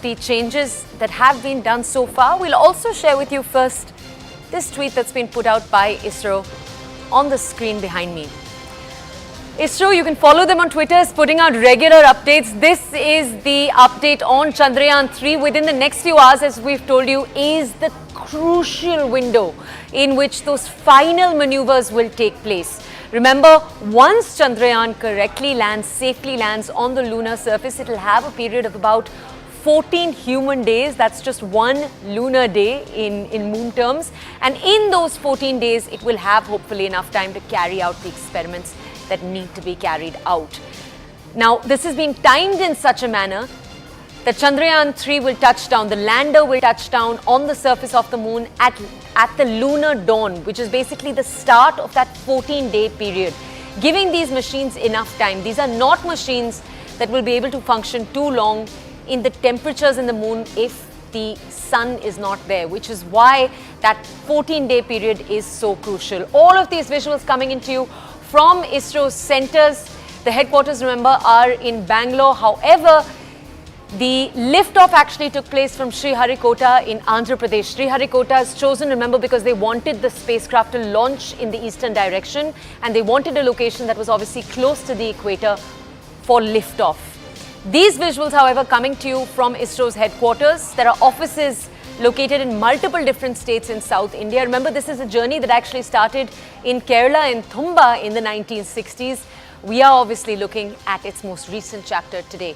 the changes that have been done so far. We'll also share with you first this tweet that's been put out by ISRO on the screen behind me. ISRO, you can follow them on Twitter, is putting out regular updates. This is the update on Chandrayaan 3. Within the next few hours, as we've told you, is the crucial window in which those final maneuvers will take place. Remember, once Chandrayaan correctly lands, safely lands on the lunar surface, it will have a period of about 14 human days. That's just one lunar day in moon terms. And in those 14 days, it will have hopefully enough time to carry out the experiments that need to be carried out. Now, this has been timed in such a manner that Chandrayaan 3 will touch down, the lander will touch down on the surface of the moon at the lunar dawn, which is basically the start of that 14-day period, giving these machines enough time. These are not machines that will be able to function too long in the temperatures in the moon if the sun is not there, which is why that 14-day period is so crucial. All of these visuals coming into you from ISRO's centers. The headquarters, remember, are in Bangalore. However, the liftoff actually took place from Sriharikota in Andhra Pradesh. Sriharikota is chosen, remember, because they wanted the spacecraft to launch in the eastern direction, and they wanted a location that was obviously close to the equator for liftoff. These visuals, however, coming to you from ISRO's headquarters. There are offices located in multiple different states in South India. Remember, this is a journey that actually started in Kerala, in Thumba, in the 1960s. We are obviously looking at its most recent chapter today.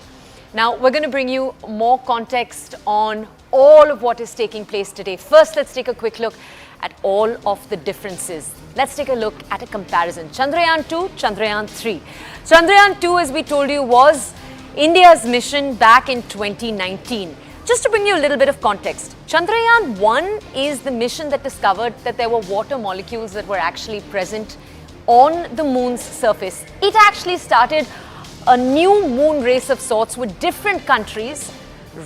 Now, we're going to bring you more context on all of what is taking place today. First, let's take a quick look at all of the differences. Let's take a look at a comparison. Chandrayaan 2, Chandrayaan 3. Chandrayaan 2, as we told you, was India's mission back in 2019. Just to bring you a little bit of context, Chandrayaan 1 is the mission that discovered that there were water molecules that were actually present on the moon's surface. It actually started a new moon race of sorts with different countries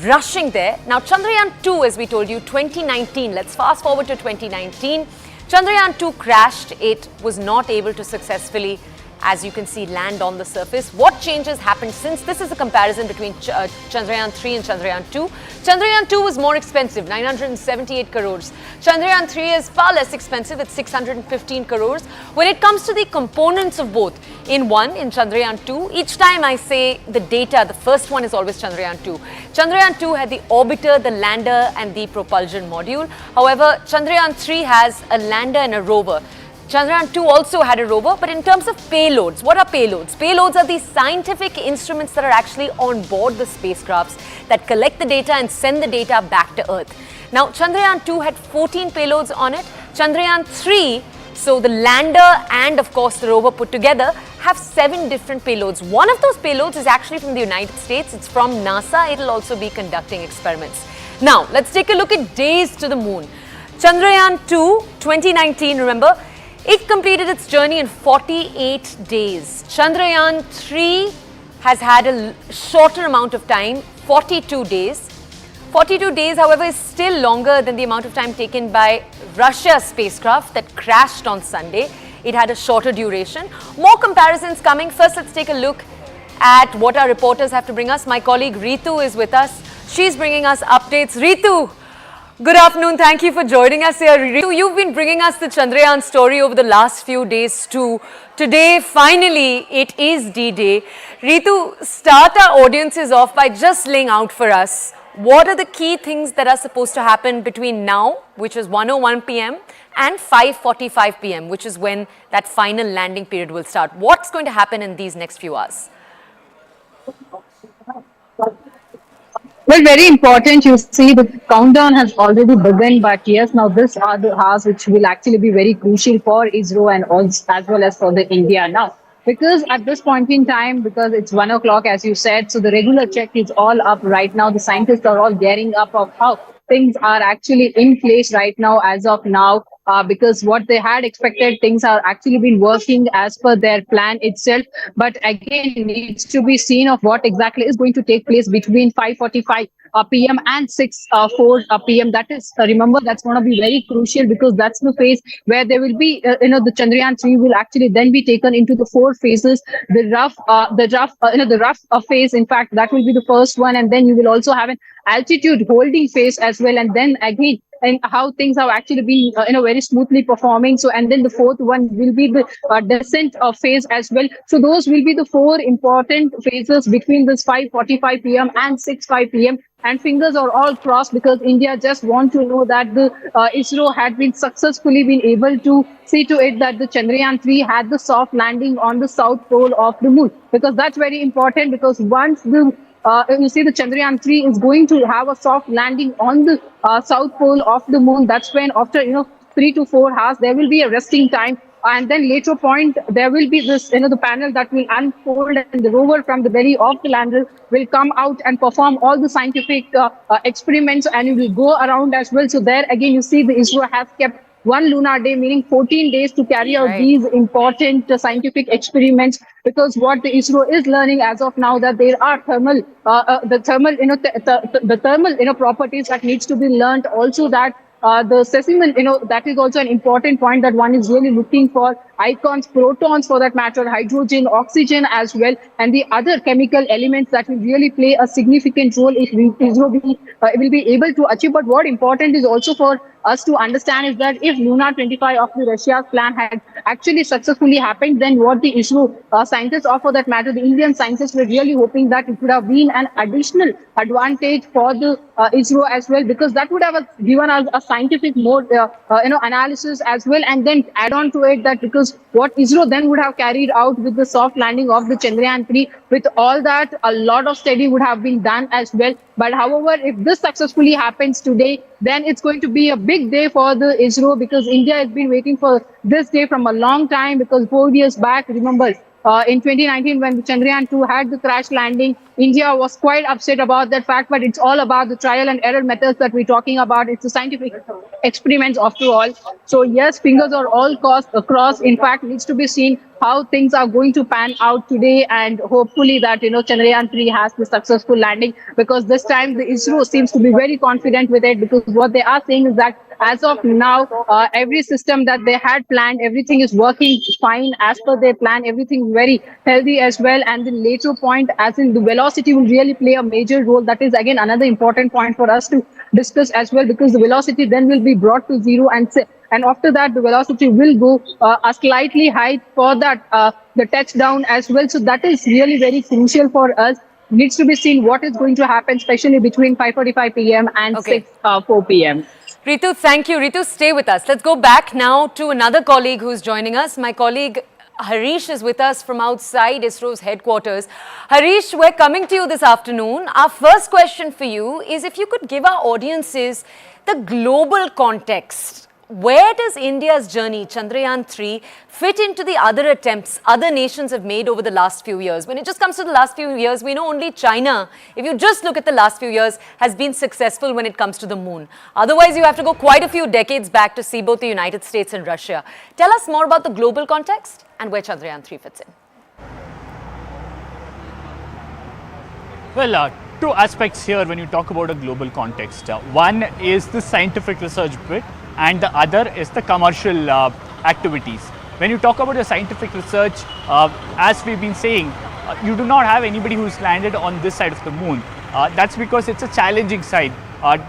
rushing there. Now, Chandrayaan 2, as we told you, 2019, let's fast forward to 2019. Chandrayaan 2 crashed. It was not able to successfully, as you can see, land on the surface. What changes happened since? This is a comparison between Chandrayaan 3 and Chandrayaan 2. Chandrayaan 2 was more expensive, 978 crores. Chandrayaan 3 is far less expensive at 615 crores. When it comes to the components of both, in Chandrayaan 2, each time I say the data, the first one is always Chandrayaan 2. Chandrayaan 2 had the orbiter, the lander and the propulsion module. However, Chandrayaan 3 has a lander and a rover. Chandrayaan 2 also had a rover, but in terms of payloads, what are payloads? Payloads are the scientific instruments that are actually on board the spacecrafts that collect the data and send the data back to Earth. Now, Chandrayaan 2 had 14 payloads on it. Chandrayaan 3, so the lander and of course the rover put together, have 7 different payloads. One of those payloads is actually from the United States. It's from NASA. It'll also be conducting experiments. Now, let's take a look at days to the moon. Chandrayaan 2, 2019, remember, it completed its journey in 48 days. Chandrayaan 3 has had a shorter amount of time, 42 days. 42 days, however, is still longer than the amount of time taken by Russia's spacecraft that crashed on Sunday. It had a shorter duration. More comparisons coming. First, let's take a look at what our reporters have to bring us. My colleague Ritu is with us. She's bringing us updates. Ritu, Good afternoon. Thank you for joining us here. Ritu, you've been bringing us the Chandrayaan story over the last few days too. Today, finally, it is D-Day. Ritu, start our audiences off by just laying out for us what are the key things that are supposed to happen between now, which is 1:01 p.m., and 5:45 p.m., which is when that final landing period will start. What's going to happen in these next few hours? Well, very important. You see, the countdown has already begun, but yes, now this are the hours which will actually be very crucial for ISRO and also as well as for the India now. Because at this point in time, because it's 1 o'clock, as you said, so the regular check is all up right now. The scientists are all gearing up of how things are actually in place right now, as of now. Because what they had expected, things are actually been working as per their plan itself. But again, it needs to be seen of what exactly is going to take place between 5:45 p.m. and 6:04 p.m. That is, remember, that's going to be very crucial because that's the phase where there will be, the Chandrayaan 3 will actually then be taken into the 4 phases. The rough phase, in fact, that will be the first one, and then you will also have an altitude holding phase as well, and then again, and how things have actually been very smoothly performing. So, and then the fourth one will be the descent phase as well. So those will be the 4 important phases between this 5:45 p.m. and 6:05 p.m. And fingers are all crossed because India just want to know that the ISRO had been successfully been able to see to it that the Chandrayaan 3 had the soft landing on the south pole of the moon, because that's very important. Because once the you see the Chandrayaan 3 is going to have a soft landing on the south pole of the moon. That's when after 3 to 4 hours there will be a resting time, and then later point there will be this the panel that will unfold, and the rover from the belly of the lander will come out and perform all the scientific experiments, and it will go around as well. So there again you see the ISRO has kept 1 lunar day, meaning 14 days to carry out these important scientific experiments. Because what the ISRO is learning as of now, that there are thermal properties that needs to be learned. Also that the specimen, that is also an important point that one is really looking for. Ions, protons for that matter, hydrogen, oxygen as well, and the other chemical elements that will really play a significant role if ISRO will be able to achieve. But what important is also for us to understand is that if Lunar 25 of the Russia's plan had actually successfully happened, then what the ISRO scientists, or for that matter the Indian scientists, were really hoping that it would have been an additional advantage for the ISRO as well, because that would have given us a scientific mode analysis as well, and then add on to it that because what ISRO then would have carried out with the soft landing of the Chandrayaan 3, with all that, a lot of study would have been done as well. But however, if this successfully happens today, then it's going to be a big day for the ISRO, because India has been waiting for this day from a long time. Because 4 years back, remember, in 2019 when the Chandrayaan 2 had the crash landing, India was quite upset about that fact. But it's all about the trial and error methods that we're talking about. It's a scientific experiments after all. So yes, fingers are all across. In fact, needs to be seen how things are going to pan out today, and hopefully that Chandrayaan 3 has the successful landing, because this time the ISRO seems to be very confident with it. Because what they are saying is that as of now, every system that they had planned, everything is working fine as per their plan. Everything is very healthy as well. And the later point, as in the velocity, will really play a major role. That is again another important point for us to discuss as well, because the velocity then will be brought to zero, and after that the velocity will go a slightly high for that the touchdown as well. So that is really very crucial for us. Needs to be seen what is going to happen, especially between 5:45 p.m. and 6:04 p.m. Ritu, thank you. Ritu, stay with us. Let's go back now to another colleague who's joining us. My colleague Harish is with us from outside ISRO's headquarters. Harish, we're coming to you this afternoon. Our first question for you is if you could give our audiences the global context. Where does India's journey, Chandrayaan 3, fit into the other attempts other nations have made over the last few years? When it just comes to the last few years, we know only China, if you just look at the last few years, has been successful when it comes to the moon. Otherwise, you have to go quite a few decades back to see both the United States and Russia. Tell us more about the global context and where Chandrayaan 3 fits in. Well, two aspects here when you talk about a global context. One is the scientific research bit, and the other is the commercial activities. When you talk about the scientific research, as we've been saying, you do not have anybody who's landed on this side of the moon. That's because it's a challenging side.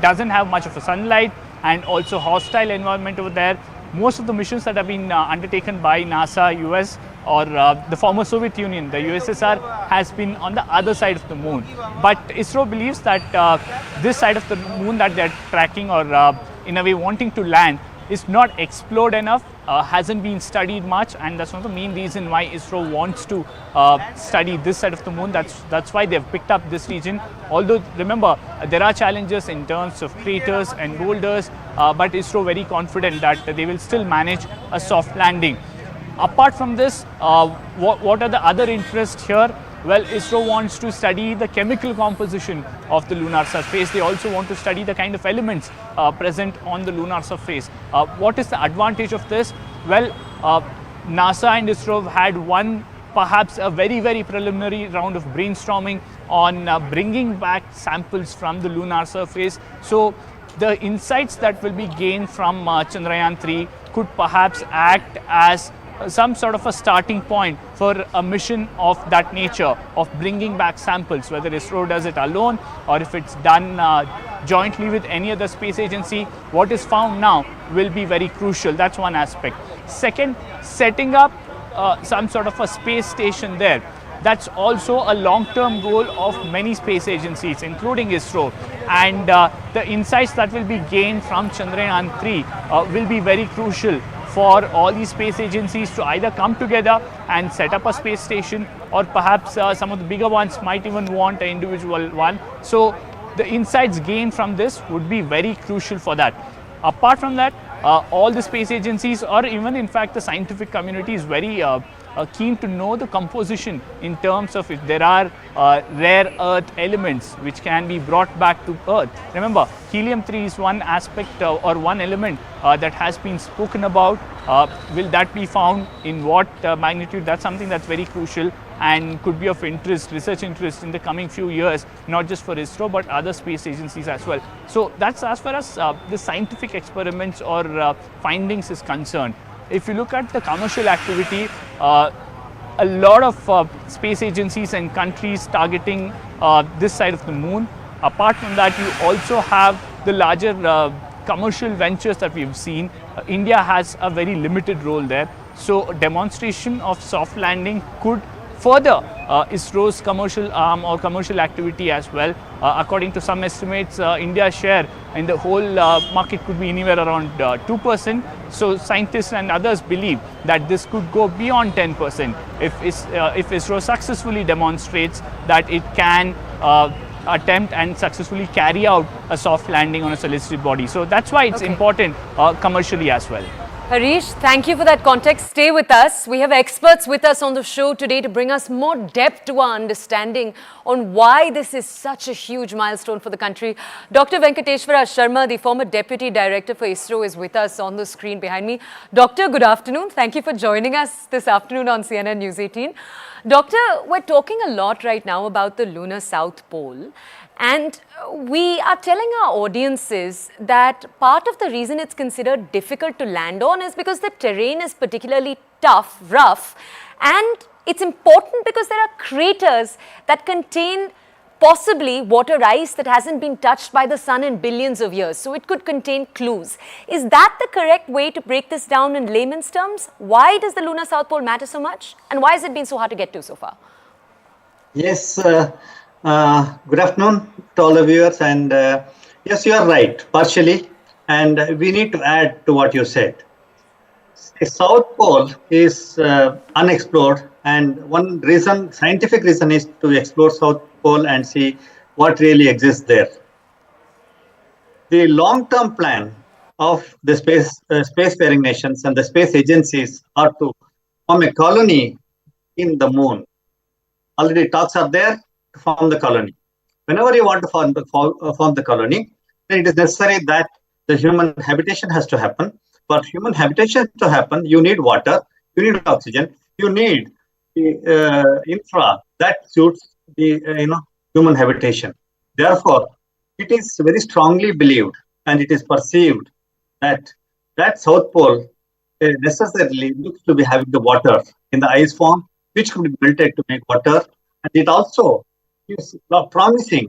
doesn't have much of a sunlight and also hostile environment over there. Most of the missions that have been undertaken by NASA, US or the former Soviet Union, the USSR, has been on the other side of the moon. But ISRO believes that this side of the moon that they're tracking or in a way wanting to land is not explored enough, hasn't been studied much, and that's one of the main reason why ISRO wants to study this side of the moon. That's why they've picked up this region. Although remember, there are challenges in terms of craters and boulders, but ISRO very confident that they will still manage a soft landing. Apart from this, what are the other interests here? Well, ISRO wants to study the chemical composition of the lunar surface. They also want to study the kind of elements present on the lunar surface. What is the advantage of this? Well, NASA and ISRO have had perhaps a very, very preliminary round of brainstorming on bringing back samples from the lunar surface. So the insights that will be gained from Chandrayaan 3 could perhaps act as some sort of a starting point for a mission of that nature, of bringing back samples, whether ISRO does it alone or if it's done jointly with any other space agency. What is found now will be very crucial. That's one aspect. Second, setting up some sort of a space station there. That's also a long-term goal of many space agencies, including ISRO. And the insights that will be gained from Chandrayaan 3 will be very crucial for all these space agencies to either come together and set up a space station, or perhaps some of the bigger ones might even want an individual one. So the insights gained from this would be very crucial for that. Apart from that, all the space agencies, or even in fact the scientific community, is very keen to know the composition in terms of if there are rare earth elements which can be brought back to Earth. Remember, helium-3 is one aspect or one element that has been spoken about. Will that be found in what magnitude? That's something that's very crucial and could be of interest, research interest in the coming few years, not just for ISRO but other space agencies as well. So that's as far as the scientific experiments or findings is concerned. If you look at the commercial activity, a lot of space agencies and countries targeting this side of the moon. Apart from that, you also have the larger commercial ventures that we've seen. India has a very limited role there. So demonstration of soft landing could further ISRO's commercial arm or commercial activity as well. According to some estimates, India's share in the whole market could be anywhere around 2%. So scientists and others believe that this could go beyond 10% if ISRO successfully demonstrates that it can attempt and successfully carry out a soft landing on a celestial body. So that's why it's important commercially as well. Harish, thank you for that context. Stay with us. We have experts with us on the show today to bring us more depth to our understanding on why this is such a huge milestone for the country. Dr. Venkateshwara Sharma, the former Deputy Director for ISRO, is with us on the screen behind me. Doctor, good afternoon. Thank you for joining us this afternoon on CNN News 18. Doctor, we're talking a lot right now about the lunar South Pole. And we are telling our audiences that part of the reason it's considered difficult to land on is because the terrain is particularly tough, rough, and it's important because there are craters that contain possibly water ice that hasn't been touched by the sun in billions of years. So it could contain clues. Is that the correct way to break this down in layman's terms? Why does the lunar South Pole matter so much? And why has it been so hard to get to so far? Yes. Good afternoon to all the viewers, and yes, you are right, partially, and we need to add to what you said. The South Pole is unexplored, and one reason, scientific reason, is to explore South Pole and see what really exists there. The long-term plan of the spacefaring nations and the space agencies are to form a colony in the moon. Already talks are there to form the colony. Whenever you want to form the colony, then it is necessary that the human habitation has to happen. For human habitation to happen, you need water, you need oxygen, you need the infra that suits the human habitation. Therefore, it is very strongly believed and it is perceived that South Pole necessarily looks to be having the water in the ice form, which could be melted to make water, and it also is promising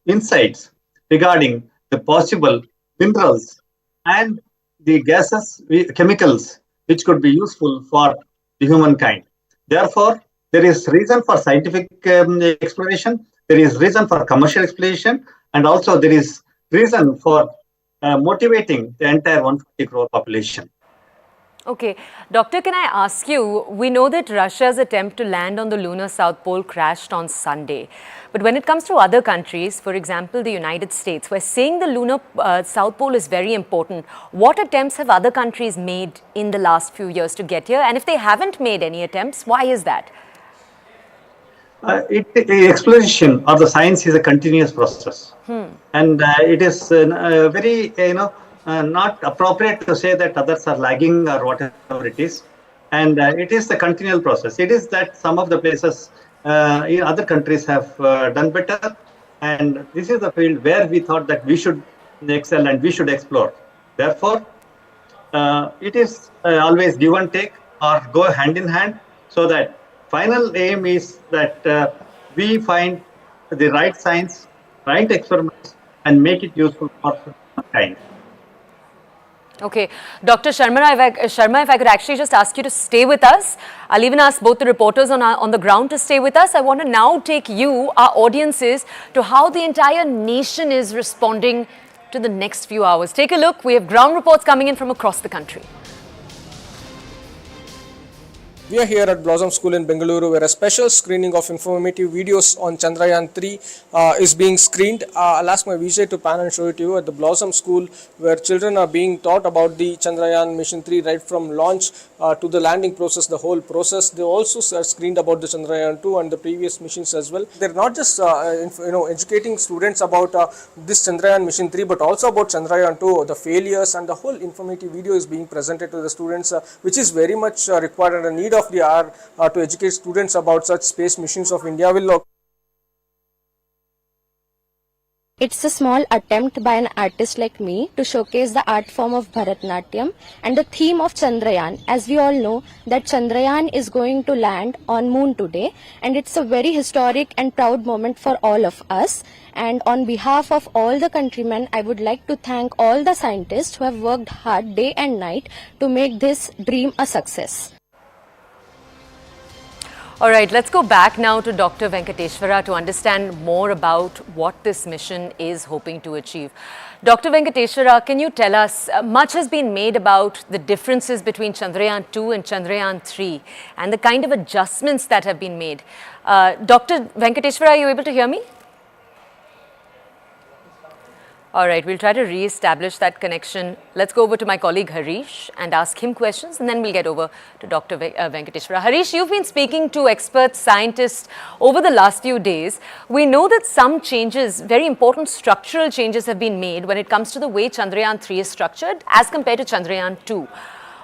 insights regarding the possible minerals and the gases, chemicals which could be useful for the humankind. Therefore, there is reason for scientific exploration, there is reason for commercial exploration, and also there is reason for motivating the entire 140 crore population. Okay, Doctor, can I ask you, we know that Russia's attempt to land on the lunar South Pole crashed on Sunday. But when it comes to other countries, for example, the United States, we're saying the lunar South Pole is very important. What attempts have other countries made in the last few years to get here? And if they haven't made any attempts, why is that? Exploration or the science is a continuous process. And it is very, not appropriate to say that others are lagging or whatever it is. And it is a continual process. It is that some of the places in other countries have done better. And this is the field where we thought that we should excel and we should explore. Therefore, it is always give and take or go hand in hand, so that final aim is that we find the right science, right experiments, and make it useful for mankind. Okay, Dr. Sharma, if I could actually just ask you to stay with us. I'll even ask both the reporters on the ground to stay with us. I want to now take you, our audiences, to how the entire nation is responding to the next few hours. Take a look. We have ground reports coming in from across the country. We are here at Blossom School in Bengaluru, where a special screening of informative videos on Chandrayaan 3 is being screened. I'll ask my Vijay to pan and show it to you at the Blossom School, where children are being taught about the Chandrayaan mission 3 right from launch to the landing process, the whole process. They also are screened about the Chandrayaan 2 and the previous missions as well. They're not just educating students about this Chandrayaan mission 3, but also about Chandrayaan 2, the failures, and the whole informative video is being presented to the students, which is very much required and a need of the hour to educate students about such space missions of India. It's a small attempt by an artist like me to showcase the art form of Bharatnatyam and the theme of Chandrayaan. As we all know that Chandrayaan is going to land on moon today, and it's a very historic and proud moment for all of us. And on behalf of all the countrymen, I would like to thank all the scientists who have worked hard day and night to make this dream a success. All right, let's go back now to Dr. Venkateshwara to understand more about what this mission is hoping to achieve. Dr. Venkateshwara, can you tell us, much has been made about the differences between Chandrayaan 2 and Chandrayaan 3 and the kind of adjustments that have been made. Dr. Venkateshwara, are you able to hear me? All right, we'll try to re-establish that connection. Let's go over to my colleague Harish and ask him questions, and then we'll get over to Dr. Venkateshwara. Harish, you've been speaking to experts, scientists over the last few days. We know that some changes, very important structural changes have been made when it comes to the way Chandrayaan 3 is structured as compared to Chandrayaan 2.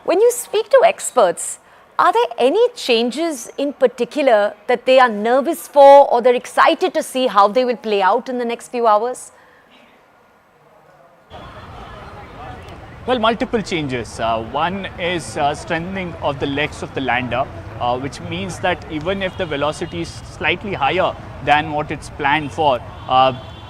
When you speak to experts, are there any changes in particular that they are nervous for or they're excited to see how they will play out in the next few hours? Well, multiple changes. One is strengthening of the legs of the lander, which means that even if the velocity is slightly higher than what it's planned for,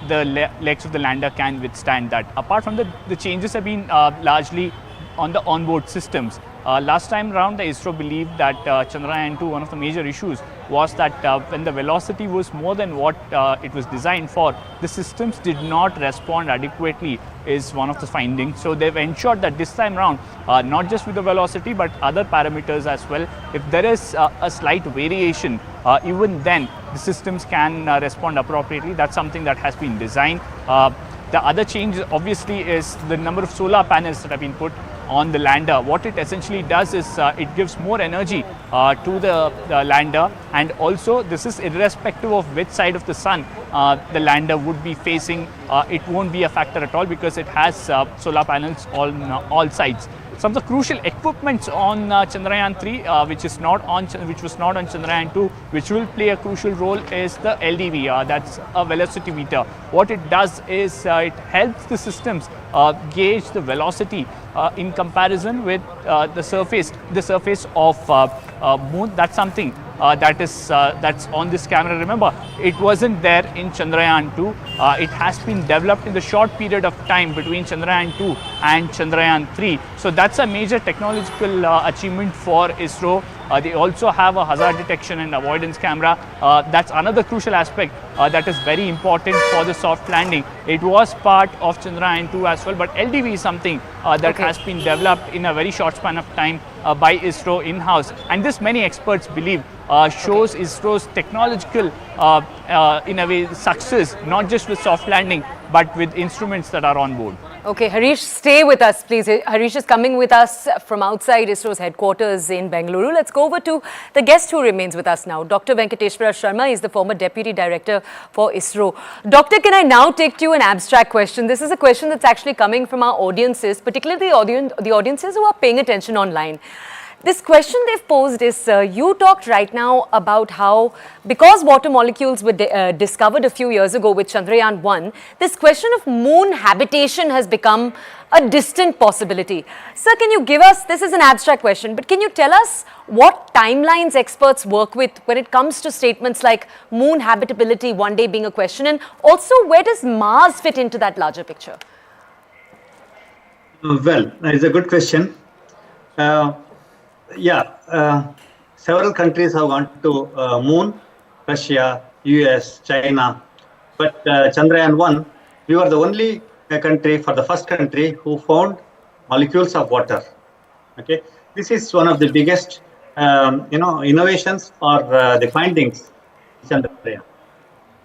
the legs of the lander can withstand that. Apart from the changes have been largely on the onboard systems. Last time around, the ISRO believed that Chandrayaan 2, one of the major issues was that when the velocity was more than what it was designed for, the systems did not respond adequately, is one of the findings. So they've ensured that this time around, not just with the velocity, but other parameters as well, if there is a slight variation, even then the systems can respond appropriately. That's something that has been designed. The other change obviously is the number of solar panels that have been put on the lander. What it essentially does is it gives more energy to the lander, and also this is irrespective of which side of the sun the lander would be facing. It won't be a factor at all because it has solar panels on all sides. Some of the crucial equipments on Chandrayaan 3, which was not on Chandrayaan 2, which will play a crucial role, is the LDV. That's a velocity meter. What it does is it helps the systems gauge the velocity in comparison with the surface of moon. That's something that's on this camera. Remember, it wasn't there in Chandrayaan 2. It has been developed in the short period of time between Chandrayaan 2 and Chandrayaan 3. So that's a major technological achievement for ISRO. They also have a hazard detection and avoidance camera. That's another crucial aspect that is very important for the soft landing. It was part of Chandrayaan 2 as well, but LDV is something that has been developed in a very short span of time by ISRO in-house. And this, many experts believe, shows ISRO's technological, in a way, success, not just with soft landing, but with instruments that are on board. Okay, Harish, stay with us, please. Harish is coming with us from outside ISRO's headquarters in Bengaluru. Let's go over to the guest who remains with us now. Dr. Venkateshwara Sharma is the former Deputy Director for ISRO. Doctor, can I now take to you an abstract question? This is a question that's actually coming from our audiences, particularly the audiences who are paying attention online. This question they've posed is, you talked right now about how, because water molecules were discovered a few years ago with Chandrayaan 1, this question of moon habitation has become a distant possibility. Sir, can you give us, this is an abstract question, but can you tell us what timelines experts work with when it comes to statements like moon habitability one day being a question, and also where does Mars fit into that larger picture? Well, it's a good question. Several countries have gone to moon, Russia, US, China, but Chandrayaan 1, we were the only first country who found molecules of water. Okay, this is one of the biggest, innovations or the findings in Chandrayaan.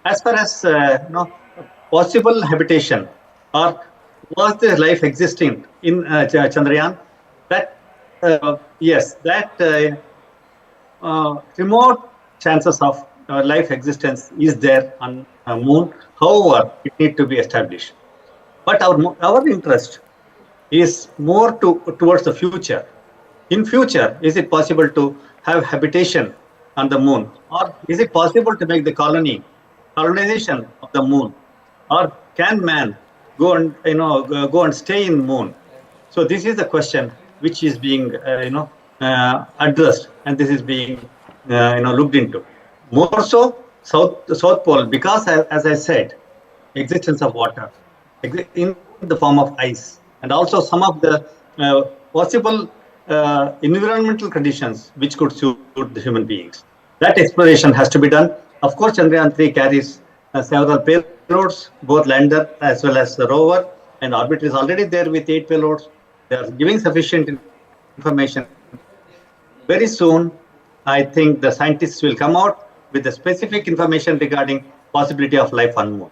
As far as possible habitation or was there life existing in Chandrayaan, that yes, that remote chances of life existence is there on moon. However, it needs to be established. But our interest is more towards the future. In future, is it possible to have habitation on the moon, or is it possible to make the colonization of the moon, or can man go and stay in moon? So this is the question which is being addressed, and this is being looked into. More so, South Pole, because as I said, existence of water in the form of ice, and also some of the possible environmental conditions which could suit the human beings. That exploration has to be done. Of course, Chandrayaan 3 carries several payloads, both lander as well as the rover, and orbiter is already there with 8 payloads. They are giving sufficient information. Very soon, I think the scientists will come out with the specific information regarding possibility of life on moon.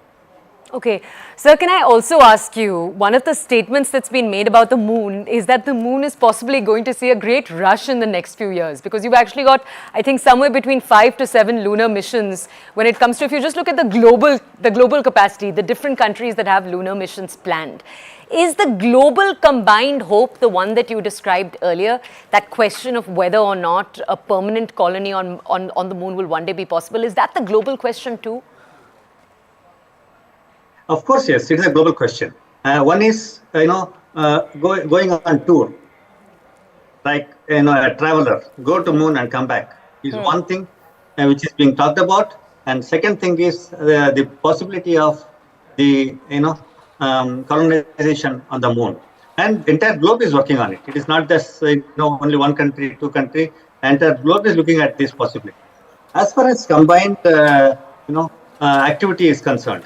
Okay. Sir, can I also ask you, one of the statements that's been made about the moon is that the moon is possibly going to see a great rush in the next few years, because you've actually got, I think, somewhere between 5 to 7 lunar missions when it comes to, if you just look at the global capacity, the different countries that have lunar missions planned. Is the global combined hope the one that you described earlier, that question of whether or not a permanent colony on the moon will one day be possible? Is that the global question too? Of course, yes, it is a global question. One is, going on tour, like, a traveler, go to moon and come back is one thing which is being talked about. And second thing is the possibility of the, colonization on the moon. And entire globe is working on it. It is not just, only one country, 2 countries. Entire globe is looking at this possibility. As far as combined, activity is concerned,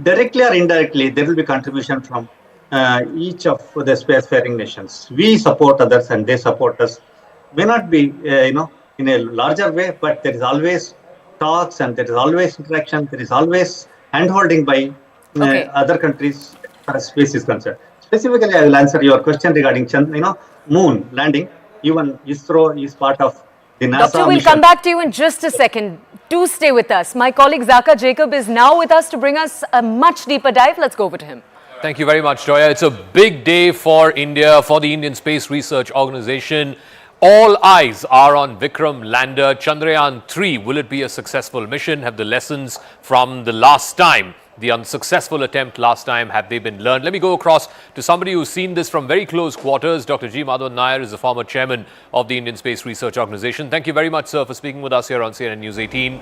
directly or indirectly, there will be contribution from each of the spacefaring nations. We support others and they support us. May not be, in a larger way, but there is always talks and there is always interaction. There is always handholding by other countries as far as space is concerned. Specifically, I will answer your question regarding moon landing. Even ISRO is part of the NASA Doctor, we'll come back to you in just a second. Do stay with us. My colleague Zaka Jacob is now with us to bring us a much deeper dive. Let's go over to him. Thank you very much, Joya. It's a big day for India, for the Indian Space Research Organization. All eyes are on Vikram lander. Chandrayaan 3, will it be a successful mission? Have the lessons from the last time the unsuccessful attempt last time? Have they been learned? Let me go across to somebody who's seen this from very close quarters. Dr. G. Madhavan Nair is the former chairman of the Indian Space Research Organisation. Thank you very much, sir, for speaking with us here on CNN News 18.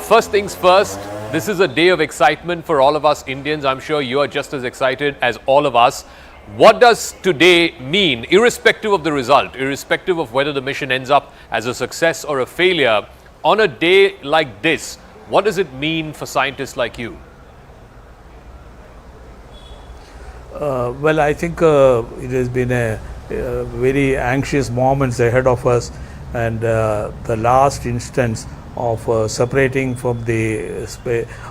First things first, this is a day of excitement for all of us Indians. I'm sure you are just as excited as all of us. What does today mean, irrespective of the result, irrespective of whether the mission ends up as a success or a failure, on a day like this, what does it mean for scientists like you? Well, I think it has been a very anxious moments ahead of us, and the last instance of separating from the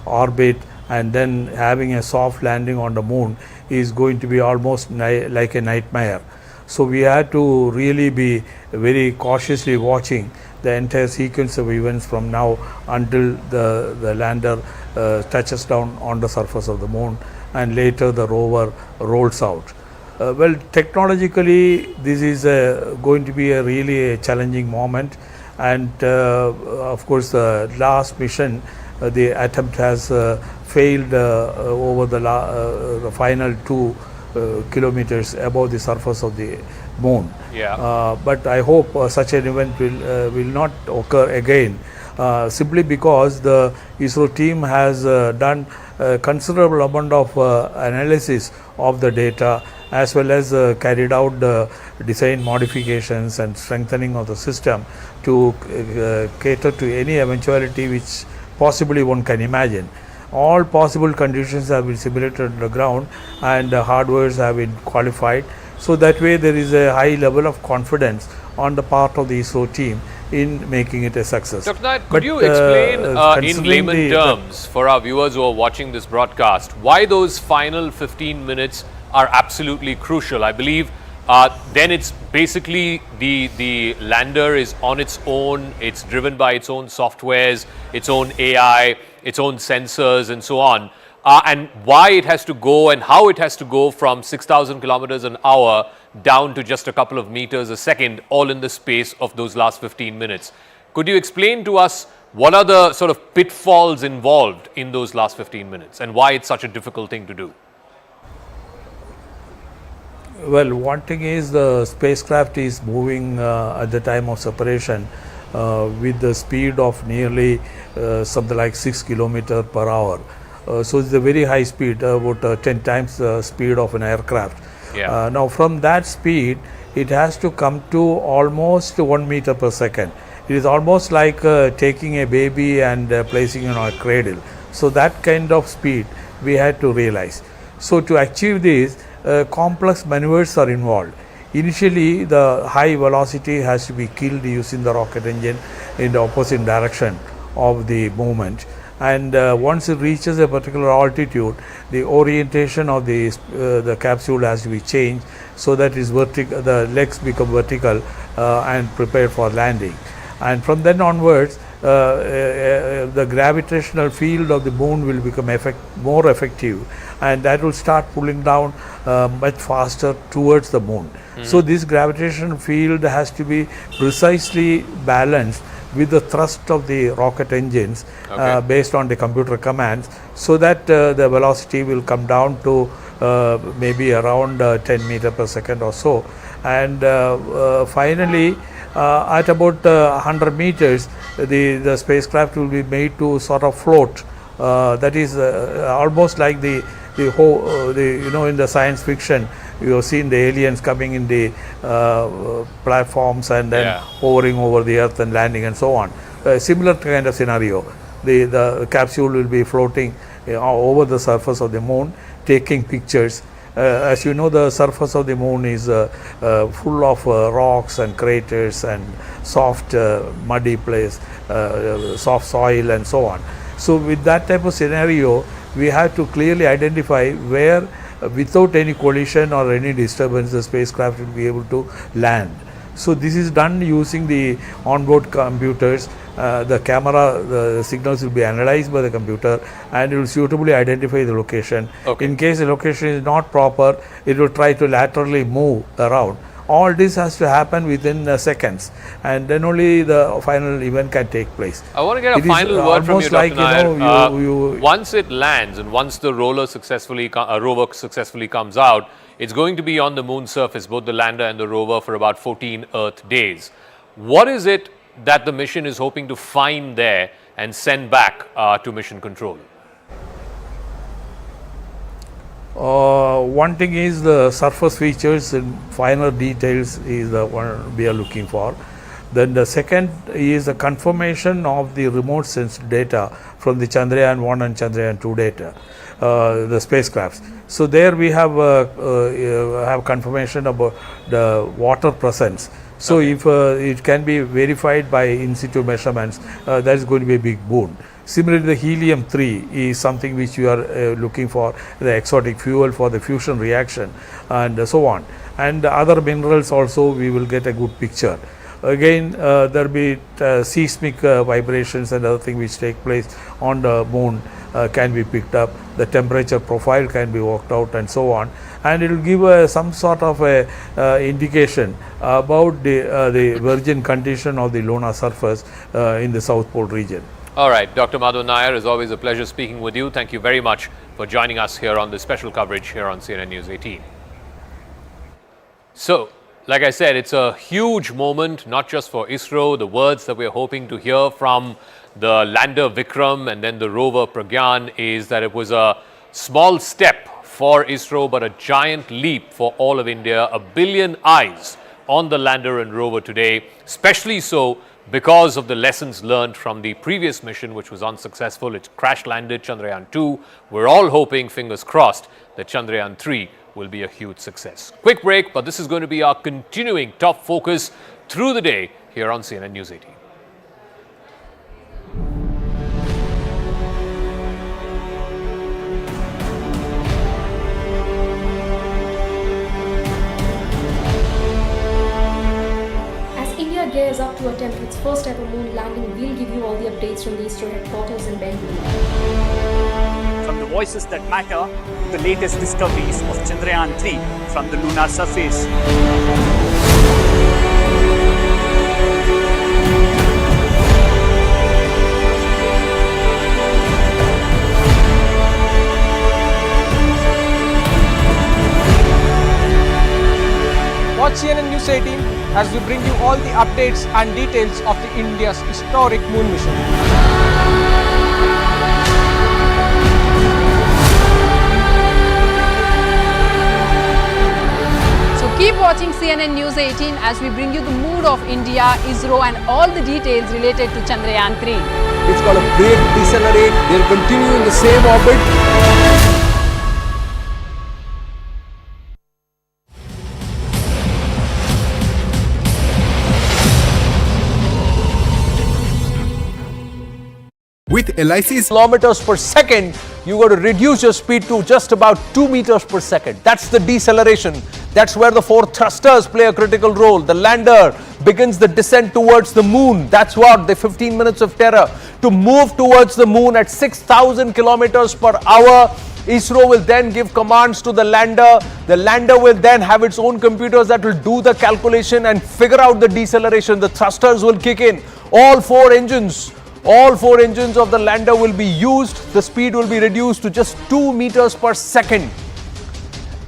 orbit and then having a soft landing on the moon is going to be almost like a nightmare. So we had to really be very cautiously watching the entire sequence of events from now until the lander touches down on the surface of the moon, and later the rover rolls out. Well, technologically this is going to be a really challenging moment, and of course the last mission, the attempt has failed over the final 2 kilometers above the surface of the moon. But I hope such an event will not occur again, simply because the ISRO team has done a considerable amount of analysis of the data, as well as carried out the design modifications and strengthening of the system to cater to any eventuality which possibly one can imagine. All possible conditions have been simulated on the ground, and hardwares have been qualified. So that way there is a high level of confidence on the part of the ISRO team in making it a success. Dr. Nair, could you explain in layman terms for our viewers who are watching this broadcast why those final 15 minutes are absolutely crucial? I believe then it's basically the lander is on its own, it's driven by its own softwares, its own AI, its own sensors and so on, and why it has to go and how it has to go from 6,000 kilometers an hour down to just a couple of meters a second, all in the space of those last 15 minutes. Could you explain to us what are the sort of pitfalls involved in those last 15 minutes and why it's such a difficult thing to do? Well, one thing is the spacecraft is moving at the time of separation with the speed of nearly something like 6 kilometers per hour. So it's a very high speed, about 10 times the speed of an aircraft. Now from that speed, it has to come to almost 1 meter per second. It is almost like taking a baby and placing it on a cradle. So that kind of speed we had to realize. So to achieve this, complex maneuvers are involved. Initially, the high velocity has to be killed using the rocket engine in the opposite direction of the movement, and once it reaches a particular altitude, the orientation of the capsule has to be changed so that is vertical, the legs become vertical and prepared for landing. And from then onwards, the gravitational field of the moon will become more effective, and that will start pulling down much faster towards the moon. So this gravitational field has to be precisely balanced with the thrust of the rocket engines based on the computer commands, so that the velocity will come down to maybe around 10 meters per second or so, and finally at about 100 meters the spacecraft will be made to sort of float. That is almost like the you know, in the science fiction you have seen the aliens coming in the platforms and then hovering over the earth and landing and so on. Similar kind of scenario. The capsule will be floating over the surface of the moon, taking pictures. As you know, the surface of the moon is full of rocks and craters and soft muddy place, soft soil and so on. So with that type of scenario, we have to clearly identify where without any collision or any disturbance the spacecraft will be able to land. So this is done using the onboard computers. The camera, the signals will be analyzed by the computer and it will suitably identify the location. In case the location is not proper, it will try to laterally move around, all this has to happen within seconds, and then only the final event can take place. I want to get a final word from you, Dr. Nair. Once it lands and once the rover successfully comes out, it's going to be on the moon surface, both the lander and the rover, for about 14 Earth days. What is it that the mission is hoping to find there and send back to mission control? One thing is the surface features and finer details is the one we are looking for. Then the second is the confirmation of the remote sense data from the Chandrayaan 1 and Chandrayaan 2 data, the spacecrafts. So there we have confirmation about the water presence. So if it can be verified by in situ measurements, that is going to be a big boon. Similarly, the helium-3 is something which we are looking for, the exotic fuel for the fusion reaction and so on. And other minerals also we will get a good picture. Again, there will be seismic vibrations and other things which take place on the moon can be picked up. The temperature profile can be worked out and so on. And it will give some sort of a indication about the virgin condition of the lunar surface in the South Pole region. All right, Dr. Madhav Nair, it's always a pleasure speaking with you. Thank you very much for joining us here on this special coverage here on CNN News 18. So, like I said, it's a huge moment, not just for ISRO. The words that we're hoping to hear from the lander Vikram and then the rover Pragyan is that it was a small step for ISRO, but a giant leap for all of India. 1 billion eyes on the lander and rover today, especially so because of the lessons learned from the previous mission, which was unsuccessful. It crash landed Chandrayaan 2. We're all hoping, fingers crossed, that Chandrayaan 3 will be a huge success. Quick break, but this is going to be our continuing top focus through the day here on CNN News 18. Gears up to attempt its first ever moon landing. We'll give you all the updates from the ISRO headquarters in Bengaluru. From the voices that matter, the latest discoveries of Chandrayaan 3 from the lunar surface. Watch CNN News 18 as we bring you all the updates and details of the India's historic moon mission. So keep watching CNN News 18 as we bring you the mood of India, ISRO and all the details related to Chandrayaan 3. It's got a brake, decelerate, they'll continue in the same orbit. With LIC's kilometers per second, you got to reduce your speed to just about 2 meters per second. That's the deceleration. That's where the 4 thrusters play a critical role. The lander begins the descent towards the moon. That's what the 15 minutes of terror. To move towards the moon at 6,000 kilometers per hour, ISRO will then give commands to the lander. The lander will then have its own computers that will do the calculation and figure out the deceleration. The thrusters will kick in. All 4 engines of the lander will be used. The speed will be reduced to just 2 meters per second.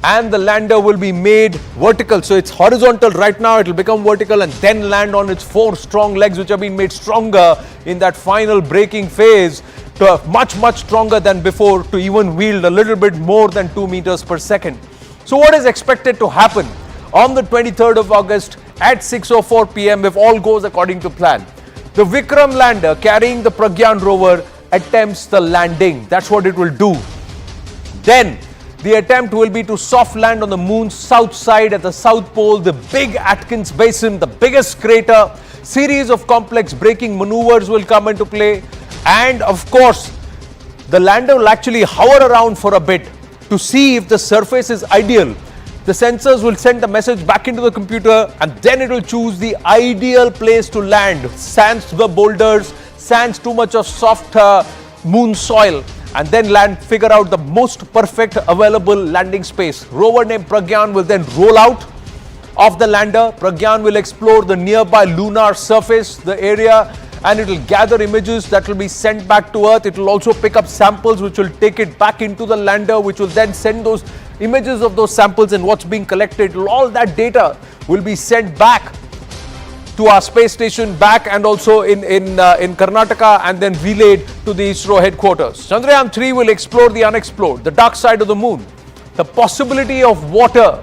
And the lander will be made vertical. So it's horizontal right now. It will become vertical and then land on its 4 strong legs, which have been made stronger in that final braking phase, to much stronger than before, to even wield a little bit more than 2 meters per second. So what is expected to happen on the 23rd of August at 6:04 p.m. if all goes according to plan? The Vikram lander carrying the Pragyan rover attempts the landing. That's what it will do. Then the attempt will be to soft land on the moon's south side at the South Pole, the big Atkins Basin, the biggest crater. Series of complex braking maneuvers will come into play. And of course, the lander will actually hover around for a bit to see if the surface is ideal. The sensors will send the message back into the computer and then it will choose the ideal place to land. Sans the boulders, sans too much of soft moon soil, and then figure out the most perfect available landing space. Rover named Pragyan will then roll out of the lander. Pragyan will explore the nearby lunar surface, the area, and it will gather images that will be sent back to Earth. It will also pick up samples which will take it back into the lander, which will then send those images of those samples and what's being collected. All that data will be sent back to our space station back and also in Karnataka, and then relayed to the ISRO headquarters. Chandrayaan 3 will explore the unexplored, the dark side of the moon. The possibility of water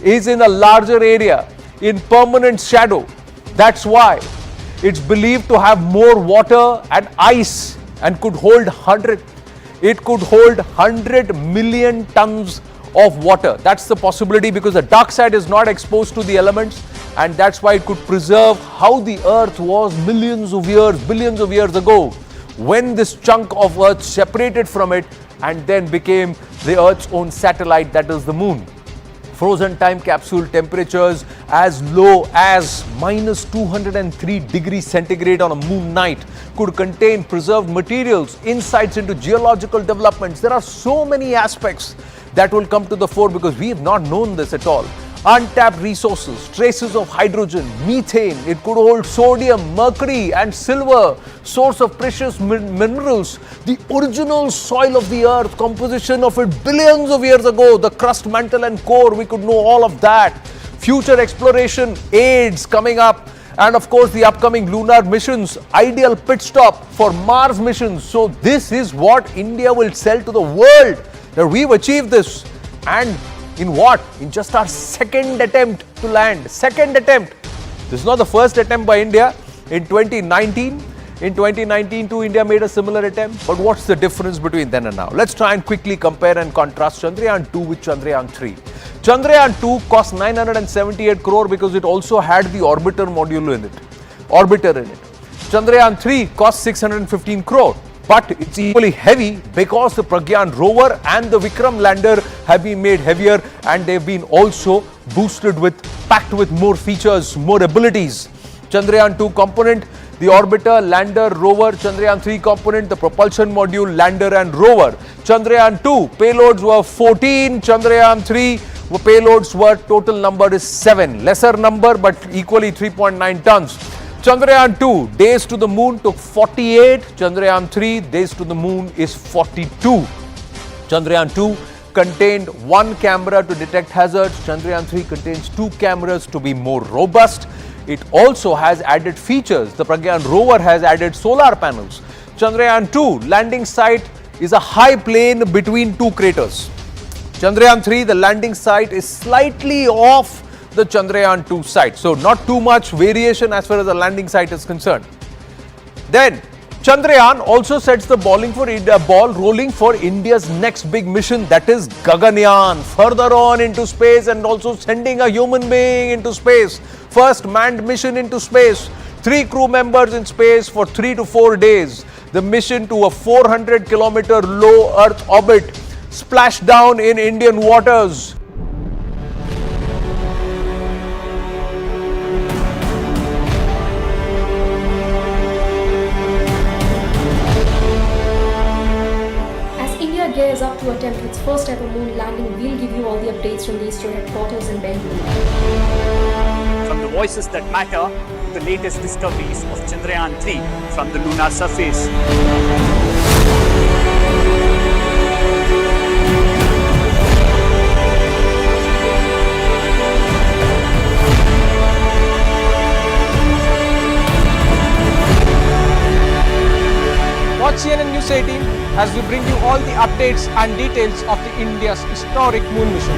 is in a larger area, in permanent shadow. That's why it's believed to have more water and ice and could hold 100 million tons of water. That's the possibility, because the dark side is not exposed to the elements, and that's why it could preserve how the Earth was millions of years, billions of years ago, when this chunk of Earth separated from it and then became the Earth's own satellite, that is the moon. Frozen time capsule temperatures as low as minus 203 degrees centigrade on a moon night could contain preserved materials, insights into geological developments. There are so many aspects that will come to the fore because we have not known this at all. Untapped resources, traces of hydrogen, methane, it could hold sodium, mercury and silver, source of precious minerals, the original soil of the earth, composition of it billions of years ago, the crust, mantle and core, we could know all of that. Future exploration aids coming up, and of course the upcoming lunar missions, ideal pit stop for Mars missions. So this is what India will sell to the world, that we've achieved this. And in what? In just our second attempt to land. Second attempt. This is not the first attempt by India. In 2019 too, India made a similar attempt. But what's the difference between then and now? Let's try and quickly compare and contrast Chandrayaan 2 with Chandrayaan 3. Chandrayaan 2 cost 978 crore because it also had the orbiter module in it. Chandrayaan 3 cost 615 crore. But it's equally heavy because the Pragyan rover and the Vikram lander have been made heavier, and they've been also boosted packed with more features, more abilities. Chandrayaan 2 component, the orbiter, lander, rover. Chandrayaan 3 component, the propulsion module, lander and rover. Chandrayaan 2 payloads were 14. Chandrayaan 3 payloads were, total number is 7. Lesser number but equally 3.9 tons. Chandrayaan 2 days to the moon took 48. Chandrayaan 3 days to the moon is 42. Chandrayaan 2 contained one camera to detect hazards. Chandrayaan 3 contains two cameras to be more robust. It also has added features. The Pragyan rover has added solar panels. Chandrayaan 2 landing site is a high plane between two craters. Chandrayaan 3, the landing site is slightly off the Chandrayaan 2 site. So not too much variation as far as the landing site is concerned. Then Chandrayaan also sets the ball rolling for India's next big mission, that is Gaganyaan, further on into space and also sending a human being into space. First manned mission into space. 3 crew members in space for 3 to 4 days. The mission to a 400-kilometer low Earth orbit, splashed down in Indian waters. Gears up to attempt its first ever moon landing. We'll give you all the updates from the ISRO headquarters in Bangalore. From the voices that matter, the latest discoveries of Chandrayaan 3 from the lunar surface. Watch CNN News 18 as we bring you all the updates and details of the India's historic moon mission.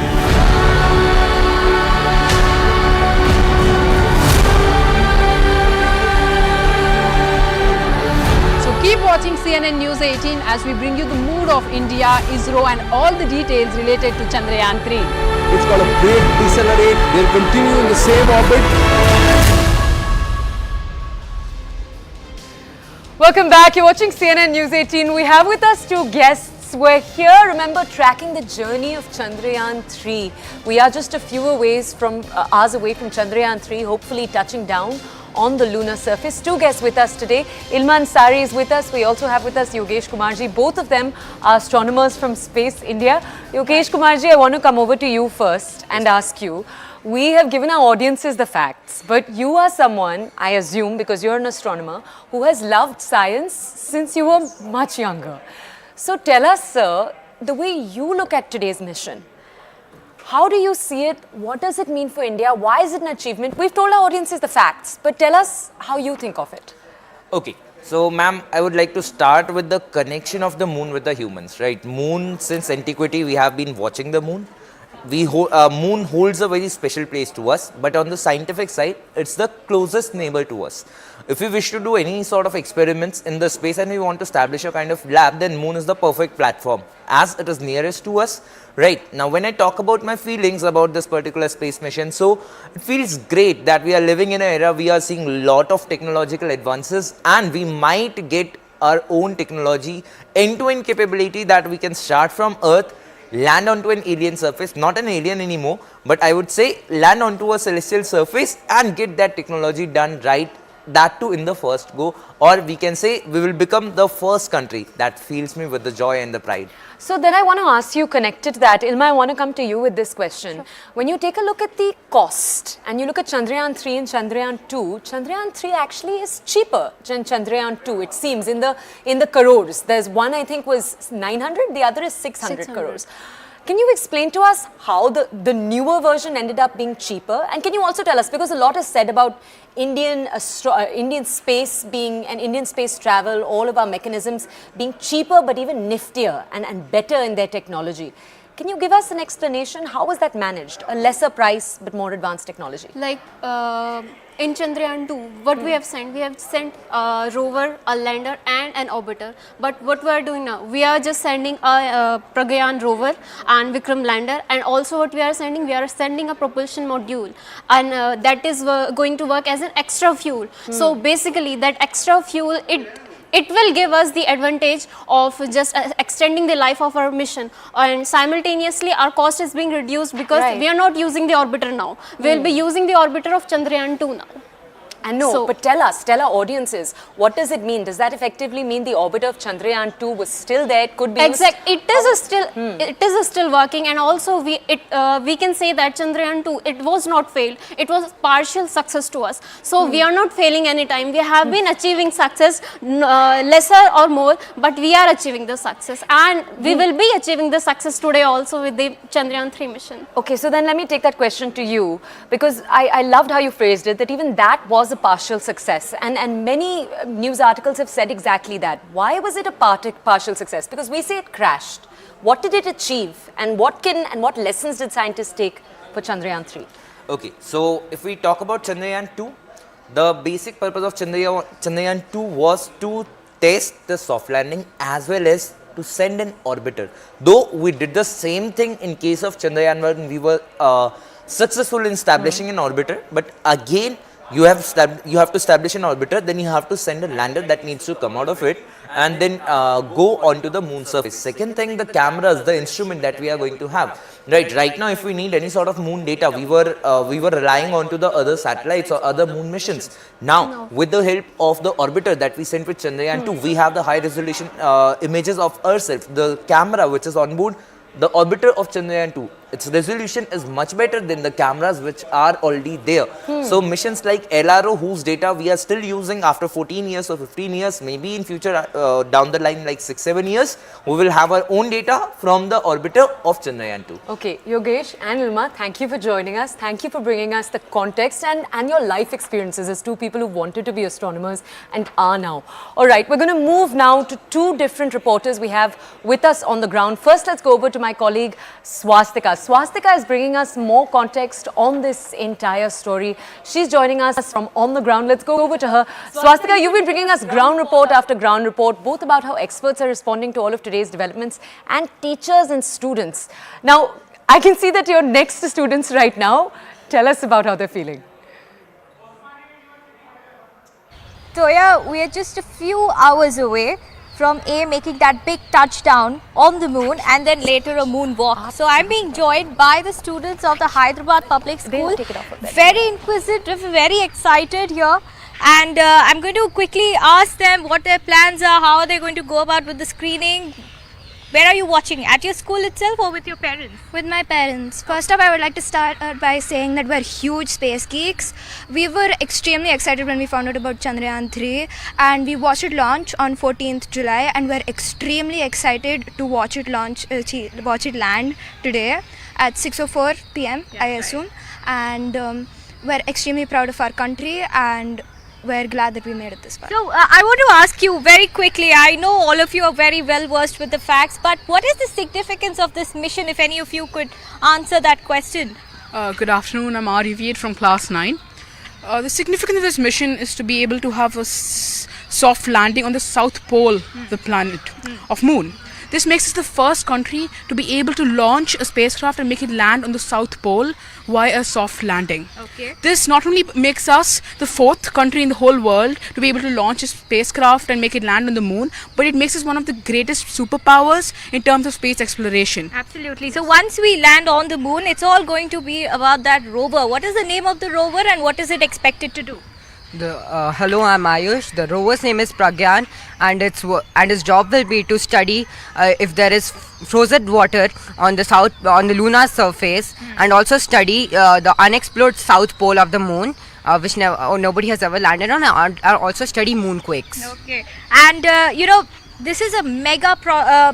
So keep watching CNN News 18 as we bring you the mood of India, ISRO and all the details related to Chandrayaan 3. It's got a break, decelerate, they'll continue in the same orbit. Welcome back. You're watching CNN News 18. We have with us two guests. We're here, remember, tracking the journey of Chandrayaan 3. We are just a few hours away from Chandrayaan 3, hopefully touching down on the lunar surface. Two guests with us today. Ilman Sari is with us. We also have with us Yogesh Kumarji. Both of them are astronomers from Space India. Yogesh Kumarji, I want to come over to you first and ask you, we have given our audiences the facts, but you are someone, I assume, because you're an astronomer, who has loved science since you were much younger. So tell us, sir, the way you look at today's mission, how do you see it? What does it mean for India? Why is it an achievement? We've told our audiences the facts, but tell us how you think of it. Okay. So, ma'am, I would like to start with the connection of the moon with the humans, right? Moon, since antiquity, we have been watching the moon. Moon holds a very special place to us, but on the scientific side, it's the closest neighbor to us. If we wish to do any sort of experiments in the space and we want to establish a kind of lab, then moon is the perfect platform as it is nearest to us. Right. Now, when I talk about my feelings about this particular space mission, so it feels great that we are living in an era we are seeing a lot of technological advances and we might get our own technology end-to-end capability that we can start from Earth, land onto an alien surface, not an alien anymore, but I would say land onto a celestial surface and get that technology done right, that too in the first go, or we can say we will become the first country. That fills me with the joy and the pride. So then I want to ask you, connected to that, Ilma, I want to come to you with this question. Sure. When you take a look at the cost and you look at Chandrayaan 3 and Chandrayaan 2, Chandrayaan 3 actually is cheaper than Chandrayaan 2, it seems, in the crores. There's one I think was 900, the other is 600 crores. Can you explain to us how the newer version ended up being cheaper? And can you also tell us, because a lot is said about Indian space being, and Indian space travel, all of our mechanisms being cheaper but even niftier and better in their technology. Can you give us an explanation? How was that managed? A lesser price but more advanced technology? Like in Chandrayaan 2, what we have sent a rover, a lander and an orbiter. But what we are doing now, we are just sending a Gaganyaan rover and Vikram lander, and also what we are sending a propulsion module, and that is going to work as an extra fuel. So basically that extra fuel, it will give us the advantage of just extending the life of our mission, and simultaneously our cost is being reduced because we are not using the orbiter now. We will be using the orbiter of Chandrayaan 2 now. And no, but tell our audiences, what does it mean? Does that effectively mean the orbiter of Chandrayaan 2 was still there? It could be Exactly. It is still working, and also we can say that Chandrayaan 2, it was not failed. It was partial success to us. So we are not failing any time. We have been achieving success, lesser or more, but we are achieving the success, and we will be achieving the success today also with the Chandrayaan 3 mission. Okay, so then let me take that question to you, because I loved how you phrased it, that even that was a partial success, and many news articles have said exactly that. Why was it a partial success? Because we say it crashed. What did it achieve, and what lessons did scientists take for Chandrayaan 3? Okay, so if we talk about Chandrayaan 2, the basic purpose of Chandrayaan 2 was to test the soft landing as well as to send an orbiter. Though we did the same thing in case of Chandrayaan 1, we were successful in establishing an orbiter, but again you have to establish an orbiter, then you have to send a lander that needs to come out of it and then go onto the moon surface. Second thing, the cameras, the instrument that we are going to have. Right now, if we need any sort of moon data, we were relying onto the other satellites or other moon missions. Now, with the help of the orbiter that we sent with Chandrayaan 2, we have the high resolution images of ourselves. The camera which is on board the orbiter of Chandrayaan 2, its resolution is much better than the cameras which are already there. So missions like LRO, whose data we are still using after 14 years or 15 years, maybe in future down the line like 6-7 years, we will have our own data from the orbiter of Chandrayaan 2. Okay, Yogesh and Ilma, thank you for joining us. Thank you for bringing us the context and your life experiences as two people who wanted to be astronomers and are now. All right, we're going to move now to two different reporters we have with us on the ground. First, let's go over to my colleague Swastika. Swastika is bringing us more context on this entire story. She's joining us from on the ground. Let's go over to her. Swastika, you've been bringing us ground report after ground report, both about how experts are responding to all of today's developments and teachers and students. Now, I can see that you're next to students right now. Tell us about how they're feeling. Toya, we are just a few hours away from making that big touchdown on the moon and then later a moonwalk. So I'm being joined by the students of the Hyderabad Public School. Very inquisitive, very excited here. And I'm going to quickly ask them what their plans are, how are they going to go about with the screening. Where are you watching? At your school itself or with your parents? With my parents. First off, I would like to start by saying that we're huge space geeks. We were extremely excited when we found out about Chandrayaan 3 and we watched it launch on 14th July and we're extremely excited to watch it land today at 6:04 p.m. I assume. And we're extremely proud of our country and we're glad that we made it this far. So I want to ask you very quickly, I know all of you are very well versed with the facts, but what is the significance of this mission, if any of you could answer that question? Good afternoon, I'm Ariviet from class 9. The significance of this mission is to be able to have a soft landing on the south pole of the planet, of moon. This makes us the first country to be able to launch a spacecraft and make it land on the South Pole via a soft landing. Okay. This not only makes us the fourth country in the whole world to be able to launch a spacecraft and make it land on the moon, but it makes us one of the greatest superpowers in terms of space exploration. Absolutely. So once we land on the moon, it's all going to be about that rover. What is the name of the rover and what is it expected to do? Hello, I'm Ayush. The rover's name is Pragyan, and its job will be to study if there is frozen water on the lunar surface, and also study the unexplored south pole of the moon, which nobody has ever landed on, and also study moonquakes. Okay, and this is a mega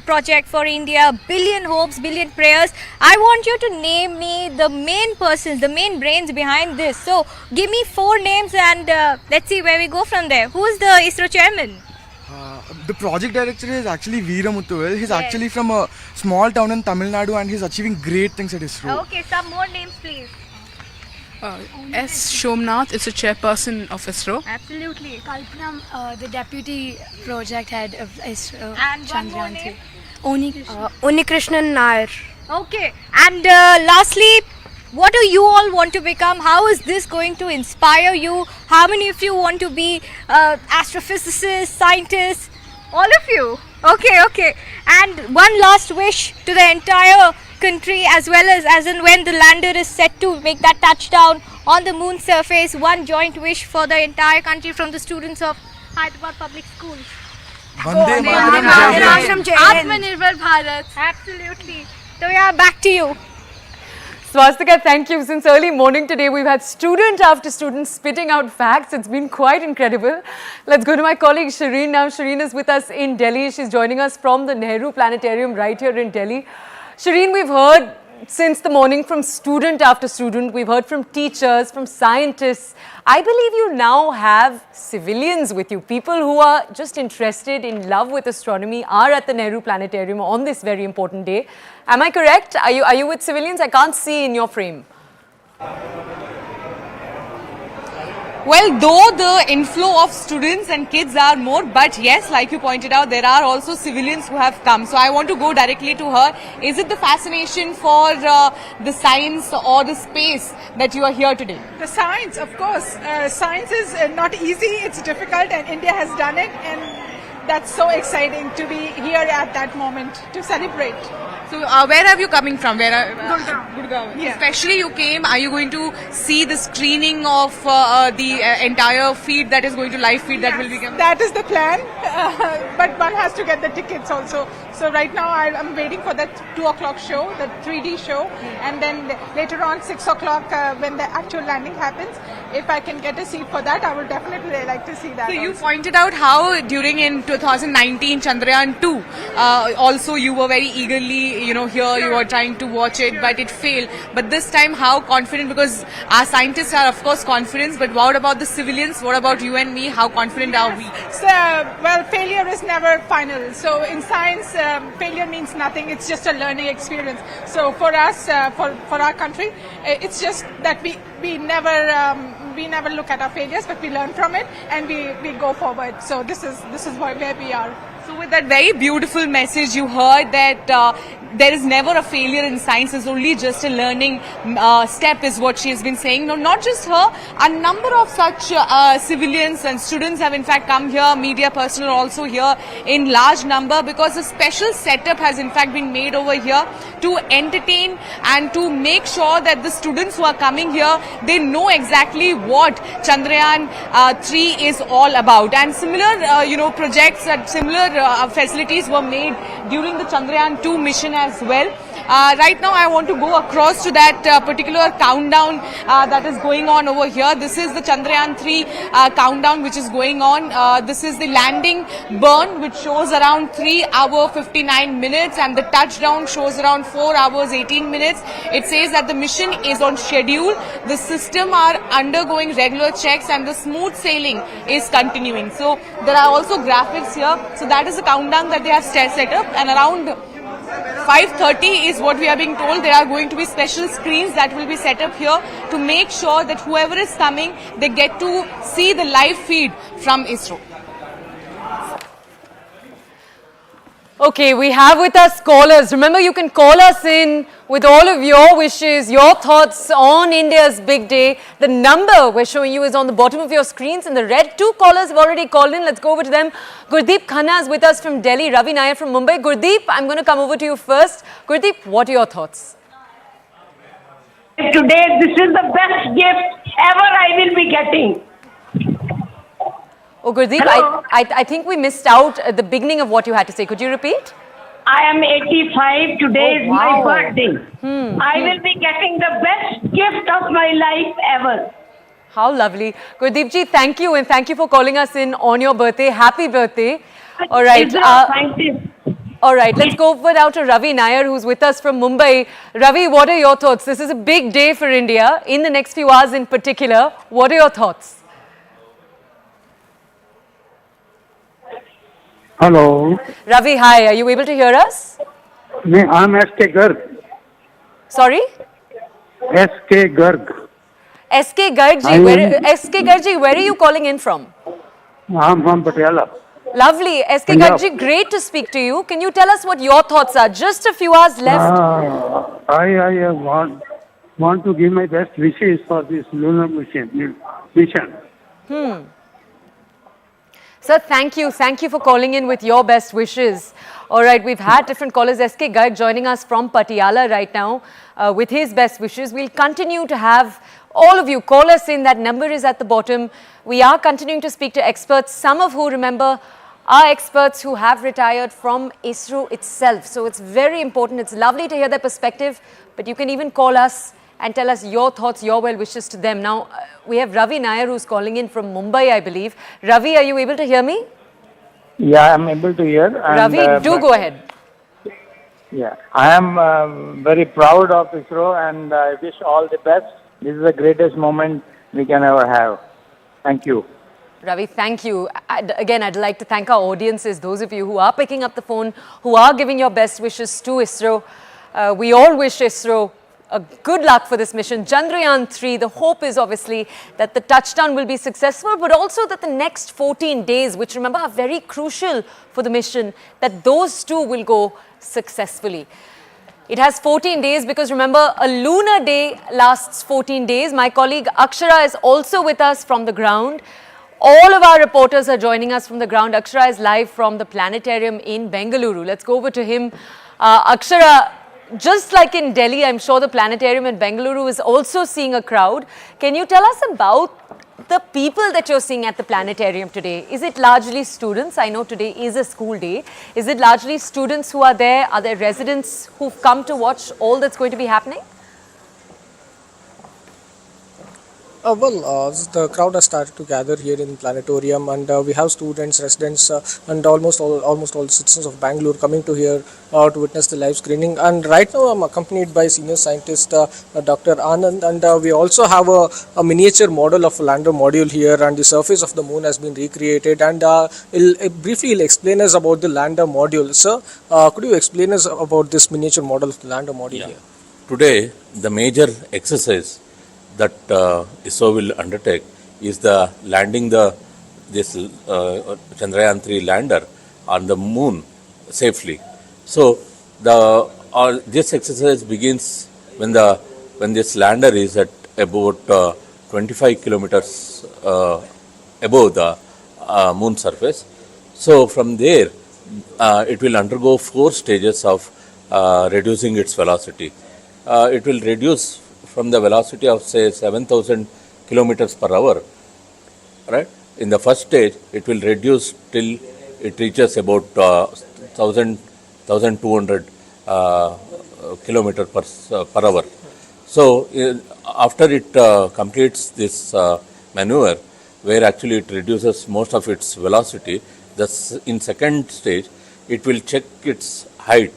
project for India, billion hopes, billion prayers. I want you to name me the main persons, the main brains behind this. So give me 4 names and let's see where we go from there. Who is the ISRO chairman? The project director is actually Vikram. He's actually from a small town in Tamil Nadu and he's achieving great things at ISRO. Okay, some more names please. S. Shomnath is the chairperson of ISRO. Absolutely. Kalpana, the deputy project head of ISRO. And Chandrayaan 3. Unikrishnan Nair. Okay, and lastly, what do you all want to become? How is this going to inspire you? How many of you want to be astrophysicists, scientists? All of you? Okay. And one last wish to the entire country, as well as in when the lander is set to make that touchdown on the moon surface, one joint wish for the entire country from the students of Hyderabad Public Schools. Vande Mataram, Atmanirbhar Bharat. Absolutely. So yeah, back to you. Swastika, thank you. Since early morning today, we've had student after student spitting out facts. It's been quite incredible. Let's go to my colleague Shireen now. Shireen is with us in Delhi. She's joining us from the Nehru Planetarium right here in Delhi. Shireen, we've heard since the morning from student after student. We've heard from teachers, from scientists. I believe you now have civilians with you. People who are just interested, in love with astronomy, are at the Nehru Planetarium on this very important day. Am I correct? Are you with civilians? I can't see in your frame. Well, though the inflow of students and kids are more, but yes, like you pointed out, there are also civilians who have come. So I want to go directly to her. Is it the fascination for the science or the space that you are here today? The science, of course. Science is not easy, it's difficult, and India has done it, and that's so exciting to be here at that moment to celebrate. So where are you coming from? Gurgaon. Yeah. Especially you came, are you going to see the screening of the entire feed that is going to live feed that will become? That is the plan, but one has to get the tickets also. So right now I'm waiting for that 2 o'clock show, the 3D show, and then later on 6 o'clock when the actual landing happens. If I can get a seat for that, I would definitely like to see that. So you pointed out how during in 2019 Chandrayaan 2, also you were very eagerly, here you were trying to watch it, but it failed. But this time, how confident? Because our scientists are of course confident, but what about the civilians? What about you and me? How confident are we? So, well, failure is never final. So in science, failure means nothing. It's just a learning experience. So for us, for our country, it's just that we never look at our failures, but we learn from it and we go forward. So this is where we are. So with that very beautiful message, you heard that there is never a failure in science. It's only just a learning step, is what she has been saying. No, not just her, a number of such civilians and students have in fact come here, media personnel also here in large number, because a special setup has in fact been made over here to entertain and to make sure that the students who are coming here, they know exactly what Chandrayaan 3 is all about. And similar projects and similar facilities were made during the Chandrayaan 2 mission as well. Right now I want to go across to that particular countdown that is going on over here. This is the Chandrayaan 3 countdown which is going on. This is the landing burn, which shows around 3 hours 59 minutes, and the touchdown shows around 4 hours 18 minutes. It says that the mission is on schedule. The system are undergoing regular checks and the smooth sailing is continuing. So there are also graphics here. So that is the countdown that they have set up, and around 5:30 is what we are being told. There are going to be special screens that will be set up here to make sure that whoever is coming, they get to see the live feed from ISRO. Okay, we have with us callers. Remember, you can call us in with all of your wishes, your thoughts on India's big day. The number we're showing you is on the bottom of your screens in the red. 2 callers have already called in. Let's go over to them. Gurdeep Khanna is with us from Delhi. Ravi Nair from Mumbai. Gurdeep, I'm going to come over to you first. Gurdeep, what are your thoughts? Today, this is the best gift ever I will be getting. Oh, Gurdeep, I think we missed out at the beginning of what you had to say. Could you repeat? I am 85. Today is my birthday. I will be getting the best gift of my life ever. How lovely. Gurdeep ji, thank you, and thank you for calling us in on your birthday. Happy birthday. All right. Thank you. All right, let's go over now to Ravi Nair, who's with us from Mumbai. Ravi, what are your thoughts? This is a big day for India, in the next few hours in particular. What are your thoughts? Hello. Ravi, hi. Are you able to hear us? I'm S.K. Garg. Sorry? S.K. Garg. S.K. Garg ji, where are you calling in from? I'm from Patiala. Lovely. S.K. Garg ji, great to speak to you. Can you tell us what your thoughts are? Just a few hours left. I want to give my best wishes for this lunar mission. Sir, thank you. Thank you for calling in with your best wishes. All right, we've had different callers. S.K. Garg joining us from Patiala right now with his best wishes. We'll continue to have all of you call us in. That number is at the bottom. We are continuing to speak to experts, some of who, remember, are experts who have retired from ISRO itself. So it's very important. It's lovely to hear their perspective, but you can even call us and tell us your thoughts, your well wishes to them. Now, we have Ravi Nair who's calling in from Mumbai, I believe. Ravi, are you able to hear me? Yeah, I'm able to hear. Ravi, do go ahead. Yeah, I am very proud of ISRO and I wish all the best. This is the greatest moment we can ever have. Thank you. Ravi, thank you. Again, I'd like to thank our audiences, those of you who are picking up the phone, who are giving your best wishes to ISRO. We all wish ISRO good luck for this mission. Chandrayaan 3, the hope is obviously that the touchdown will be successful, but also that the next 14 days, which remember are very crucial for the mission, that those too will go successfully. It has 14 days because remember, a lunar day lasts 14 days. My colleague Akshara is also with us from the ground. All of our reporters are joining us from the ground. Akshara is live from the planetarium in Bengaluru. Let's go over to him. Akshara, just like in Delhi, I'm sure the planetarium in Bengaluru is also seeing a crowd. Can you tell us about the people that you're seeing at the planetarium today? Is it largely students? I know today is a school day. Is it largely students who are there? Are there residents who've come to watch all that's going to be happening? The crowd has started to gather here in planetarium, and we have students, residents, and almost all citizens of Bangalore coming to here to witness the live screening. And right now, I'm accompanied by senior scientist Dr. Anand, and we also have a miniature model of a lander module here, and the surface of the moon has been recreated. And briefly, he'll explain us about the lander module. Sir, could you explain us about this miniature model of the lander module here? Today, the major exercise that ISRO will undertake is the landing this Chandrayaan 3 lander on the moon safely. So the this exercise begins when this lander is at about 25 kilometers above the moon surface. So from there, it will undergo 4 stages of reducing its velocity. It will reduce from the velocity of say 7,000 kilometers per hour. Right? In the first stage, it will reduce till it reaches about 1,200 kilometer per hour. So after it completes this maneuver, where actually it reduces most of its velocity, in second stage, it will check its height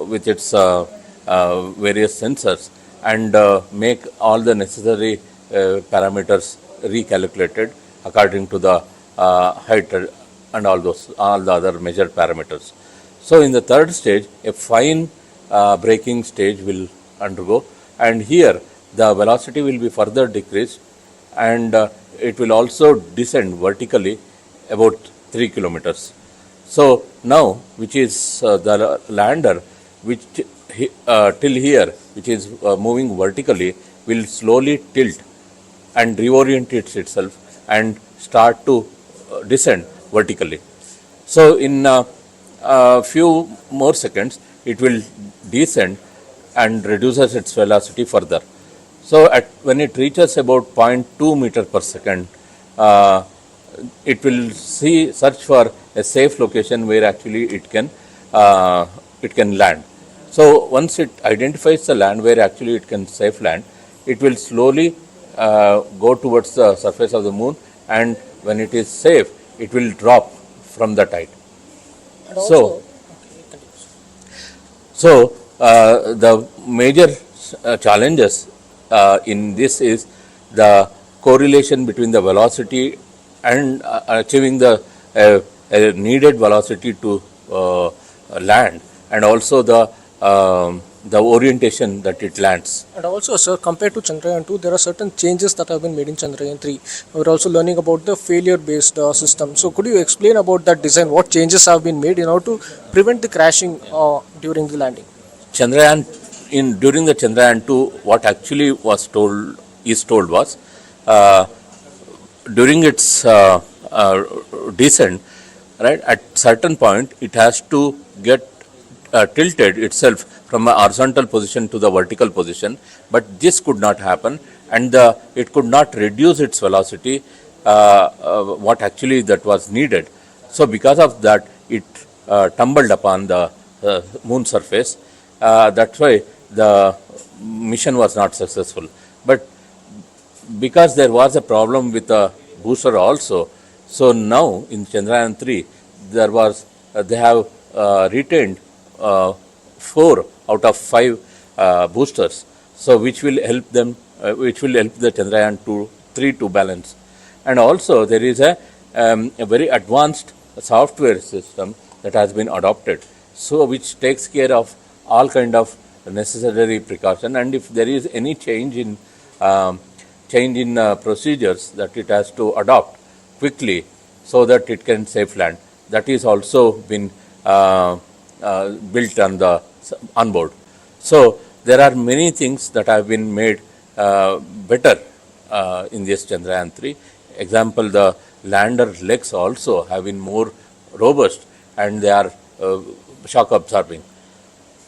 with its various sensors and make all the necessary parameters recalculated according to the height and all the other measured parameters. So in the third stage, a fine braking stage will undergo, and here the velocity will be further decreased, and it will also descend vertically about 3 kilometers. So now, which is the lander, which till here, which is moving vertically, will slowly tilt and reorient itself and start to descend vertically. So in a few more seconds, it will descend and reduces its velocity further. So when it reaches about 0.2 meter per second, it will search for a safe location where actually it can land. So once it identifies the land where actually it can safe land, it will slowly go towards the surface of the moon, and when it is safe, it will drop from that height. So the major challenges in this is the correlation between the velocity and achieving the needed velocity to land, and also the orientation that it lands. And also, sir, compared to Chandrayaan 2, there are certain changes that have been made in Chandrayaan 3. We're also learning about the failure-based system. So could you explain about that design? What changes have been made in order to prevent the crashing during the landing? During the Chandrayaan 2, what actually was told was during its descent, right, at certain point it has to get tilted itself from a horizontal position to the vertical position, but this could not happen, and it could not reduce its velocity what actually that was needed. So because of that, it tumbled upon the moon surface. That's why the mission was not successful. But because there was a problem with the booster also, so now in Chandrayaan 3 they have retained 4 out of 5 boosters, so which will help the Chandrayaan 3 to balance. And also there is a very advanced software system that has been adopted, so which takes care of all kind of necessary precaution, and if there is any change in procedures that it has to adopt quickly so that it can safe land, that is also been built on board. So there are many things that have been made better in this Chandrayaan 3. Example, the lander legs also have been more robust, and they are shock absorbing.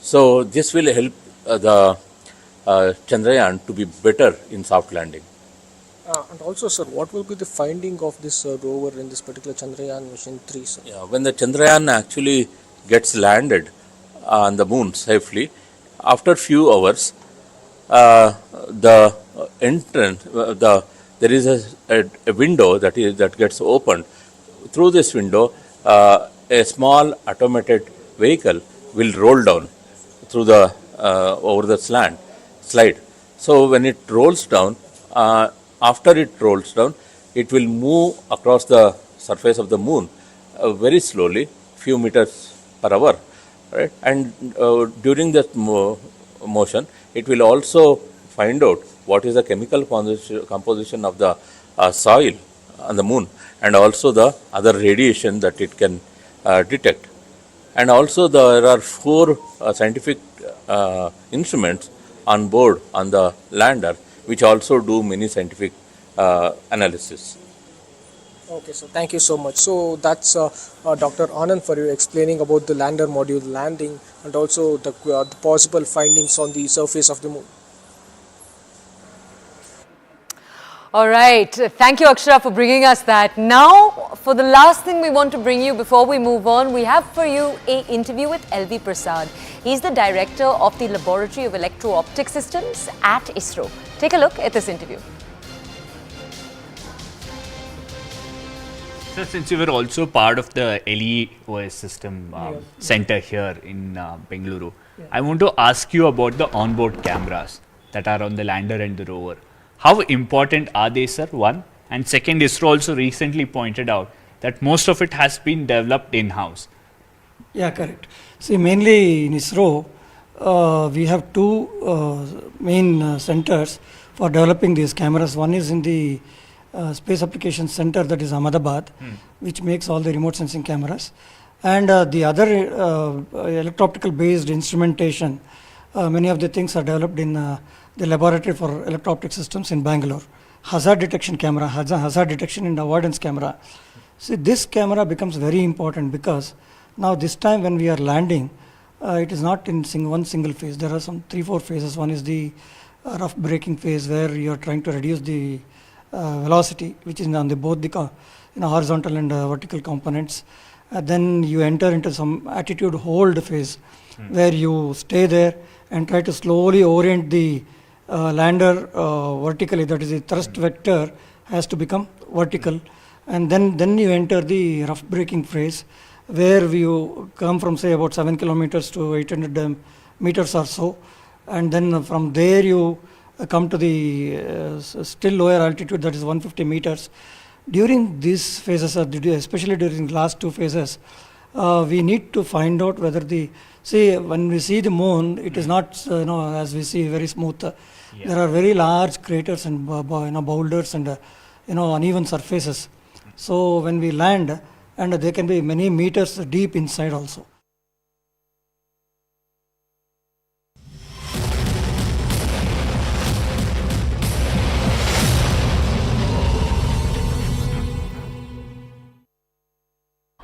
So this will help the Chandrayaan to be better in soft landing. And also, sir, what will be the finding of this rover in this particular Chandrayaan mission 3, sir? Yeah, when the Chandrayaan actually gets landed on the moon safely, after few hours, the entrance, there is a window that gets opened. Through this window, a small automated vehicle will roll down through the over the slide. So when it rolls down, after it rolls down, it will move across the surface of the moon very slowly, few meters per hour, right? And during that motion, it will also find out what is the chemical composition of the soil on the moon, and also the other radiation that it can detect. and also there are 4 scientific instruments on board on the lander, which also do many scientific analysis. Okay, so thank you so much. So that's Dr. Anand for you explaining about the lander module landing and also the possible findings on the surface of the moon. All right. Thank you, Akshara, for bringing us that. Now, for the last thing we want to bring you before we move on, we have for you an interview with L.V. Prasad. He's the director of the Laboratory of Electro-Optic Systems at ISRO. Take a look at this interview. So, since you were also part of the LEOS system center here in Bengaluru, I want to ask you about the onboard cameras that are on the lander and the rover. How important are they, sir? One. And second, ISRO also recently pointed out that most of it has been developed in-house. Yeah, correct. See, mainly in ISRO, we have 2 main centers for developing these cameras. One is in the Space Applications Center, that is Ahmedabad, which makes all the remote sensing cameras. And the other electro-optical based instrumentation, many of the things are developed in the Laboratory for Electro-Optic Systems in Bangalore. Hazard detection camera, hazard detection and avoidance camera. See, this camera becomes very important because now this time when we are landing, it is not in one single phase. There are some 3-4 phases. One is the rough braking phase where you are trying to reduce the velocity, which is on both the horizontal and vertical components. Then you enter into some attitude hold phase where you stay there and try to slowly orient the lander vertically, that is the thrust vector has to become vertical, and then you enter the rough braking phase where you come from say about 7 kilometers to 800 meters or so, and then from there you come to the still lower altitude, that is 150 meters. During these phases, especially during the last 2 phases, we need to find out whether when we see the moon, it is not as we see very smooth. There are very large craters and boulders and uneven surfaces. So when we land, and they can be many meters deep inside also.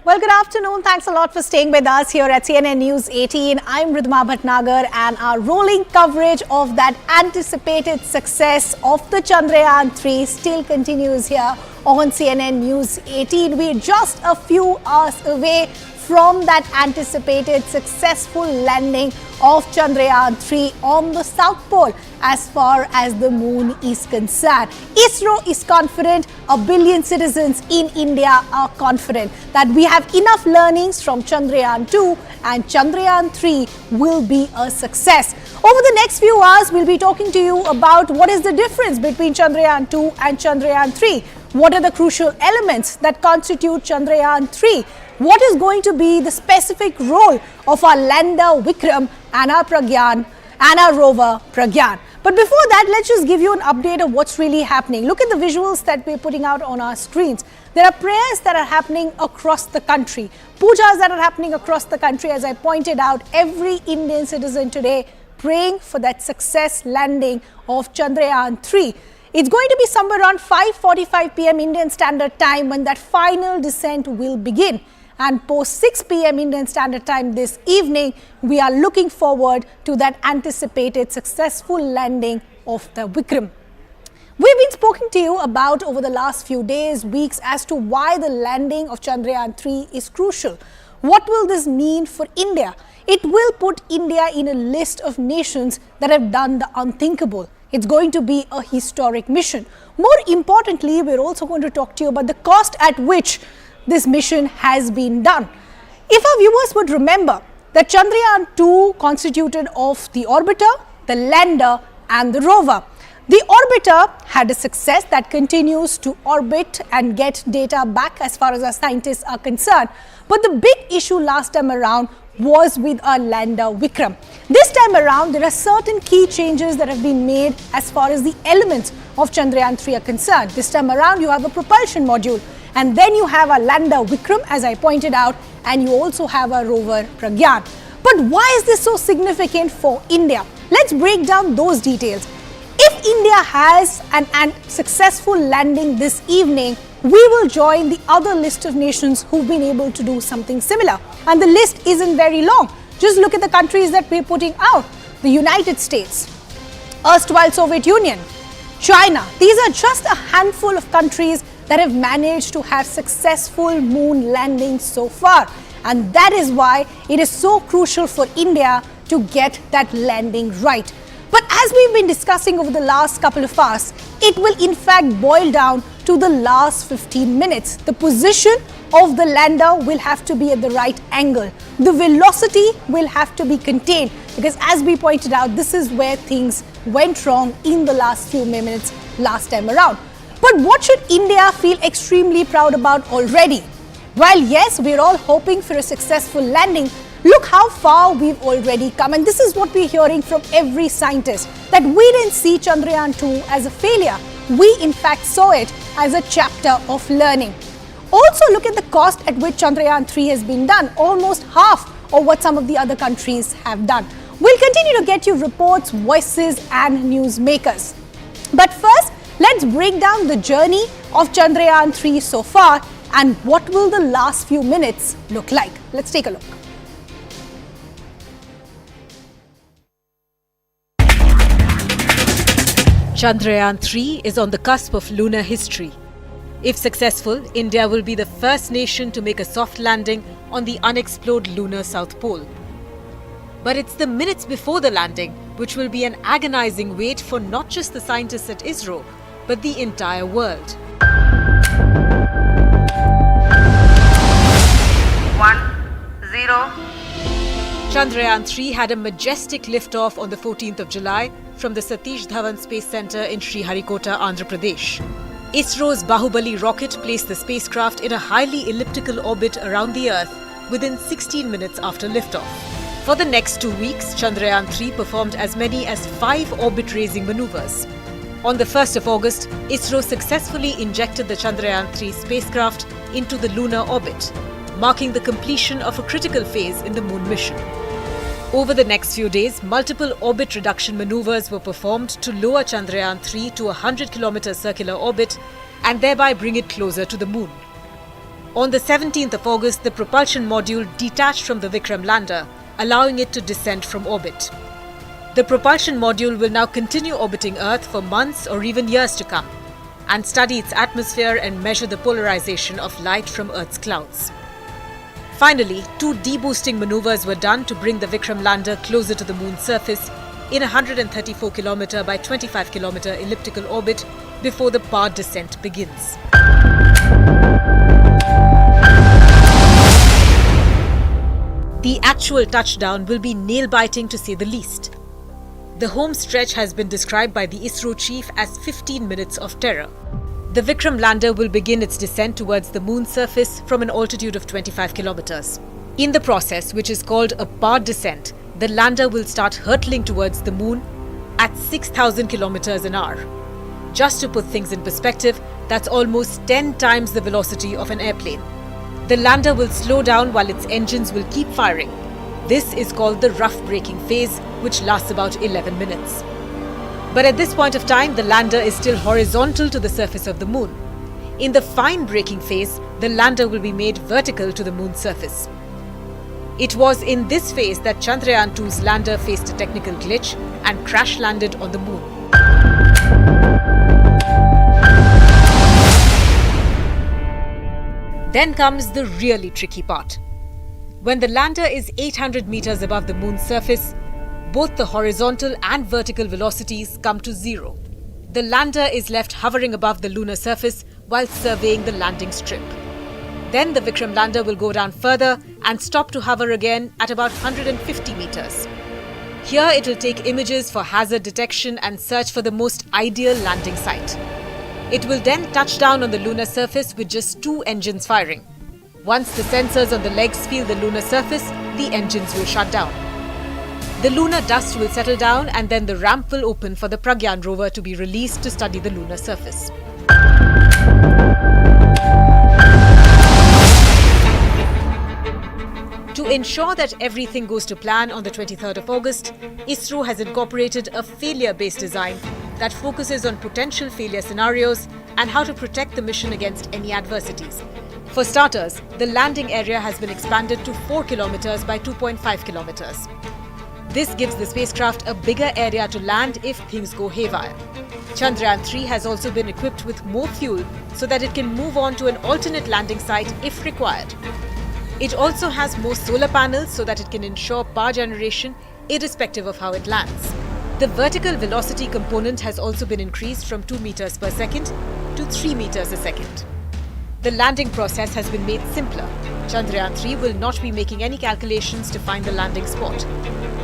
Well, good afternoon. Thanks a lot for staying with us here at CNN News 18. I'm Ridhima Bhatnagar, and our rolling coverage of that anticipated success of the Chandrayaan 3 still continues here on CNN News 18. We're just a few hours away from that anticipated successful landing of Chandrayaan 3 on the South Pole as far as the moon is concerned. ISRO is confident, 1 billion citizens in India are confident that we have enough learnings from Chandrayaan 2 and Chandrayaan 3 will be a success. Over the next few hours, we'll be talking to you about what is the difference between Chandrayaan 2 and Chandrayaan 3. What are the crucial elements that constitute Chandrayaan 3? What is going to be the specific role of our lander Vikram and our Pragyan and our rover Pragyan? But before that, let's just give you an update of what's really happening. Look at the visuals that we're putting out on our screens. There are prayers that are happening across the country, pujas that are happening across the country. As I pointed out, every Indian citizen today praying for that success landing of Chandrayaan 3. It's going to be somewhere around 5:45 p.m. Indian Standard Time when that final descent will begin. And post 6 p.m. Indian Standard Time this evening, we are looking forward to that anticipated successful landing of the Vikram. We've been speaking to you about over the last few days, weeks, as to why the landing of Chandrayaan 3 is crucial. What will this mean for India? It will put India in a list of nations that have done the unthinkable. It's going to be a historic mission. More importantly, we're also going to talk to you about the cost at which this mission has been done. If our viewers would remember that Chandrayaan 2 constituted of the orbiter, the lander and the rover. The orbiter had a success that continues to orbit and get data back as far as our scientists are concerned. But the big issue last time around was with our lander Vikram. This time around, there are certain key changes that have been made as far as the elements of Chandrayaan 3 are concerned. This time around, you have a propulsion module. And then you have a lander Vikram, as I pointed out, and you also have a rover Pragyan. But why is this so significant for India? Let's break down those details. If India has an successful landing this evening, we will join the other list of nations who've been able to do something similar. And the list isn't very long. Just look at the countries that we're putting out. The United States, erstwhile Soviet Union, China. These are just a handful of countries that have managed to have successful moon landings so far. And that is why it is so crucial for India to get that landing right. But as we've been discussing over the last couple of hours, it will in fact boil down to the last 15 minutes. The position of the lander will have to be at the right angle. The velocity will have to be contained, because as we pointed out, this is where things went wrong in the last few minutes last time around. But what should India feel extremely proud about already? While yes, we're all hoping for a successful landing, look how far we've already come. And this is what we're hearing from every scientist, that we didn't see Chandrayaan 2 as a failure. We in fact saw it as a chapter of learning. Also look at the cost at which Chandrayaan 3 has been done, almost half of what some of the other countries have done. We'll continue to get you reports, voices and newsmakers. But first, let's break down the journey of Chandrayaan 3 so far and what will the last few minutes look like. Let's take a look. Chandrayaan 3 is on the cusp of lunar history. If successful, India will be the first nation to make a soft landing on the unexplored lunar South Pole. But it's the minutes before the landing which will be an agonizing wait for not just the scientists at ISRO, but the entire world. 1, 0. Chandrayaan 3 had a majestic liftoff on the 14th of July from the Satish Dhawan Space Centre in Sriharikota, Andhra Pradesh. ISRO's Bahubali rocket placed the spacecraft in a highly elliptical orbit around the Earth within 16 minutes after liftoff. For the next 2 weeks, Chandrayaan 3 performed as many as 5 orbit-raising maneuvers. On the 1st of August, ISRO successfully injected the Chandrayaan 3 spacecraft into the lunar orbit, marking the completion of a critical phase in the moon mission. Over the next few days, multiple orbit reduction maneuvers were performed to lower Chandrayaan 3 to a 100-kilometer circular orbit and thereby bring it closer to the moon. On the 17th of August, the propulsion module detached from the Vikram lander, allowing it to descend from orbit. The propulsion module will now continue orbiting Earth for months or even years to come and study its atmosphere and measure the polarization of light from Earth's clouds. Finally, 2 deboosting maneuvers were done to bring the Vikram lander closer to the moon's surface in a 134-kilometer by 25-kilometer elliptical orbit before the powered descent begins. The actual touchdown will be nail-biting to say the least. The home stretch has been described by the ISRO chief as 15 minutes of terror. The Vikram lander will begin its descent towards the moon's surface from an altitude of 25 kilometers. In the process, which is called a powered descent, the lander will start hurtling towards the moon at 6,000 kilometers an hour. Just to put things in perspective, that's almost 10 times the velocity of an airplane. The lander will slow down while its engines will keep firing. This is called the rough braking phase, which lasts about 11 minutes. But at this point of time, the lander is still horizontal to the surface of the moon. In the fine braking phase, the lander will be made vertical to the moon's surface. It was in this phase that Chandrayaan 2's lander faced a technical glitch and crash landed on the moon. Then comes the really tricky part. When the lander is 800 meters above the moon's surface, both the horizontal and vertical velocities come to zero. The lander is left hovering above the lunar surface while surveying the landing strip. Then the Vikram lander will go down further and stop to hover again at about 150 meters. Here it will take images for hazard detection and search for the most ideal landing site. It will then touch down on the lunar surface with just 2 engines firing. Once the sensors on the legs feel the lunar surface, the engines will shut down. The lunar dust will settle down and then the ramp will open for the Pragyan rover to be released to study the lunar surface. To ensure that everything goes to plan on the 23rd of August, ISRO has incorporated a failure-based design that focuses on potential failure scenarios and how to protect the mission against any adversities. For starters, the landing area has been expanded to 4 kilometers by 2.5 kilometers. This gives the spacecraft a bigger area to land if things go haywire. Chandrayaan 3 has also been equipped with more fuel so that it can move on to an alternate landing site if required. It also has more solar panels so that it can ensure power generation irrespective of how it lands. The vertical velocity component has also been increased from 2 meters per second to 3 meters a second. The landing process has been made simpler. Chandrayaan 3 will not be making any calculations to find the landing spot.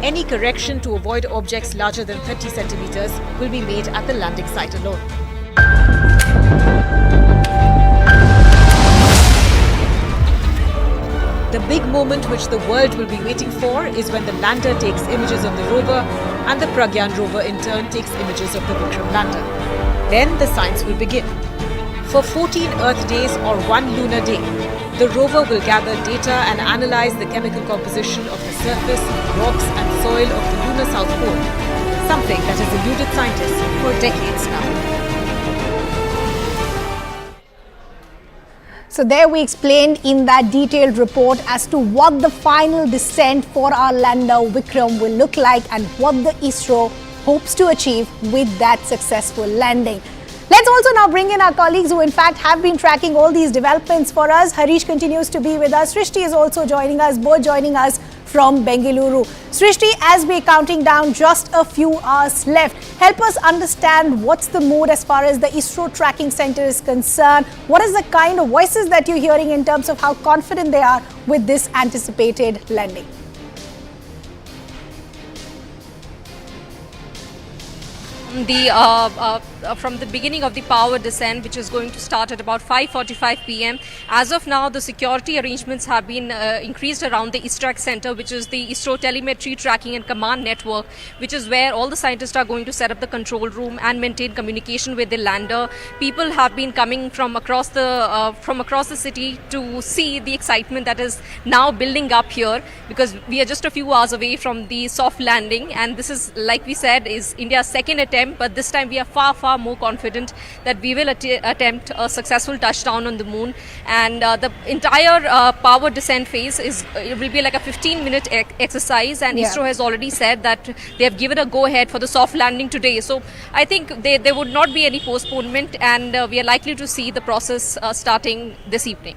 Any correction to avoid objects larger than 30 centimeters will be made at the landing site alone. The big moment which the world will be waiting for is when the lander takes images of the rover and the Pragyan rover in turn takes images of the Vikram lander. Then the science will begin. For 14 Earth days or 1 lunar day, the rover will gather data and analyze the chemical composition of the surface, rocks and soil of the lunar South Pole, something that has eluded scientists for decades now. So there we explained in that detailed report as to what the final descent for our lander Vikram will look like and what the ISRO hopes to achieve with that successful landing. Let's also now bring in our colleagues who in fact have been tracking all these developments for us. Harish continues to be with us. Srishti is also joining us, both joining us from Bengaluru. Srishti, as we're counting down just a few hours left, help us understand what's the mood as far as the ISRO tracking center is concerned. What is the kind of voices that you're hearing in terms of how confident they are with this anticipated landing? From the beginning of the power descent, which is going to start at about 5:45 p.m. As of now, the security arrangements have been increased around the ISTRAC center, which is the ISRO telemetry tracking and command network, which is where all the scientists are going to set up the control room and maintain communication with the lander. People have been coming from across the city to see the excitement that is now building up here, because we are just a few hours away from the soft landing, and this is, like we said, is India's second attempt. But this time we are far more confident that we will attempt a successful touchdown on the moon, and the entire power descent phase will be like a 15-minute exercise, and ISRO has already said that they have given a go-ahead for the soft landing today. So I think there would not be any postponement, and we are likely to see the process starting this evening.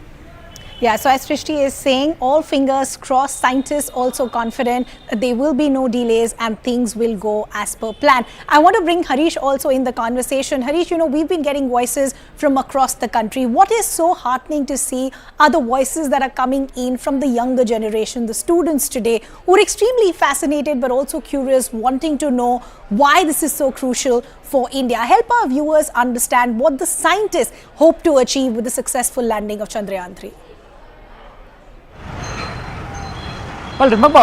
Yeah, so as Srishti is saying, all fingers crossed, scientists also confident that there will be no delays and things will go as per plan. I want to bring Harish also in the conversation. Harish, you know, we've been getting voices from across the country. What is so heartening to see are the voices that are coming in from the younger generation, the students today, who are extremely fascinated but also curious, wanting to know why this is so crucial for India. Help our viewers understand what the scientists hope to achieve with the successful landing of Chandrayaan 3. Well, remember,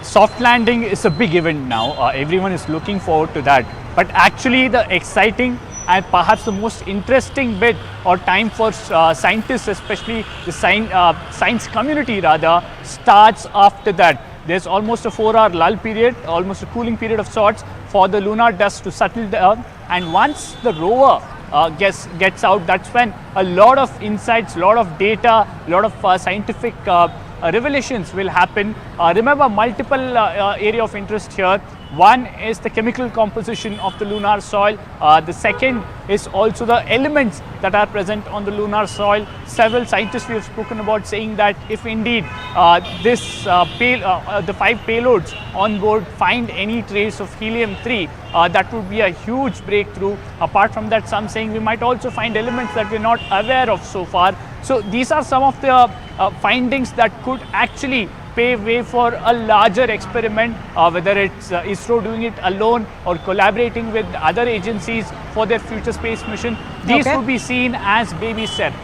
soft landing is a big event now. Everyone is looking forward to that. But actually, the exciting and perhaps the most interesting bit or time for scientists, especially the science community rather, starts after that. There's almost a 4-hour lull period, almost a cooling period of sorts for the lunar dust to settle down. And once the rover gets out, that's when a lot of insights, a lot of data, a lot of scientific revelations will happen. Remember, multiple area of interest here. One is the chemical composition of the lunar soil. The second is also the elements that are present on the lunar soil. Several scientists we have spoken about saying that if indeed the 5 payloads on board find any trace of helium-3, that would be a huge breakthrough. Apart from that, some saying we might also find elements that we're not aware of so far. So these are some of the findings that could actually pave way for a larger experiment, whether it's ISRO doing it alone or collaborating with other agencies for their future space mission. These would be seen as baby steps.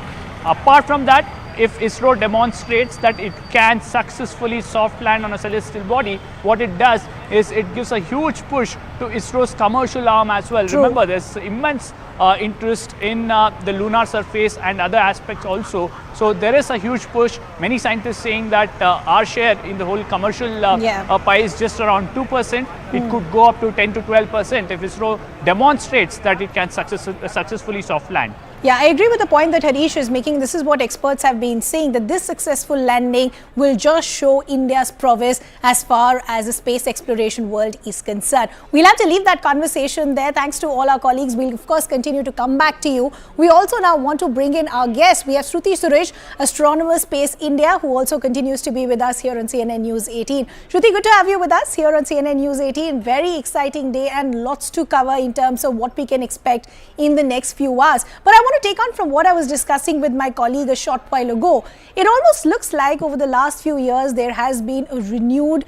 Apart from that, if ISRO demonstrates that it can successfully soft land on a celestial body, what it does is it gives a huge push to ISRO's commercial arm as well. True. Remember, there's immense interest in the lunar surface and other aspects also. So there is a huge push. Many scientists saying that our share in the whole commercial pie is just around 2%. It could go up to 10 to 12% if ISRO demonstrates that it can successfully soft land. Yeah, I agree with the point that Harish is making. This is what experts have been saying, that this successful landing will just show India's prowess as far as the space exploration world is concerned. We'll have to leave that conversation there. Thanks to all our colleagues. We'll of course continue to come back to you. We also now want to bring in our guest. We have Shruti Suresh, Astronomer Space India, who also continues to be with us here on CNN News 18. Shruti, good to have you with us here on CNN News 18. Very exciting day and lots to cover in terms of what we can expect in the next few hours. But I want to take on from what I was discussing with my colleague a short while ago. It almost looks like over the last few years there has been a renewed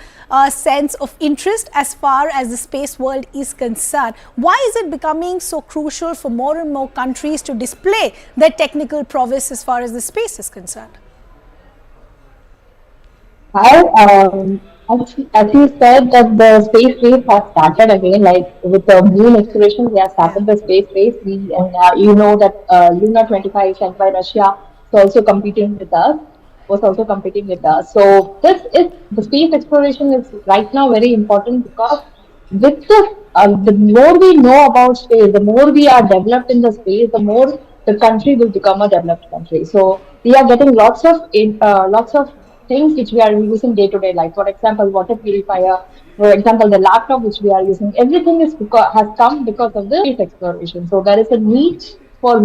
sense of interest as far as the space world is concerned. Why is it becoming so crucial for more and more countries to display their technical prowess as far as the space is concerned? As you said, that the space race has started again, like with the moon exploration, we have started the space race. You know that Lunar 25 sent by Russia is also competing with us. So the space exploration is right now very important, because with the more we know about space, the more we are developed in the space, the more the country will become a developed country. So we are getting lots of things which we are using day to day life. For example, water purifier. For example, the laptop which we are using. Everything has come because of the space exploration. So there is a need for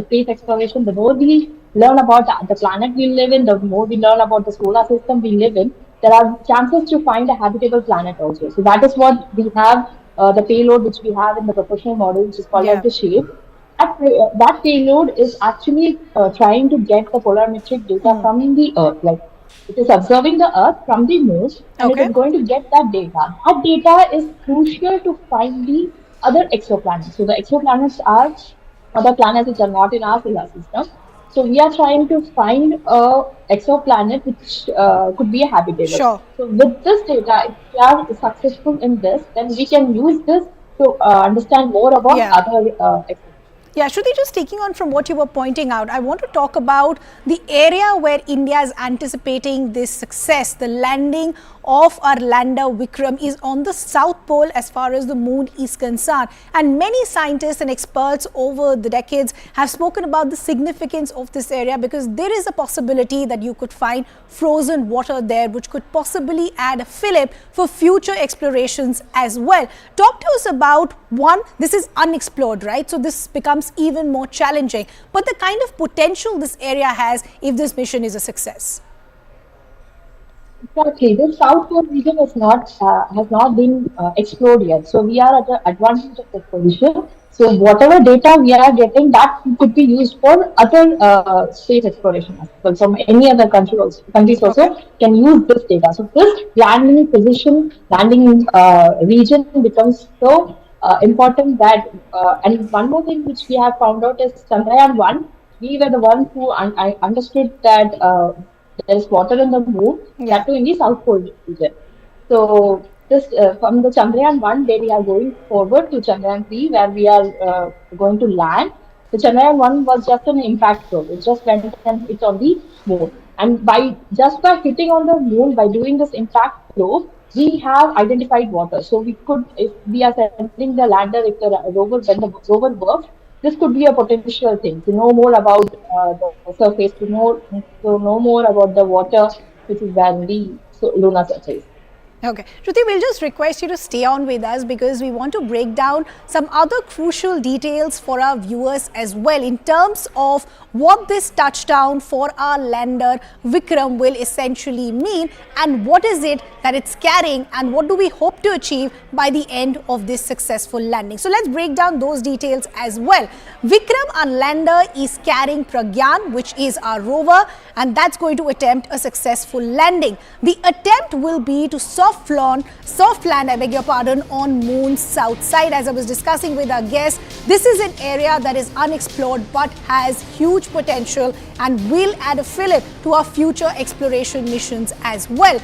space exploration. The more we learn about the planet we live in, the more we learn about the solar system we live in, there are chances to find a habitable planet also. So that is what we have, the payload which we have in the proportional model, which is called as the shape. That payload is actually trying to get the polarimetric data from the Earth. Like, it is observing the Earth from the moon, and it is going to get that data. That data is crucial to find the other exoplanets. So the exoplanets are other planets which are not in our solar system. So we are trying to find a exoplanet which could be a habitable. Sure. So with this data, if we are successful in this, then we can use this to understand more about other exoplanets. Yeah, Shruti, just taking on from what you were pointing out, I want to talk about the area where India is anticipating this success. The landing of our lander Vikram is on the South Pole as far as the moon is concerned. And many scientists and experts over the decades have spoken about the significance of this area, because there is a possibility that you could find frozen water there, which could possibly add a fillip for future explorations as well. Talk to us about, one, this is unexplored, right? So this becomes even more challenging, but the kind of potential this area has if this mission is a success. Exactly. The South Pole region has not been explored yet. So we are at the advantage of this position. So whatever data we are getting, that could be used for other space exploration as well. From any other countries also can use this data. So this landing region becomes so important that, and one more thing which we have found out is Chandrayaan 1. We were the ones who I understood that there is water in the moon, that too in the South Pole region. So this from the Chandrayaan 1 day, we are going forward to Chandrayaan 3, where we are going to land. The Chandrayaan 1 was just an impact probe. It just went and hit on the moon. And by hitting on the moon, by doing this impact probe, we have identified water. So we could, if we are sending the lander, if the rover, when the rover works, this could be a potential thing to know more about the surface, to know more about the water which is there in the lunar surface. Okay. Shruti, we'll just request you to stay on with us, because we want to break down some other crucial details for our viewers as well in terms of what this touchdown for our lander Vikram will essentially mean, and what is it that it's carrying, and what do we hope to achieve by the end of this successful landing. So let's break down those details as well. Vikram, our lander, is carrying Gaganyaan, which is our rover, and that's going to attempt a successful landing. The attempt will be to soft soft land, I beg your pardon, on Moon's south side. As I was discussing with our guests, this is an area that is unexplored but has huge potential and will add a fillip to our future exploration missions as well.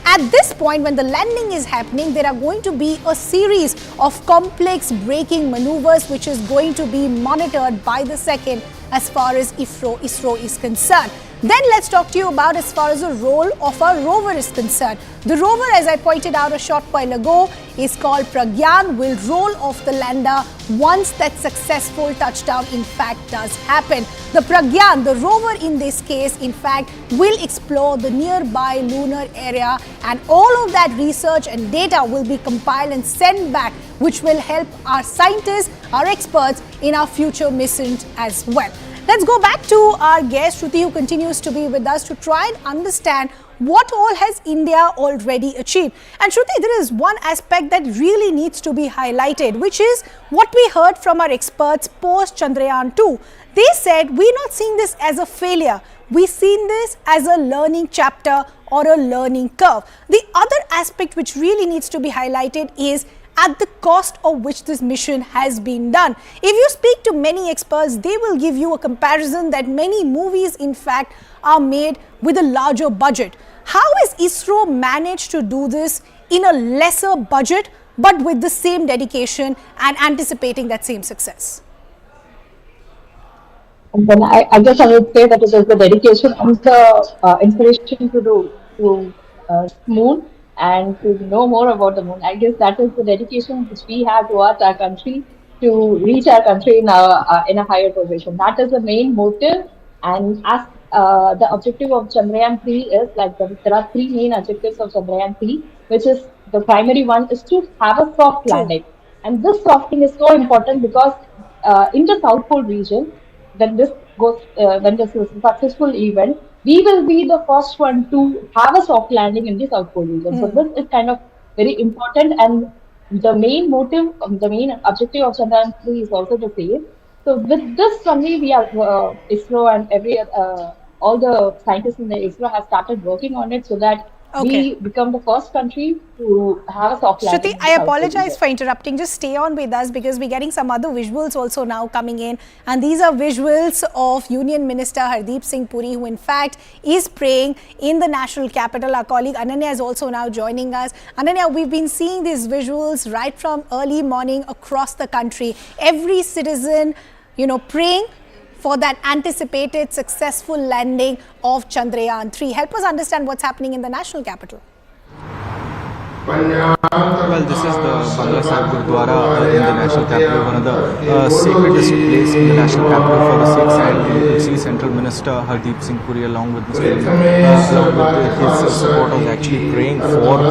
At this point, when the landing is happening, there are going to be a series of complex braking maneuvers which is going to be monitored by the second as far as ISRO is concerned. Then let's talk to you about as far as the role of our rover is concerned. The rover, as I pointed out a short while ago, is called Pragyan, will roll off the lander once that successful touchdown in fact does happen. The Pragyan, the rover in this case, in fact, will explore the nearby lunar area, and all of that research and data will be compiled and sent back, which will help our scientists, our experts in our future missions as well. Let's go back to our guest, Shruti, who continues to be with us to try and understand what all has India already achieved. And Shruti, there is one aspect that really needs to be highlighted, which is what we heard from our experts post Chandrayaan 2. They said, we're not seeing this as a failure. We've seen this as a learning chapter or a learning curve. The other aspect which really needs to be highlighted is at the cost of which this mission has been done. If you speak to many experts, they will give you a comparison that many movies, in fact, are made with a larger budget. How has ISRO managed to do this in a lesser budget, but with the same dedication and anticipating that same success? And then I guess I would say that it is the dedication and the inspiration to Moon and to know more about the Moon. I guess that is the dedication which we have towards our country to reach our country in a higher position. That is the main motive. And as the objective of Chandrayaan 3 is, like there are three main objectives of Chandrayaan 3, which is the primary one is to have a soft landing. And this softing is so important because in the South Pole region, when this is a successful event, we will be the first one to have a soft landing in the South Pole region. So this is kind of very important, and the main motive, the main objective of Chandrayaan 3 is also the same. So with this only, we are ISRO and all the scientists in the ISRO have started working on it so that we become the first country to have a soft landing. Shruti, I apologize for interrupting. Just stay on with us because we're getting some other visuals also now coming in. And these are visuals of Union Minister Hardeep Singh Puri, who in fact is praying in the national capital. Our colleague Ananya is also now joining us. Ananya, we've been seeing these visuals right from early morning across the country. Every citizen, praying for that anticipated successful landing of Chandrayaan 3. Help us understand what's happening in the national capital. Well, this is the Bangla Sahib Gurdwara in the national capital, one of the sacredest place in the national capital for the Sikhs, and you can see Central Minister Hardeep Singh Puri along with Mr. his supporters actually praying for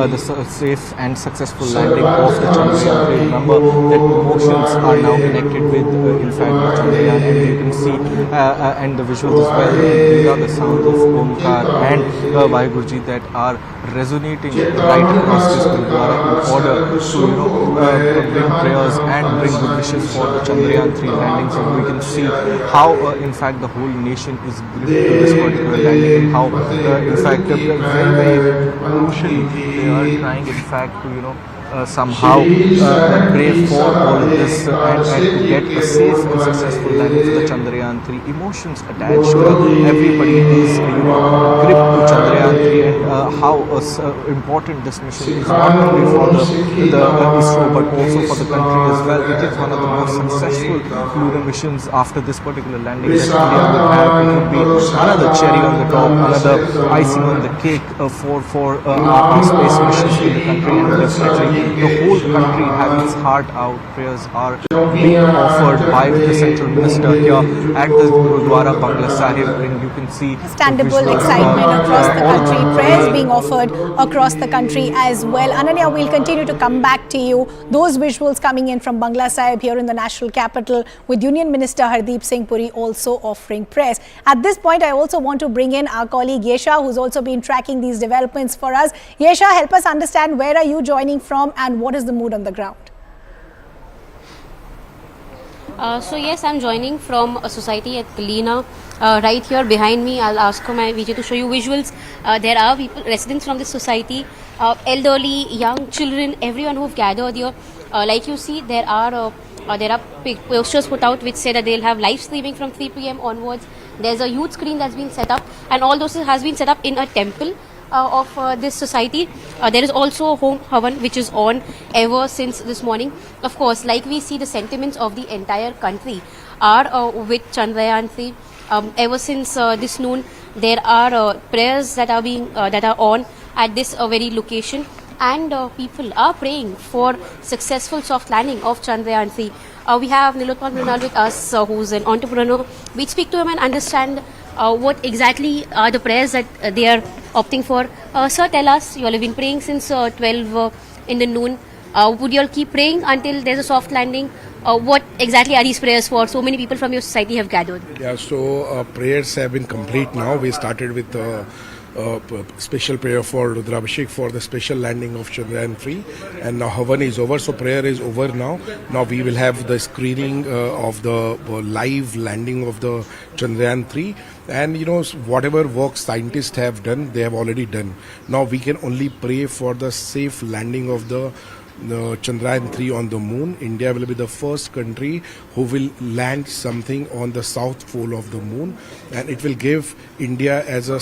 the safe and successful landing of the Chandrayaan 3. Remember that emotions are now connected with in fact the Chandrayaan, and you can see and the visuals as well. These are the sounds of Omkar and Vaheguru that are resonating right across this Gurdwara in order to bring prayers and bring good wishes for the Chandrayaan 3 landing. So we can see how in fact the whole nation is gripped to this particular landing, and how in fact very very crucially they are trying in fact to somehow pray for all of this and to get a safe and successful landing for the Chandrayaan 3. Emotions attached. Everybody is gripped to Chandrayaan 3 and how important this mission is, not only for the ISRO but also for the country as well. It is one of the most successful lunar missions after this particular landing that India will have. It would be another cherry on the top, another icing on the cake for our space missions in the country, and definitely the whole country has its heart out. Prayers are being offered by the Central Minister here at the Gurdwara Bangla Sahib, and you can see understandable excitement across the country, prayers being offered across the country as well. Ananya, we'll continue to come back to you. Those visuals coming in from Bangla Sahib here in the national capital, with Union Minister Hardeep Singh Puri also offering prayers. At this point, I also want to bring in our colleague Yesha, who's also been tracking these developments for us. Yesha, help us understand, where are you joining from and what is the mood on the ground? So yes, I'm joining from a society at Kalina. Right here behind me, I'll ask my VJ to show you visuals. There are people, residents from this society. elderly, young children, everyone who've gathered here. Like you see, there are posters put out which say that they'll have live streaming from 3 p.m. onwards. There's a huge screen that's been set up, and all those has been set up in a temple of this society. There is also home havan which is on ever since this morning. Of course, like we see, the sentiments of the entire country are with Chandrayaan 3. Ever since this noon, there are prayers that are on at this very location, and people are praying for successful soft landing of Chandrayaan 3. We have Nilootpal with us, who's an entrepreneur. We speak to him and understand what exactly are the prayers that they are opting for. Sir, tell us, you all have been praying since 12 in the noon. Would you all keep praying until there's a soft landing? What exactly are these prayers for? So many people from your society have gathered. Yeah, so prayers have been complete now. We started with special prayer for Rudrabhishek for the special landing of Chandrayaan 3, and now Havan is over, so prayer is over now. Now we will have the screening of the live landing of the Chandrayaan 3, and whatever work scientists have done, they have already done. Now we can only pray for the safe landing of the Chandrayaan 3 on the moon. India will be the first country who will land something on the south pole of the moon, and it will give India as a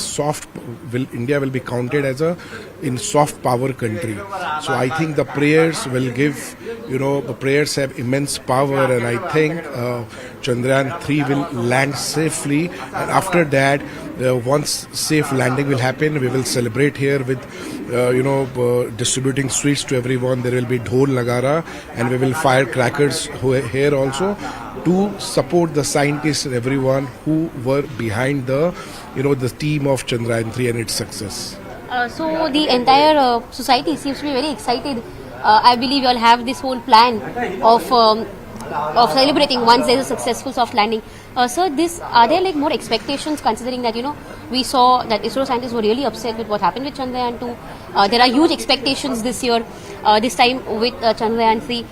India will be counted as a soft power country. So I think the prayers will give, the prayers have immense power, and I think Chandrayaan 3 will land safely, and after that, once safe landing will happen, we will celebrate here with distributing sweets to everyone. There will be dhol nagara, and we will fire crackers here also to support the scientists and everyone who were behind the team of Chandrayaan 3 and its success. So the entire society seems to be very excited. I believe you all have this whole plan of celebrating once there is a successful soft landing. Sir, are there more expectations, considering that we saw that ISRO scientists were really upset with what happened with Chandrayaan 2. There are huge expectations this year, this time with Chandrayaan 3.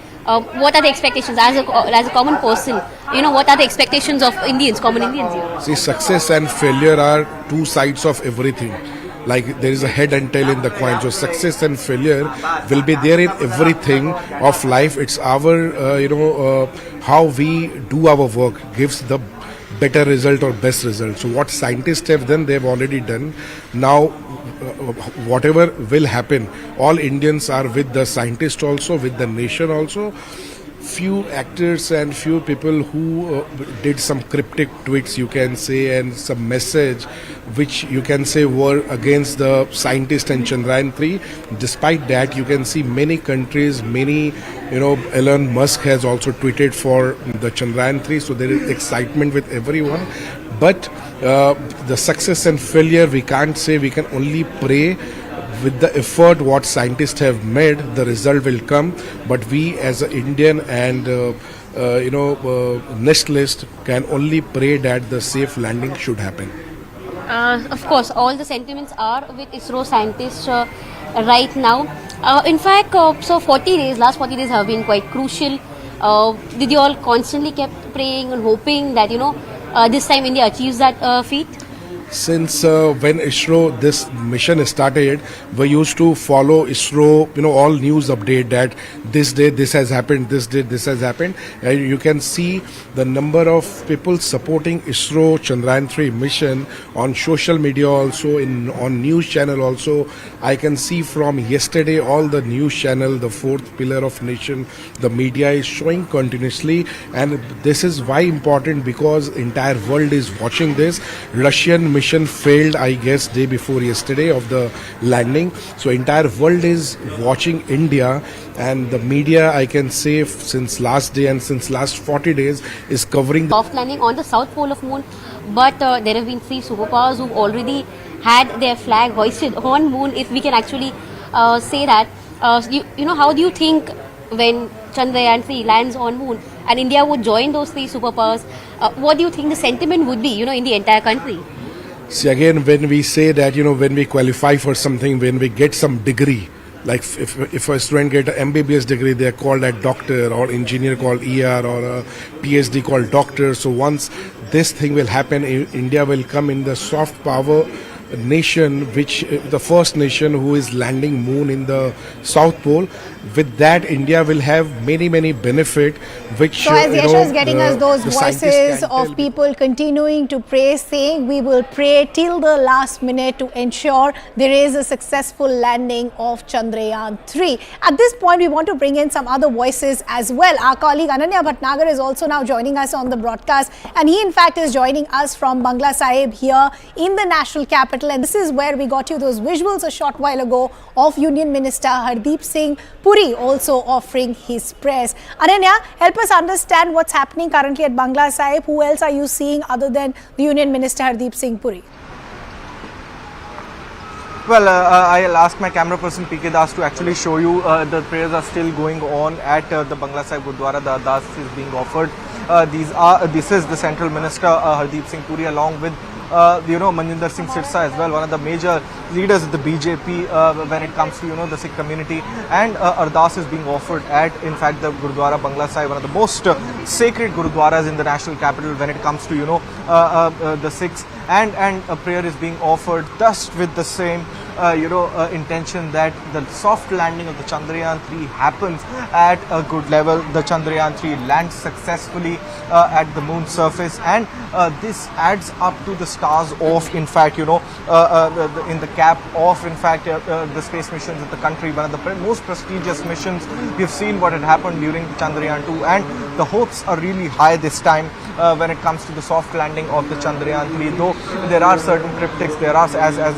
What are the expectations as a common person? What are the expectations of common Indians here? See, success and failure are two sides of everything. Like there is a head and tail in the coin. So success and failure will be there in everything of life. It's our, how we do our work gives the better result or best result. So what scientists have done, they have already done. Now, whatever will happen, all Indians are with the scientist also, with the nation also. Few actors and few people who did some cryptic tweets, you can say, and some message which you can say were against the scientist and Chandrayaan 3. Despite that, you can see many countries, Elon Musk has also tweeted for the Chandrayaan 3, so there is excitement with everyone. But the success and failure, we can't say, we can only pray. With the effort what scientists have made, the result will come. But we as an Indian and nationalist can only pray that the safe landing should happen. Of course, all the sentiments are with ISRO scientists right now. In fact, so last 40 days have been quite crucial. Did you all constantly kept praying and hoping that this time India achieves that feat? Since when ISRO, this mission started, we used to follow ISRO, all news update that this day this has happened, this day this has happened. And you can see the number of people supporting ISRO Chandrayaan 3 mission on social media also, on news channel also. I can see from yesterday all the news channel, the fourth pillar of nation, the media is showing continuously. And this is why important, because entire world is watching this. Russian mission failed, I guess, day before yesterday of the landing. So entire world is watching India, and the media, I can say, since last day and since last 40 days is covering the soft landing on the south pole of moon. But there have been 3 superpowers who've already had their flag hoisted on moon, if we can actually say that. How do you think when Chandrayaan 3 lands on moon and India would join those 3 superpowers, what do you think the sentiment would be, in the entire country? See, again, when we say that, when we qualify for something, when we get some degree, like if a student get an MBBS degree, they are called a doctor, or engineer called ER, or a PhD called doctor. So once this thing will happen, India will come in the soft power nation, which the first nation who is landing moon in the South Pole. With that, India will have many benefit. Which so as Yasha is getting us those voices of people continuing to pray, saying we will pray till the last minute to ensure there is a successful landing of Chandrayaan 3. At this point, we want to bring in some other voices as well. Our colleague Ananya Bhatnagar is also now joining us on the broadcast, and he in fact is joining us from Bangla Sahib here in the national capital, and this is where we got you those visuals a short while ago of Union Minister Hardeep Singh Puri also offering his prayers. Ananya, help us understand what's happening currently at Bangla Sahib. Who else are you seeing other than the Union Minister Hardeep Singh Puri? Well, I'll ask my camera person PK Das to actually show you the prayers are still going on at the Bangla Sahib Gurdwara. The Ardas is being offered. This is the Central Minister Hardeep Singh Puri, along with Manjinder Singh Sirsa as well, one of the major leaders of the BJP when it comes to the Sikh community, and Ardas is being offered at, in fact, the Gurdwara Bangla Sahib, one of the most sacred Gurdwaras in the national capital when it comes to the Sikhs, and a prayer is being offered thus with the same intention that the soft landing of the Chandrayaan 3 happens at a good level. The Chandrayaan 3 lands successfully at the moon's surface, and this adds up to the stars of, in fact, in the cap of, in fact, the space missions of the country. One of the most prestigious missions. We've seen what had happened during Chandrayaan 2, and the hopes are really high this time when it comes to the soft landing of the Chandrayaan 3. Though there are certain cryptics, there are, as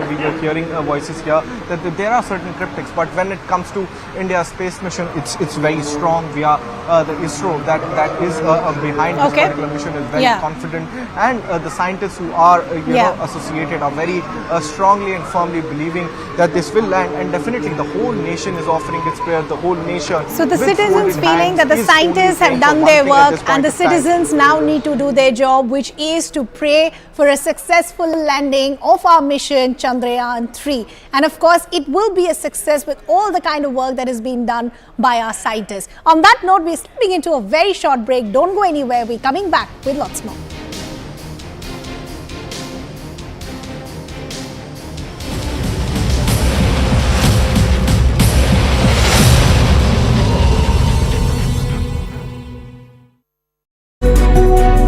we were hearing voices here, that there are certain cryptics, but when it comes to India's space mission, it's very strong. Via the ISRO that is behind this particular mission is very confident, and the scientists who are associated are very strongly and firmly believing that this will land, and definitely the whole nation is offering its prayer. The whole nation. So the citizens feeling that the scientists have done their work, and the citizens now need to do their job, which is to pray for a successful landing of our mission Chandrayaan 3. And of course, it will be a success with all the kind of work that is being done by our scientists. On that note, we're slipping into a very short break. Don't go anywhere. We're coming back with lots more.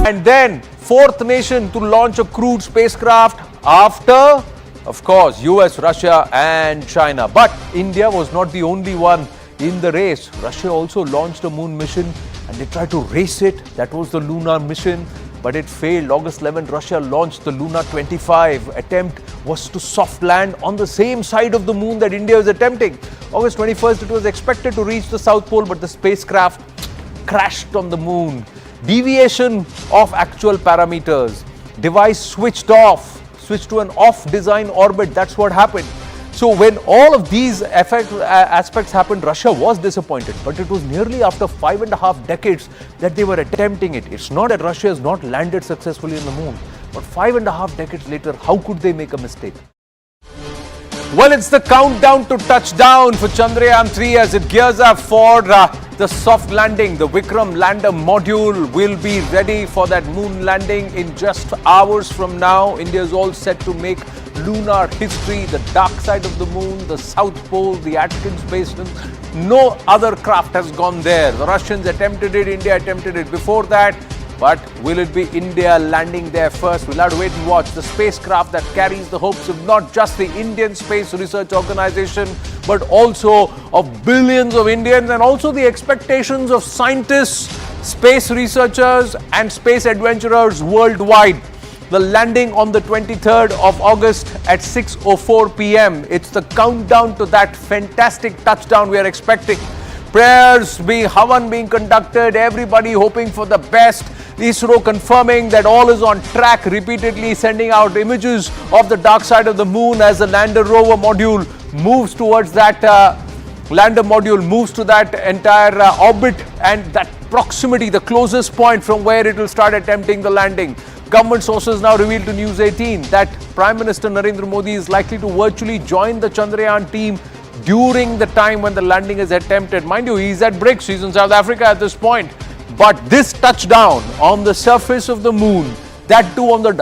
And then, fourth nation to launch a crewed spacecraft after, of course, US, Russia and China. But India was not the only one in the race. Russia also launched a moon mission and they tried to race it. That was the Lunar mission, but it failed. August 11, Russia launched the Lunar 25. Attempt was to soft land on the same side of the moon that India is attempting. August 21st, it was expected to reach the South Pole, but the spacecraft crashed on the moon. Deviation of actual parameters. Device switched to an off design orbit. That's what happened. So when all of these aspects happened, Russia was disappointed. But it was nearly after 5.5 decades that they were attempting it. It's not that Russia has not landed successfully on the moon, but 5.5 decades later, how could they make a mistake? Well, it's the countdown to touchdown for Chandrayaan 3 as it gears up for the soft landing. The Vikram lander module will be ready for that moon landing in just hours from now. India is all set to make lunar history, the dark side of the moon, the South Pole, the Atkins Basin. No other craft has gone there. The Russians attempted it, India attempted it before that. But will it be India landing there first? We'll have to wait and watch. The spacecraft that carries the hopes of not just the Indian Space Research Organization, but also of billions of Indians, and also the expectations of scientists, space researchers and space adventurers worldwide. The landing on the 23rd of August at 6:04 p.m. It's the countdown to that fantastic touchdown we are expecting. Prayers Havan being conducted, everybody hoping for the best. ISRO confirming that all is on track, repeatedly sending out images of the dark side of the moon as the lander rover module moves towards that entire orbit, and that proximity, the closest point from where it will start attempting the landing. Government sources now revealed to News18 that Prime Minister Narendra Modi is likely to virtually join the Chandrayaan team during the time when the landing is attempted. Mind you, he's at BRICS, he's in South Africa at this point. But this touchdown on the surface of the moon, that too on the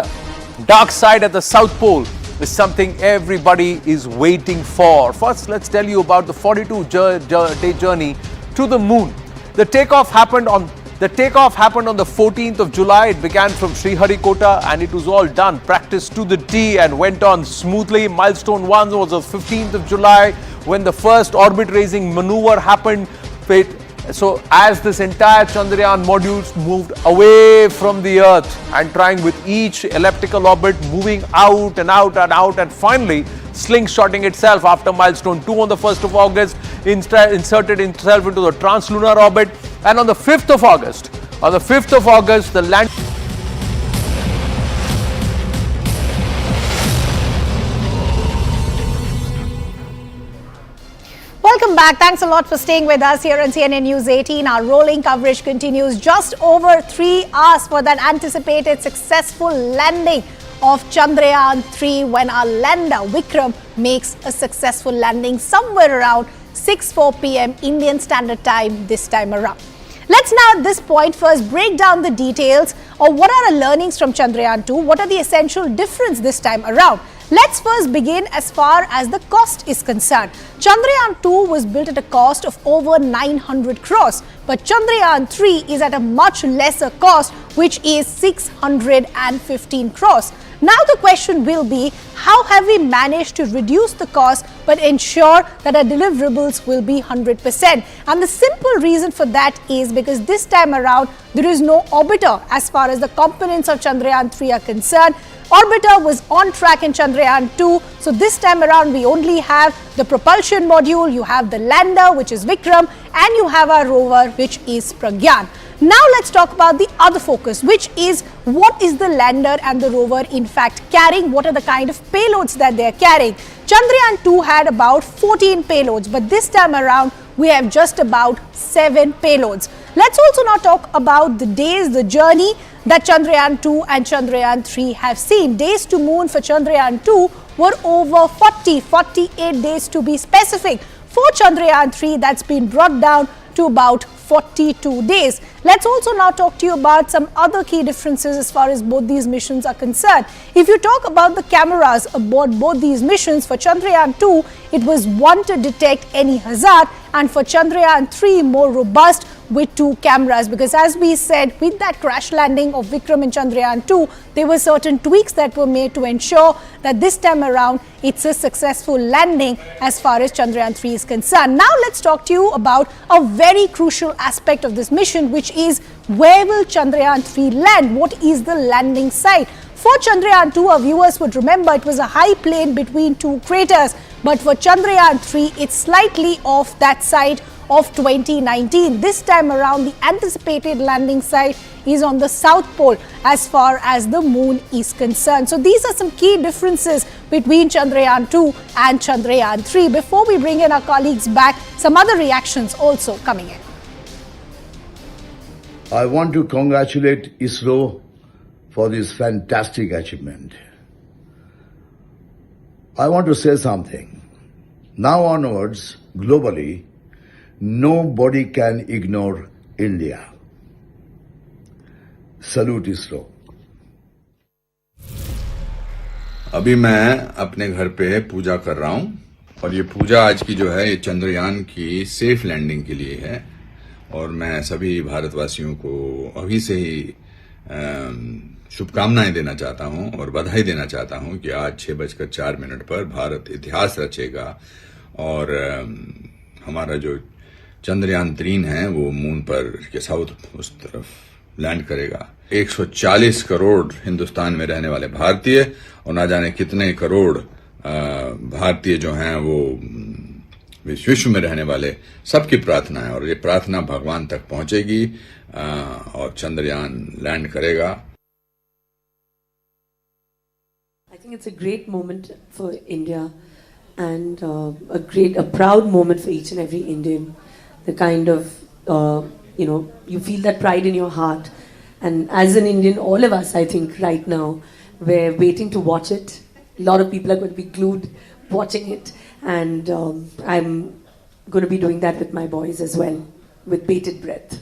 dark side at the South Pole, is something everybody is waiting for. First, let's tell you about the 42-day journey to the moon. The takeoff happened on the 14th of July. It began from Sriharikota and it was all done, practiced to the T and went on smoothly. Milestone 1 was the 15th of July when the first orbit-raising maneuver happened. So as this entire Chandrayaan modules moved away from the Earth and trying with each elliptical orbit moving out and out and out and finally slingshotting itself after milestone 2 on the 1st of August, inserted itself into the translunar orbit, and on the 5th of August, the land. Welcome back. Thanks a lot for staying with us here on CNN News 18. Our rolling coverage continues just over 3 hours for that anticipated successful landing of Chandrayaan 3 when our lander Vikram makes a successful landing somewhere around 6:04 p.m. Indian Standard Time this time around. Let's now at this point first break down the details of what are our learnings from Chandrayaan 2, what are the essential difference this time around. Let's first begin as far as the cost is concerned. Chandrayaan 2 was built at a cost of over 900 crores, but Chandrayaan 3 is at a much lesser cost, which is 615 crores. Now the question will be, how have we managed to reduce the cost but ensure that our deliverables will be 100%? And the simple reason for that is because this time around, there is no orbiter as far as the components of Chandrayaan 3 are concerned. Orbiter was on track in Chandrayaan 2. So this time around, we only have the propulsion module, you have the lander, which is Vikram, and you have our rover, which is Pragyan. Now let's talk about the other focus, which is what is the lander and the rover in fact carrying, what are the kind of payloads that they are carrying. Chandrayaan 2 had about 14 payloads, but this time around we have just about 7 payloads. Let's also now talk about the days, the journey that Chandrayaan 2 and Chandrayaan 3 have seen. Days to moon for Chandrayaan 2 were over 48 days to be specific. For Chandrayaan 3, that's been brought down to about 42 days. Let's also now talk to you about some other key differences as far as both these missions are concerned. If you talk about the cameras aboard both these missions, for Chandrayaan 2, it was one to detect any hazard, and for Chandrayaan 3, more robust with 2 cameras, because as we said, with that crash landing of Vikram in Chandrayaan 2, there were certain tweaks that were made to ensure that this time around it's a successful landing as far as Chandrayaan 3 is concerned. Now let's talk to you about a very crucial aspect of this mission, which is where will Chandrayaan 3 land? What is the landing site? For Chandrayaan 2, our viewers would remember it was a high plane between 2 craters, but for Chandrayaan 3, it's slightly off that side of 2019. This time around, the anticipated landing site is on the South Pole as far as the moon is concerned. So these are some key differences between Chandrayaan 2 and Chandrayaan 3. Before we bring in our colleagues back, some other reactions also coming in. I want to congratulate ISRO for this fantastic achievement. I want to say something. Now onwards, globally, nobody can ignore India. Salute ISRO. अभी मैं अपने घर पे पूजा कर रहा हूं और ये पूजा आज की जो है ये चंद्रयान की सेफ लैंडिंग के लिए है और मैं सभी भारतवासियों को अभी से ही शुभकामनाएं देना चाहता हूं और बधाई देना चाहता हूं कि आज 6:04 पर भारत इतिहास रचेगा और हमारा जो चंद्रयान 3 है वो मून पर के साउथ उस तरफ लैंड करेगा। 140 करोड़ हिंदुस्तान में रहने वाले भारतीय और ना जाने कितने करोड़ भारतीय जो हैं वो विश्व में रहने वाले सबकी प्रार्थना है और ये प्रार्थना भगवान तक पहुंचेगी और चंद्रयान लैंड करेगा। I think it's a great moment for India and a proud moment for each and every Indian. The kind of, you feel that pride in your heart. And as an Indian, all of us, I think, right now, we're waiting to watch it. A lot of people are going to be glued watching it. And I'm going to be doing that with my boys as well, with bated breath.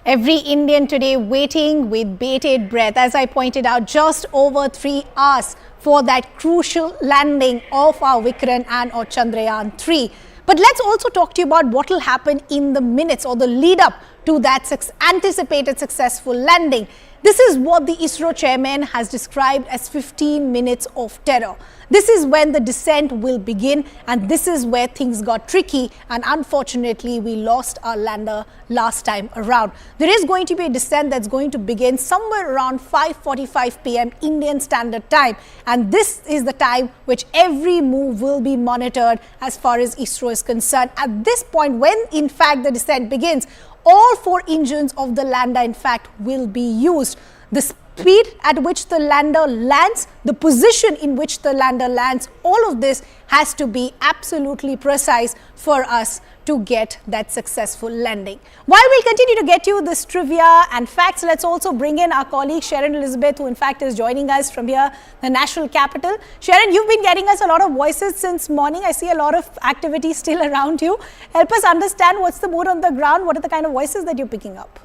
Every Indian today waiting with bated breath, as I pointed out, just over 3 hours for that crucial landing of our Vikram and our Chandrayaan 3. But let's also talk to you about what will happen in the minutes or the lead up to that anticipated successful landing. This is what the ISRO chairman has described as 15 minutes of terror. This is when the descent will begin, and this is where things got tricky, and unfortunately we lost our lander last time around. There is going to be a descent that's going to begin somewhere around 5:45 p.m. Indian Standard Time, and this is the time which every move will be monitored as far as ISRO is concerned. At this point, when in fact the descent begins, all 4 engines of the lander in fact will be used. The speed at which the lander lands, the position in which the lander lands, all of this has to be absolutely precise for us to get that successful landing. While we'll continue to get you this trivia and facts, let's also bring in our colleague Sharon Elizabeth, who in fact is joining us from here, the national capital. Sharon, you've been getting us a lot of voices since morning. I see a lot of activity still around you. Help us understand what's the mood on the ground, what are the kind of voices that you're picking up?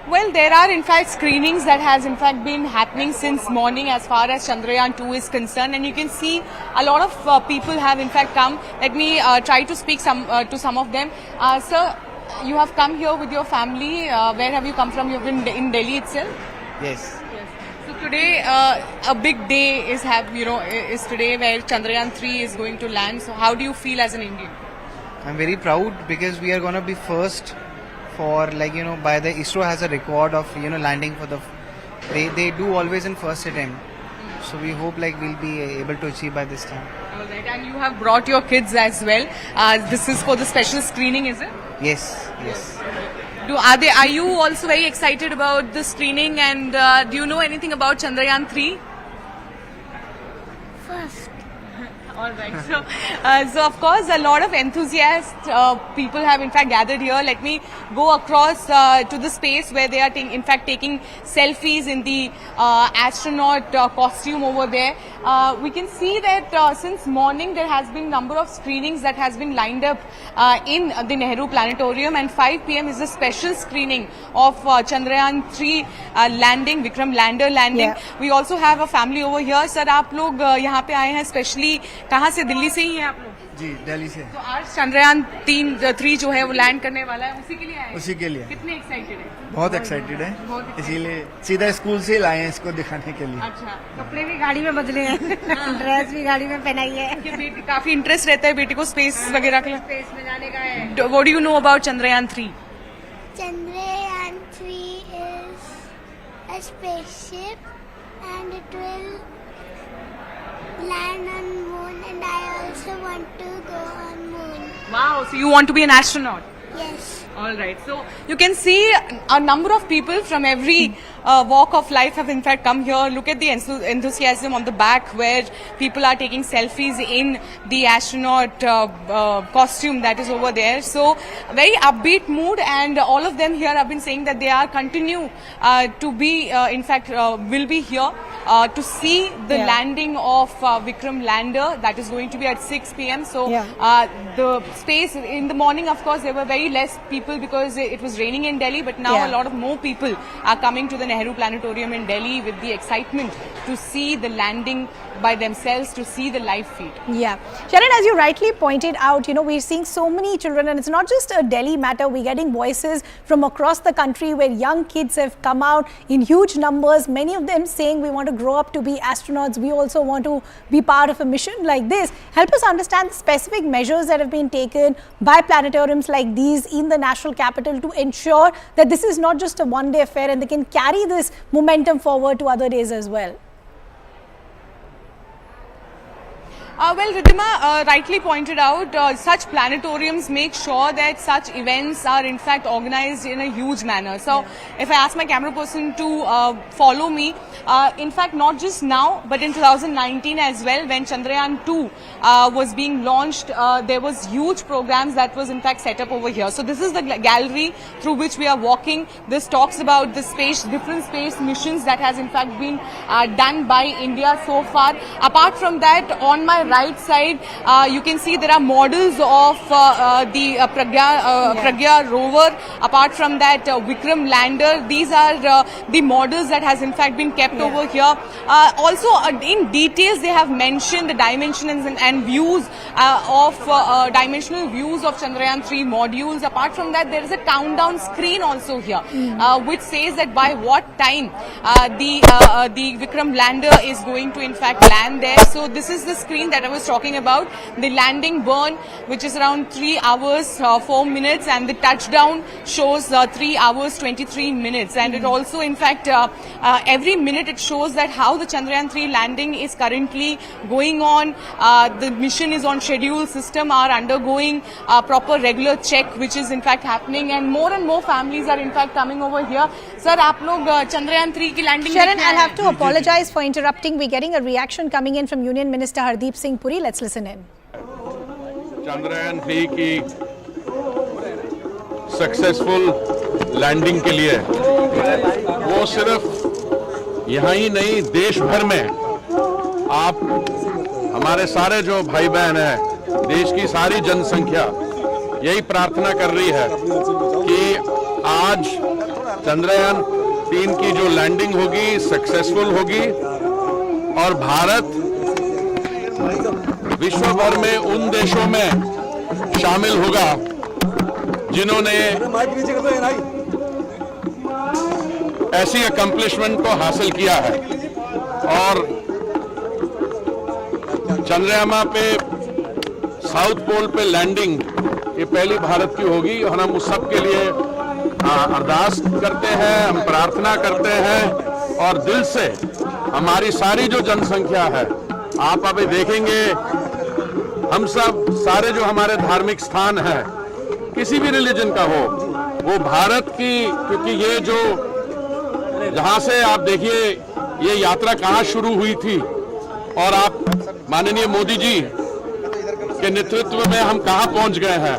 Well, there are in fact screenings that has in fact been happening since morning as far as Chandrayaan 2 is concerned, and you can see a lot of people have in fact come. Let me try to speak to some of them. Sir, you have come here with your family. Where have you come from? You've been in Delhi itself? Yes. So today a big day is today where Chandrayaan 3 is going to land. So how do you feel as an Indian? I'm very proud because we are going to be first for by the ISRO has a record of landing for they do always in first attempt, so we hope we'll be able to achieve by this time. All right, and you have brought your kids as well. This is for the special screening, is it? Yes. Are you also very excited about the screening, and do you know anything about Chandrayaan 3? First. All right. So of course, a lot of enthusiasts, people have in fact gathered here. Let me go across to the space where they are in fact taking selfies in the astronaut costume over there. We can see that since morning there has been number of screenings that has been lined up in the Nehru Planetarium, and 5 p.m. is a special screening of Chandrayaan 3 landing, Vikram lander landing. Yeah. We also have a family over here. Sir, आप लोग यहाँ पे आए हैं specially कहाँ से? दिल्ली से ही हैं आप लोग? जी, दिल्ली से। तो आज चंद्रयान 3 जो है वो लैंड करने वाला है, उसी के लिए आए हैं? उसी के लिए। कितने एक्साइटेड हैं? बहुत एक्साइटेड है, इसीलिए सीधा स्कूल से लाए हैं इसको दिखाने के लिए। अच्छा, कपड़े भी गाड़ी में बदले हैं, ड्रेस भी गाड़ी में पहनाई है। बेटी काफी इंटरेस्ट रहता है बेटी को स्पेस वगैरह के लिए? स्पेस में जाने का है। What do you know about Chandrayaan 3? Chandrayaan 3 is a spaceship and it will land on moon, and I also want to go on moon. Wow, so you want to be an astronaut? Yes. All right. So you can see a number of people from every walk of life have in fact come here. Look at the enthusiasm on the back where people are taking selfies in the astronaut costume that is over there. So very upbeat mood, and all of them here have been saying that they are continue to be will be here to see the landing of Vikram lander that is going to be at 6 p.m. So the space in the morning, of course, there were very less people because it was raining in Delhi, but now a lot of more people are coming to the Nehru Planetarium in Delhi with the excitement to see the landing by themselves, to see the live feed. Yeah. Sharon, as you rightly pointed out, we're seeing so many children, and it's not just a Delhi matter. We're getting voices from across the country where young kids have come out in huge numbers, many of them saying we want to grow up to be astronauts. We also want to be part of a mission like this. Help us understand the specific measures that have been taken by planetariums like these in the national capital to ensure that this is not just a one-day affair and they can carry this momentum forward to other days as well. Well, Riddhima rightly pointed out, such planetariums make sure that such events are in fact organized in a huge manner. So, if I ask my camera person to follow me, in fact not just now but in 2019 as well, when Chandrayaan 2 was being launched, there was huge programs that was in fact set up over here. So, this is the gallery through which we are walking. This talks about the different space missions that has in fact been done by India so far. Apart from that, on my the right side, you can see there are models of the Pragya rover. Apart from that, Vikram lander. These are the models that has in fact been kept over here. Also, in details, they have mentioned the dimensions and views of dimensional views of Chandrayaan 3 modules. Apart from that, there is a countdown screen also here, which says that by what time the Vikram lander is going to in fact land there. So this is the screen that I was talking about. The landing burn, which is around 3 hours 4 minutes, and the touchdown shows 3 hours 23 minutes. And it also in fact every minute it shows that how the Chandrayaan 3 landing is currently going on. The mission is on schedule. System are undergoing proper regular check, which is in fact happening, and more families are in fact coming over here. Sir, आप लोग Chandrayaan 3 की landing Sharon, I'll have to apologize for interrupting. We're getting a reaction coming in from Union Minister Hardeep Singh Puri. Let's listen in. Chandrayaan 3 की successful landing के लिए वो सिर्फ यहाँ ही नहीं, देश भर में आप हमारे सारे जो भाई बहन हैं, देश की सारी जनसंख्या यही प्रार्थना कर रही है कि आज चंद्रयान 3 की जो लैंडिंग होगी सक्सेसफुल होगी और भारत विश्व भर में उन देशों में शामिल होगा जिन्होंने ऐसी अकम्पलिशमेंट को हासिल किया है। और चंद्रयान पे साउथ पोल पे लैंडिंग ये पहली भारत की होगी और हम उस सब के लिए अरदास करते हैं, हम प्रार्थना करते हैं और दिल से हमारी सारी जो जनसंख्या है, आप अभी देखेंगे हम सब सारे जो हमारे धार्मिक स्थान हैं, किसी भी रिलीजन का हो, वो भारत की, क्योंकि ये जो जहां से आप देखिए ये यात्रा कहाँ शुरू हुई थी और आप माननीय मोदी जी के नेतृत्व में हम कहाँ पहुंच गए हैं।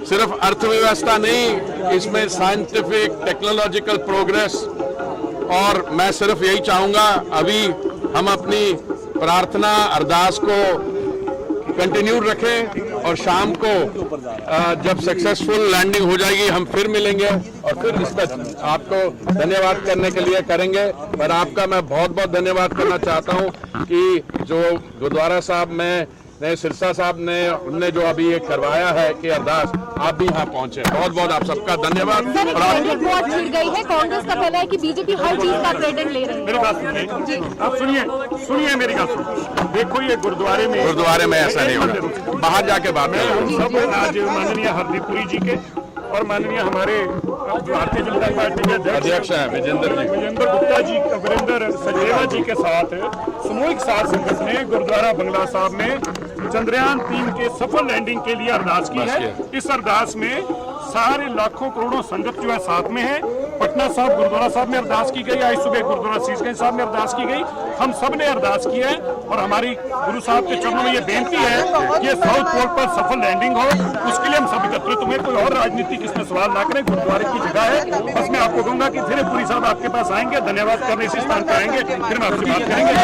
सिर्फ अर्थव्यवस्था नहीं, इसमें साइंटिफिक टेक्नोलॉजिकल प्रोग्रेस। और मैं सिर्फ यही चाहूंगा अभी हम अपनी प्रार्थना अरदास को कंटिन्यू रखें और शाम को जब सक्सेसफुल लैंडिंग हो जाएगी हम फिर मिलेंगे और फिर इस पर आपको धन्यवाद करने के लिए करेंगे। पर आपका मैं बहुत बहुत धन्यवाद करना चाहता हूं कि जो गुरुद्वारा साहब में सिरसा साहब ने उनने जो अभी ये करवाया है कि अरदास, आप भी यहाँ पहुंचे, बहुत बहुत आप सबका धन्यवाद। बहुत छिड़ गई है, कांग्रेस का कहना है कि बीजेपी हर चीज का क्रेडिट ले रही है। मेरी बात सुनिए, आप सुनिए मेरी बात सुनिए। देखो ये गुरुद्वारे में ऐसा नहीं होगा, बाहर जाके बात करें। सब आज माननीय हरदीप पुरी जी के और माननीय हमारे भारतीय जनता पार्टी के अध्यक्ष हैं वीरेंद्र गुप्ता जी, वीरेंद्र सचदेवा जी के साथ सामूहिक साथ संगत ने गुरुद्वारा बंगला साहब में चंद्रयान 3 के सफल लैंडिंग के लिए अरदास की है। इस अरदास में सारे लाखों करोड़ों संगत जो है साथ में है। पटना साहब गुरुद्वारा साहब में अरदास की गई, आज सुबह गुरुद्वारा शीशगंज साहब में अरदास की गई, हम सब ने अरदास की है और हमारी गुरु साहब के चरणों में ये बेनती है कि ये साउथ पोल पर सफल लैंडिंग हो, उसके लिए हम सब एकत्रित हुए। कोई और राजनीतिक इसमें सवाल ना करें, गुरुद्वारे की जगह है। बस मैं आपको कहूंगा कि फिर पुरी साहब आपके पास आएंगे, धन्यवाद करने इसी स्थान पर आएंगे, फिर हम आपसे बात करेंगे।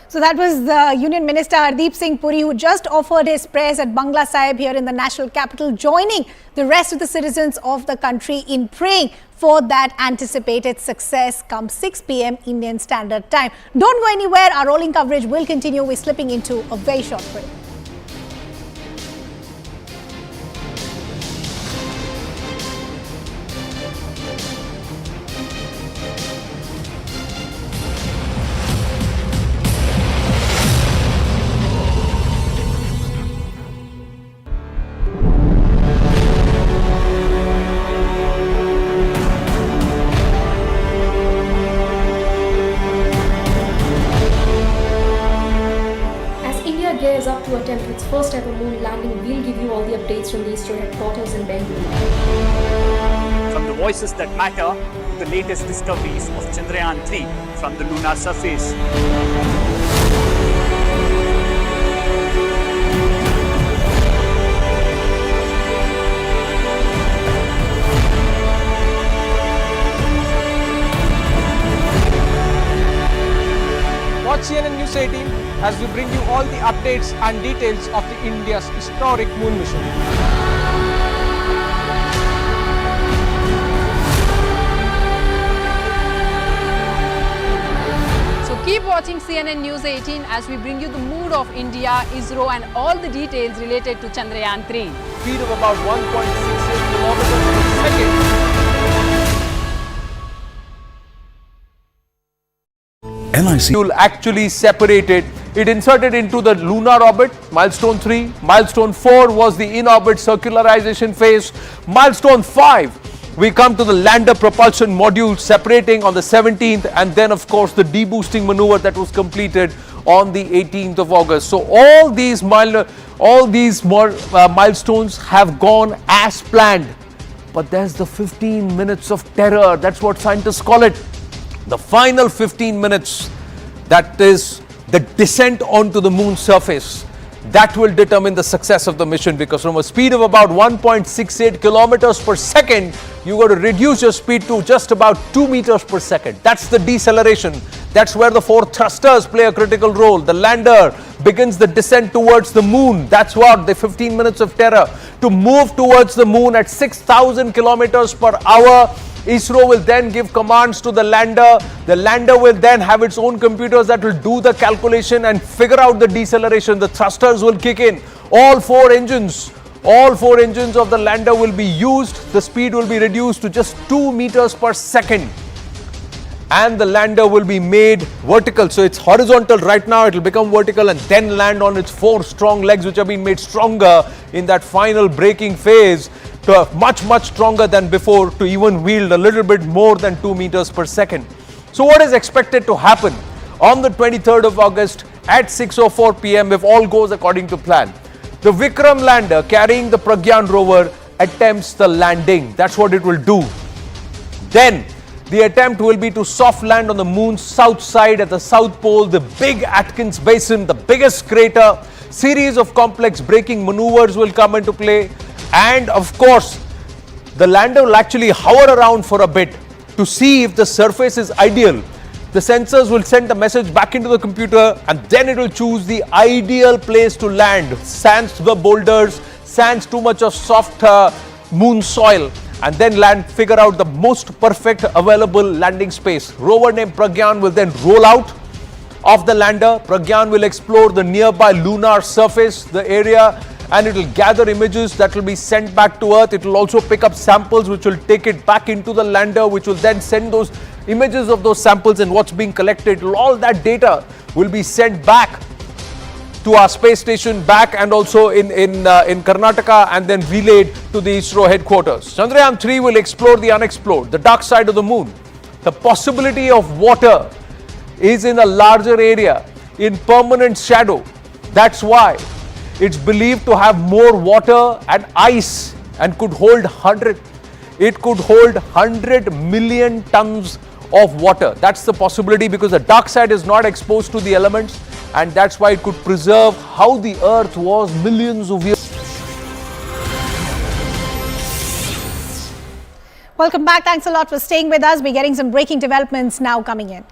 So that was the Union Minister Hardeep Singh Puri, who just offered his prayers at Bangla Sahib here in the national capital, joining the rest of the citizens of the country in praying for that anticipated success come 6 p.m. Indian Standard Time. Don't go anywhere. Our rolling coverage will continue. We're slipping into a very short break. Up to attempt its first ever moon landing, we'll give you all the updates from the ISRO headquarters in Bengaluru. From the voices that matter to the latest discoveries of Chandrayaan 3 from the lunar surface. Watch CNN News as we bring you all the updates and details of the India's historic moon mission. Keep watching CNN News 18 as we bring you the mood of India, ISRO and all the details related to Chandrayaan 3. Speed of about 1.68 kilometers per second. LIC will actually separate it. It inserted into the lunar orbit, milestone 3. Milestone 4 was the in-orbit circularization phase. Milestone 5, we come to the lander propulsion module separating on the 17th, and then of course the deboosting maneuver that was completed on the 18th of August. So all these milestones have gone as planned. But there's the 15 minutes of terror. That's what scientists call it. The final 15 minutes, that is the descent onto the moon's surface. That will determine the success of the mission, because from a speed of about 1.68 kilometers per second, you got to reduce your speed to just about 2 meters per second. That's the deceleration. That's where the 4 thrusters play a critical role. The lander begins the descent towards the moon. That's what the 15 minutes of terror. To move towards the moon at 6,000 kilometers per hour, ISRO will then give commands to the lander. The lander will then have its own computers that will do the calculation and figure out the deceleration. The thrusters will kick in. All four engines of the lander will be used. The speed will be reduced to just 2 meters per second. And the lander will be made vertical. So it's horizontal right now, it will become vertical and then land on its 4 strong legs, which have been made stronger in that final braking phase, to much stronger than before, to even wield a little bit more than 2 meters per second. So what is expected to happen on the 23rd of August at 6:04 p.m. if all goes according to plan? The Vikram lander carrying the Pragyan rover attempts the landing. That's what it will do. Then the attempt will be to soft land on the moon's south side at the South Pole, the big Atkins Basin, the biggest crater. Series of complex braking maneuvers will come into play. And of course, the lander will actually hover around for a bit to see if the surface is ideal. The sensors will send the message back into the computer, and then it will choose the ideal place to land. Sans the boulders, sans too much of soft moon soil, and then figure out the most perfect available landing space. Rover named Pragyan will then roll out of the lander. Pragyan will explore the nearby lunar surface, the area, and it will gather images that will be sent back to Earth. It will also pick up samples which will take it back into the lander, which will then send those images of those samples and what's being collected. All that data will be sent back to our space station back and also in Karnataka, and then relayed to the ISRO headquarters. Chandrayaan 3 will explore the unexplored, the dark side of the moon. The possibility of water is in a larger area, in permanent shadow. That's why it's believed to have more water and ice and could hold 100 million tons of water. That's the possibility, because the dark side is not exposed to the elements, and that's why it could preserve how the Earth was millions of years. Welcome back. Thanks a lot for staying with us. We're getting some breaking developments now coming in.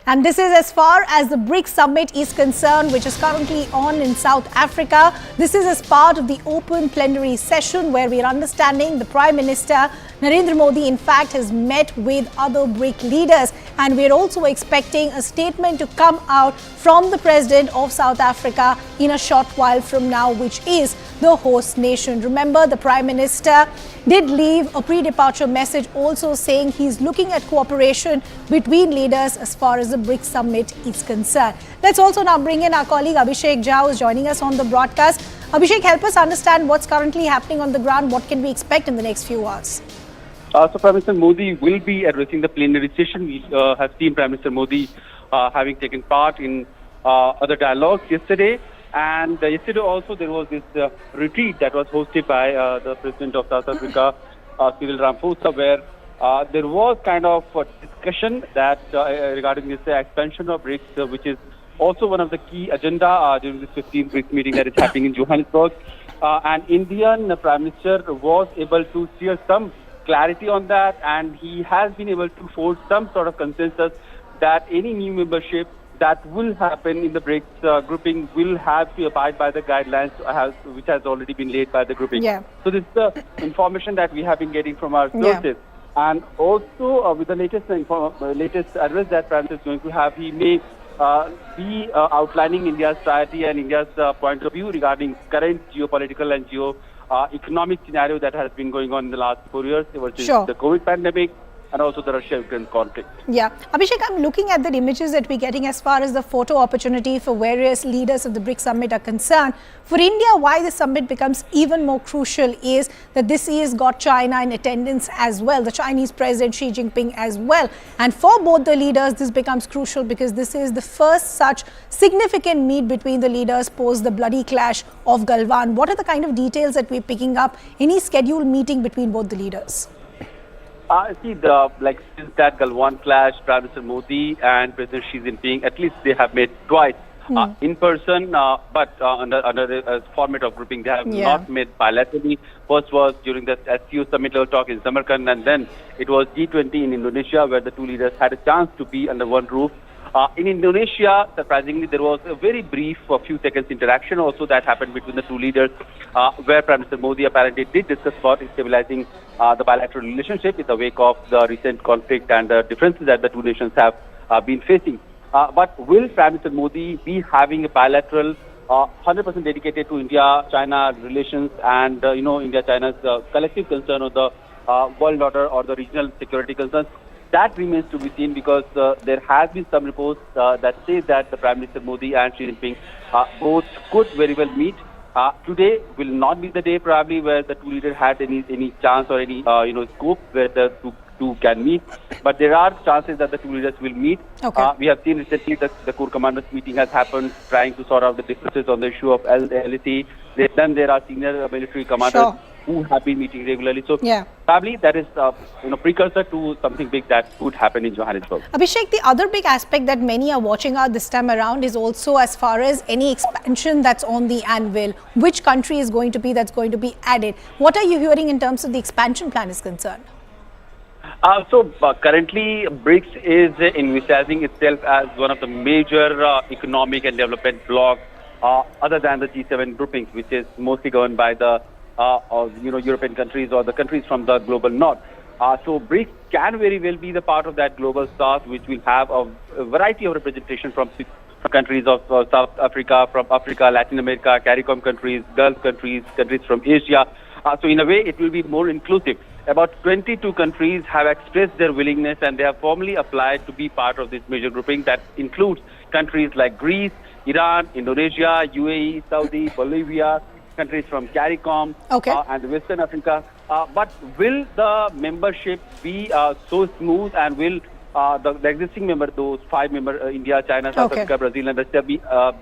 And this is as far as the BRICS summit is concerned, which is currently on in South Africa. This is as part of the open plenary session where we are understanding the Prime Minister Narendra Modi, in fact, has met with other BRIC leaders. And we're also expecting a statement to come out from the President of South Africa in a short while from now, which is the host nation. Remember, the Prime Minister did leave a pre-departure message also saying he's looking at cooperation between leaders as far as the BRICS summit is concerned. Let's also now bring in our colleague Abhishek Jha, who's joining us on the broadcast. Abhishek, help us understand what's currently happening on the ground. What can we expect in the next few hours? So Prime Minister Modi will be addressing the plenary session. We have seen Prime Minister Modi having taken part in other dialogues yesterday. And yesterday also there was this retreat that was hosted by the President of South Africa, Cyril Ramaphosa, where there was kind of a discussion that regarding this expansion of BRICS, which is also one of the key agenda during this 15th BRICS meeting that is happening in Johannesburg. And Indian Prime Minister was able to share some clarity on that, and he has been able to forge some sort of consensus that any new membership that will happen in the BRICS grouping will have to abide by the guidelines which has already been laid by the grouping. Yeah. So this is the information that we have been getting from our sources. And also with the latest address that Prime Minister is going to have, he may be outlining India's priority and India's point of view regarding current geopolitical and economic scenario that has been going on in the last 4 years versus the COVID pandemic and also the Russia-Ukraine conflict. Yeah. Abhishek, I'm looking at the images that we're getting as far as the photo opportunity for various leaders of the BRICS summit are concerned. For India, why the summit becomes even more crucial is that this year's got China in attendance as well, the Chinese President Xi Jinping as well. And for both the leaders, this becomes crucial because this is the first such significant meet between the leaders post the bloody clash of Galwan. What are the kind of details that we're picking up? Any scheduled meeting between both the leaders? Since that Galwan clash, Prime Minister Modi and President Xi Jinping, at least they have met twice in person, but under a format of grouping. They have not met bilaterally. First was during the SCO summit level talk in Samarkand, and then it was G20 in Indonesia, where the two leaders had a chance to be under one roof. In Indonesia, surprisingly, there was a very brief, few seconds interaction also that happened between the two leaders, where Prime Minister Modi apparently did discuss about stabilizing the bilateral relationship in the wake of the recent conflict and the differences that the two nations have been facing. But will Prime Minister Modi be having a bilateral 100% dedicated to India-China relations and, India-China's collective concern of the world order or the regional security concerns? That remains to be seen because there has been some reports that say that the Prime Minister Modi and Xi Jinping both could very well meet. Today will not be the day probably where the two leaders had any chance or any scope where the two can meet. But there are chances that the two leaders will meet. Okay. We have seen recently the Corps Commanders meeting has happened, trying to sort out the differences on the issue of LAC. Then there are senior military commanders who have been meeting regularly. So probably that is precursor to something big that could happen in Johannesburg. Abhishek, the other big aspect that many are watching out this time around is also as far as any expansion that's on the anvil. Which country is going to be that's going to be added? What are you hearing in terms of the expansion plan is concerned? Currently, BRICS is envisaging itself as one of the major economic and development blocs other than the G7 groupings, which is mostly governed by the European countries or the countries from the global north. So BRICS can very well be the part of that global south, which will have a variety of representation from countries of South Africa, from Africa, Latin America, CARICOM countries, Gulf countries, countries from Asia. So in a way, it will be more inclusive. About 22 countries have expressed their willingness and they have formally applied to be part of this major grouping that includes countries like Greece, Iran, Indonesia, UAE, Saudi, Bolivia, countries from CARICOM and Western Africa. But will the membership be so smooth, and will the existing members, those 5 members, India, China, South Africa, Brazil and Russia,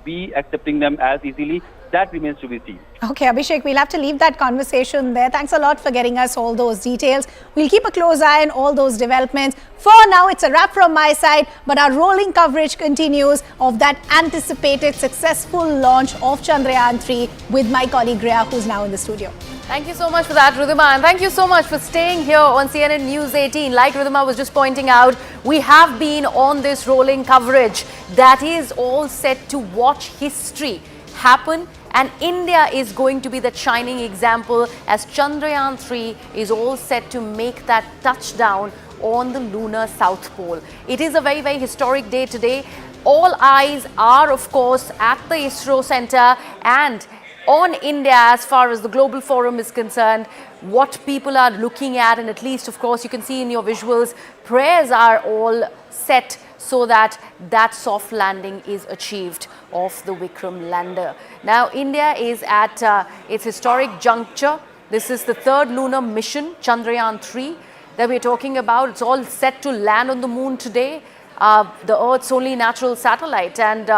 be accepting them as easily? That remains to be seen. Okay, Abhishek, we'll have to leave that conversation there. Thanks a lot for getting us all those details. We'll keep a close eye on all those developments. For now, it's a wrap from my side, but our rolling coverage continues of that anticipated successful launch of Chandrayaan 3 with my colleague Rhea, who's now in the studio. Thank you so much for that, Ridhima, and thank you so much for staying here on CNN News 18. Like Ridhima was just pointing out, we have been on this rolling coverage that is all set to watch history happen, and India is going to be the shining example as Chandrayaan 3 is all set to make that touchdown on the lunar South Pole. It is a very, very historic day today. All eyes are, of course, at the ISRO Centre and on India as far as the global forum is concerned. What people are looking at, and at least, of course, you can see in your visuals, prayers are all set so that that soft landing is achieved of the Vikram lander. Now, India is at its historic juncture. This is the third lunar mission, Chandrayaan 3, that we're talking about. It's all set to land on the moon today, the Earth's only natural satellite. And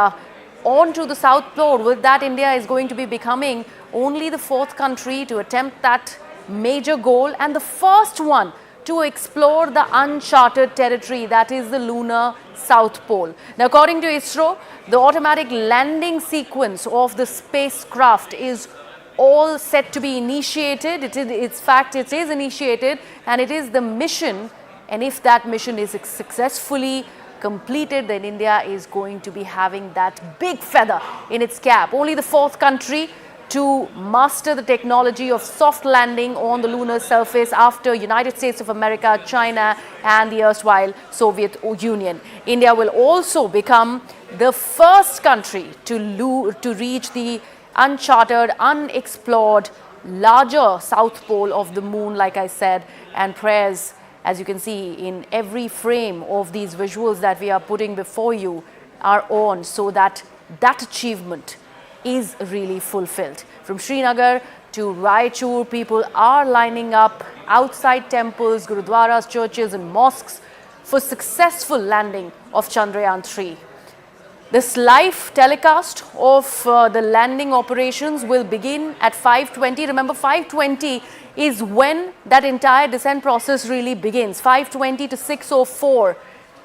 on to the South Pole. With that, India is going to be becoming only the 4th country to attempt that major goal and the first one to explore the uncharted territory, that is the lunar South Pole. Now, according to ISRO, the automatic landing sequence of the spacecraft is all set to be initiated. It is initiated, and it is the mission, and if that mission is successfully completed, then India is going to be having that big feather in its cap. Only the fourth country to master the technology of soft landing on the lunar surface after United States of America, China and the erstwhile Soviet Union. India will also become the first country to reach the uncharted, unexplored, larger south pole of the moon, like I said, and prayers, as you can see in every frame of these visuals that we are putting before you, are on so that that achievement is really fulfilled. From Srinagar to Raichur, people are lining up outside temples, gurudwaras, churches and mosques for successful landing of Chandrayaan 3. This live telecast of the landing operations will begin at 5:20. Remember, 5:20 is when that entire descent process really begins. 5:20 to 6:04.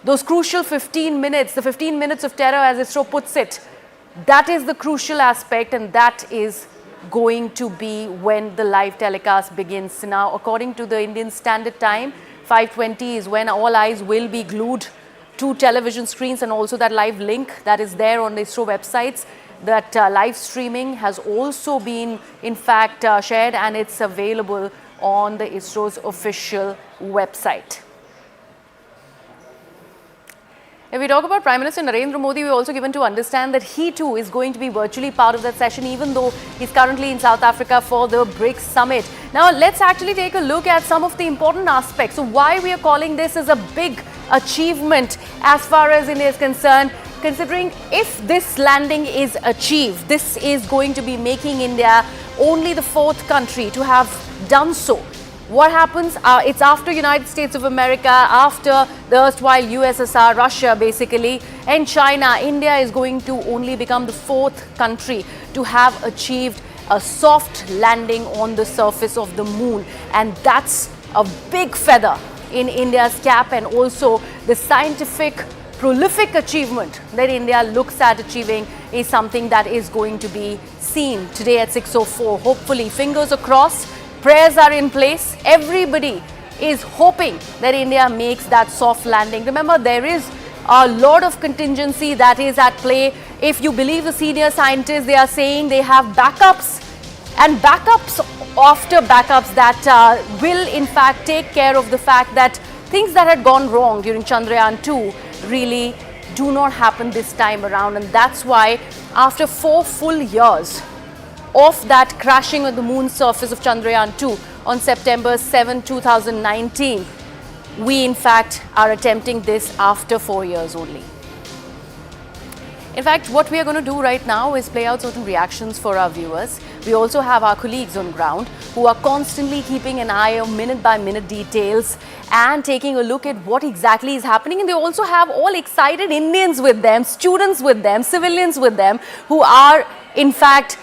Those crucial 15 minutes, the 15 minutes of terror as ISRO puts it, that is the crucial aspect, and that is going to be when the live telecast begins. Now, according to the Indian Standard Time, 5:20 is when all eyes will be glued to television screens, and also that live link that is there on the ISRO websites. That live streaming has also been in fact shared, and it's available on the ISRO's official website. If we talk about Prime Minister Narendra Modi, we are also given to understand that he too is going to be virtually part of that session, even though he's currently in South Africa for the BRICS summit. Now, let's actually take a look at some of the important aspects. So why we are calling this as a big achievement as far as India is concerned, considering if this landing is achieved, this is going to be making India only the fourth country to have done so. What happens? It's after United States of America, after the erstwhile USSR, Russia basically, and China. India is going to only become the fourth country to have achieved a soft landing on the surface of the moon. And that's a big feather in India's cap, and also the scientific prolific achievement that India looks at achieving is something that is going to be seen today at 6:04. Hopefully, fingers are crossed. Prayers are in place. Everybody is hoping that India makes that soft landing. Remember, there is a lot of contingency that is at play. If you believe the senior scientists, they are saying they have backups and backups after backups that will in fact take care of the fact that things that had gone wrong during Chandrayaan 2 really do not happen this time around. And that's why after 4 full years of that crashing on the moon surface of Chandrayaan 2 on September 7, 2019, we in fact are attempting this after 4 years only. In fact, what we are going to do right now is play out certain reactions for our viewers. We also have our colleagues on ground who are constantly keeping an eye on minute by minute details and taking a look at what exactly is happening. And they also have all excited Indians with them, students with them, civilians with them, who are in fact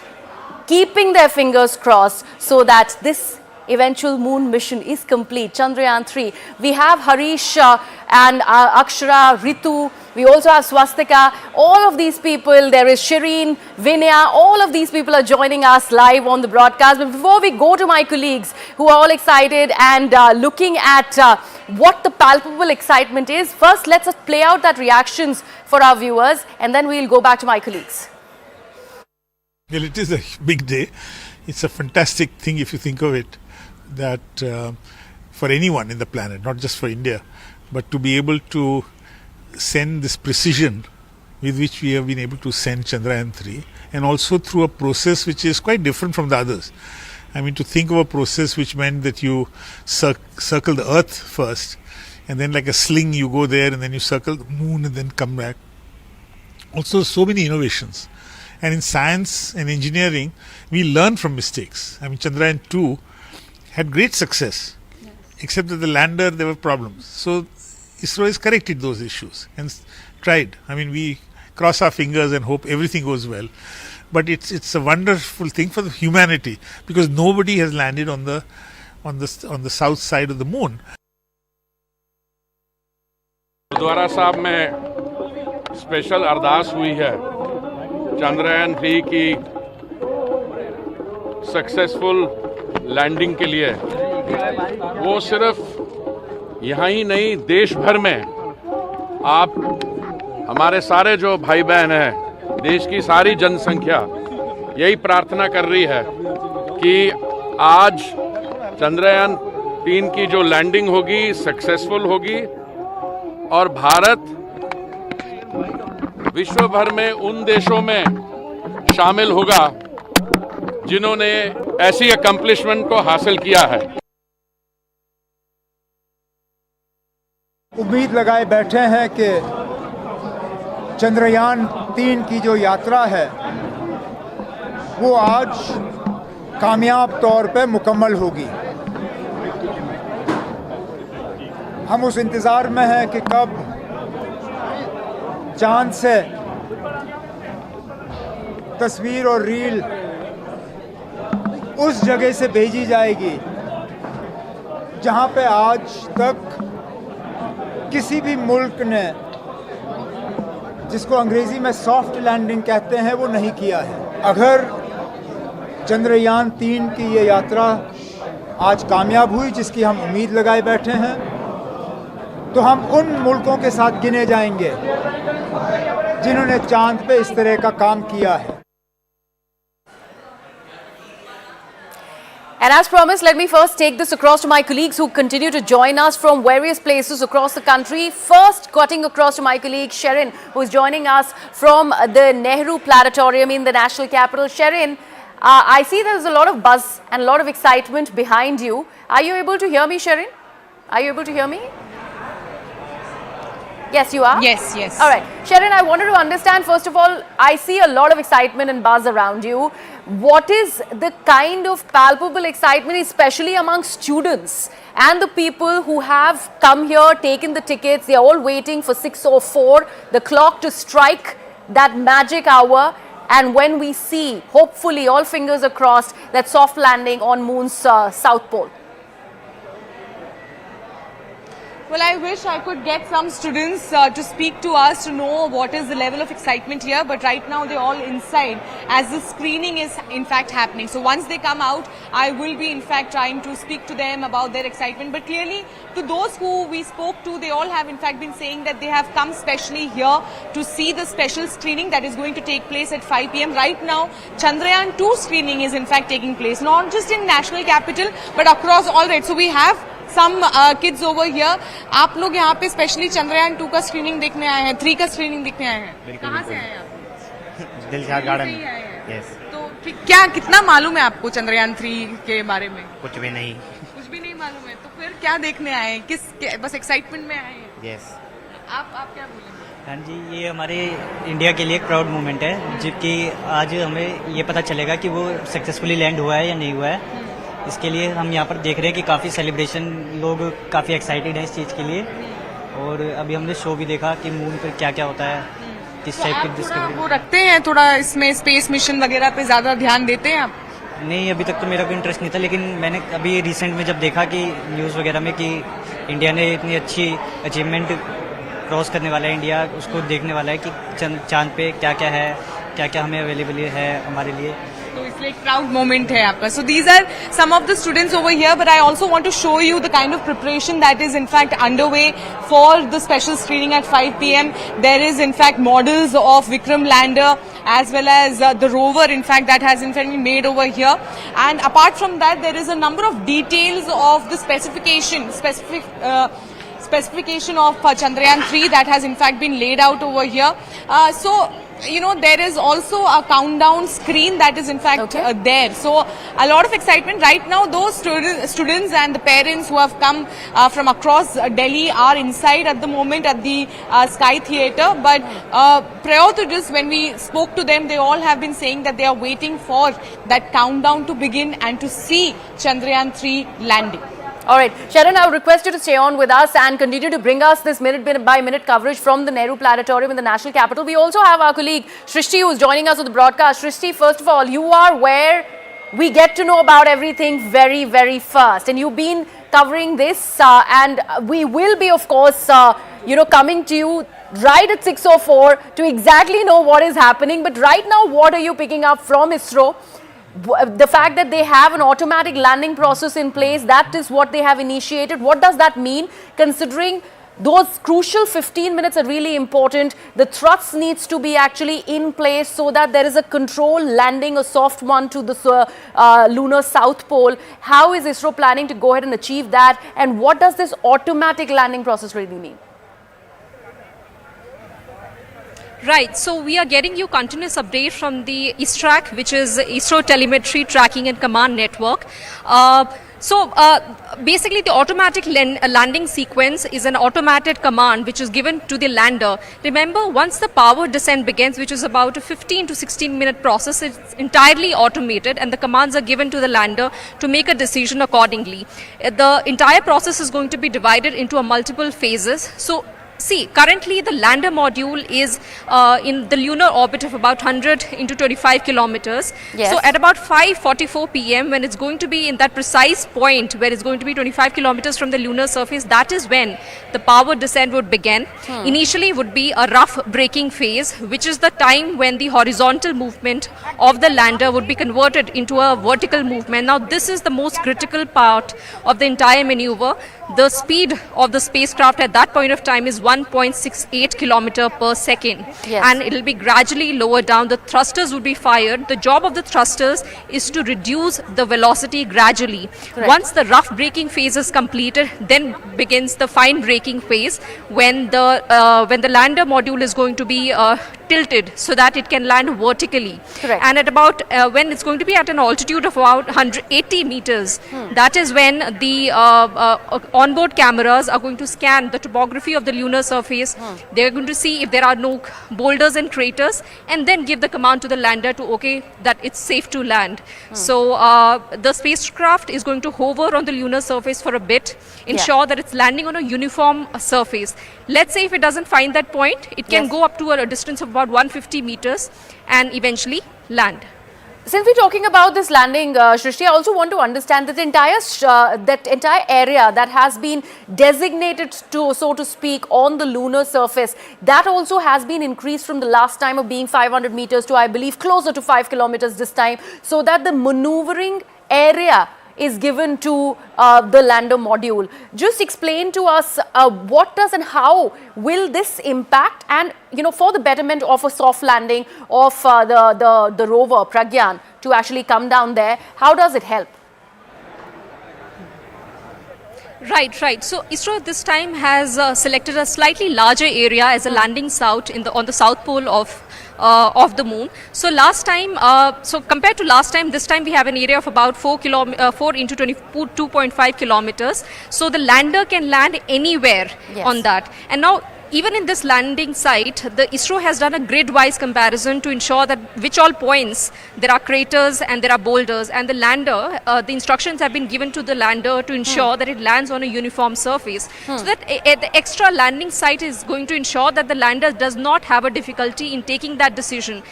keeping their fingers crossed so that this eventual moon mission is complete, Chandrayaan 3. We have Harish and Akshara, Ritu. We also have Swastika. All of these people, there is Shireen, Vinaya, all of these people are joining us live on the broadcast. But before we go to my colleagues who are all excited and looking at what the palpable excitement is, first let's play out that reactions for our viewers, and then we'll go back to my colleagues. Well, it is a big day. It's a fantastic thing if you think of it, that for anyone in the planet, not just for India, but to be able to send this precision with which we have been able to send Chandrayaan 3, and also through a process which is quite different from the others. I mean, to think of a process which meant that you circle the Earth first, and then like a sling you go there, and then you circle the moon and then come back. Also, so many innovations. And in science and engineering, we learn from mistakes. I mean, Chandrayaan 2 had great success, except that the lander, there were problems. So ISRO has corrected those issues and tried. I mean, we cross our fingers and hope everything goes well. But it's a wonderful thing for the humanity, because nobody has landed on the south side of the moon. Gurdwara साहब में special अरदास हुई है चंद्रयान 3 की successful landing के लिए। वो सिर्फ यहाँ ही नहीं, देश भर में आप हमारे सारे जो भाई बहन हैं, देश की सारी जनसंख्या यही प्रार्थना कर रही है कि आज चंद्रयान 3 की जो लैंडिंग होगी सक्सेसफुल होगी और भारत विश्व भर में उन देशों में शामिल होगा जिन्होंने ऐसी अकम्पलिशमेंट को हासिल किया है। उम्मीद लगाए बैठे हैं कि चंद्रयान 3 की जो यात्रा है वो आज कामयाब तौर पे मुकम्मल होगी। हम उस इंतज़ार में हैं कि कब चांद से तस्वीर और रील उस जगह से भेजी जाएगी जहां पे आज तक किसी भी मुल्क ने, जिसको अंग्रेजी में सॉफ्ट लैंडिंग कहते हैं, वो नहीं किया है। अगर चंद्रयान 3 की ये यात्रा आज कामयाब हुई, जिसकी हम उम्मीद लगाए बैठे हैं, तो हम उन मुल्कों के साथ गिने जाएंगे जिन्होंने चांद पे इस तरह का काम किया है। And as promised, let me first take this across to my colleagues who continue to join us from various places across the country. First, cutting across to my colleague Sherin, who is joining us from the Nehru Planetarium in the national capital. Sherin, I see there's a lot of buzz and a lot of excitement behind you. Are you able to hear me, Sherin? Are you able to hear me? Yes, you are? Yes, yes. All right. Sherin, I wanted to understand, first of all, I see a lot of excitement and buzz around you. What is the kind of palpable excitement, especially among students and the people who have come here, taken the tickets, they are all waiting for 6:04, the clock to strike that magic hour, and when we see, hopefully, all fingers are crossed, that soft landing on Moon's south pole? Well, I wish I could get some students to speak to us to know what is the level of excitement here, but right now they're all inside as the screening is in fact happening. So once they come out, I will be in fact trying to speak to them about their excitement. But clearly, to those who we spoke to, they all have in fact been saying that they have come specially here to see the special screening that is going to take place at 5 p.m. Right now, Chandrayaan 2 screening is in fact taking place, not just in national capital, but across all right. So we have some kids over here. आप लोग यहाँ पे specially Chandrayaan 2 का screening देखने आए हैं, 3 का screening देखने आए हैं। कहाँ से आए हैं आप? दिलशाद गार्डन। यस। तो क्या कितना मालूम है आपको चंद्रयान 3 के बारे में? कुछ भी नहीं। कुछ भी नहीं मालूम है, तो फिर क्या देखने आए हैं? बस एक्साइटमेंट में आए हैं? यस। आप क्या बोलेंगे? हाँ जी, ये हमारे इंडिया के लिए एक प्राउड मोमेंट है, जबकि आज हमें ये पता चलेगा कि वो सक्सेसफुली लैंड हुआ है या नहीं हुआ है। इसके लिए हम यहाँ पर देख रहे हैं कि काफ़ी सेलिब्रेशन, लोग काफ़ी एक्साइटेड हैं इस चीज़ के लिए। और अभी हमने शो भी देखा कि मून पर क्या क्या होता है, किस टाइप की डिस्कवरी। वो रखते हैं थोड़ा इसमें स्पेस मिशन वगैरह पे ज़्यादा ध्यान देते हैं आप? नहीं, अभी तक तो मेरा कोई इंटरेस्ट नहीं था, लेकिन मैंने अभी रिसेंट में जब देखा कि न्यूज़ वगैरह में कि इंडिया ने इतनी अच्छी अचीवमेंट क्रॉस करने वाला है, इंडिया उसको देखने वाला है कि चांद पे क्या क्या है, क्या क्या हमें अवेलेबल है हमारे लिए। तो इसलिए एक प्राउड मोमेंट है आपका। So these are some of the students over here, but I also want to show you the kind of preparation that is in fact underway for the special screening at 5 p.m. There is in fact models of Vikram lander as well as the rover in fact that has in fact been made over here, and apart from that there is a number of details of the specification of Chandrayaan 3 that has in fact been laid out over here. So you know, there is also a countdown screen that is in fact there. So a lot of excitement right now. Those students and the parents who have come from across Delhi are inside at the moment at the Sky Theatre. But prior to this, when we spoke to them, they all have been saying that they are waiting for that countdown to begin and to see Chandrayaan 3 landing. All right, Sharon, I would request you to stay on with us and continue to bring us this minute-by-minute coverage from the Nehru Planetarium in the national capital. We also have our colleague Shrishti, who is joining us with the broadcast. Shrishti, first of all, you are where we get to know about everything very, very first, and you've been covering this, and we will be, of course, coming to you right at 6:04 to exactly know what is happening. But right now, what are you picking up from ISRO? The fact that they have an automatic landing process in place, that is what they have initiated. What does that mean, considering those crucial 15 minutes are really important. The thrust needs to be actually in place so that there is a controlled landing, a soft one to the lunar south pole. How is ISRO planning to go ahead and achieve that? And what does this automatic landing process really mean? Right, so we are getting you continuous update from the ISTRAC, which is ISRO Telemetry Tracking and Command Network. Basically the automatic landing sequence is an automated command which is given to the lander. Remember, once the power descent begins, which is about a 15 to 16 minute process, it's entirely automated and the commands are given to the lander to make a decision accordingly. The entire process is going to be divided into a multiple phases. So see, currently the lander module is in the lunar orbit of about 100 into 25 kilometers. Yes. So at about 5:44 p.m. when it's going to be in that precise point where it's going to be 25 kilometers from the lunar surface, that is when the power descent would begin. Initially would be a rough braking phase, which is the time when the horizontal movement of the lander would be converted into a vertical movement. Now this is the most critical part of the entire maneuver. The speed of the spacecraft at that point of time is 1.68 kilometer per second. Yes. And it will be gradually lowered down. The thrusters will be fired. The job of the thrusters is to reduce the velocity gradually. Correct. Once the rough braking phase is completed, then begins the fine braking phase when the lander module is going to be tilted so that it can land vertically. Correct. And at about when it's going to be at an altitude of about 180 meters, that is when the onboard cameras are going to scan the topography of the lunar surface. They're going to see if there are no boulders and craters and then give the command to the lander to that it's safe to land. So the spacecraft is going to hover on the lunar surface for a bit, ensure that it's landing on a uniform surface. Let's say if it doesn't find that point, it can go up to a distance of about 150 meters and eventually land. Since we're talking about this landing, Shrishti, I also want to understand that entire area that has been designated to, so to speak, on the lunar surface, that also has been increased from the last time of being 500 meters to, I believe, closer to 5 kilometers this time, so that the maneuvering area is given to the lander module. Just explain to us what does and how will this impact, and for the betterment of a soft landing of the rover Pragyan to actually come down there, how does it help? Right. So ISRO this time has selected a slightly larger area as a landing site on the south pole of the moon. So last time, compared to last time, this time we have an area of about 4 into 22.5 kilometers. So the lander can land anywhere on that. And now, even in this landing site, the ISRO has done a grid-wise comparison to ensure that which all points there are craters and there are boulders, and the lander, the instructions have been given to the lander to ensure that it lands on a uniform surface. So that the extra landing site is going to ensure that the lander does not have a difficulty in taking that decision.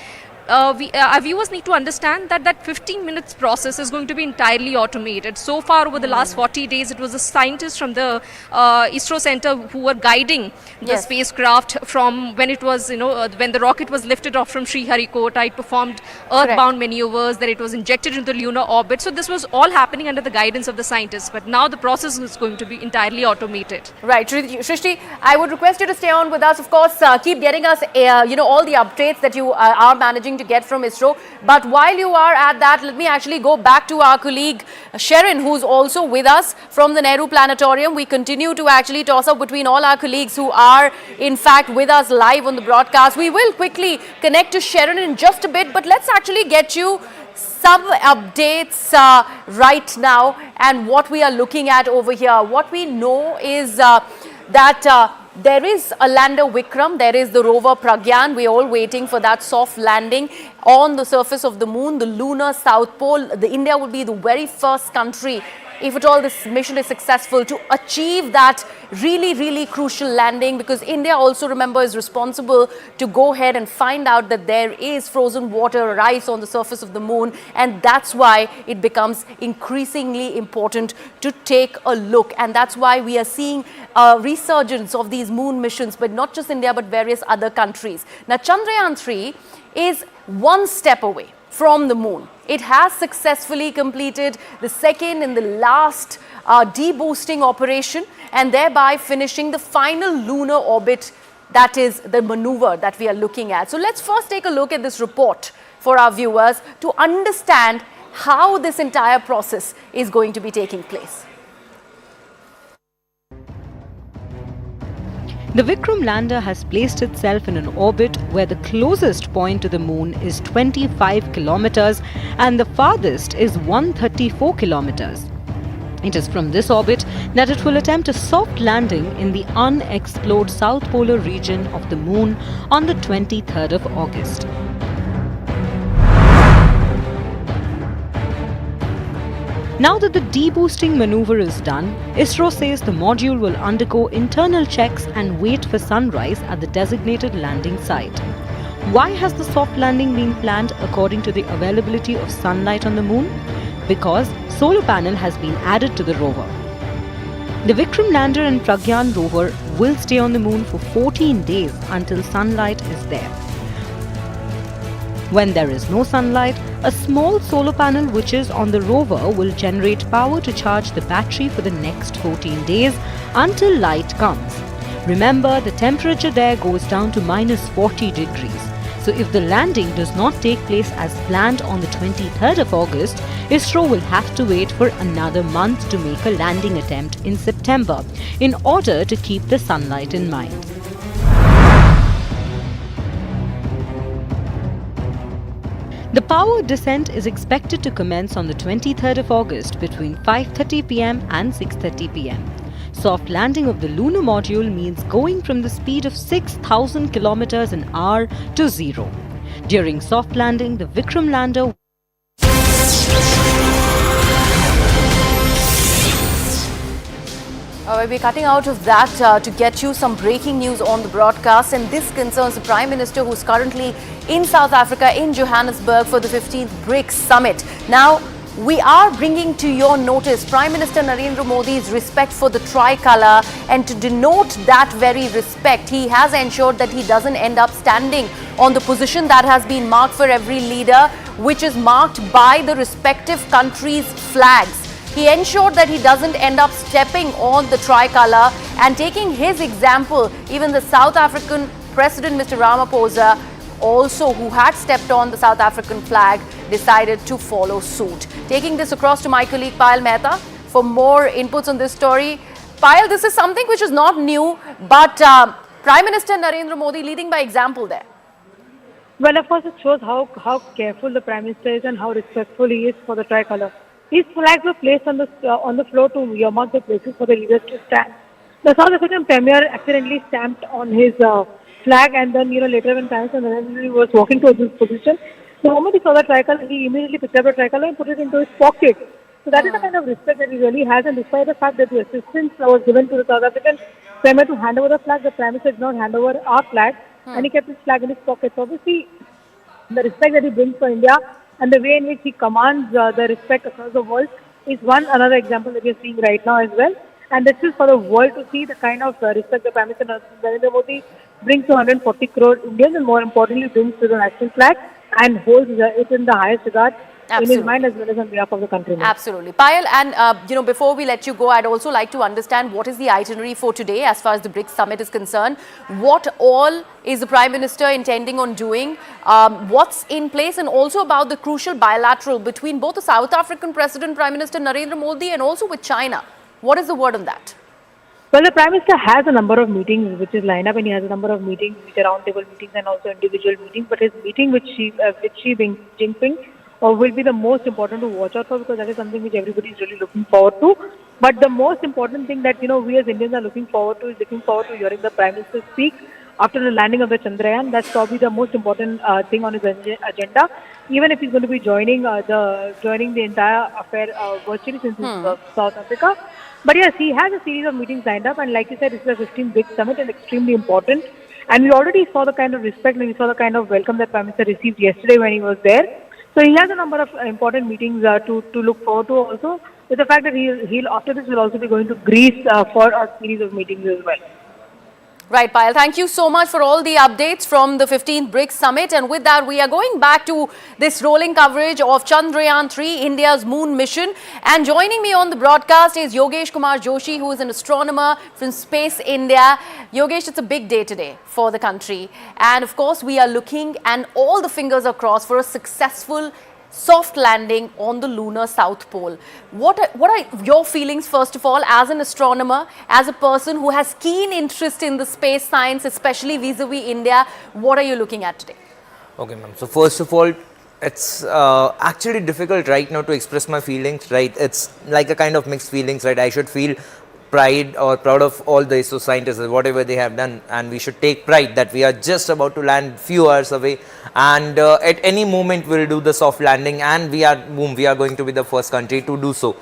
Our viewers need to understand that 15 minutes process is going to be entirely automated. So far over the last 40 days, it was the scientists from the ISRO center who were guiding the spacecraft from when it was, when the rocket was lifted off from Sriharikota. It performed earthbound maneuvers, that it was injected into the lunar orbit. So this was all happening under the guidance of the scientists. But now the process is going to be entirely automated. Right. Shrishti, I would request you to stay on with us. Of course, keep getting us, all the updates that you are managing to get from ISRO. But while you are at that, let me actually go back to our colleague Sharon, who's also with us from the Nehru Planetarium. We continue to actually toss up between all our colleagues who are in fact with us live on the broadcast. We will quickly connect to Sharon in just a bit, but let's actually get you some updates right now and what we are looking at over here. What we know is that there is a lander Vikram, there is the rover Pragyan. We're all waiting for that soft landing on the surface of the moon, the lunar south pole. India will be the very first country, if at all this mission is successful, to achieve that really crucial landing, because India also, remember, is responsible to go ahead and find out that there is frozen water or ice on the surface of the moon, and that's why it becomes increasingly important to take a look. And that's why we are seeing a resurgence of these moon missions, but not just India but various other countries. Now Chandrayaan 3 is one step away. from the moon. It has successfully completed the second and the last deboosting operation, and thereby finishing the final lunar orbit, that is the maneuver that we are looking at. So let's first take a look at this report for our viewers to understand how this entire process is going to be taking place. The Vikram lander has placed itself in an orbit where the closest point to the moon is 25 kilometers and the farthest is 134 kilometers. It is from this orbit that it will attempt a soft landing in the unexplored south polar region of the moon on the 23rd of August. Now that the deboosting maneuver is done, ISRO says the module will undergo internal checks and wait for sunrise at the designated landing site. Why has the soft landing been planned according to the availability of sunlight on the moon? Because solar panel has been added to the rover. The Vikram lander and Pragyan rover will stay on the moon for 14 days until sunlight is there. When there is no sunlight, a small solar panel which is on the rover will generate power to charge the battery for the next 14 days until light comes. Remember, the temperature there goes down to -40 degrees. So if the landing does not take place as planned on the 23rd of August, ISRO will have to wait for another month to make a landing attempt in September in order to keep the sunlight in mind. The power descent is expected to commence on the 23rd of August between 5:30 pm and 6:30 pm. Soft landing of the lunar module means going from the speed of 6,000 kilometers an hour to zero. During soft landing, the Vikram lander We're cutting out of that to get you some breaking news on the broadcast, and this concerns the Prime Minister, who's currently in South Africa, in Johannesburg, for the 15th BRICS Summit. Now, we are bringing to your notice Prime Minister Narendra Modi's respect for the tricolour, and to denote that very respect, he has ensured that he doesn't end up standing on the position that has been marked for every leader, which is marked by the respective countries' flags. He ensured that he doesn't end up stepping on the tricolour, and taking his example, even the South African President, Mr. Ramaphosa, also who had stepped on the South African flag, decided to follow suit. Taking this across to my colleague Payal Mehta for more inputs on this story. Payal, this is something which is not new, but Prime Minister Narendra Modi leading by example there. Well, of course, it shows how careful the Prime Minister is and how respectful he is for the tricolour. These flags were placed on the floor to earmark the places for the leaders to stand. The South African Premier accidentally stamped on his flag, and then later when Prime Minister Narendra Modi was walking towards his position, the moment he saw the tricolour, he immediately picked up the tricolour and put it into his pocket. So that is the kind of respect that he really has, and despite the fact that the assistance was given to the South African Premier to hand over the flag, the Prime Minister did not hand over our flag, and he kept his flag in his pocket. So obviously, the respect that he brings for India and the way in which he commands the respect across the world is another example that we are seeing right now as well. And this is for the world to see the kind of respect the Prime Minister Narendra Modi brings to 140 crore Indians, and more importantly brings to the national flag and holds it in the highest regard. Absolutely. In his mind as well as on behalf of the country. Absolutely. Payal, and before we let you go, I'd also like to understand what is the itinerary for today as far as the BRICS Summit is concerned. What all is the Prime Minister intending on doing? What's in place, and also about the crucial bilateral between both the South African President, Prime Minister Narendra Modi, and also with China. What is the word on that? Well, the Prime Minister has a number of meetings which is lined up, and he has a number of meetings which are roundtable meetings and also individual meetings. But his meeting with Xi Jinping will be the most important to watch out for, because that is something which everybody is really looking forward to. But the most important thing that we as Indians are looking forward to is hearing the Prime Minister speak after the landing of the Chandrayaan. That's probably the most important thing on his agenda. Even if he's going to be joining the entire affair virtually, since he's South Africa. But yes, he has a series of meetings lined up, and like you said, this is the 15th BRICS Summit and extremely important. And we already saw the kind of respect and we saw the kind of welcome that Prime Minister received yesterday when he was there. So he has a number of important meetings to look forward to, also with the fact that he'll after this will also be going to Greece for a series of meetings as well. Right, Payal. Thank you so much for all the updates from the 15th BRICS Summit. And with that, we are going back to this rolling coverage of Chandrayaan 3, India's moon mission. And joining me on the broadcast is Yogesh Kumar Joshi, who is an astronomer from Space India. Yogesh, it's a big day today for the country. And of course, we are looking, and all the fingers are crossed for a successful soft landing on the lunar south pole. What are your feelings, first of all, as an astronomer, as a person who has keen interest in the space science, especially vis-a-vis India? What are you looking at today? Okay, ma'am. So first of all, it's actually difficult right now to express my feelings, right? It's like a kind of mixed feelings, right? I should feel pride or proud of all the ISRO scientists, whatever they have done, and we should take pride that we are just about to land few hours away, and at any moment we'll do the soft landing, and we are going to be the first country to do so.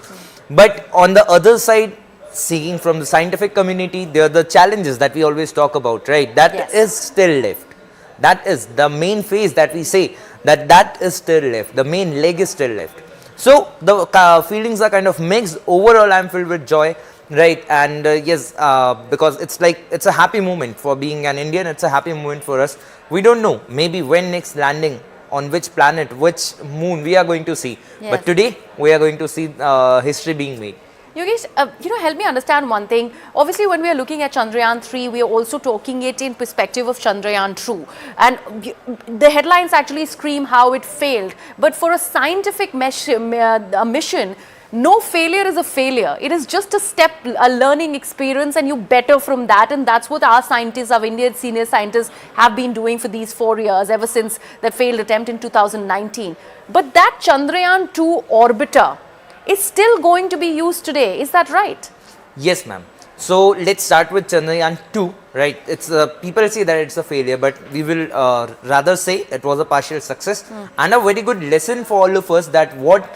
But on the other side, seeing from the scientific community, there are the challenges that we always talk about, right? That is still left. That is the main phase that we say that is still left. The main leg is still left. So the feelings are kind of mixed. Overall, I'm filled with joy. Right, and yes, because it's a happy moment for being an Indian. It's a happy moment for us. We don't know maybe when next landing, on which planet, which moon we are going to see. Yes. But today we are going to see history being made. Yogesh, help me understand one thing. Obviously, when we are looking at Chandrayaan 3, we are also talking it in perspective of Chandrayaan 2. And the headlines actually scream how it failed. But for a scientific mission, no failure is a failure. It is just a step, a learning experience, and you better from that. And that's what our scientists, our Indian senior scientists, have been doing for these 4 years, ever since that failed attempt in 2019. But that Chandrayaan 2 orbiter is still going to be used today. Is that right? Yes, ma'am. So let's start with Chandrayaan 2, right? It's people say that it's a failure, but we will rather say it was a partial success and a very good lesson for all of us, that what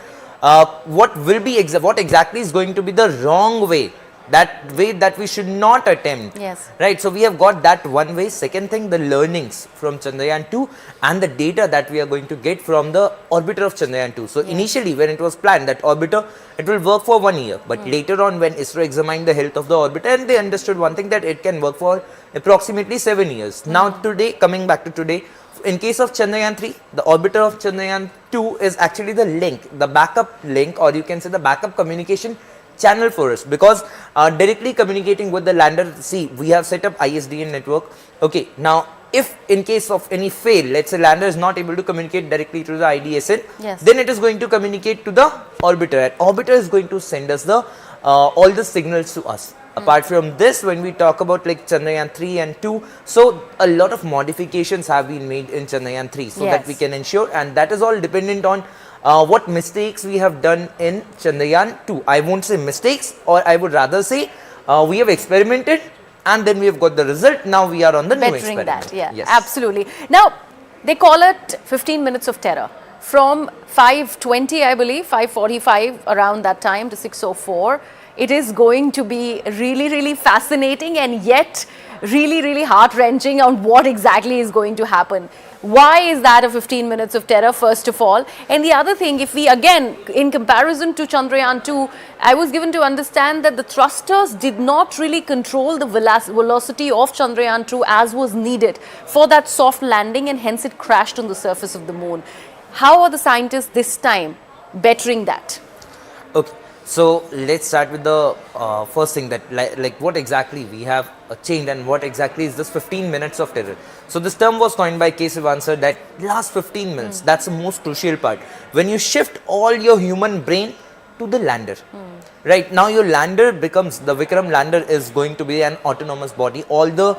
exactly is going to be the wrong way, that way that we should not attempt. Yes. Right. So we have got that one way. Second thing, the learnings from Chandrayaan 2 and the data that we are going to get from the orbiter of Chandrayaan 2. So initially, when it was planned, that orbiter, it will work for 1 year. But later on, when ISRO examined the health of the orbiter, and they understood one thing, that it can work for approximately 7 years. Now today, coming back to today, in case of Chandrayaan 3, the orbiter of Chandrayaan 2 is actually the link, the backup link, or you can say the backup communication channel for us, because directly communicating with the lander, see, we have set up ISDN network. Okay, now if in case of any fail, let's say lander is not able to communicate directly to the IDSN, then it is going to communicate to the orbiter, and orbiter is going to send us the all the signals to us. Apart from this, when we talk about like Chandrayaan 3 and 2, so a lot of modifications have been made in Chandrayaan 3 so that we can ensure, and that is all dependent on what mistakes we have done in Chandrayaan 2. I won't say mistakes, or I would rather say we have experimented and then we have got the result. Now we are on the new experiment. That, yes. Absolutely. Now, they call it 15 minutes of terror. From 5:20, I believe, 5:45, around that time to 6:04. It is going to be really, really fascinating, and yet really, really heart-wrenching on what exactly is going to happen. Why is that a 15 minutes of terror, first of all? And the other thing, if we again, in comparison to Chandrayaan 2, I was given to understand that the thrusters did not really control the velocity of Chandrayaan 2 as was needed for that soft landing, and hence it crashed on the surface of the moon. How are the scientists this time bettering that? Okay. So let's start with the first thing, that like what exactly we have changed and what exactly is this 15 minutes of terror. So this term was coined by K. Sivan sir, that last 15 minutes, that's the most crucial part. When you shift all your human brain to the lander. Right, now your lander becomes, the Vikram lander is going to be an autonomous body. All the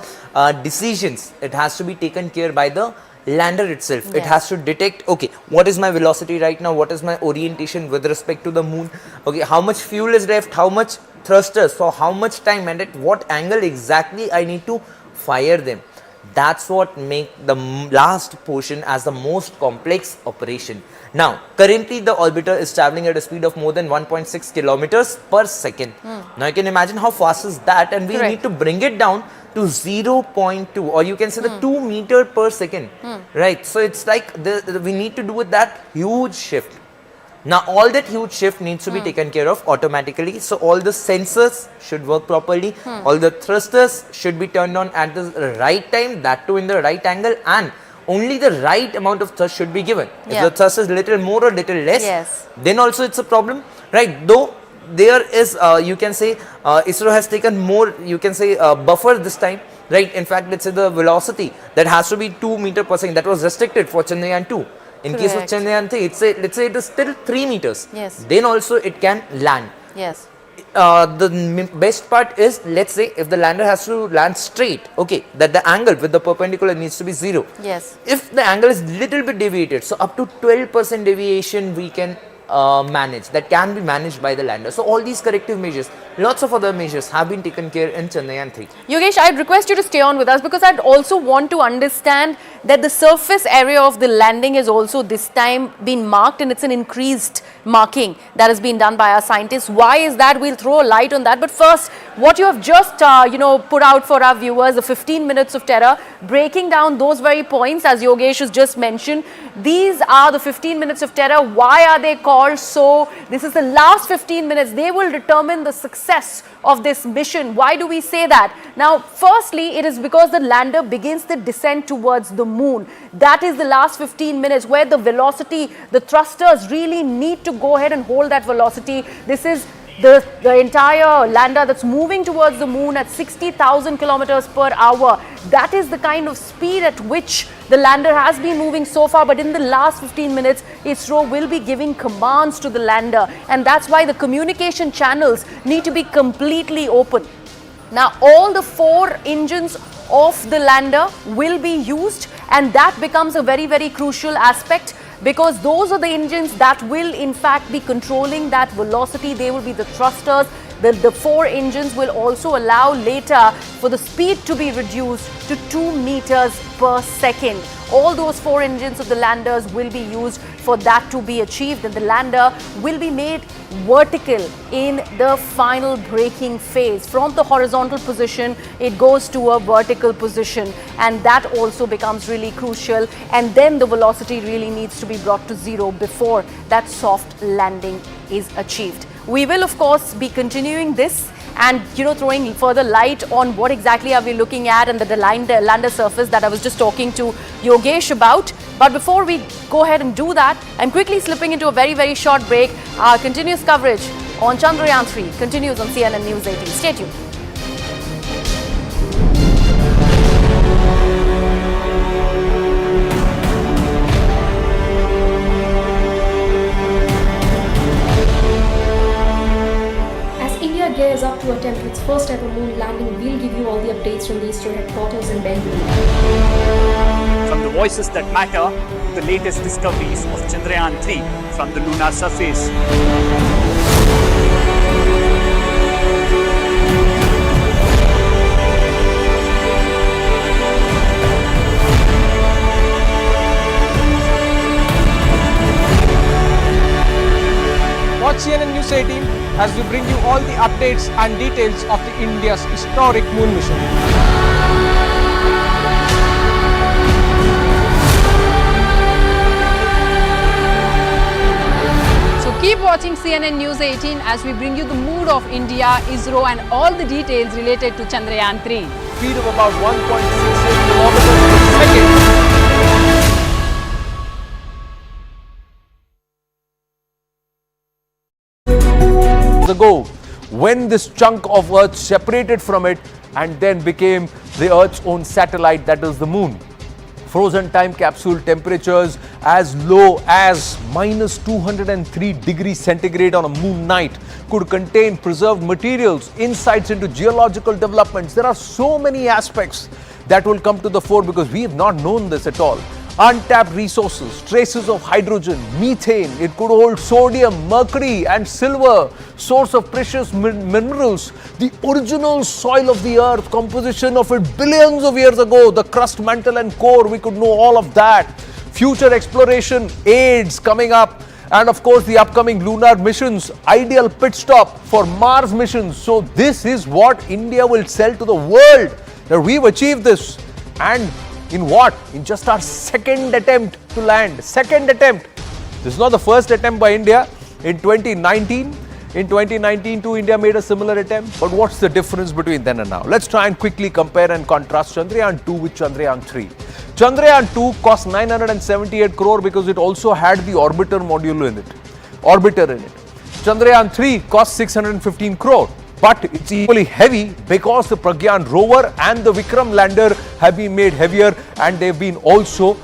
decisions, it has to be taken care by the lander itself. It has to detect, okay, what is my velocity right now, what is my orientation with respect to the moon, okay, how much fuel is left, how much thrusters, for how much time, and at what angle exactly I need to fire them. That's what make the last portion as the most complex operation. Now, currently the orbiter is traveling at a speed of more than 1.6 kilometers per second. Now you can imagine how fast is that, and we need to bring it down to 0.2, or you can say the 2 meters per second. Right, so it's like we need to do with that huge shift. Now all that huge shift needs to be taken care of automatically. So all the sensors should work properly. All the thrusters should be turned on at the right time, that too in the right angle, and only the right amount of thrust should be given. If the thrust is little more or little less, then also it's a problem, right? Though there is, you can say, ISRO has taken more, you can say, buffer this time, right? In fact, let's say the velocity that has to be 2 meters per second, that was restricted for Chandrayaan 2. In case of Chandrayaan 3, let's say it is still 3 meters. Then also it can land. The best part is, let's say if the lander has to land straight, okay, that the angle with the perpendicular needs to be 0. If the angle is little bit deviated, so up to 12% deviation we can manage, that can be managed by the lander. So all these corrective measures, lots of other measures have been taken care in Chandrayaan 3. Yogesh, I'd request you to stay on with us because I'd also want to understand that the surface area of the landing has also this time been marked, and it's an increased marking that has been done by our scientists. Why is that? We'll throw a light on that. But first, what you have just put out for our viewers, the 15 minutes of terror, breaking down those very points as Yogesh has just mentioned. These are the 15 minutes of terror. Why are they called so? This is the last 15 minutes. They will determine the success of this mission. Why do we say that? Now, firstly, it is because the lander begins the descent towards the moon. That is the last 15 minutes where the velocity, the thrusters really need to go ahead and hold that velocity. This is the entire lander that's moving towards the moon at 60,000 kilometers per hour. That is the kind of speed at which the lander has been moving so far. But in the last 15 minutes, ISRO will be giving commands to the lander. And that's why the communication channels need to be completely open. Now, all the 4 engines of the lander will be used, and that becomes a very, very crucial aspect, because those are the engines that will in fact be controlling that velocity. They will be the thrusters. The 4 engines will also allow later for the speed to be reduced to 2 meters per second. All those 4 engines of the landers will be used for that to be achieved, and the lander will be made vertical in the final braking phase. From the horizontal position, it goes to a vertical position, and that also becomes really crucial. And then the velocity really needs to be brought to 0 before that soft landing is achieved. We will, of course, be continuing this and throwing further light on what exactly are we looking at and the lander surface that I was just talking to Yogesh about. But before we go ahead and do that, I'm quickly slipping into a very, very short break. Our continuous coverage on Chandrayaan 3 continues on CNN News 18. Stay tuned. Gears up to attempt its first ever moon landing. We'll give you all the updates from the ISRO headquarters in Bengaluru. From the voices that matter, the latest discoveries of Chandrayaan 3 from the lunar surface. Watch CNN News 18 as we bring you all the updates and details of the India's historic moon mission. So keep watching CNN News 18 as we bring you the mood of India, ISRO and all the details related to Chandrayaan 3. Speed of about 1.68 kilometers per second. Ago, when this chunk of Earth separated from it and then became the Earth's own satellite, that is the moon. Frozen time capsule temperatures as low as minus 203 degrees centigrade on a moon night could contain preserved materials, insights into geological developments. There are so many aspects that will come to the fore because we have not known this at all. Untapped resources, traces of hydrogen, methane, it could hold sodium, mercury and silver, source of precious minerals, the original soil of the earth, composition of it billions of years ago, the crust, mantle and core, we could know all of that. Future exploration aids coming up, and of course the upcoming lunar missions, ideal pit stop for Mars missions. So this is what India will sell to the world, that we've achieved this. And in what? In just our second attempt to land. Second attempt. This is not the first attempt by India. In 2019 too, India made a similar attempt. But what's the difference between then and now? Let's try and quickly compare and contrast Chandrayaan 2 with Chandrayaan 3. Chandrayaan 2 cost 978 crore because it also had the orbiter module in it. Chandrayaan 3 cost 615 crore. But it's equally heavy because the Pragyan rover and the Vikram lander have been made heavier, and they've been also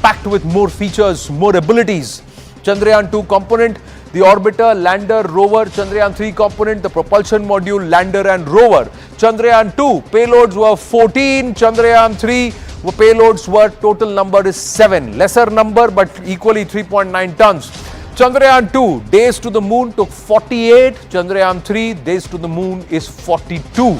packed with more features, more abilities. Chandrayaan 2 component, the orbiter, lander, rover. Chandrayaan 3 component, the propulsion module, lander and rover. Chandrayaan 2 payloads were 14. Chandrayaan 3 payloads were, total number is 7. Lesser number but equally 3.9 tons. Chandrayaan 2 days to the moon took 48. Chandrayaan 3 days to the moon is 42.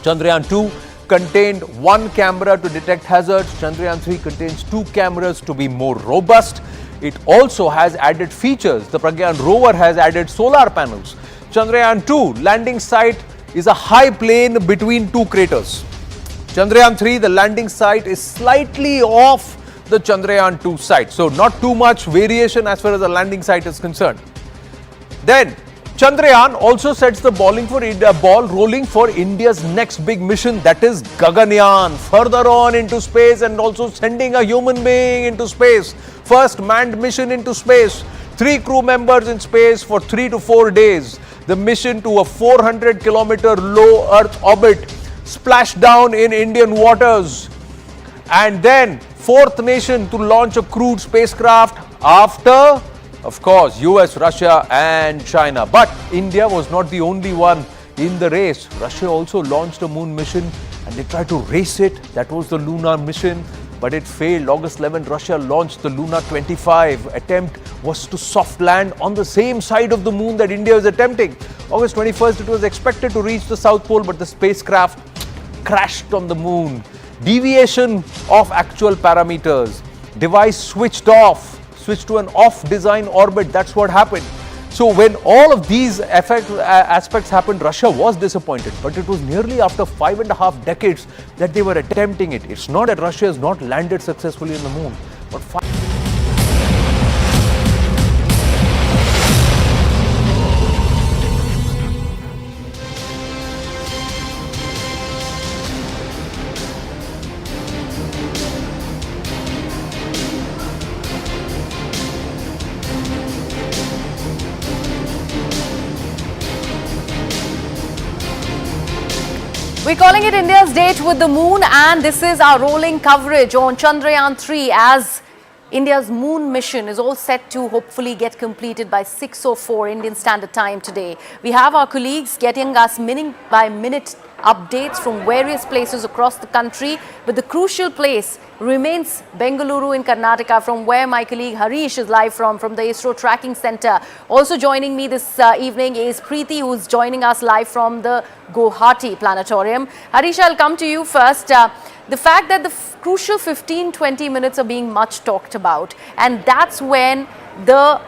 Chandrayaan 2 contained one camera to detect hazards. Chandrayaan 3 contains 2 cameras to be more robust. It also has added features. The Pragyan rover has added solar panels. Chandrayaan 2 landing site is a high plane between 2 craters. Chandrayaan 3, the landing site is slightly off the Chandrayaan 2 site. So not too much variation as far as the landing site is concerned. Then Chandrayaan also sets the ball rolling for India's next big mission, that is Gaganyaan, further on into space and also sending a human being into space. First manned mission into space. 3 crew members in space for 3 to 4 days. The mission to a 400-kilometer low Earth orbit, splash down in Indian waters. And then 4th nation to launch a crewed spacecraft after, of course, US, Russia and China. But India was not the only one in the race. Russia also launched a moon mission and they tried to race it. That was the Lunar mission, but it failed. August 11, Russia launched the Lunar 25. Attempt was to soft land on the same side of the moon that India is attempting. August 21st, it was expected to reach the South Pole, but the spacecraft crashed on the moon. Deviation of actual parameters. Device switched to an off design orbit. That's what happened. So when all of these aspects happened, Russia was disappointed. But it was nearly after 5.5 decades that they were attempting it. It's not that Russia has not landed successfully on the moon, but We're calling it India's date with the moon, and this is our rolling coverage on Chandrayaan 3 as India's moon mission is all set to hopefully get completed by 6:04 Indian Standard Time today. We have our colleagues getting us minute-by-minute updates from various places across the country, but the crucial place remains Bengaluru in Karnataka, from where my colleague Harish is live from the ISRO Tracking Centre. Also joining me this evening is Preeti, who's joining us live from the Guwahati Planetarium. Harish, I'll come to you first. The fact that the crucial 15-20 minutes are being much talked about, and that's when the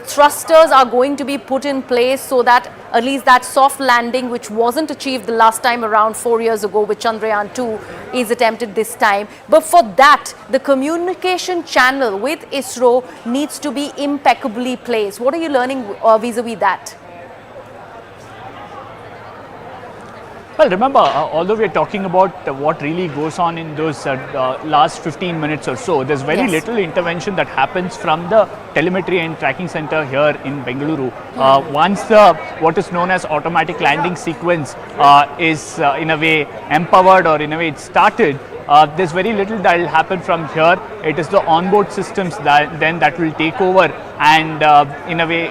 thrusters are going to be put in place so that at least that soft landing, which wasn't achieved the last time around 4 years ago with Chandrayaan 2, is attempted this time. But for that, the communication channel with ISRO needs to be impeccably placed. What are you learning vis-a-vis that? Well, remember, although we are talking about what really goes on in those last 15 minutes or so, there's very little intervention that happens from the telemetry and tracking center here in Bengaluru. Once what is known as automatic landing sequence is in a way empowered, or in a way it's started, there's very little that will happen from here. It is the onboard systems that will take over and in a way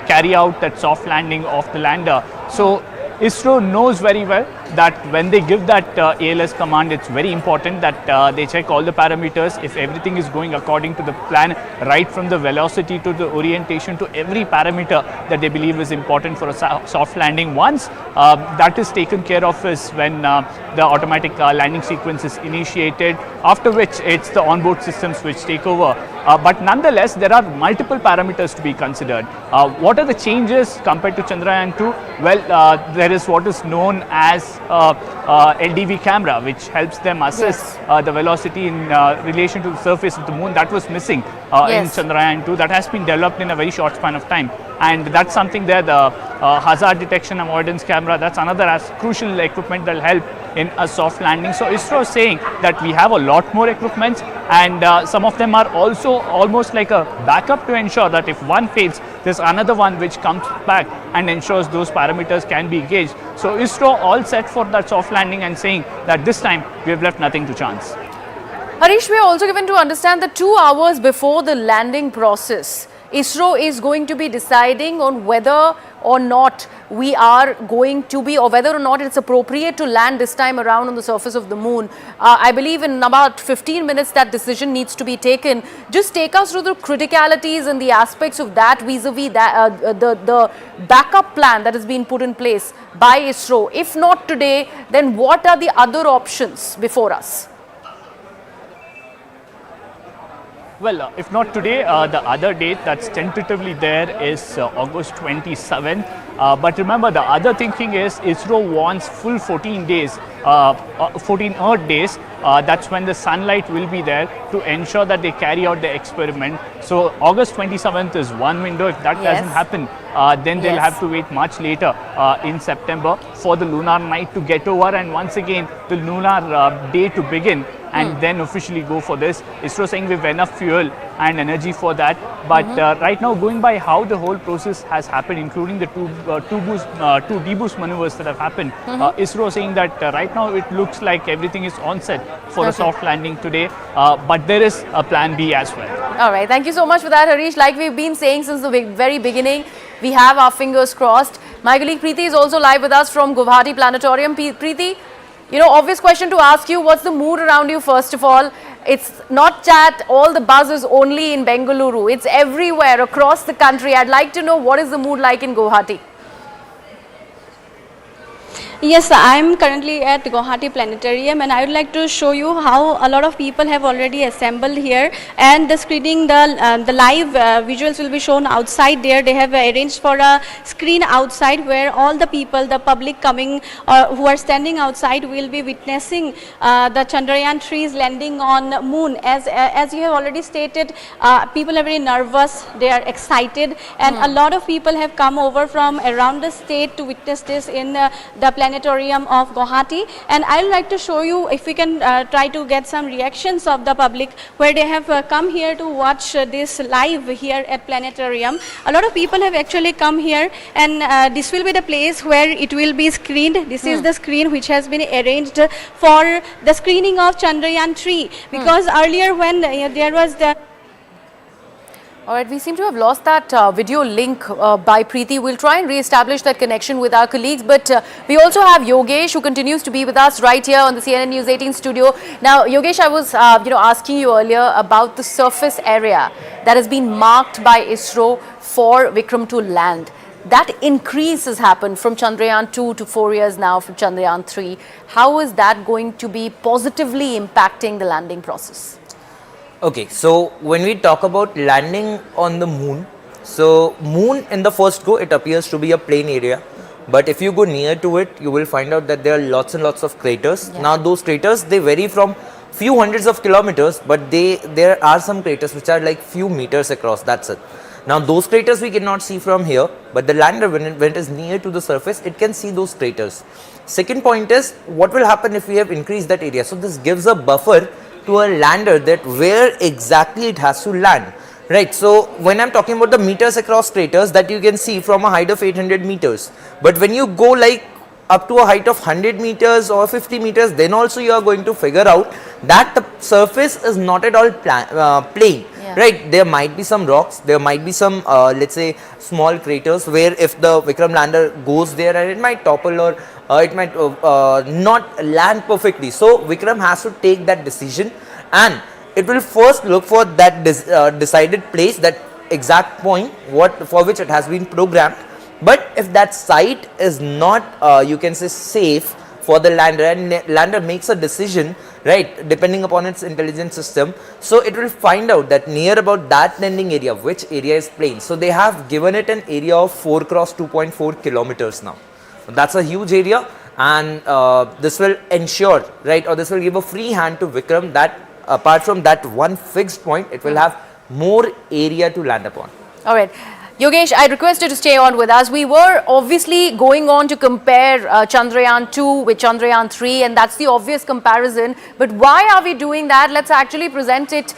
carry out that soft landing of the lander. So ISRO knows very well that when they give that ALS command, it's very important that they check all the parameters. If everything is going according to the plan, right from the velocity to the orientation to every parameter that they believe is important for a soft landing, once that is taken care of is when the automatic landing sequence is initiated, after which it's the onboard systems which take over. But nonetheless, there are multiple parameters to be considered. What are the changes compared to Chandrayaan 2? Well, there is what is known as LDV camera, which helps them assess the velocity in relation to the surface of the moon. That was missing in Chandrayaan 2. That has been developed in a very short span of time, and that's something there. The hazard detection avoidance camera, that's another crucial equipment that will help in a soft landing. So ISRO is saying that we have a lot more equipments, and some of them are also almost like a backup to ensure that if one fails, there's another one which comes back and ensures those parameters can be gauged. So ISRO all set for that soft landing and saying that this time we have left nothing to chance. Harish, we are also given to understand that 2 hours before the landing process, ISRO is going to be deciding on whether or not we are going to be, or whether or not it's appropriate to land this time around on the surface of the moon. I believe in about 15 minutes that decision needs to be taken. Just take us through the criticalities and the aspects of that vis-a-vis the backup plan that has been put in place by ISRO. If not today, then what are the other options before us? Well, if not today, the other date that's tentatively there is August 27th. But remember, the other thinking is ISRO wants full 14 days, 14 Earth days. That's when the sunlight will be there to ensure that they carry out the experiment. So August 27th is one window. If that doesn't happen, then they'll have to wait much later in September for the lunar night to get over, and once again the lunar day to begin, and then officially go for this. ISRO saying we have enough fuel and energy for that. But right now, going by how the whole process has happened, including the two deboost maneuvers that have happened, ISRO saying that right now it looks like everything is on set for a soft landing today. But there is a plan B as well. All right. Thank you so much for that, Harish. Like we've been saying since the very beginning, we have our fingers crossed. My colleague Preeti is also live with us from Guwahati Planetarium. Preeti, you know, obvious question to ask you, what's the mood around you first of all? It's not that all the buzz is only in Bengaluru. It's everywhere across the country. I'd like to know, what is the mood like in Guwahati? Yes, I am currently at Guwahati Planetarium, and I would like to show you how a lot of people have already assembled here, and the screening, the live visuals will be shown outside there. They have arranged for a screen outside where all the people, the public coming who are standing outside will be witnessing the Chandrayaan 3's landing on moon. As you have already stated, people are very nervous, they are excited, and a lot of people have come over from around the state to witness this in the Planetarium of Guwahati. And I would like to show you, if we can try to get some reactions of the public where they have come here to watch this live here at Planetarium. A lot of people have actually come here, and this will be the place where it will be screened. This is the screen which has been arranged for the screening of Chandrayaan 3, because earlier when there was the... All right, we seem to have lost that video link by Preeti. We'll try and re-establish that connection with our colleagues. But we also have Yogesh, who continues to be with us right here on the CNN News 18 studio. Now, Yogesh, I was asking you earlier about the surface area that has been marked by ISRO for Vikram to land. That increase has happened from Chandrayaan 2 to 4 years now from Chandrayaan 3. How is that going to be positively impacting the landing process? Okay, so when we talk about landing on the moon, so moon in the first go, it appears to be a plain area. But if you go near to it, you will find out that there are lots and lots of craters. Yeah. Now those craters, they vary from few hundreds of kilometers, but there are some craters which are like few meters across, that's it. Now those craters we cannot see from here, but the lander, when it is near to the surface, it can see those craters. Second point is, what will happen if we have increased that area? So this gives a buffer to a lander that where exactly it has to land, right? So when I'm talking about the meters across craters, that you can see from a height of 800 meters, but when you go like up to a height of 100 meters or 50 meters, then also you are going to figure out that the surface is not at all plain, right? There might be some rocks, there might be some let's say small craters where if the Vikram lander goes there and it might topple or it might not land perfectly. So Vikram has to take that decision, and it will first look for that decided place, that exact point for which it has been programmed. But if that site is not you can say safe for the lander, and lander makes a decision, right, depending upon its intelligence system, so it will find out that near about that landing area, which area is plain. So they have given it an area of 4 × 2.4 kilometers now. That's a huge area, and this will ensure, right, or this will give a free hand to Vikram that apart from that one fixed point, it will have more area to land upon. All right. Yogesh, I request you to stay on with us. We were obviously going on to compare Chandrayaan 2 with Chandrayaan 3, and that's the obvious comparison. But why are we doing that? Let's actually present it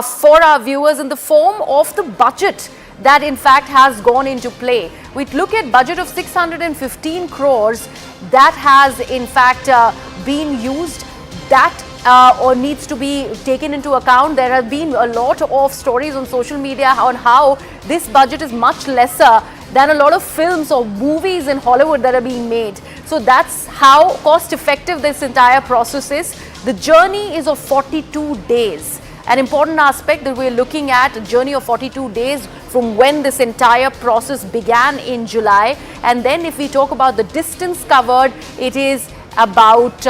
for our viewers in the form of the budget that in fact has gone into play. We look at budget of 615 crores that has in fact been used. That or needs to be taken into account. There have been a lot of stories on social media on how this budget is much lesser than a lot of films or movies in Hollywood that are being made. So that's how cost effective this entire process is. The journey is of 42 days. An important aspect that we're looking at, a journey of 42 days from when this entire process began in July. And then if we talk about the distance covered, it is about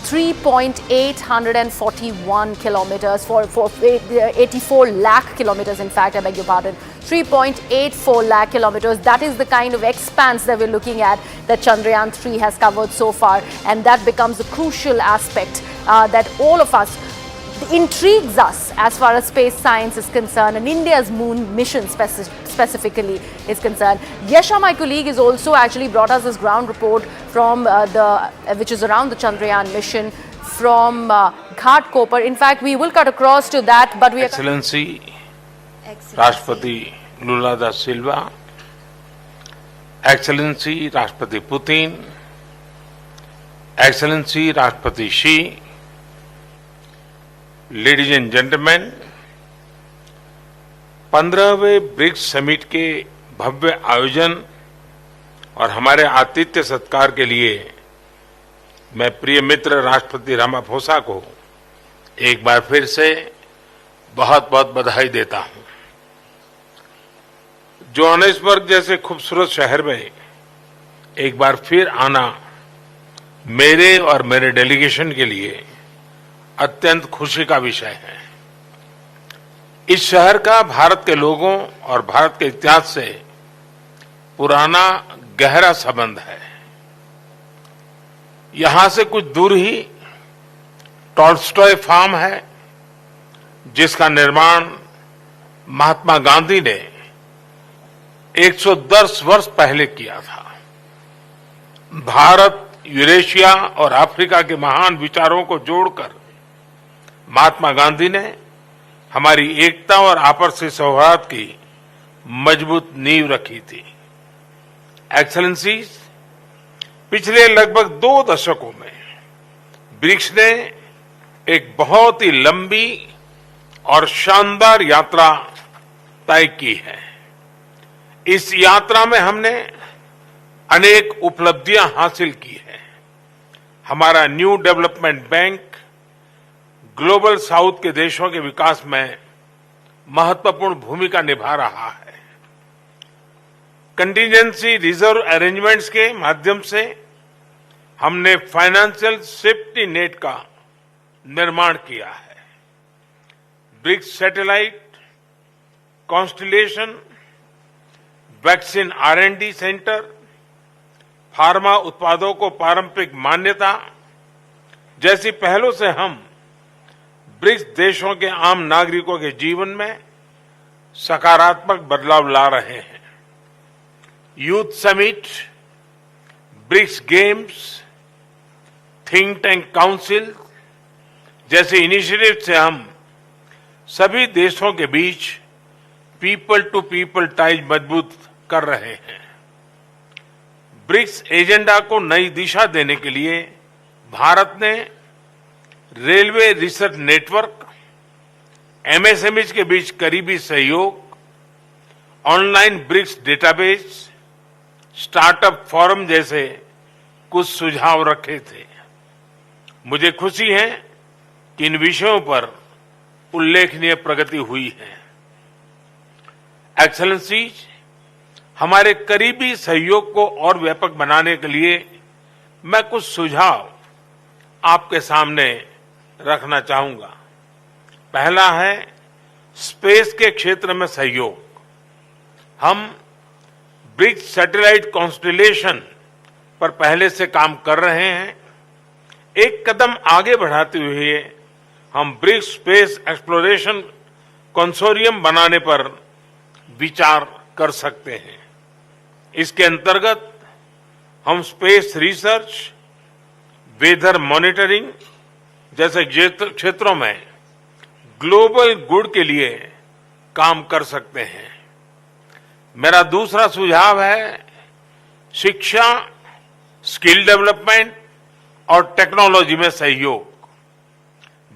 3.841 kilometers for 84 lakh kilometers, in fact, I beg your pardon, 3.84 lakh kilometers. That is the kind of expanse that we're looking at that Chandrayaan 3 has covered so far, and that becomes a crucial aspect that all of us intrigues us as far as space science is concerned and India's moon mission specifically is concerned. Yasha, my colleague, has also actually brought us this ground report from which is around the Chandrayaan mission from Ghatkopar. In fact, we will cut across to that, but we Excellency Rashtrapati Lula da Silva, Excellency Rashtrapati Putin, Excellency Rashtrapati Xi, Ladies and gentlemen, 15वें BRICS summit के भव्य आयोजन और हमारे आतिथ्य सत्कार के लिए मैं प्रिय मित्र राष्ट्रपति रामाफोसा को एक बार फिर से बहुत बहुत बधाई देता हूं। जोहानिसबर्ग जैसे खूबसूरत शहर में एक बार फिर आना मेरे और मेरे डेलीगेशन के लिए अत्यंत खुशी का विषय है। इस शहर का भारत के लोगों और भारत के इतिहास से पुराना गहरा संबंध है। यहां से कुछ दूर ही टॉल्स्टॉय फार्म है, जिसका निर्माण महात्मा गांधी ने 110 वर्ष पहले किया था। भारत, यूरेशिया और अफ्रीका के महान विचारों को जोड़कर महात्मा गांधी ने हमारी एकता और आपसी सौहार्द की मजबूत नींव रखी थी। एक्सेलेंसीज, पिछले लगभग 2 दशकों में ब्रिक्स ने एक बहुत ही लंबी और शानदार यात्रा तय की है। इस यात्रा में हमने अनेक उपलब्धियां हासिल की है। हमारा new development bank global south के देशों के विकास में महत्वपूर्ण भूमिका निभा रहा है। कंटीजेंसी रिजर्व अरेंजमेंट्स के माध्यम से हमने फाइनेंशियल सेफ्टी नेट का निर्माण किया है। BRICS satellite, constellation, vaccine R&D centre, pharma उत्पादों को पारंपरिक मान्यता जैसी पहलों से हम ब्रिक्स देशों के आम नागरिकों के जीवन में सकारात्मक बदलाव ला रहे हैं। Youth summit, BRICS games, think tank council जैसे इनिशिएटिव से हम सभी देशों के बीच पीपल टू पीपल टाइज मजबूत कर रहे हैं। ब्रिक्स एजेंडा को नई दिशा देने के लिए भारत ने रेलवे रिसर्च नेटवर्क, MSMEs के बीच करीबी सहयोग, online BRICS database, startup forum जैसे कुछ सुझाव रखे थे। मुझे खुशी है कि इन विषयों पर उल्लेखनीय प्रगति हुई है। एक्सेलेंसीज, हमारे करीबी सहयोग को और व्यापक बनाने के लिए मैं कुछ सुझाव आपके सामने रखना चाहूंगा। पहला है स्पेस के क्षेत्र में सहयोग। हम ब्रिक्स सैटेलाइट कॉन्स्टलेशन पर पहले से काम कर रहे हैं। एक कदम आगे बढ़ाते हुए हम ब्रिक्स स्पेस एक्सप्लोरेशन कंसोर्टियम बनाने पर विचार कर सकते हैं। इसके अंतर्गत हम स्पेस रिसर्च, वेदर मॉनिटरिंग जैसे क्षेत्रों में ग्लोबल गुड के लिए काम कर सकते हैं। मेरा दूसरा सुझाव है शिक्षा, स्किल डेवलपमेंट और टेक्नोलॉजी में सहयोग।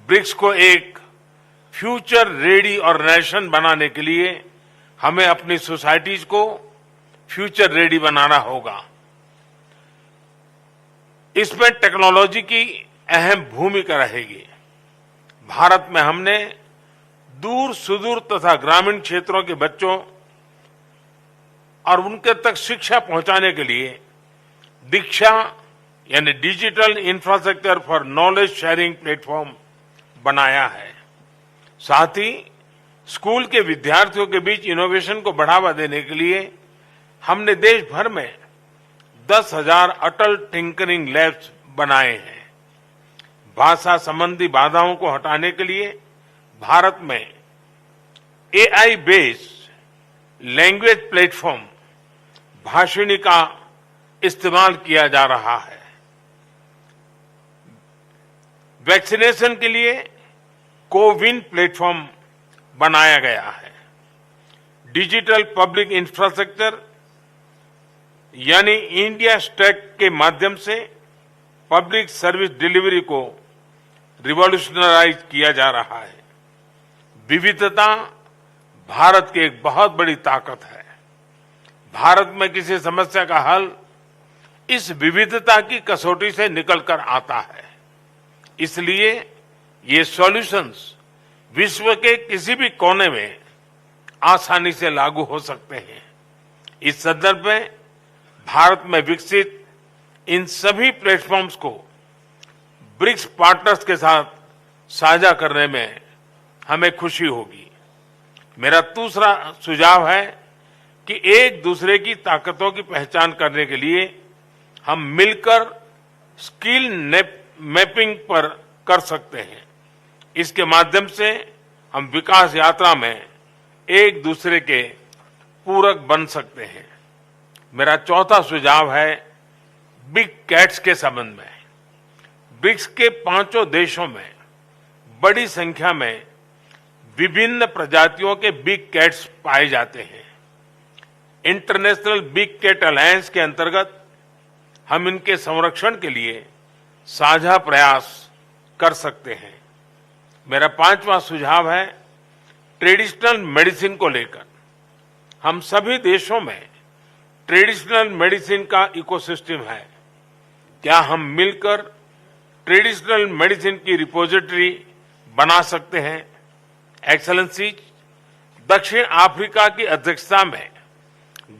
ब्रिक्स को एक फ्यूचर रेडी ऑर्गेनाइजेशन बनाने के लिए हमें अपनी सोसाइटीज को फ्यूचर रेडी बनाना होगा। इसमें टेक्नोलॉजी की अहम भूमिका रहेगी। भारत में हमने दूर सुदूर तथा ग्रामीण क्षेत्रों के बच्चों और उनके तक शिक्षा पहुंचाने के लिए दीक्षा यानी digital infrastructure for knowledge sharing platform बनाया है। साथ ही स्कूल के विद्यार्थियों के बीच इनोवेशन को बढ़ावा देने के लिए हमने देश भर में 10,000 अटल टिंकरिंग लैब्स बनाए हैं। भाषा संबंधी बाधाओं को हटाने के लिए भारत में AI based language platform Bhashini का इस्तेमाल किया जा रहा है। वैक्सीनेशन के लिए कोविन प्लेटफॉर्म बनाया गया है। डिजिटल पब्लिक इंफ्रास्ट्रक्चर यानी इंडिया स्टैक के माध्यम से पब्लिक सर्विस डिलीवरी को रिवॉल्यूशनराइज किया जा रहा है। विविधता भारत की एक बहुत बड़ी ताकत है। भारत में किसी समस्या का हल इस विविधता की कसौटी से निकलकर आता है। इसलिए ये सॉल्यूशंस विश्व के किसी भी कोने में आसानी से लागू हो सकते हैं। इस संदर्भ में भारत में विकसित इन सभी प्लेटफॉर्म्स को ब्रिक्स पार्टनर्स के साथ साझा करने में हमें खुशी होगी। मेरा दूसरा सुझाव है कि एक दूसरे की ताकतों की पहचान करने के लिए हम मिलकर स्किल मैपिंग पर कर सकते हैं। इसके माध्यम से हम विकास यात्रा में एक दूसरे के पूरक बन सकते हैं। मेरा चौथा सुझाव है बिग कैट्स के संबंध में। ब्रिक्स के 5 देशों में बड़ी संख्या में विभिन्न प्रजातियों के बिग कैट्स पाए जाते हैं। इंटरनेशनल बिग कैट अलायंस के अंतर्गत हम इनके संरक्षण के लिए साझा प्रयास कर सकते हैं। मेरा 5वां सुझाव है ट्रेडिशनल मेडिसिन को लेकर। हम सभी देशों में ट्रेडिशनल मेडिसिन का इकोसिस्टम है। क्या हम मिलकर ट्रेडिशनल मेडिसिन की रिपोजिटरी बना सकते हैं? एक्सेलेंसी, दक्षिण अफ्रीका की अध्यक्षता में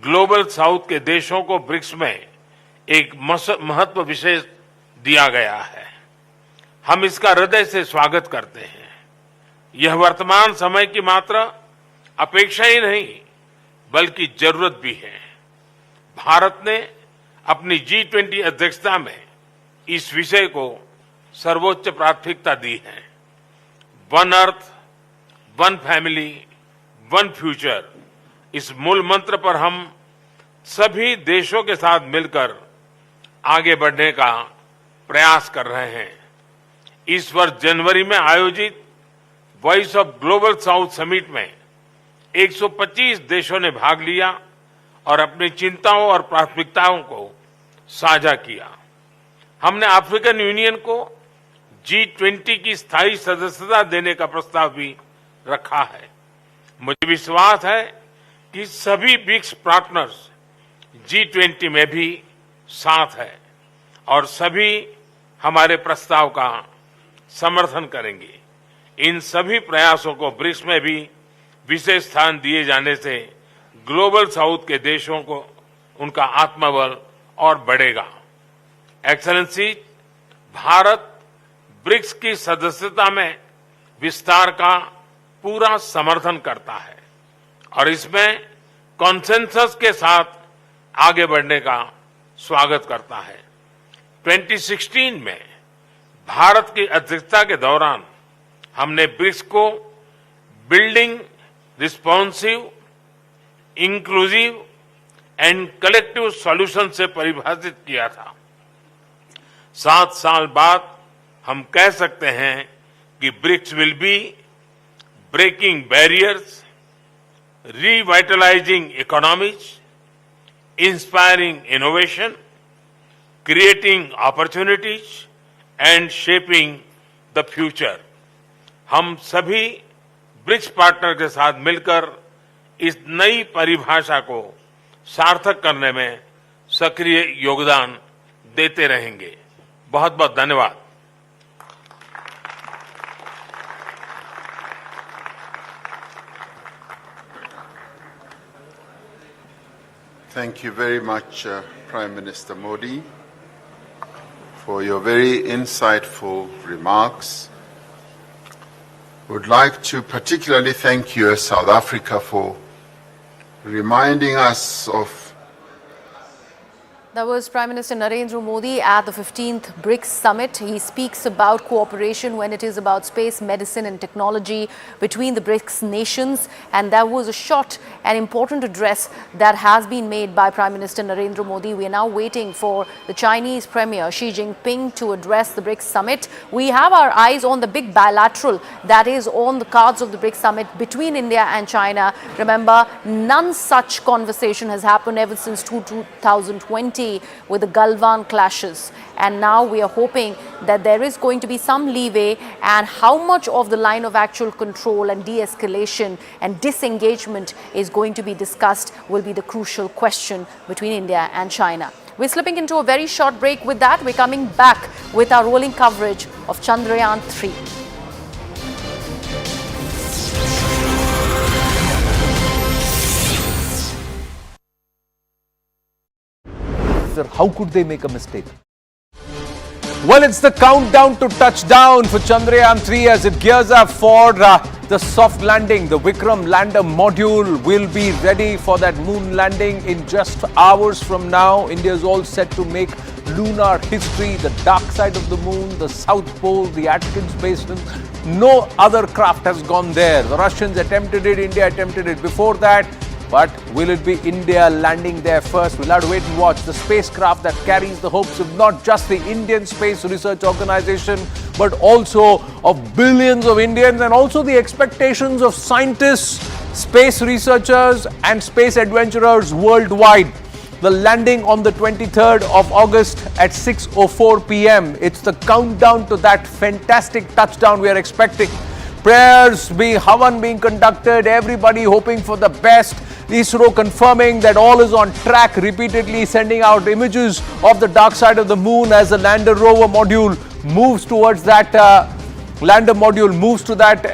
ग्लोबल साउथ के देशों को ब्रिक्स में एक महत्व विशेष दिया गया है। हम इसका हृदय से स्वागत करते हैं। यह वर्तमान समय की मात्र अपेक्षा ही नहीं बल्कि जरूरत भी है। भारत ने अपनी G20 अध्यक्षता में इस विषय को सर्वोच्च प्राथमिकता दी है। One earth, one family, one future, इस मूल मंत्र पर हम सभी देशों के साथ मिलकर आगे बढ़ने का प्रयास कर रहे हैं। इस वर्ष जनवरी में आयोजित voice of global south summit में 125 देशों ने भाग लिया और अपनी चिंताओं और प्राथमिकताओं को साझा किया। हमने अफ्रीकन यूनियन को G20 की स्थायी सदस्यता देने का प्रस्ताव भी रखा है। मुझे विश्वास है कि सभी ब्रिक्स पार्टनर्स G20 में भी साथ है और सभी हमारे प्रस्ताव का समर्थन करेंगे। इन सभी प्रयासों को ब्रिक्स में भी विशेष स्थान दिए जाने से ग्लोबल साउथ के देशों को उनका आत्मबल और बढ़ेगा। एक्सेलेंसी, भारत ब्रिक्स की सदस्यता में विस्तार का पूरा समर्थन करता है और इसमें कॉन्सेंसस के साथ आगे बढ़ने का स्वागत करता है। 2016 में भारत की अध्यक्षता के दौरान हमने ब्रिक्स को building responsive, inclusive and collective solution से परिभाषित किया था। 7 साल बाद हम कह सकते हैं कि BRICS will be breaking barriers, revitalizing economies, inspiring innovation, creating opportunities and shaping the future. हम सभी ब्रिक्स पार्टनर के साथ मिलकर इस नई परिभाषा को सार्थक करने में सक्रिय योगदान देते रहेंगे। बहुत बहुत धन्यवाद। Thank you very much, Prime Minister Modi, for your very insightful remarks. Would like to particularly thank you, South Africa, for reminding us of. That was Prime Minister Narendra Modi at the 15th BRICS Summit. He speaks about cooperation when it is about space, medicine and technology between the BRICS nations. And that was a short and important address that has been made by Prime Minister Narendra Modi. We are now waiting for the Chinese Premier Xi Jinping to address the BRICS Summit. We have our eyes on the big bilateral that is on the cards of the BRICS Summit between India and China. Remember, none such conversation has happened ever since 2020. With the Galwan clashes, and now we are hoping that there is going to be some leeway, and how much of the line of actual control and de-escalation and disengagement is going to be discussed will be the crucial question between India and China. We're slipping into a very short break. With that, we're coming back with our rolling coverage of Chandrayaan 3. How could they make a mistake? Well, it's the countdown to touchdown for Chandrayaan 3 as it gears up for the soft landing. The Vikram lander module will be ready for that moon landing in just hours from now. India is all set to make lunar history, the dark side of the moon, the South Pole, the Atkins Basin. No other craft has gone there. The Russians attempted it, India attempted it before that. But will it be India landing there first? We'll have to wait and watch. The spacecraft that carries the hopes of not just the Indian Space Research Organization, but also of billions of Indians, and also the expectations of scientists, space researchers and space adventurers worldwide. The landing on the 23rd of August at 6:04 p.m. It's the countdown to that fantastic touchdown we are expecting. Prayers Havan being conducted, everybody hoping for the best. ISRO confirming that all is on track, repeatedly sending out images of the dark side of the moon as the lander rover module moves towards that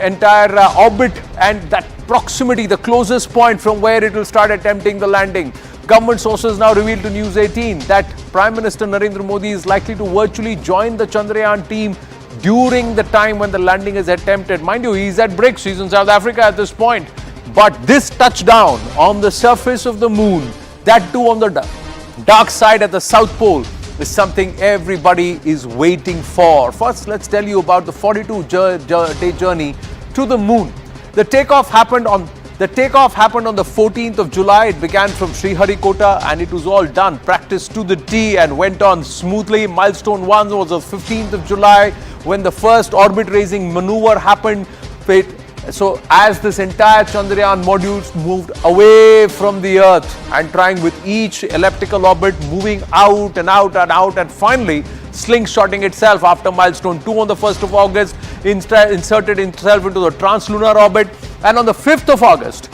entire orbit, and that proximity, the closest point from where it will start attempting the landing. Government sources now revealed to News18 that Prime Minister Narendra Modi is likely to virtually join the Chandrayaan team during the time when the landing is attempted. Mind you, he's at BRICS, he's in South Africa at this point. But this touchdown on the surface of the moon, that too on the dark side at the South Pole, is something everybody is waiting for. First, let's tell you about the 42-day journey to the moon. The takeoff happened on the 14th of July. It began from Sriharikota and it was all done, practiced to the T, and went on smoothly. Milestone 1 was the 15th of July when the first orbit-raising maneuver happened. So as this entire Chandrayaan modules moved away from the Earth and trying with each elliptical orbit moving out and out and out, and finally slingshotting itself after milestone 2 on the 1st of August, inserted itself into the translunar orbit. And on the 5th of August,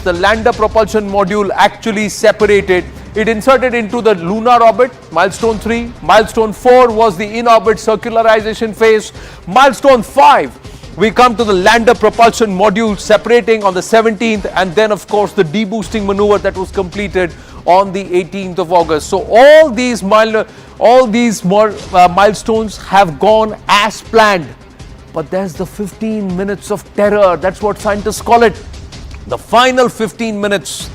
the lander propulsion module actually separated. It inserted into the lunar orbit, milestone 3. Milestone 4 was the in-orbit circularization phase. Milestone 5, we come to the lander propulsion module separating on the 17th, and then of course the deboosting maneuver that was completed on the 18th of August. So all these milestones have gone as planned. But there's the 15 minutes of terror. That's what scientists call it. The final 15 minutes,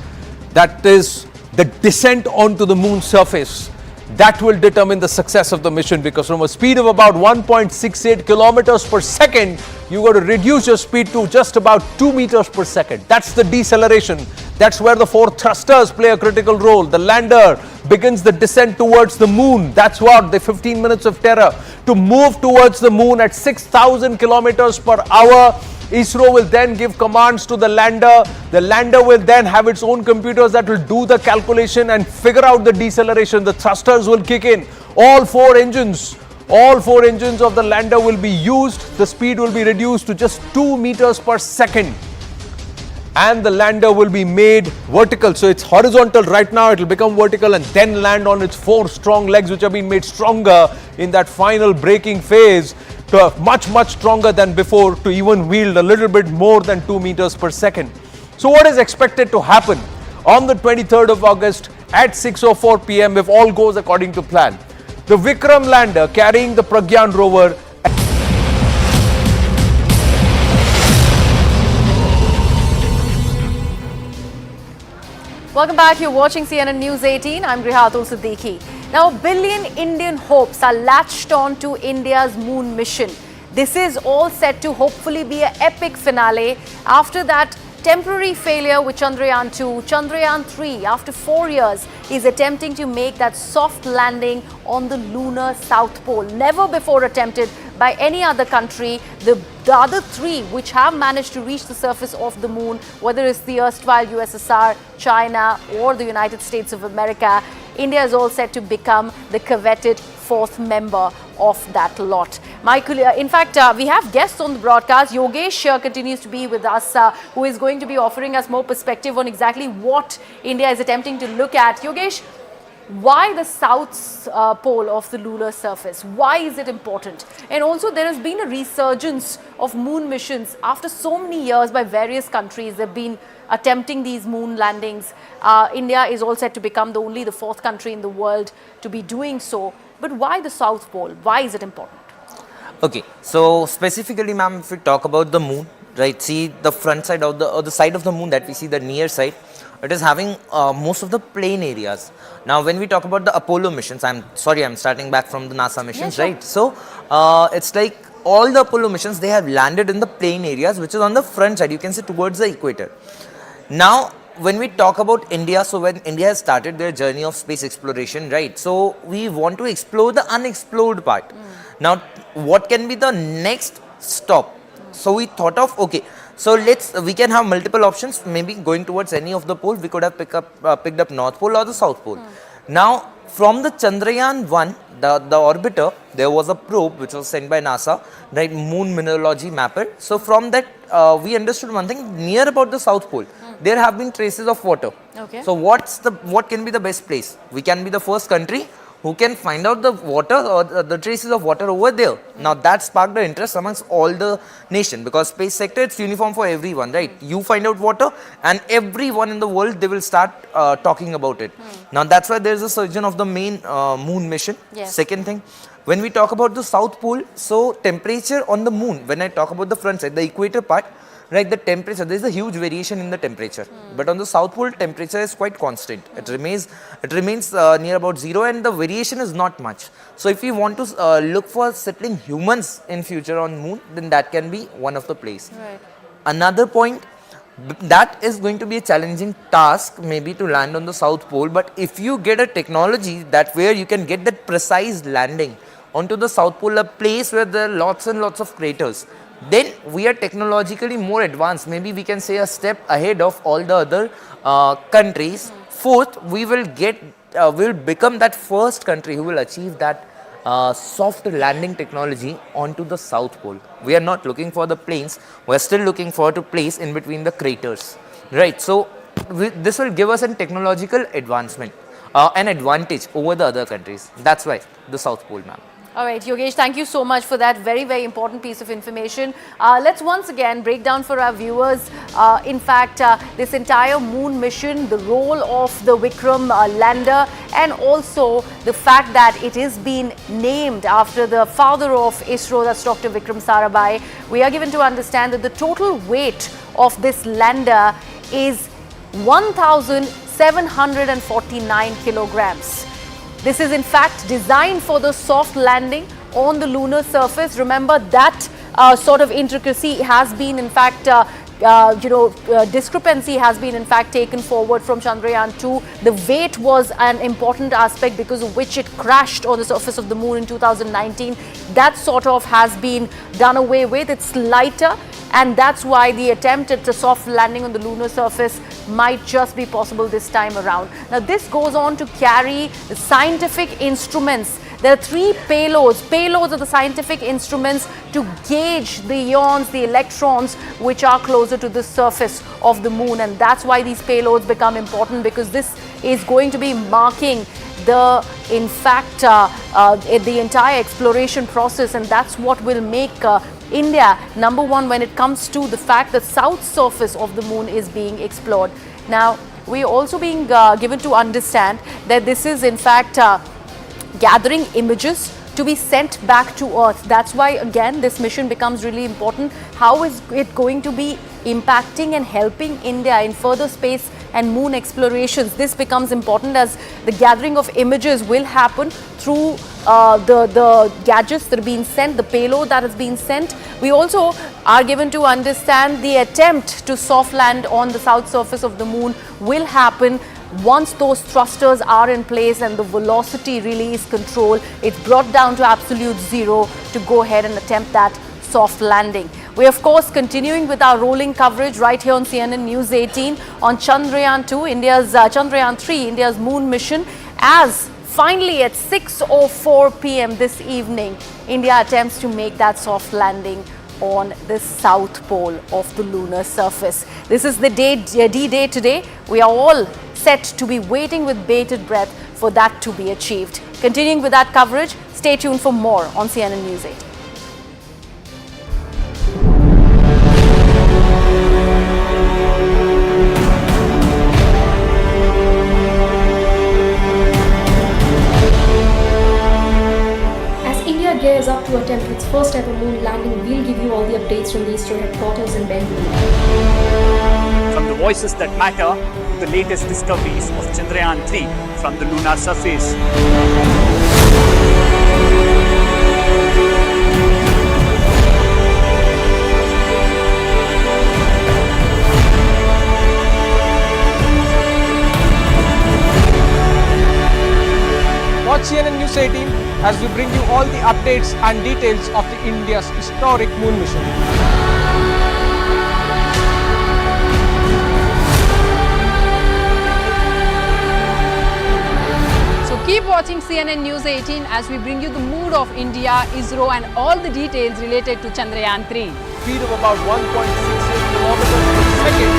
that is the descent onto the moon's surface. That will determine the success of the mission, because from a speed of about 1.68 kilometers per second, you got to reduce your speed to just about 2 meters per second. That's the deceleration. That's where the 4 thrusters play a critical role. The lander begins the descent towards the moon. That's what the 15 minutes of terror. To move towards the moon at 6,000 kilometers per hour, ISRO will then give commands to the lander. The lander will then have its own computers that will do the calculation and figure out the deceleration. The thrusters will kick in. All 4 engines of the lander will be used. The speed will be reduced to just 2 meters per second. And the lander will be made vertical. So it's horizontal right now, it will become vertical and then land on its 4 strong legs, which have been made stronger in that final braking phase, to much stronger than before, to even wield a little bit more than 2 meters per second. So what is expected to happen on the 23rd of August at 6:04 p.m. if all goes according to plan? The Vikram lander carrying the Pragyan rover . Welcome back. You're watching CNN News 18. I'm Rehatul Siddiqui. Now, a billion Indian hopes are latched on to India's moon mission. This is all set to hopefully be an epic finale after that temporary failure with Chandrayaan 2. Chandrayaan 3, after 4 years, is attempting to make that soft landing on the lunar South Pole. Never before attempted by any other country. The other 3 which have managed to reach the surface of the moon, whether it's the erstwhile USSR, China or the United States of America, India is all set to become the coveted 4th member of that lot. In fact, we have guests on the broadcast. Yogesh continues to be with us, who is going to be offering us more perspective on exactly what India is attempting to look at. Yogesh, why the south pole of the lunar surface? Why is it important? And also, there has been a resurgence of moon missions after so many years by various countries. They've been attempting these moon landings. India is all set to become the 4th country in the world to be doing so. But why the South Pole? Why is it important? Okay, so specifically, ma'am, if we talk about the moon, right, see the front side of the side of the moon that we see, the near side, it is having most of the plain areas. Now, when we talk about the Apollo missions, I'm starting back from the NASA missions, right? So, it's like all the Apollo missions, they have landed in the plain areas, which is on the front side, you can see towards the equator. Now, when we talk about India, so when India has started their journey of space exploration, right? So, we want to explore the unexplored part. Now, what can be the next stop? So, we thought of, okay, so we can have multiple options, maybe going towards any of the poles. We could have picked up North Pole or the South Pole. Now, from the Chandrayaan 1, the orbiter, there was a probe which was sent by NASA, right, moon mineralogy mapper. So, from that, we understood one thing, near about the South Pole, there have been traces of water. Okay. So, what can be the best place? We can be the first country who can find out the water or the traces of water over there. Now, that sparked the interest amongst all the nation, because space sector, it's uniform for everyone, right? You find out water and everyone in the world, they will start talking about it. Now, that's why there is a surgeon of the main moon mission. Yes. Second thing, when we talk about the South Pole, so temperature on the moon, when I talk about the front side, the equator part, right, the temperature, there is a huge variation in the temperature. But on the South Pole, temperature is quite constant. It remains near about 0, and the variation is not much. So, if we want to look for settling humans in future on moon, then that can be one of the place. Right. Another point, that is going to be a challenging task, maybe to land on the South Pole. But if you get a technology that where you can get that precise landing onto the South Pole, a place where there are lots and lots of craters, then we are technologically more advanced. Maybe we can say a step ahead of all the other countries. Fourth, we will become that first country who will achieve that soft landing technology onto the South Pole. We are not looking for the plains. We are still looking for a place in between the craters, right? So, this will give us a technological advancement, an advantage over the other countries. That's why the South Pole, ma'am. All right, Yogesh, thank you so much for that very, very important piece of information. Let's once again break down for our viewers, in fact, this entire moon mission, the role of the Vikram lander, and also the fact that it is being named after the father of ISRO, that's Dr. Vikram Sarabhai. We are given to understand that the total weight of this lander is 1,000 749 kilograms. This is in fact designed for the soft landing on the lunar surface. Remember that sort of intricacy has been in fact discrepancy has been in fact taken forward from Chandrayaan 2. The weight was an important aspect because of which it crashed on the surface of the moon in 2019. That sort of has been done away with. It's lighter, and that's why the attempt at a soft landing on the lunar surface might just be possible this time around. Now this goes on to carry the scientific instruments. There are 3 payloads. Payloads are the scientific instruments to gauge the ions, the electrons, which are closer to the surface of the moon. And that's why these payloads become important, because this is going to be marking the entire exploration process. And that's what will make India number one when it comes to the fact that south surface of the moon is being explored. Now, we're also being given to understand that this is in fact gathering images to be sent back to Earth. That's why again this mission becomes really important. How is it going to be impacting and helping India in further space and moon explorations? This becomes important, as the gathering of images will happen through the gadgets that are being sent, the payload that is being sent. We also are given to understand the attempt to soft land on the south surface of the moon will happen once those thrusters are in place and the velocity really is controlled. It's brought down to absolute zero to go ahead and attempt that soft landing. We're of course continuing with our rolling coverage right here on CNN News 18 on Chandrayaan 2, India's Chandrayaan 3, India's moon mission, as finally at 6:04 p.m. this evening, India attempts to make that soft landing on the south pole of the lunar surface. This is the D-Day today. We are all set to be waiting with bated breath for that to be achieved. Continuing with that coverage, stay tuned for more on CNN News 18. Gears up to attempt its first ever moon landing. We'll give you all the updates from the ISRO headquarters in Bengaluru. From the voices that matter to the latest discoveries of Chandrayaan 3 from the lunar surface. Watch CNN News 18 as we bring you all the updates and details of the India's historic moon mission. So keep watching CNN News 18 as we bring you the mood of India, ISRO and all the details related to Chandrayaan 3. Speed of about 1.68 kilometers per second.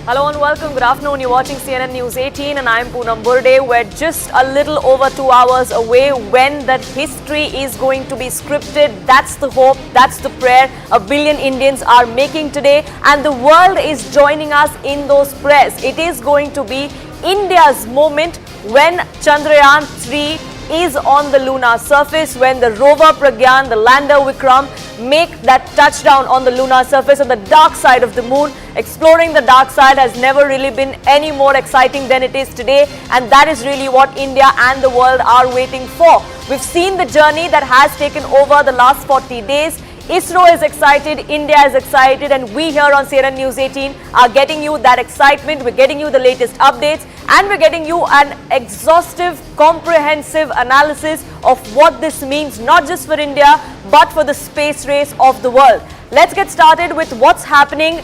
Hello and welcome. Good afternoon. You're watching CNN News 18 and I'm Poonam Burde. We're just a little over 2 hours away when that history is going to be scripted. That's the hope. That's the prayer a billion Indians are making today, and the world is joining us in those prayers. It is going to be India's moment when Chandrayaan 3 is on the lunar surface, when the rover Pragyan, the lander Vikram, make that touchdown on the lunar surface on the dark side of the moon. Exploring the dark side has never really been any more exciting than it is today, and that is really what India and the world are waiting for. We've seen the journey that has taken over the last 40 days. ISRO is excited, India is excited, and we here on CNN News 18 are getting you that excitement. We're getting you the latest updates, and we're getting you an exhaustive, comprehensive analysis of what this means, not just for India, but for the space race of the world. Let's get started with what's happening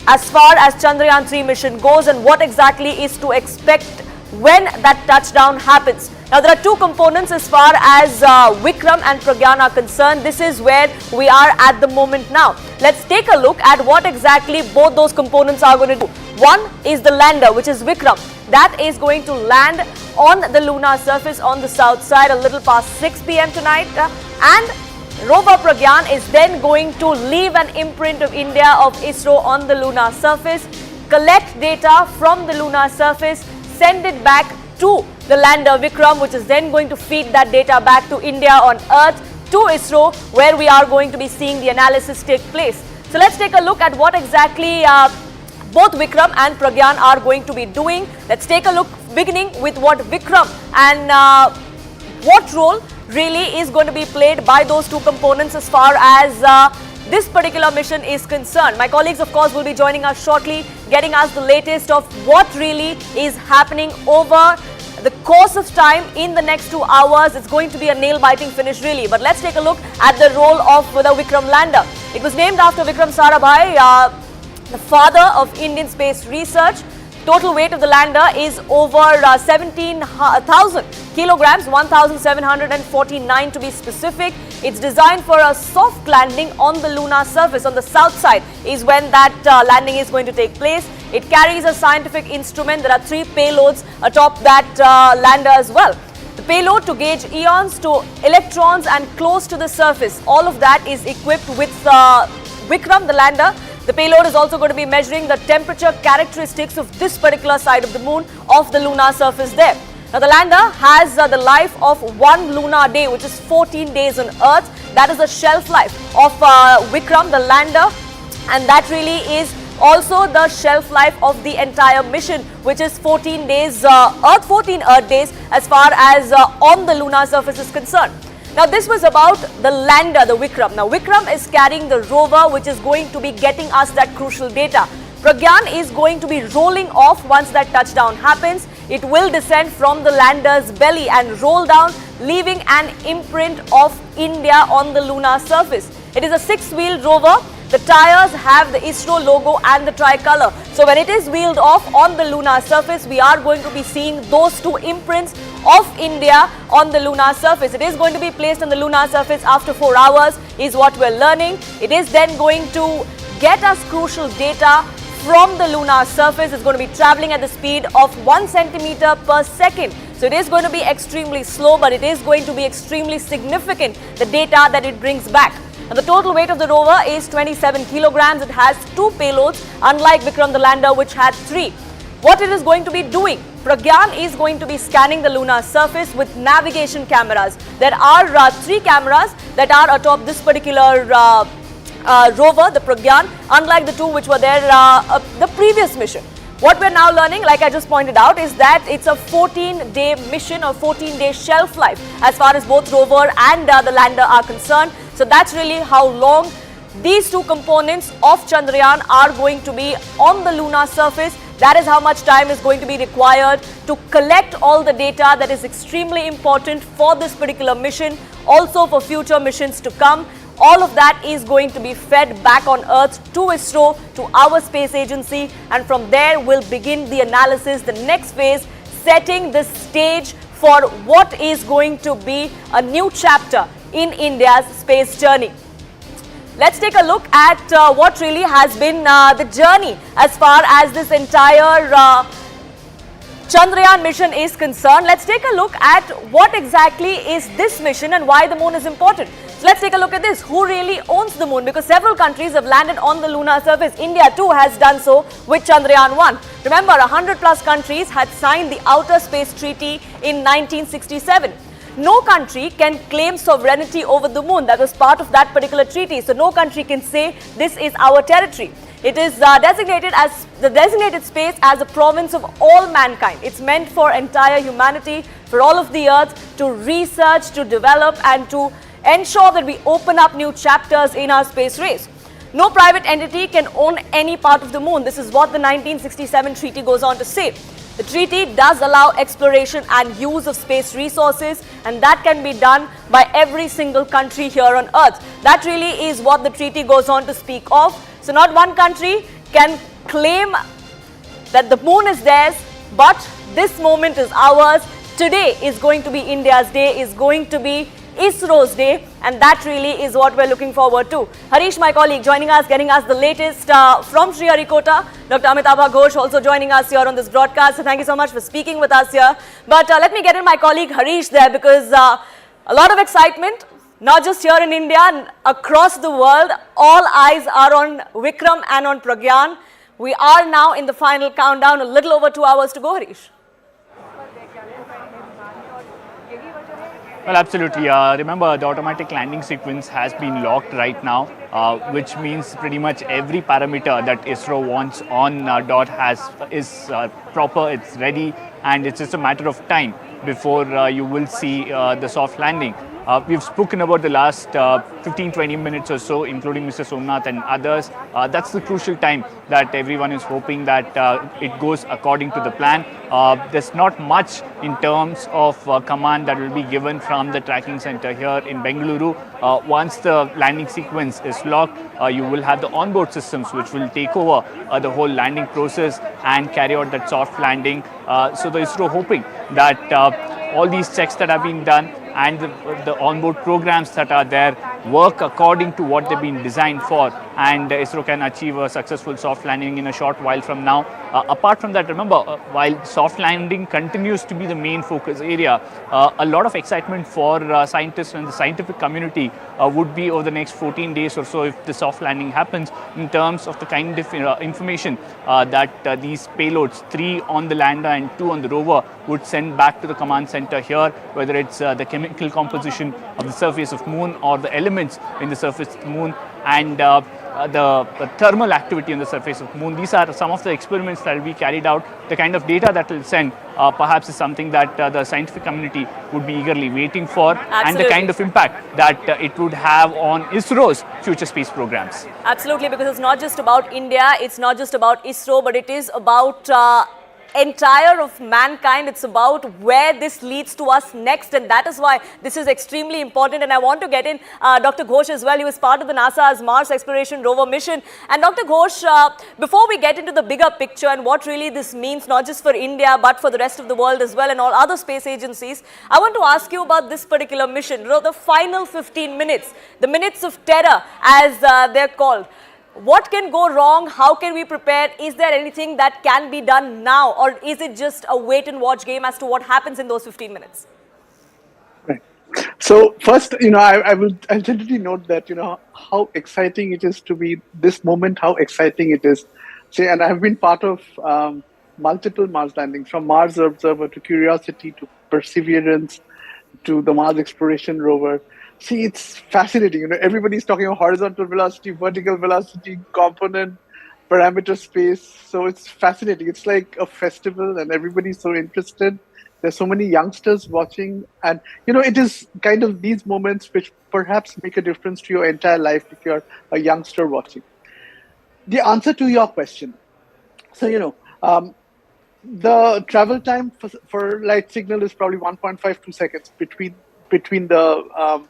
as far as Chandrayaan 3 mission goes and what exactly is to expect when that touchdown happens. Now, there are two components as far as Vikram and Pragyan are concerned. This is where we are at the moment now. Let's take a look at what exactly both those components are going to do. One is the lander, which is Vikram. That is going to land on the lunar surface on the south side a little past 6 p.m. tonight. And rover Pragyan is then going to leave an imprint of India, of ISRO on the lunar surface, collect data from the lunar surface, send it back to the lander Vikram, which is then going to feed that data back to India on Earth to ISRO, where we are going to be seeing the analysis take place. So let's take a look at what exactly both Vikram and Pragyan are going to be doing. Let's take a look, beginning with what Vikram and what role really is going to be played by those two components as far as this particular mission is concerned. My colleagues, of course, will be joining us shortly, getting us the latest of what really is happening over the course of time in the next 2 hours. It's going to be a nail-biting finish, really. But let's take a look at the role of the Vikram lander. It was named after Vikram Sarabhai, the father of Indian space research. Total weight of the lander is over 17,000 kilograms, 1,749 to be specific. It's designed for a soft landing on the lunar surface. On the south side is when that landing is going to take place. It carries a scientific instrument. There are 3 payloads atop that lander as well. The payload to gauge ions, to electrons and close to the surface. All of that is equipped with Vikram, the lander. The payload is also going to be measuring the temperature characteristics of this particular side of the moon, of the lunar surface there. Now the lander has the life of 1 lunar day, which is 14 days on Earth. That is the shelf life of Vikram, the lander, and that really is also the shelf life of the entire mission, which is 14 days, 14 Earth days as far as on the lunar surface is concerned. Now this was about the lander, the Vikram. Now Vikram is carrying the rover, which is going to be getting us that crucial data. Pragyan is going to be rolling off once that touchdown happens. It will descend from the lander's belly and roll down, leaving an imprint of India on the lunar surface. It is a 6-wheeled rover. The tires have the ISRO logo and the tricolor. So when it is wheeled off on the lunar surface, we are going to be seeing those 2 imprints of India on the lunar surface. It is going to be placed on the lunar surface after 4 hours is what we're learning. It is then going to get us crucial data from the lunar surface. It's going to be traveling at the speed of 1 centimeter per second. So it is going to be extremely slow, but it is going to be extremely significant, the data that it brings back. Now, the total weight of the rover is 27 kilograms. It has 2 payloads, unlike Vikram the lander, which had 3. What it is going to be doing? Pragyan is going to be scanning the lunar surface with navigation cameras. There are 3 cameras that are atop this particular rover, the Pragyan, unlike the 2 which were there the previous mission. What we're now learning, like I just pointed out, is that it's a 14-day mission or 14-day shelf life as far as both rover and the lander are concerned. So that's really how long these 2 components of Chandrayaan are going to be on the lunar surface. That is how much time is going to be required to collect all the data that is extremely important for this particular mission, also for future missions to come. All of that is going to be fed back on Earth to ISRO, to our space agency, and from there we'll begin the analysis, the next phase, setting the stage for what is going to be a new chapter in India's space journey. Let's take a look at what really has been the journey as far as this entire Chandrayaan mission is concerned. Let's take a look at what exactly is this mission and why the moon is important. So let's take a look at this. Who really owns the moon? Because several countries have landed on the lunar surface. India too has done so with Chandrayaan 1. Remember, 100+ countries had signed the Outer Space Treaty in 1967. No country can claim sovereignty over the moon. That was part of that particular treaty. So no country can say this is our territory. It is designated as the designated space as a province of all mankind. It's meant for entire humanity, for all of the earth to research, to develop and to ensure that we open up new chapters in our space race. No private entity can own any part of the moon. This is what the 1967 treaty goes on to say. The treaty does allow exploration and use of space resources, and that can be done by every single country here on Earth. That really is what the treaty goes on to speak of. So not one country can claim that the moon is theirs, but this moment is ours. Today is going to be India's day, is going to be ISRO's day, and that really is what we're looking forward to. Harish, my colleague, joining us, getting us the latest from Sriharikota. Dr. Amitabha Ghosh also joining us here on this broadcast. So thank you so much for speaking with us here. But let me get in my colleague Harish there, because a lot of excitement, not just here in India, across the world. All eyes are on Vikram and on Pragyan. We are now in the final countdown, a little over 2 hours to go, Harish. Well, absolutely. Remember, the automatic landing sequence has been locked right now, which means pretty much every parameter that ISRO wants on DOT is proper, it's ready, and it's just a matter of time before you will see the soft landing. We've spoken about the last 15-20 minutes or so, including Mr. Somnath and others. That's the crucial time that everyone is hoping that it goes according to the plan. There's not much in terms of command that will be given from the tracking center here in Bengaluru. Once the landing sequence is locked, you will have the onboard systems which will take over the whole landing process and carry out that soft landing. So the ISRO hoping that all these checks that have been done and the onboard programs that are there work according to what they've been designed for, and ISRO can achieve a successful soft landing in a short while from now. Apart from that, remember, while soft landing continues to be the main focus area, a lot of excitement for scientists and the scientific community would be over the next 14 days or so if the soft landing happens, in terms of the kind of information that these payloads, 3 on the lander and 2 on the rover, would send back to the command center here, whether it's the chemical composition of the surface of Moon or the elements in the surface of the Moon, and the thermal activity on the surface of Moon. These are some of the experiments that will be carried out. The kind of data that will send perhaps is something that the scientific community would be eagerly waiting for. Absolutely. And the kind of impact that it would have on ISRO's future space programs. Absolutely, because it's not just about India, it's not just about ISRO, but it is about entire of mankind. It's about where this leads to us next, and that is why this is extremely important. And I want to get in Dr. Ghosh as well. He was part of the NASA's Mars Exploration Rover mission. And Dr. Ghosh, before we get into the bigger picture and what really this means, not just for India but for the rest of the world as well and all other space agencies, I want to ask you about this particular mission. The final 15 minutes, the minutes of terror as they're called. What can go wrong? How can we prepare? Is there anything that can be done now, or is it just a wait and watch game as to what happens in those 15 minutes? Right. So first, I'll tentatively note that, how exciting it is to be this moment, how exciting it is. See, and I've been part of multiple Mars landings, from Mars Observer to Curiosity to Perseverance to the Mars Exploration Rover. See, it's fascinating. Everybody's talking about horizontal velocity, vertical velocity, component, parameter space. So it's fascinating. It's like a festival and everybody's so interested. There's so many youngsters watching. And, it is kind of these moments which perhaps make a difference to your entire life if you're a youngster watching. The answer to your question. So, the travel time for light signal is probably 1.52 seconds between the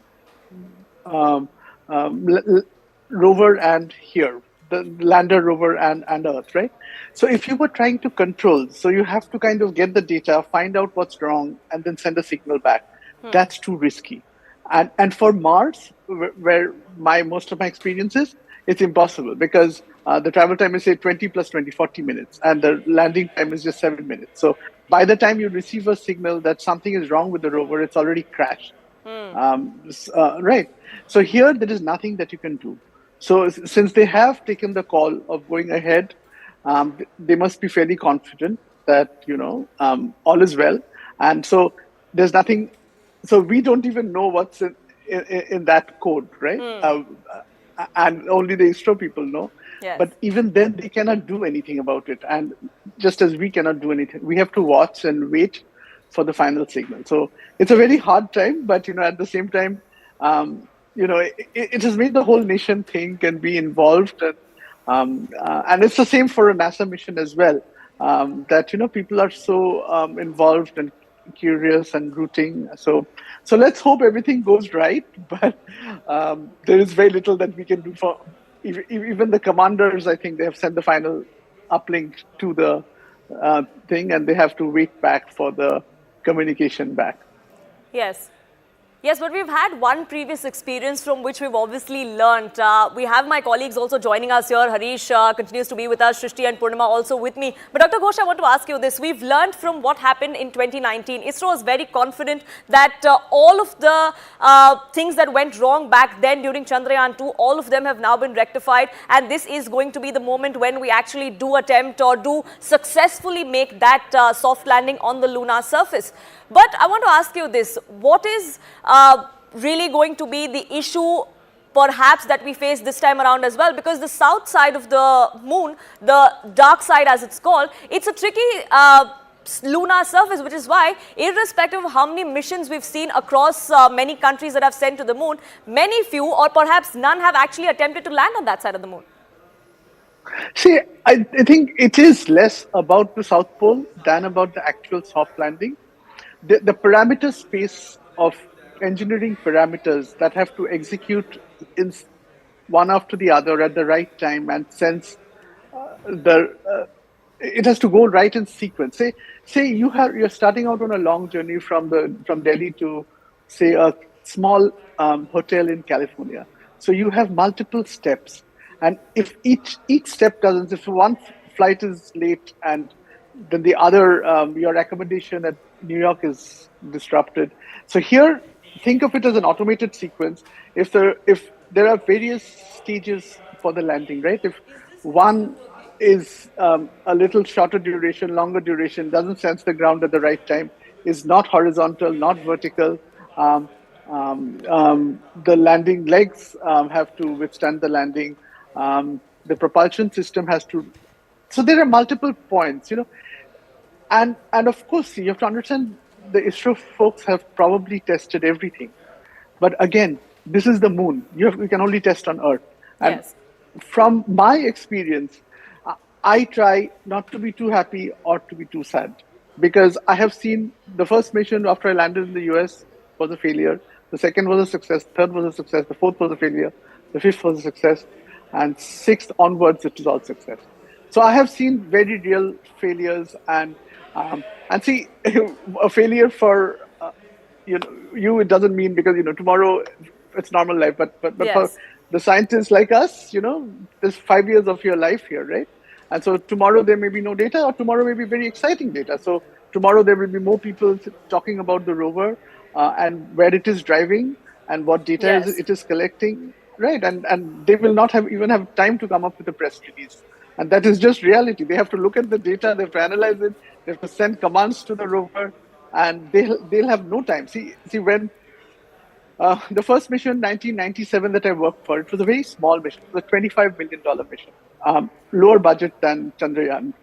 rover and here, the lander, rover and Earth, right? So if you were trying to control, so you have to kind of get the data, find out what's wrong, and then send a signal back. That's too risky. And for Mars, where most of my experience is, it's impossible because the travel time is say 20 plus 20, 40 minutes, and the landing time is just 7 minutes. So by the time you receive a signal that something is wrong with the rover, it's already crashed. Right. So here there is nothing that you can do. So since they have taken the call of going ahead, they must be fairly confident that all is well. And so there's nothing. So we don't even know what's in that code, right? And only the ISRO people know. Yes. But even then, they cannot do anything about it. And just as we cannot do anything, we have to watch and wait for the final signal. So it's a very hard time, but at the same time, it has made the whole nation think and be involved, and it's the same for a NASA mission as well. That people are so involved and curious and rooting. So let's hope everything goes right. But there is very little that we can do for even the commanders. I think they have sent the final uplink to the thing, and they have to wait back for the communication back. Yes. Yes, but we've had one previous experience from which we've obviously learnt. We have my colleagues also joining us here. Harish continues to be with us, Shrishti and Purnima also with me. But Dr. Ghosh, I want to ask you this. We've learnt from what happened in 2019. ISRO is very confident that all of the things that went wrong back then during Chandrayaan-2, all of them have now been rectified. And this is going to be the moment when we actually do attempt or do successfully make that soft landing on the lunar surface. But I want to ask you this, what is really going to be the issue perhaps that we face this time around as well? Because the south side of the moon, the dark side as it's called, it's a tricky lunar surface, which is why irrespective of how many missions we've seen across many countries that have sent to the moon, many few or perhaps none have actually attempted to land on that side of the moon. See, I think it is less about the South Pole than about the actual soft landing. The parameter space of engineering parameters that have to execute in one after the other at the right time and sense it has to go right in sequence. Say you're starting out on a long journey from Delhi to say a small hotel in California. So you have multiple steps, and if each step doesn't, if one flight is late and then the other your accommodation at New York is disrupted. So here, think of it as an automated sequence. If there are various stages for the landing, right? If one is a little shorter duration, longer duration, doesn't sense the ground at the right time, is not horizontal, not vertical, the landing legs have to withstand the landing. The propulsion system has to. So there are multiple points, And of course, you have to understand the ISRO folks have probably tested everything. But again, this is the moon. You can only test on Earth. And yes. From my experience, I try not to be too happy or to be too sad. Because I have seen the first mission after I landed in the US was a failure. The second was a success. Third was a success. The fourth was a failure. The fifth was a success. And sixth onwards, it was all success. So I have seen very real failures and see, a failure for you, it doesn't mean because tomorrow it's normal life, but yes. For the scientists like us, there's 5 years of your life here, right? And so tomorrow there may be no data, or tomorrow may be very exciting data. So tomorrow there will be more people talking about the rover and where it is driving and what data yes. it is collecting, right? And they will not even have time to come up with a press release. And that is just reality. They have to look at the data, they have to analyze it, they have to send commands to the rover, and they'll have no time. See when the first mission, 1997, that I worked for, it was a very small mission. It was a $25 million mission, lower budget than Chandrayaan.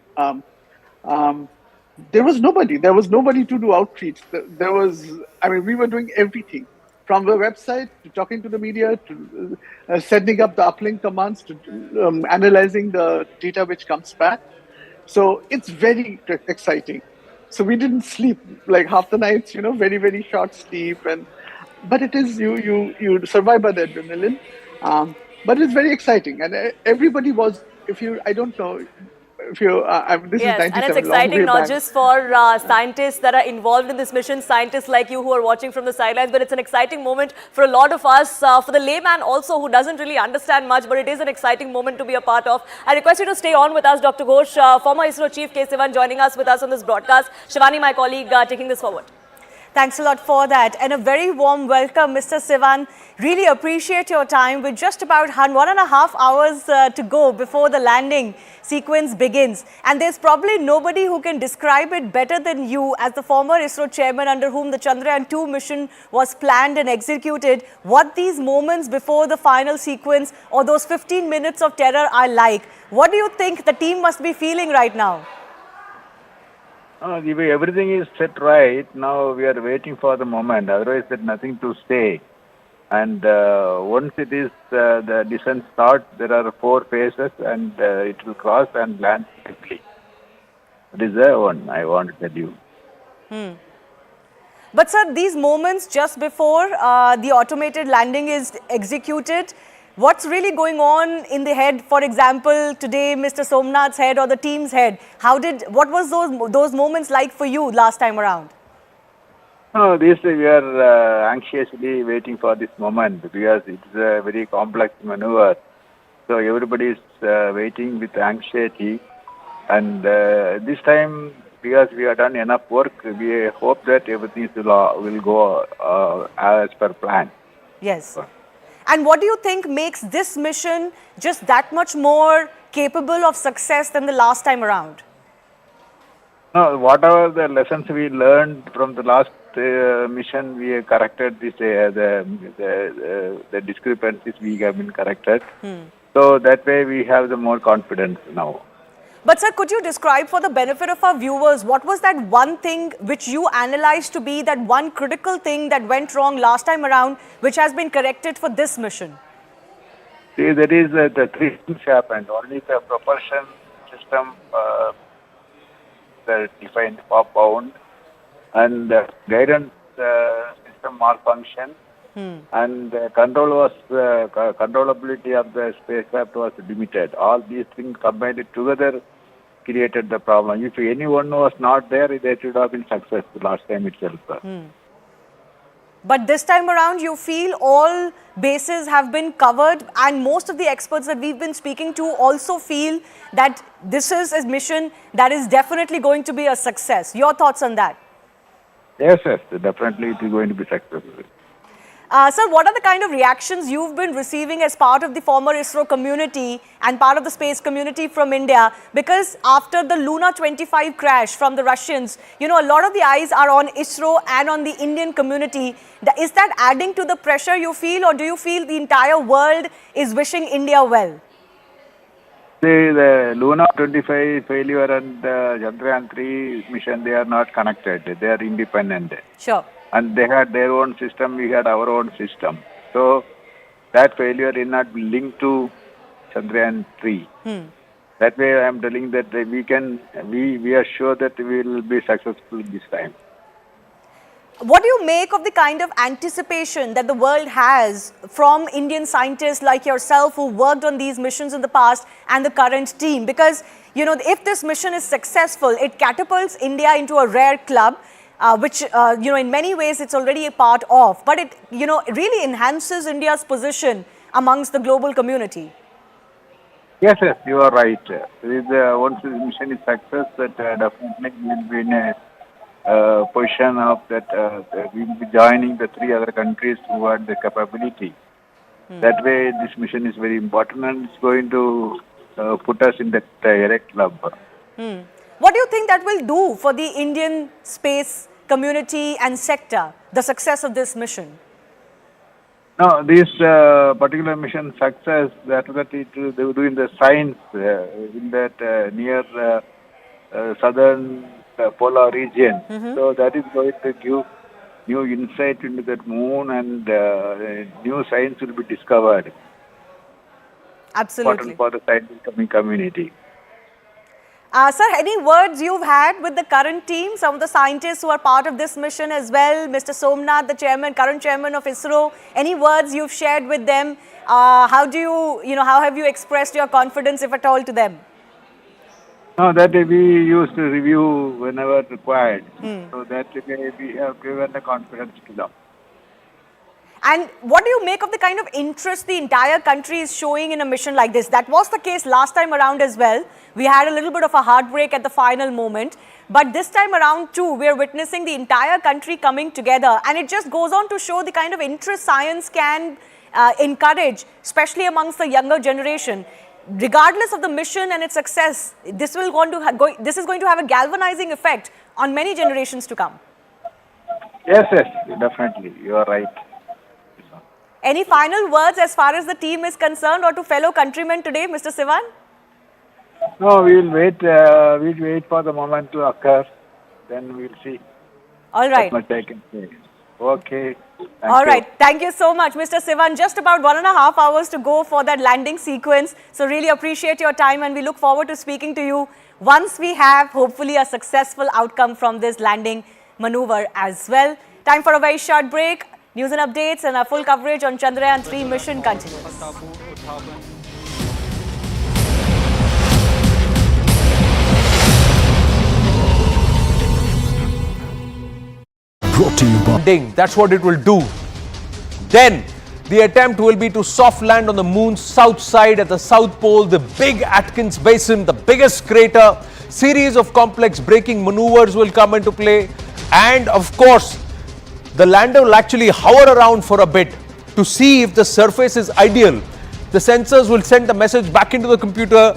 There was nobody. There was nobody to do outreach. We were doing everything. From the website to talking to the media to setting up the uplink commands to analyzing the data which comes back. So it's very exciting. So we didn't sleep like half the nights, very, very short sleep. But it is, you survive by the adrenaline. But it's very exciting. And everybody was, I don't know, this yes, is 97, and it's exciting not back. just for scientists that are involved in this mission, scientists like you who are watching from the sidelines, but it's an exciting moment for a lot of us, for the layman also who doesn't really understand much, but it is an exciting moment to be a part of. I request you to stay on with us, Dr. Ghosh, former ISRO Chief K. Sivan joining us with us on this broadcast. Shivani, my colleague, taking this forward. Thanks a lot for that, and a very warm welcome, Mr. Sivan. Really appreciate your time. With just about 1.5 hours to go before the landing sequence begins. And there's probably nobody who can describe it better than you, as the former ISRO chairman under whom the Chandrayaan-2 mission was planned and executed, what these moments before the final sequence or those 15 minutes of terror are like. What do you think the team must be feeling right now? Everything is set right. Now we are waiting for the moment. Otherwise, there's nothing to say. And once it is the descent starts, there are 4 phases, and it will cross and land quickly. That is the one I want to tell you. But sir, these moments just before the automated landing is executed, what's really going on in the head? For example, today, Mr. Somnath's head or the team's head. What was those moments like for you last time around? No, this we are anxiously waiting for this moment because it's a very complex maneuver. So everybody is waiting with anxiety, and this time because we have done enough work, we hope that everything will go as per plan. Yes. And what do you think makes this mission just that much more capable of success than the last time around? No, whatever the lessons we learned from the last mission, we have corrected this the discrepancies we have been corrected. So that way we have the more confidence now. But sir, could you describe for the benefit of our viewers, what was that one thing which you analyzed to be that one critical thing that went wrong last time around, which has been corrected for this mission? See, there is the three things happened. Only the propulsion system the defined bound, and the guidance system malfunction, and controllability of the spacecraft was limited. All these things combined together created the problem. If anyone was not there, they should have been successful last time itself. But this time around, you feel all bases have been covered, and most of the experts that we've been speaking to also feel that this is a mission that is definitely going to be a success. Your thoughts on that? Yes, definitely it is going to be successful. Sir, what are the kind of reactions you've been receiving as part of the former ISRO community and part of the space community from India? Because after the Lunar 25 crash from the Russians, you know, a lot of the eyes are on ISRO and on the Indian community. Is that adding to the pressure you feel, or do you feel the entire world is wishing India well? See, the Lunar 25 failure and the Chandrayaan 3 mission, they are not connected. They are independent. Sure. And they had their own system, we had our own system. So that failure is not linked to Chandrayaan 3. That way I am telling that we are sure that we will be successful this time. What do you make of the kind of anticipation that the world has from Indian scientists like yourself who worked on these missions in the past and the current team? Because, you know, if this mission is successful, it catapults India into a rare club. Which, you know, in many ways it's already a part of, but it, you know, it really enhances India's position amongst the global community. Yes, you are right. Once this mission is success, that definitely we will be in a position of that we will be joining the three other countries who had the capability. That way this mission is very important and it's going to put us in the direct club. What do you think that will do for the Indian space community and sector, the success of this mission? No, this particular mission success, that they were doing the science in that near southern polar region. So that is going to give new insight into that moon, and new science will be discovered. Absolutely. Important for the scientific community. Sir, any words you've had with the current team, some of the scientists who are part of this mission as well, Mr. Somnath, the chairman, current chairman of ISRO, any words you've shared with them? How have you expressed your confidence, if at all, to them? No, that we used to review whenever required. So that we have given the confidence to them. And what do you make of the kind of interest the entire country is showing in a mission like this? That was the case last time around as well. We had a little bit of a heartbreak at the final moment. But this time around too, we are witnessing the entire country coming together. And it just goes on to show the kind of interest science can encourage, especially amongst the younger generation. Regardless of the mission and its success, this is going to have a galvanizing effect on many generations to come. Yes, definitely. You are right. Any final words as far as the team is concerned or to fellow countrymen today, Mr. Sivan? No, we'll wait for the moment to occur. Then we'll see. All right. What I can say. Okay. All right. Thank you so much, Mr. Sivan. Just about 1.5 hours to go for that landing sequence. So really appreciate your time, and we look forward to speaking to you once we have hopefully a successful outcome from this landing maneuver as well. Time for a very short break. News and updates and our full coverage on Chandrayaan 3 mission continues. Brought to you by That's what it will do. Then the attempt will be to soft land on the moon's south side at the South Pole, the big Atkins Basin, the biggest crater. Series of complex braking maneuvers will come into play. And of course, the lander will actually hover around for a bit to see if the surface is ideal. The sensors will send the message back into the computer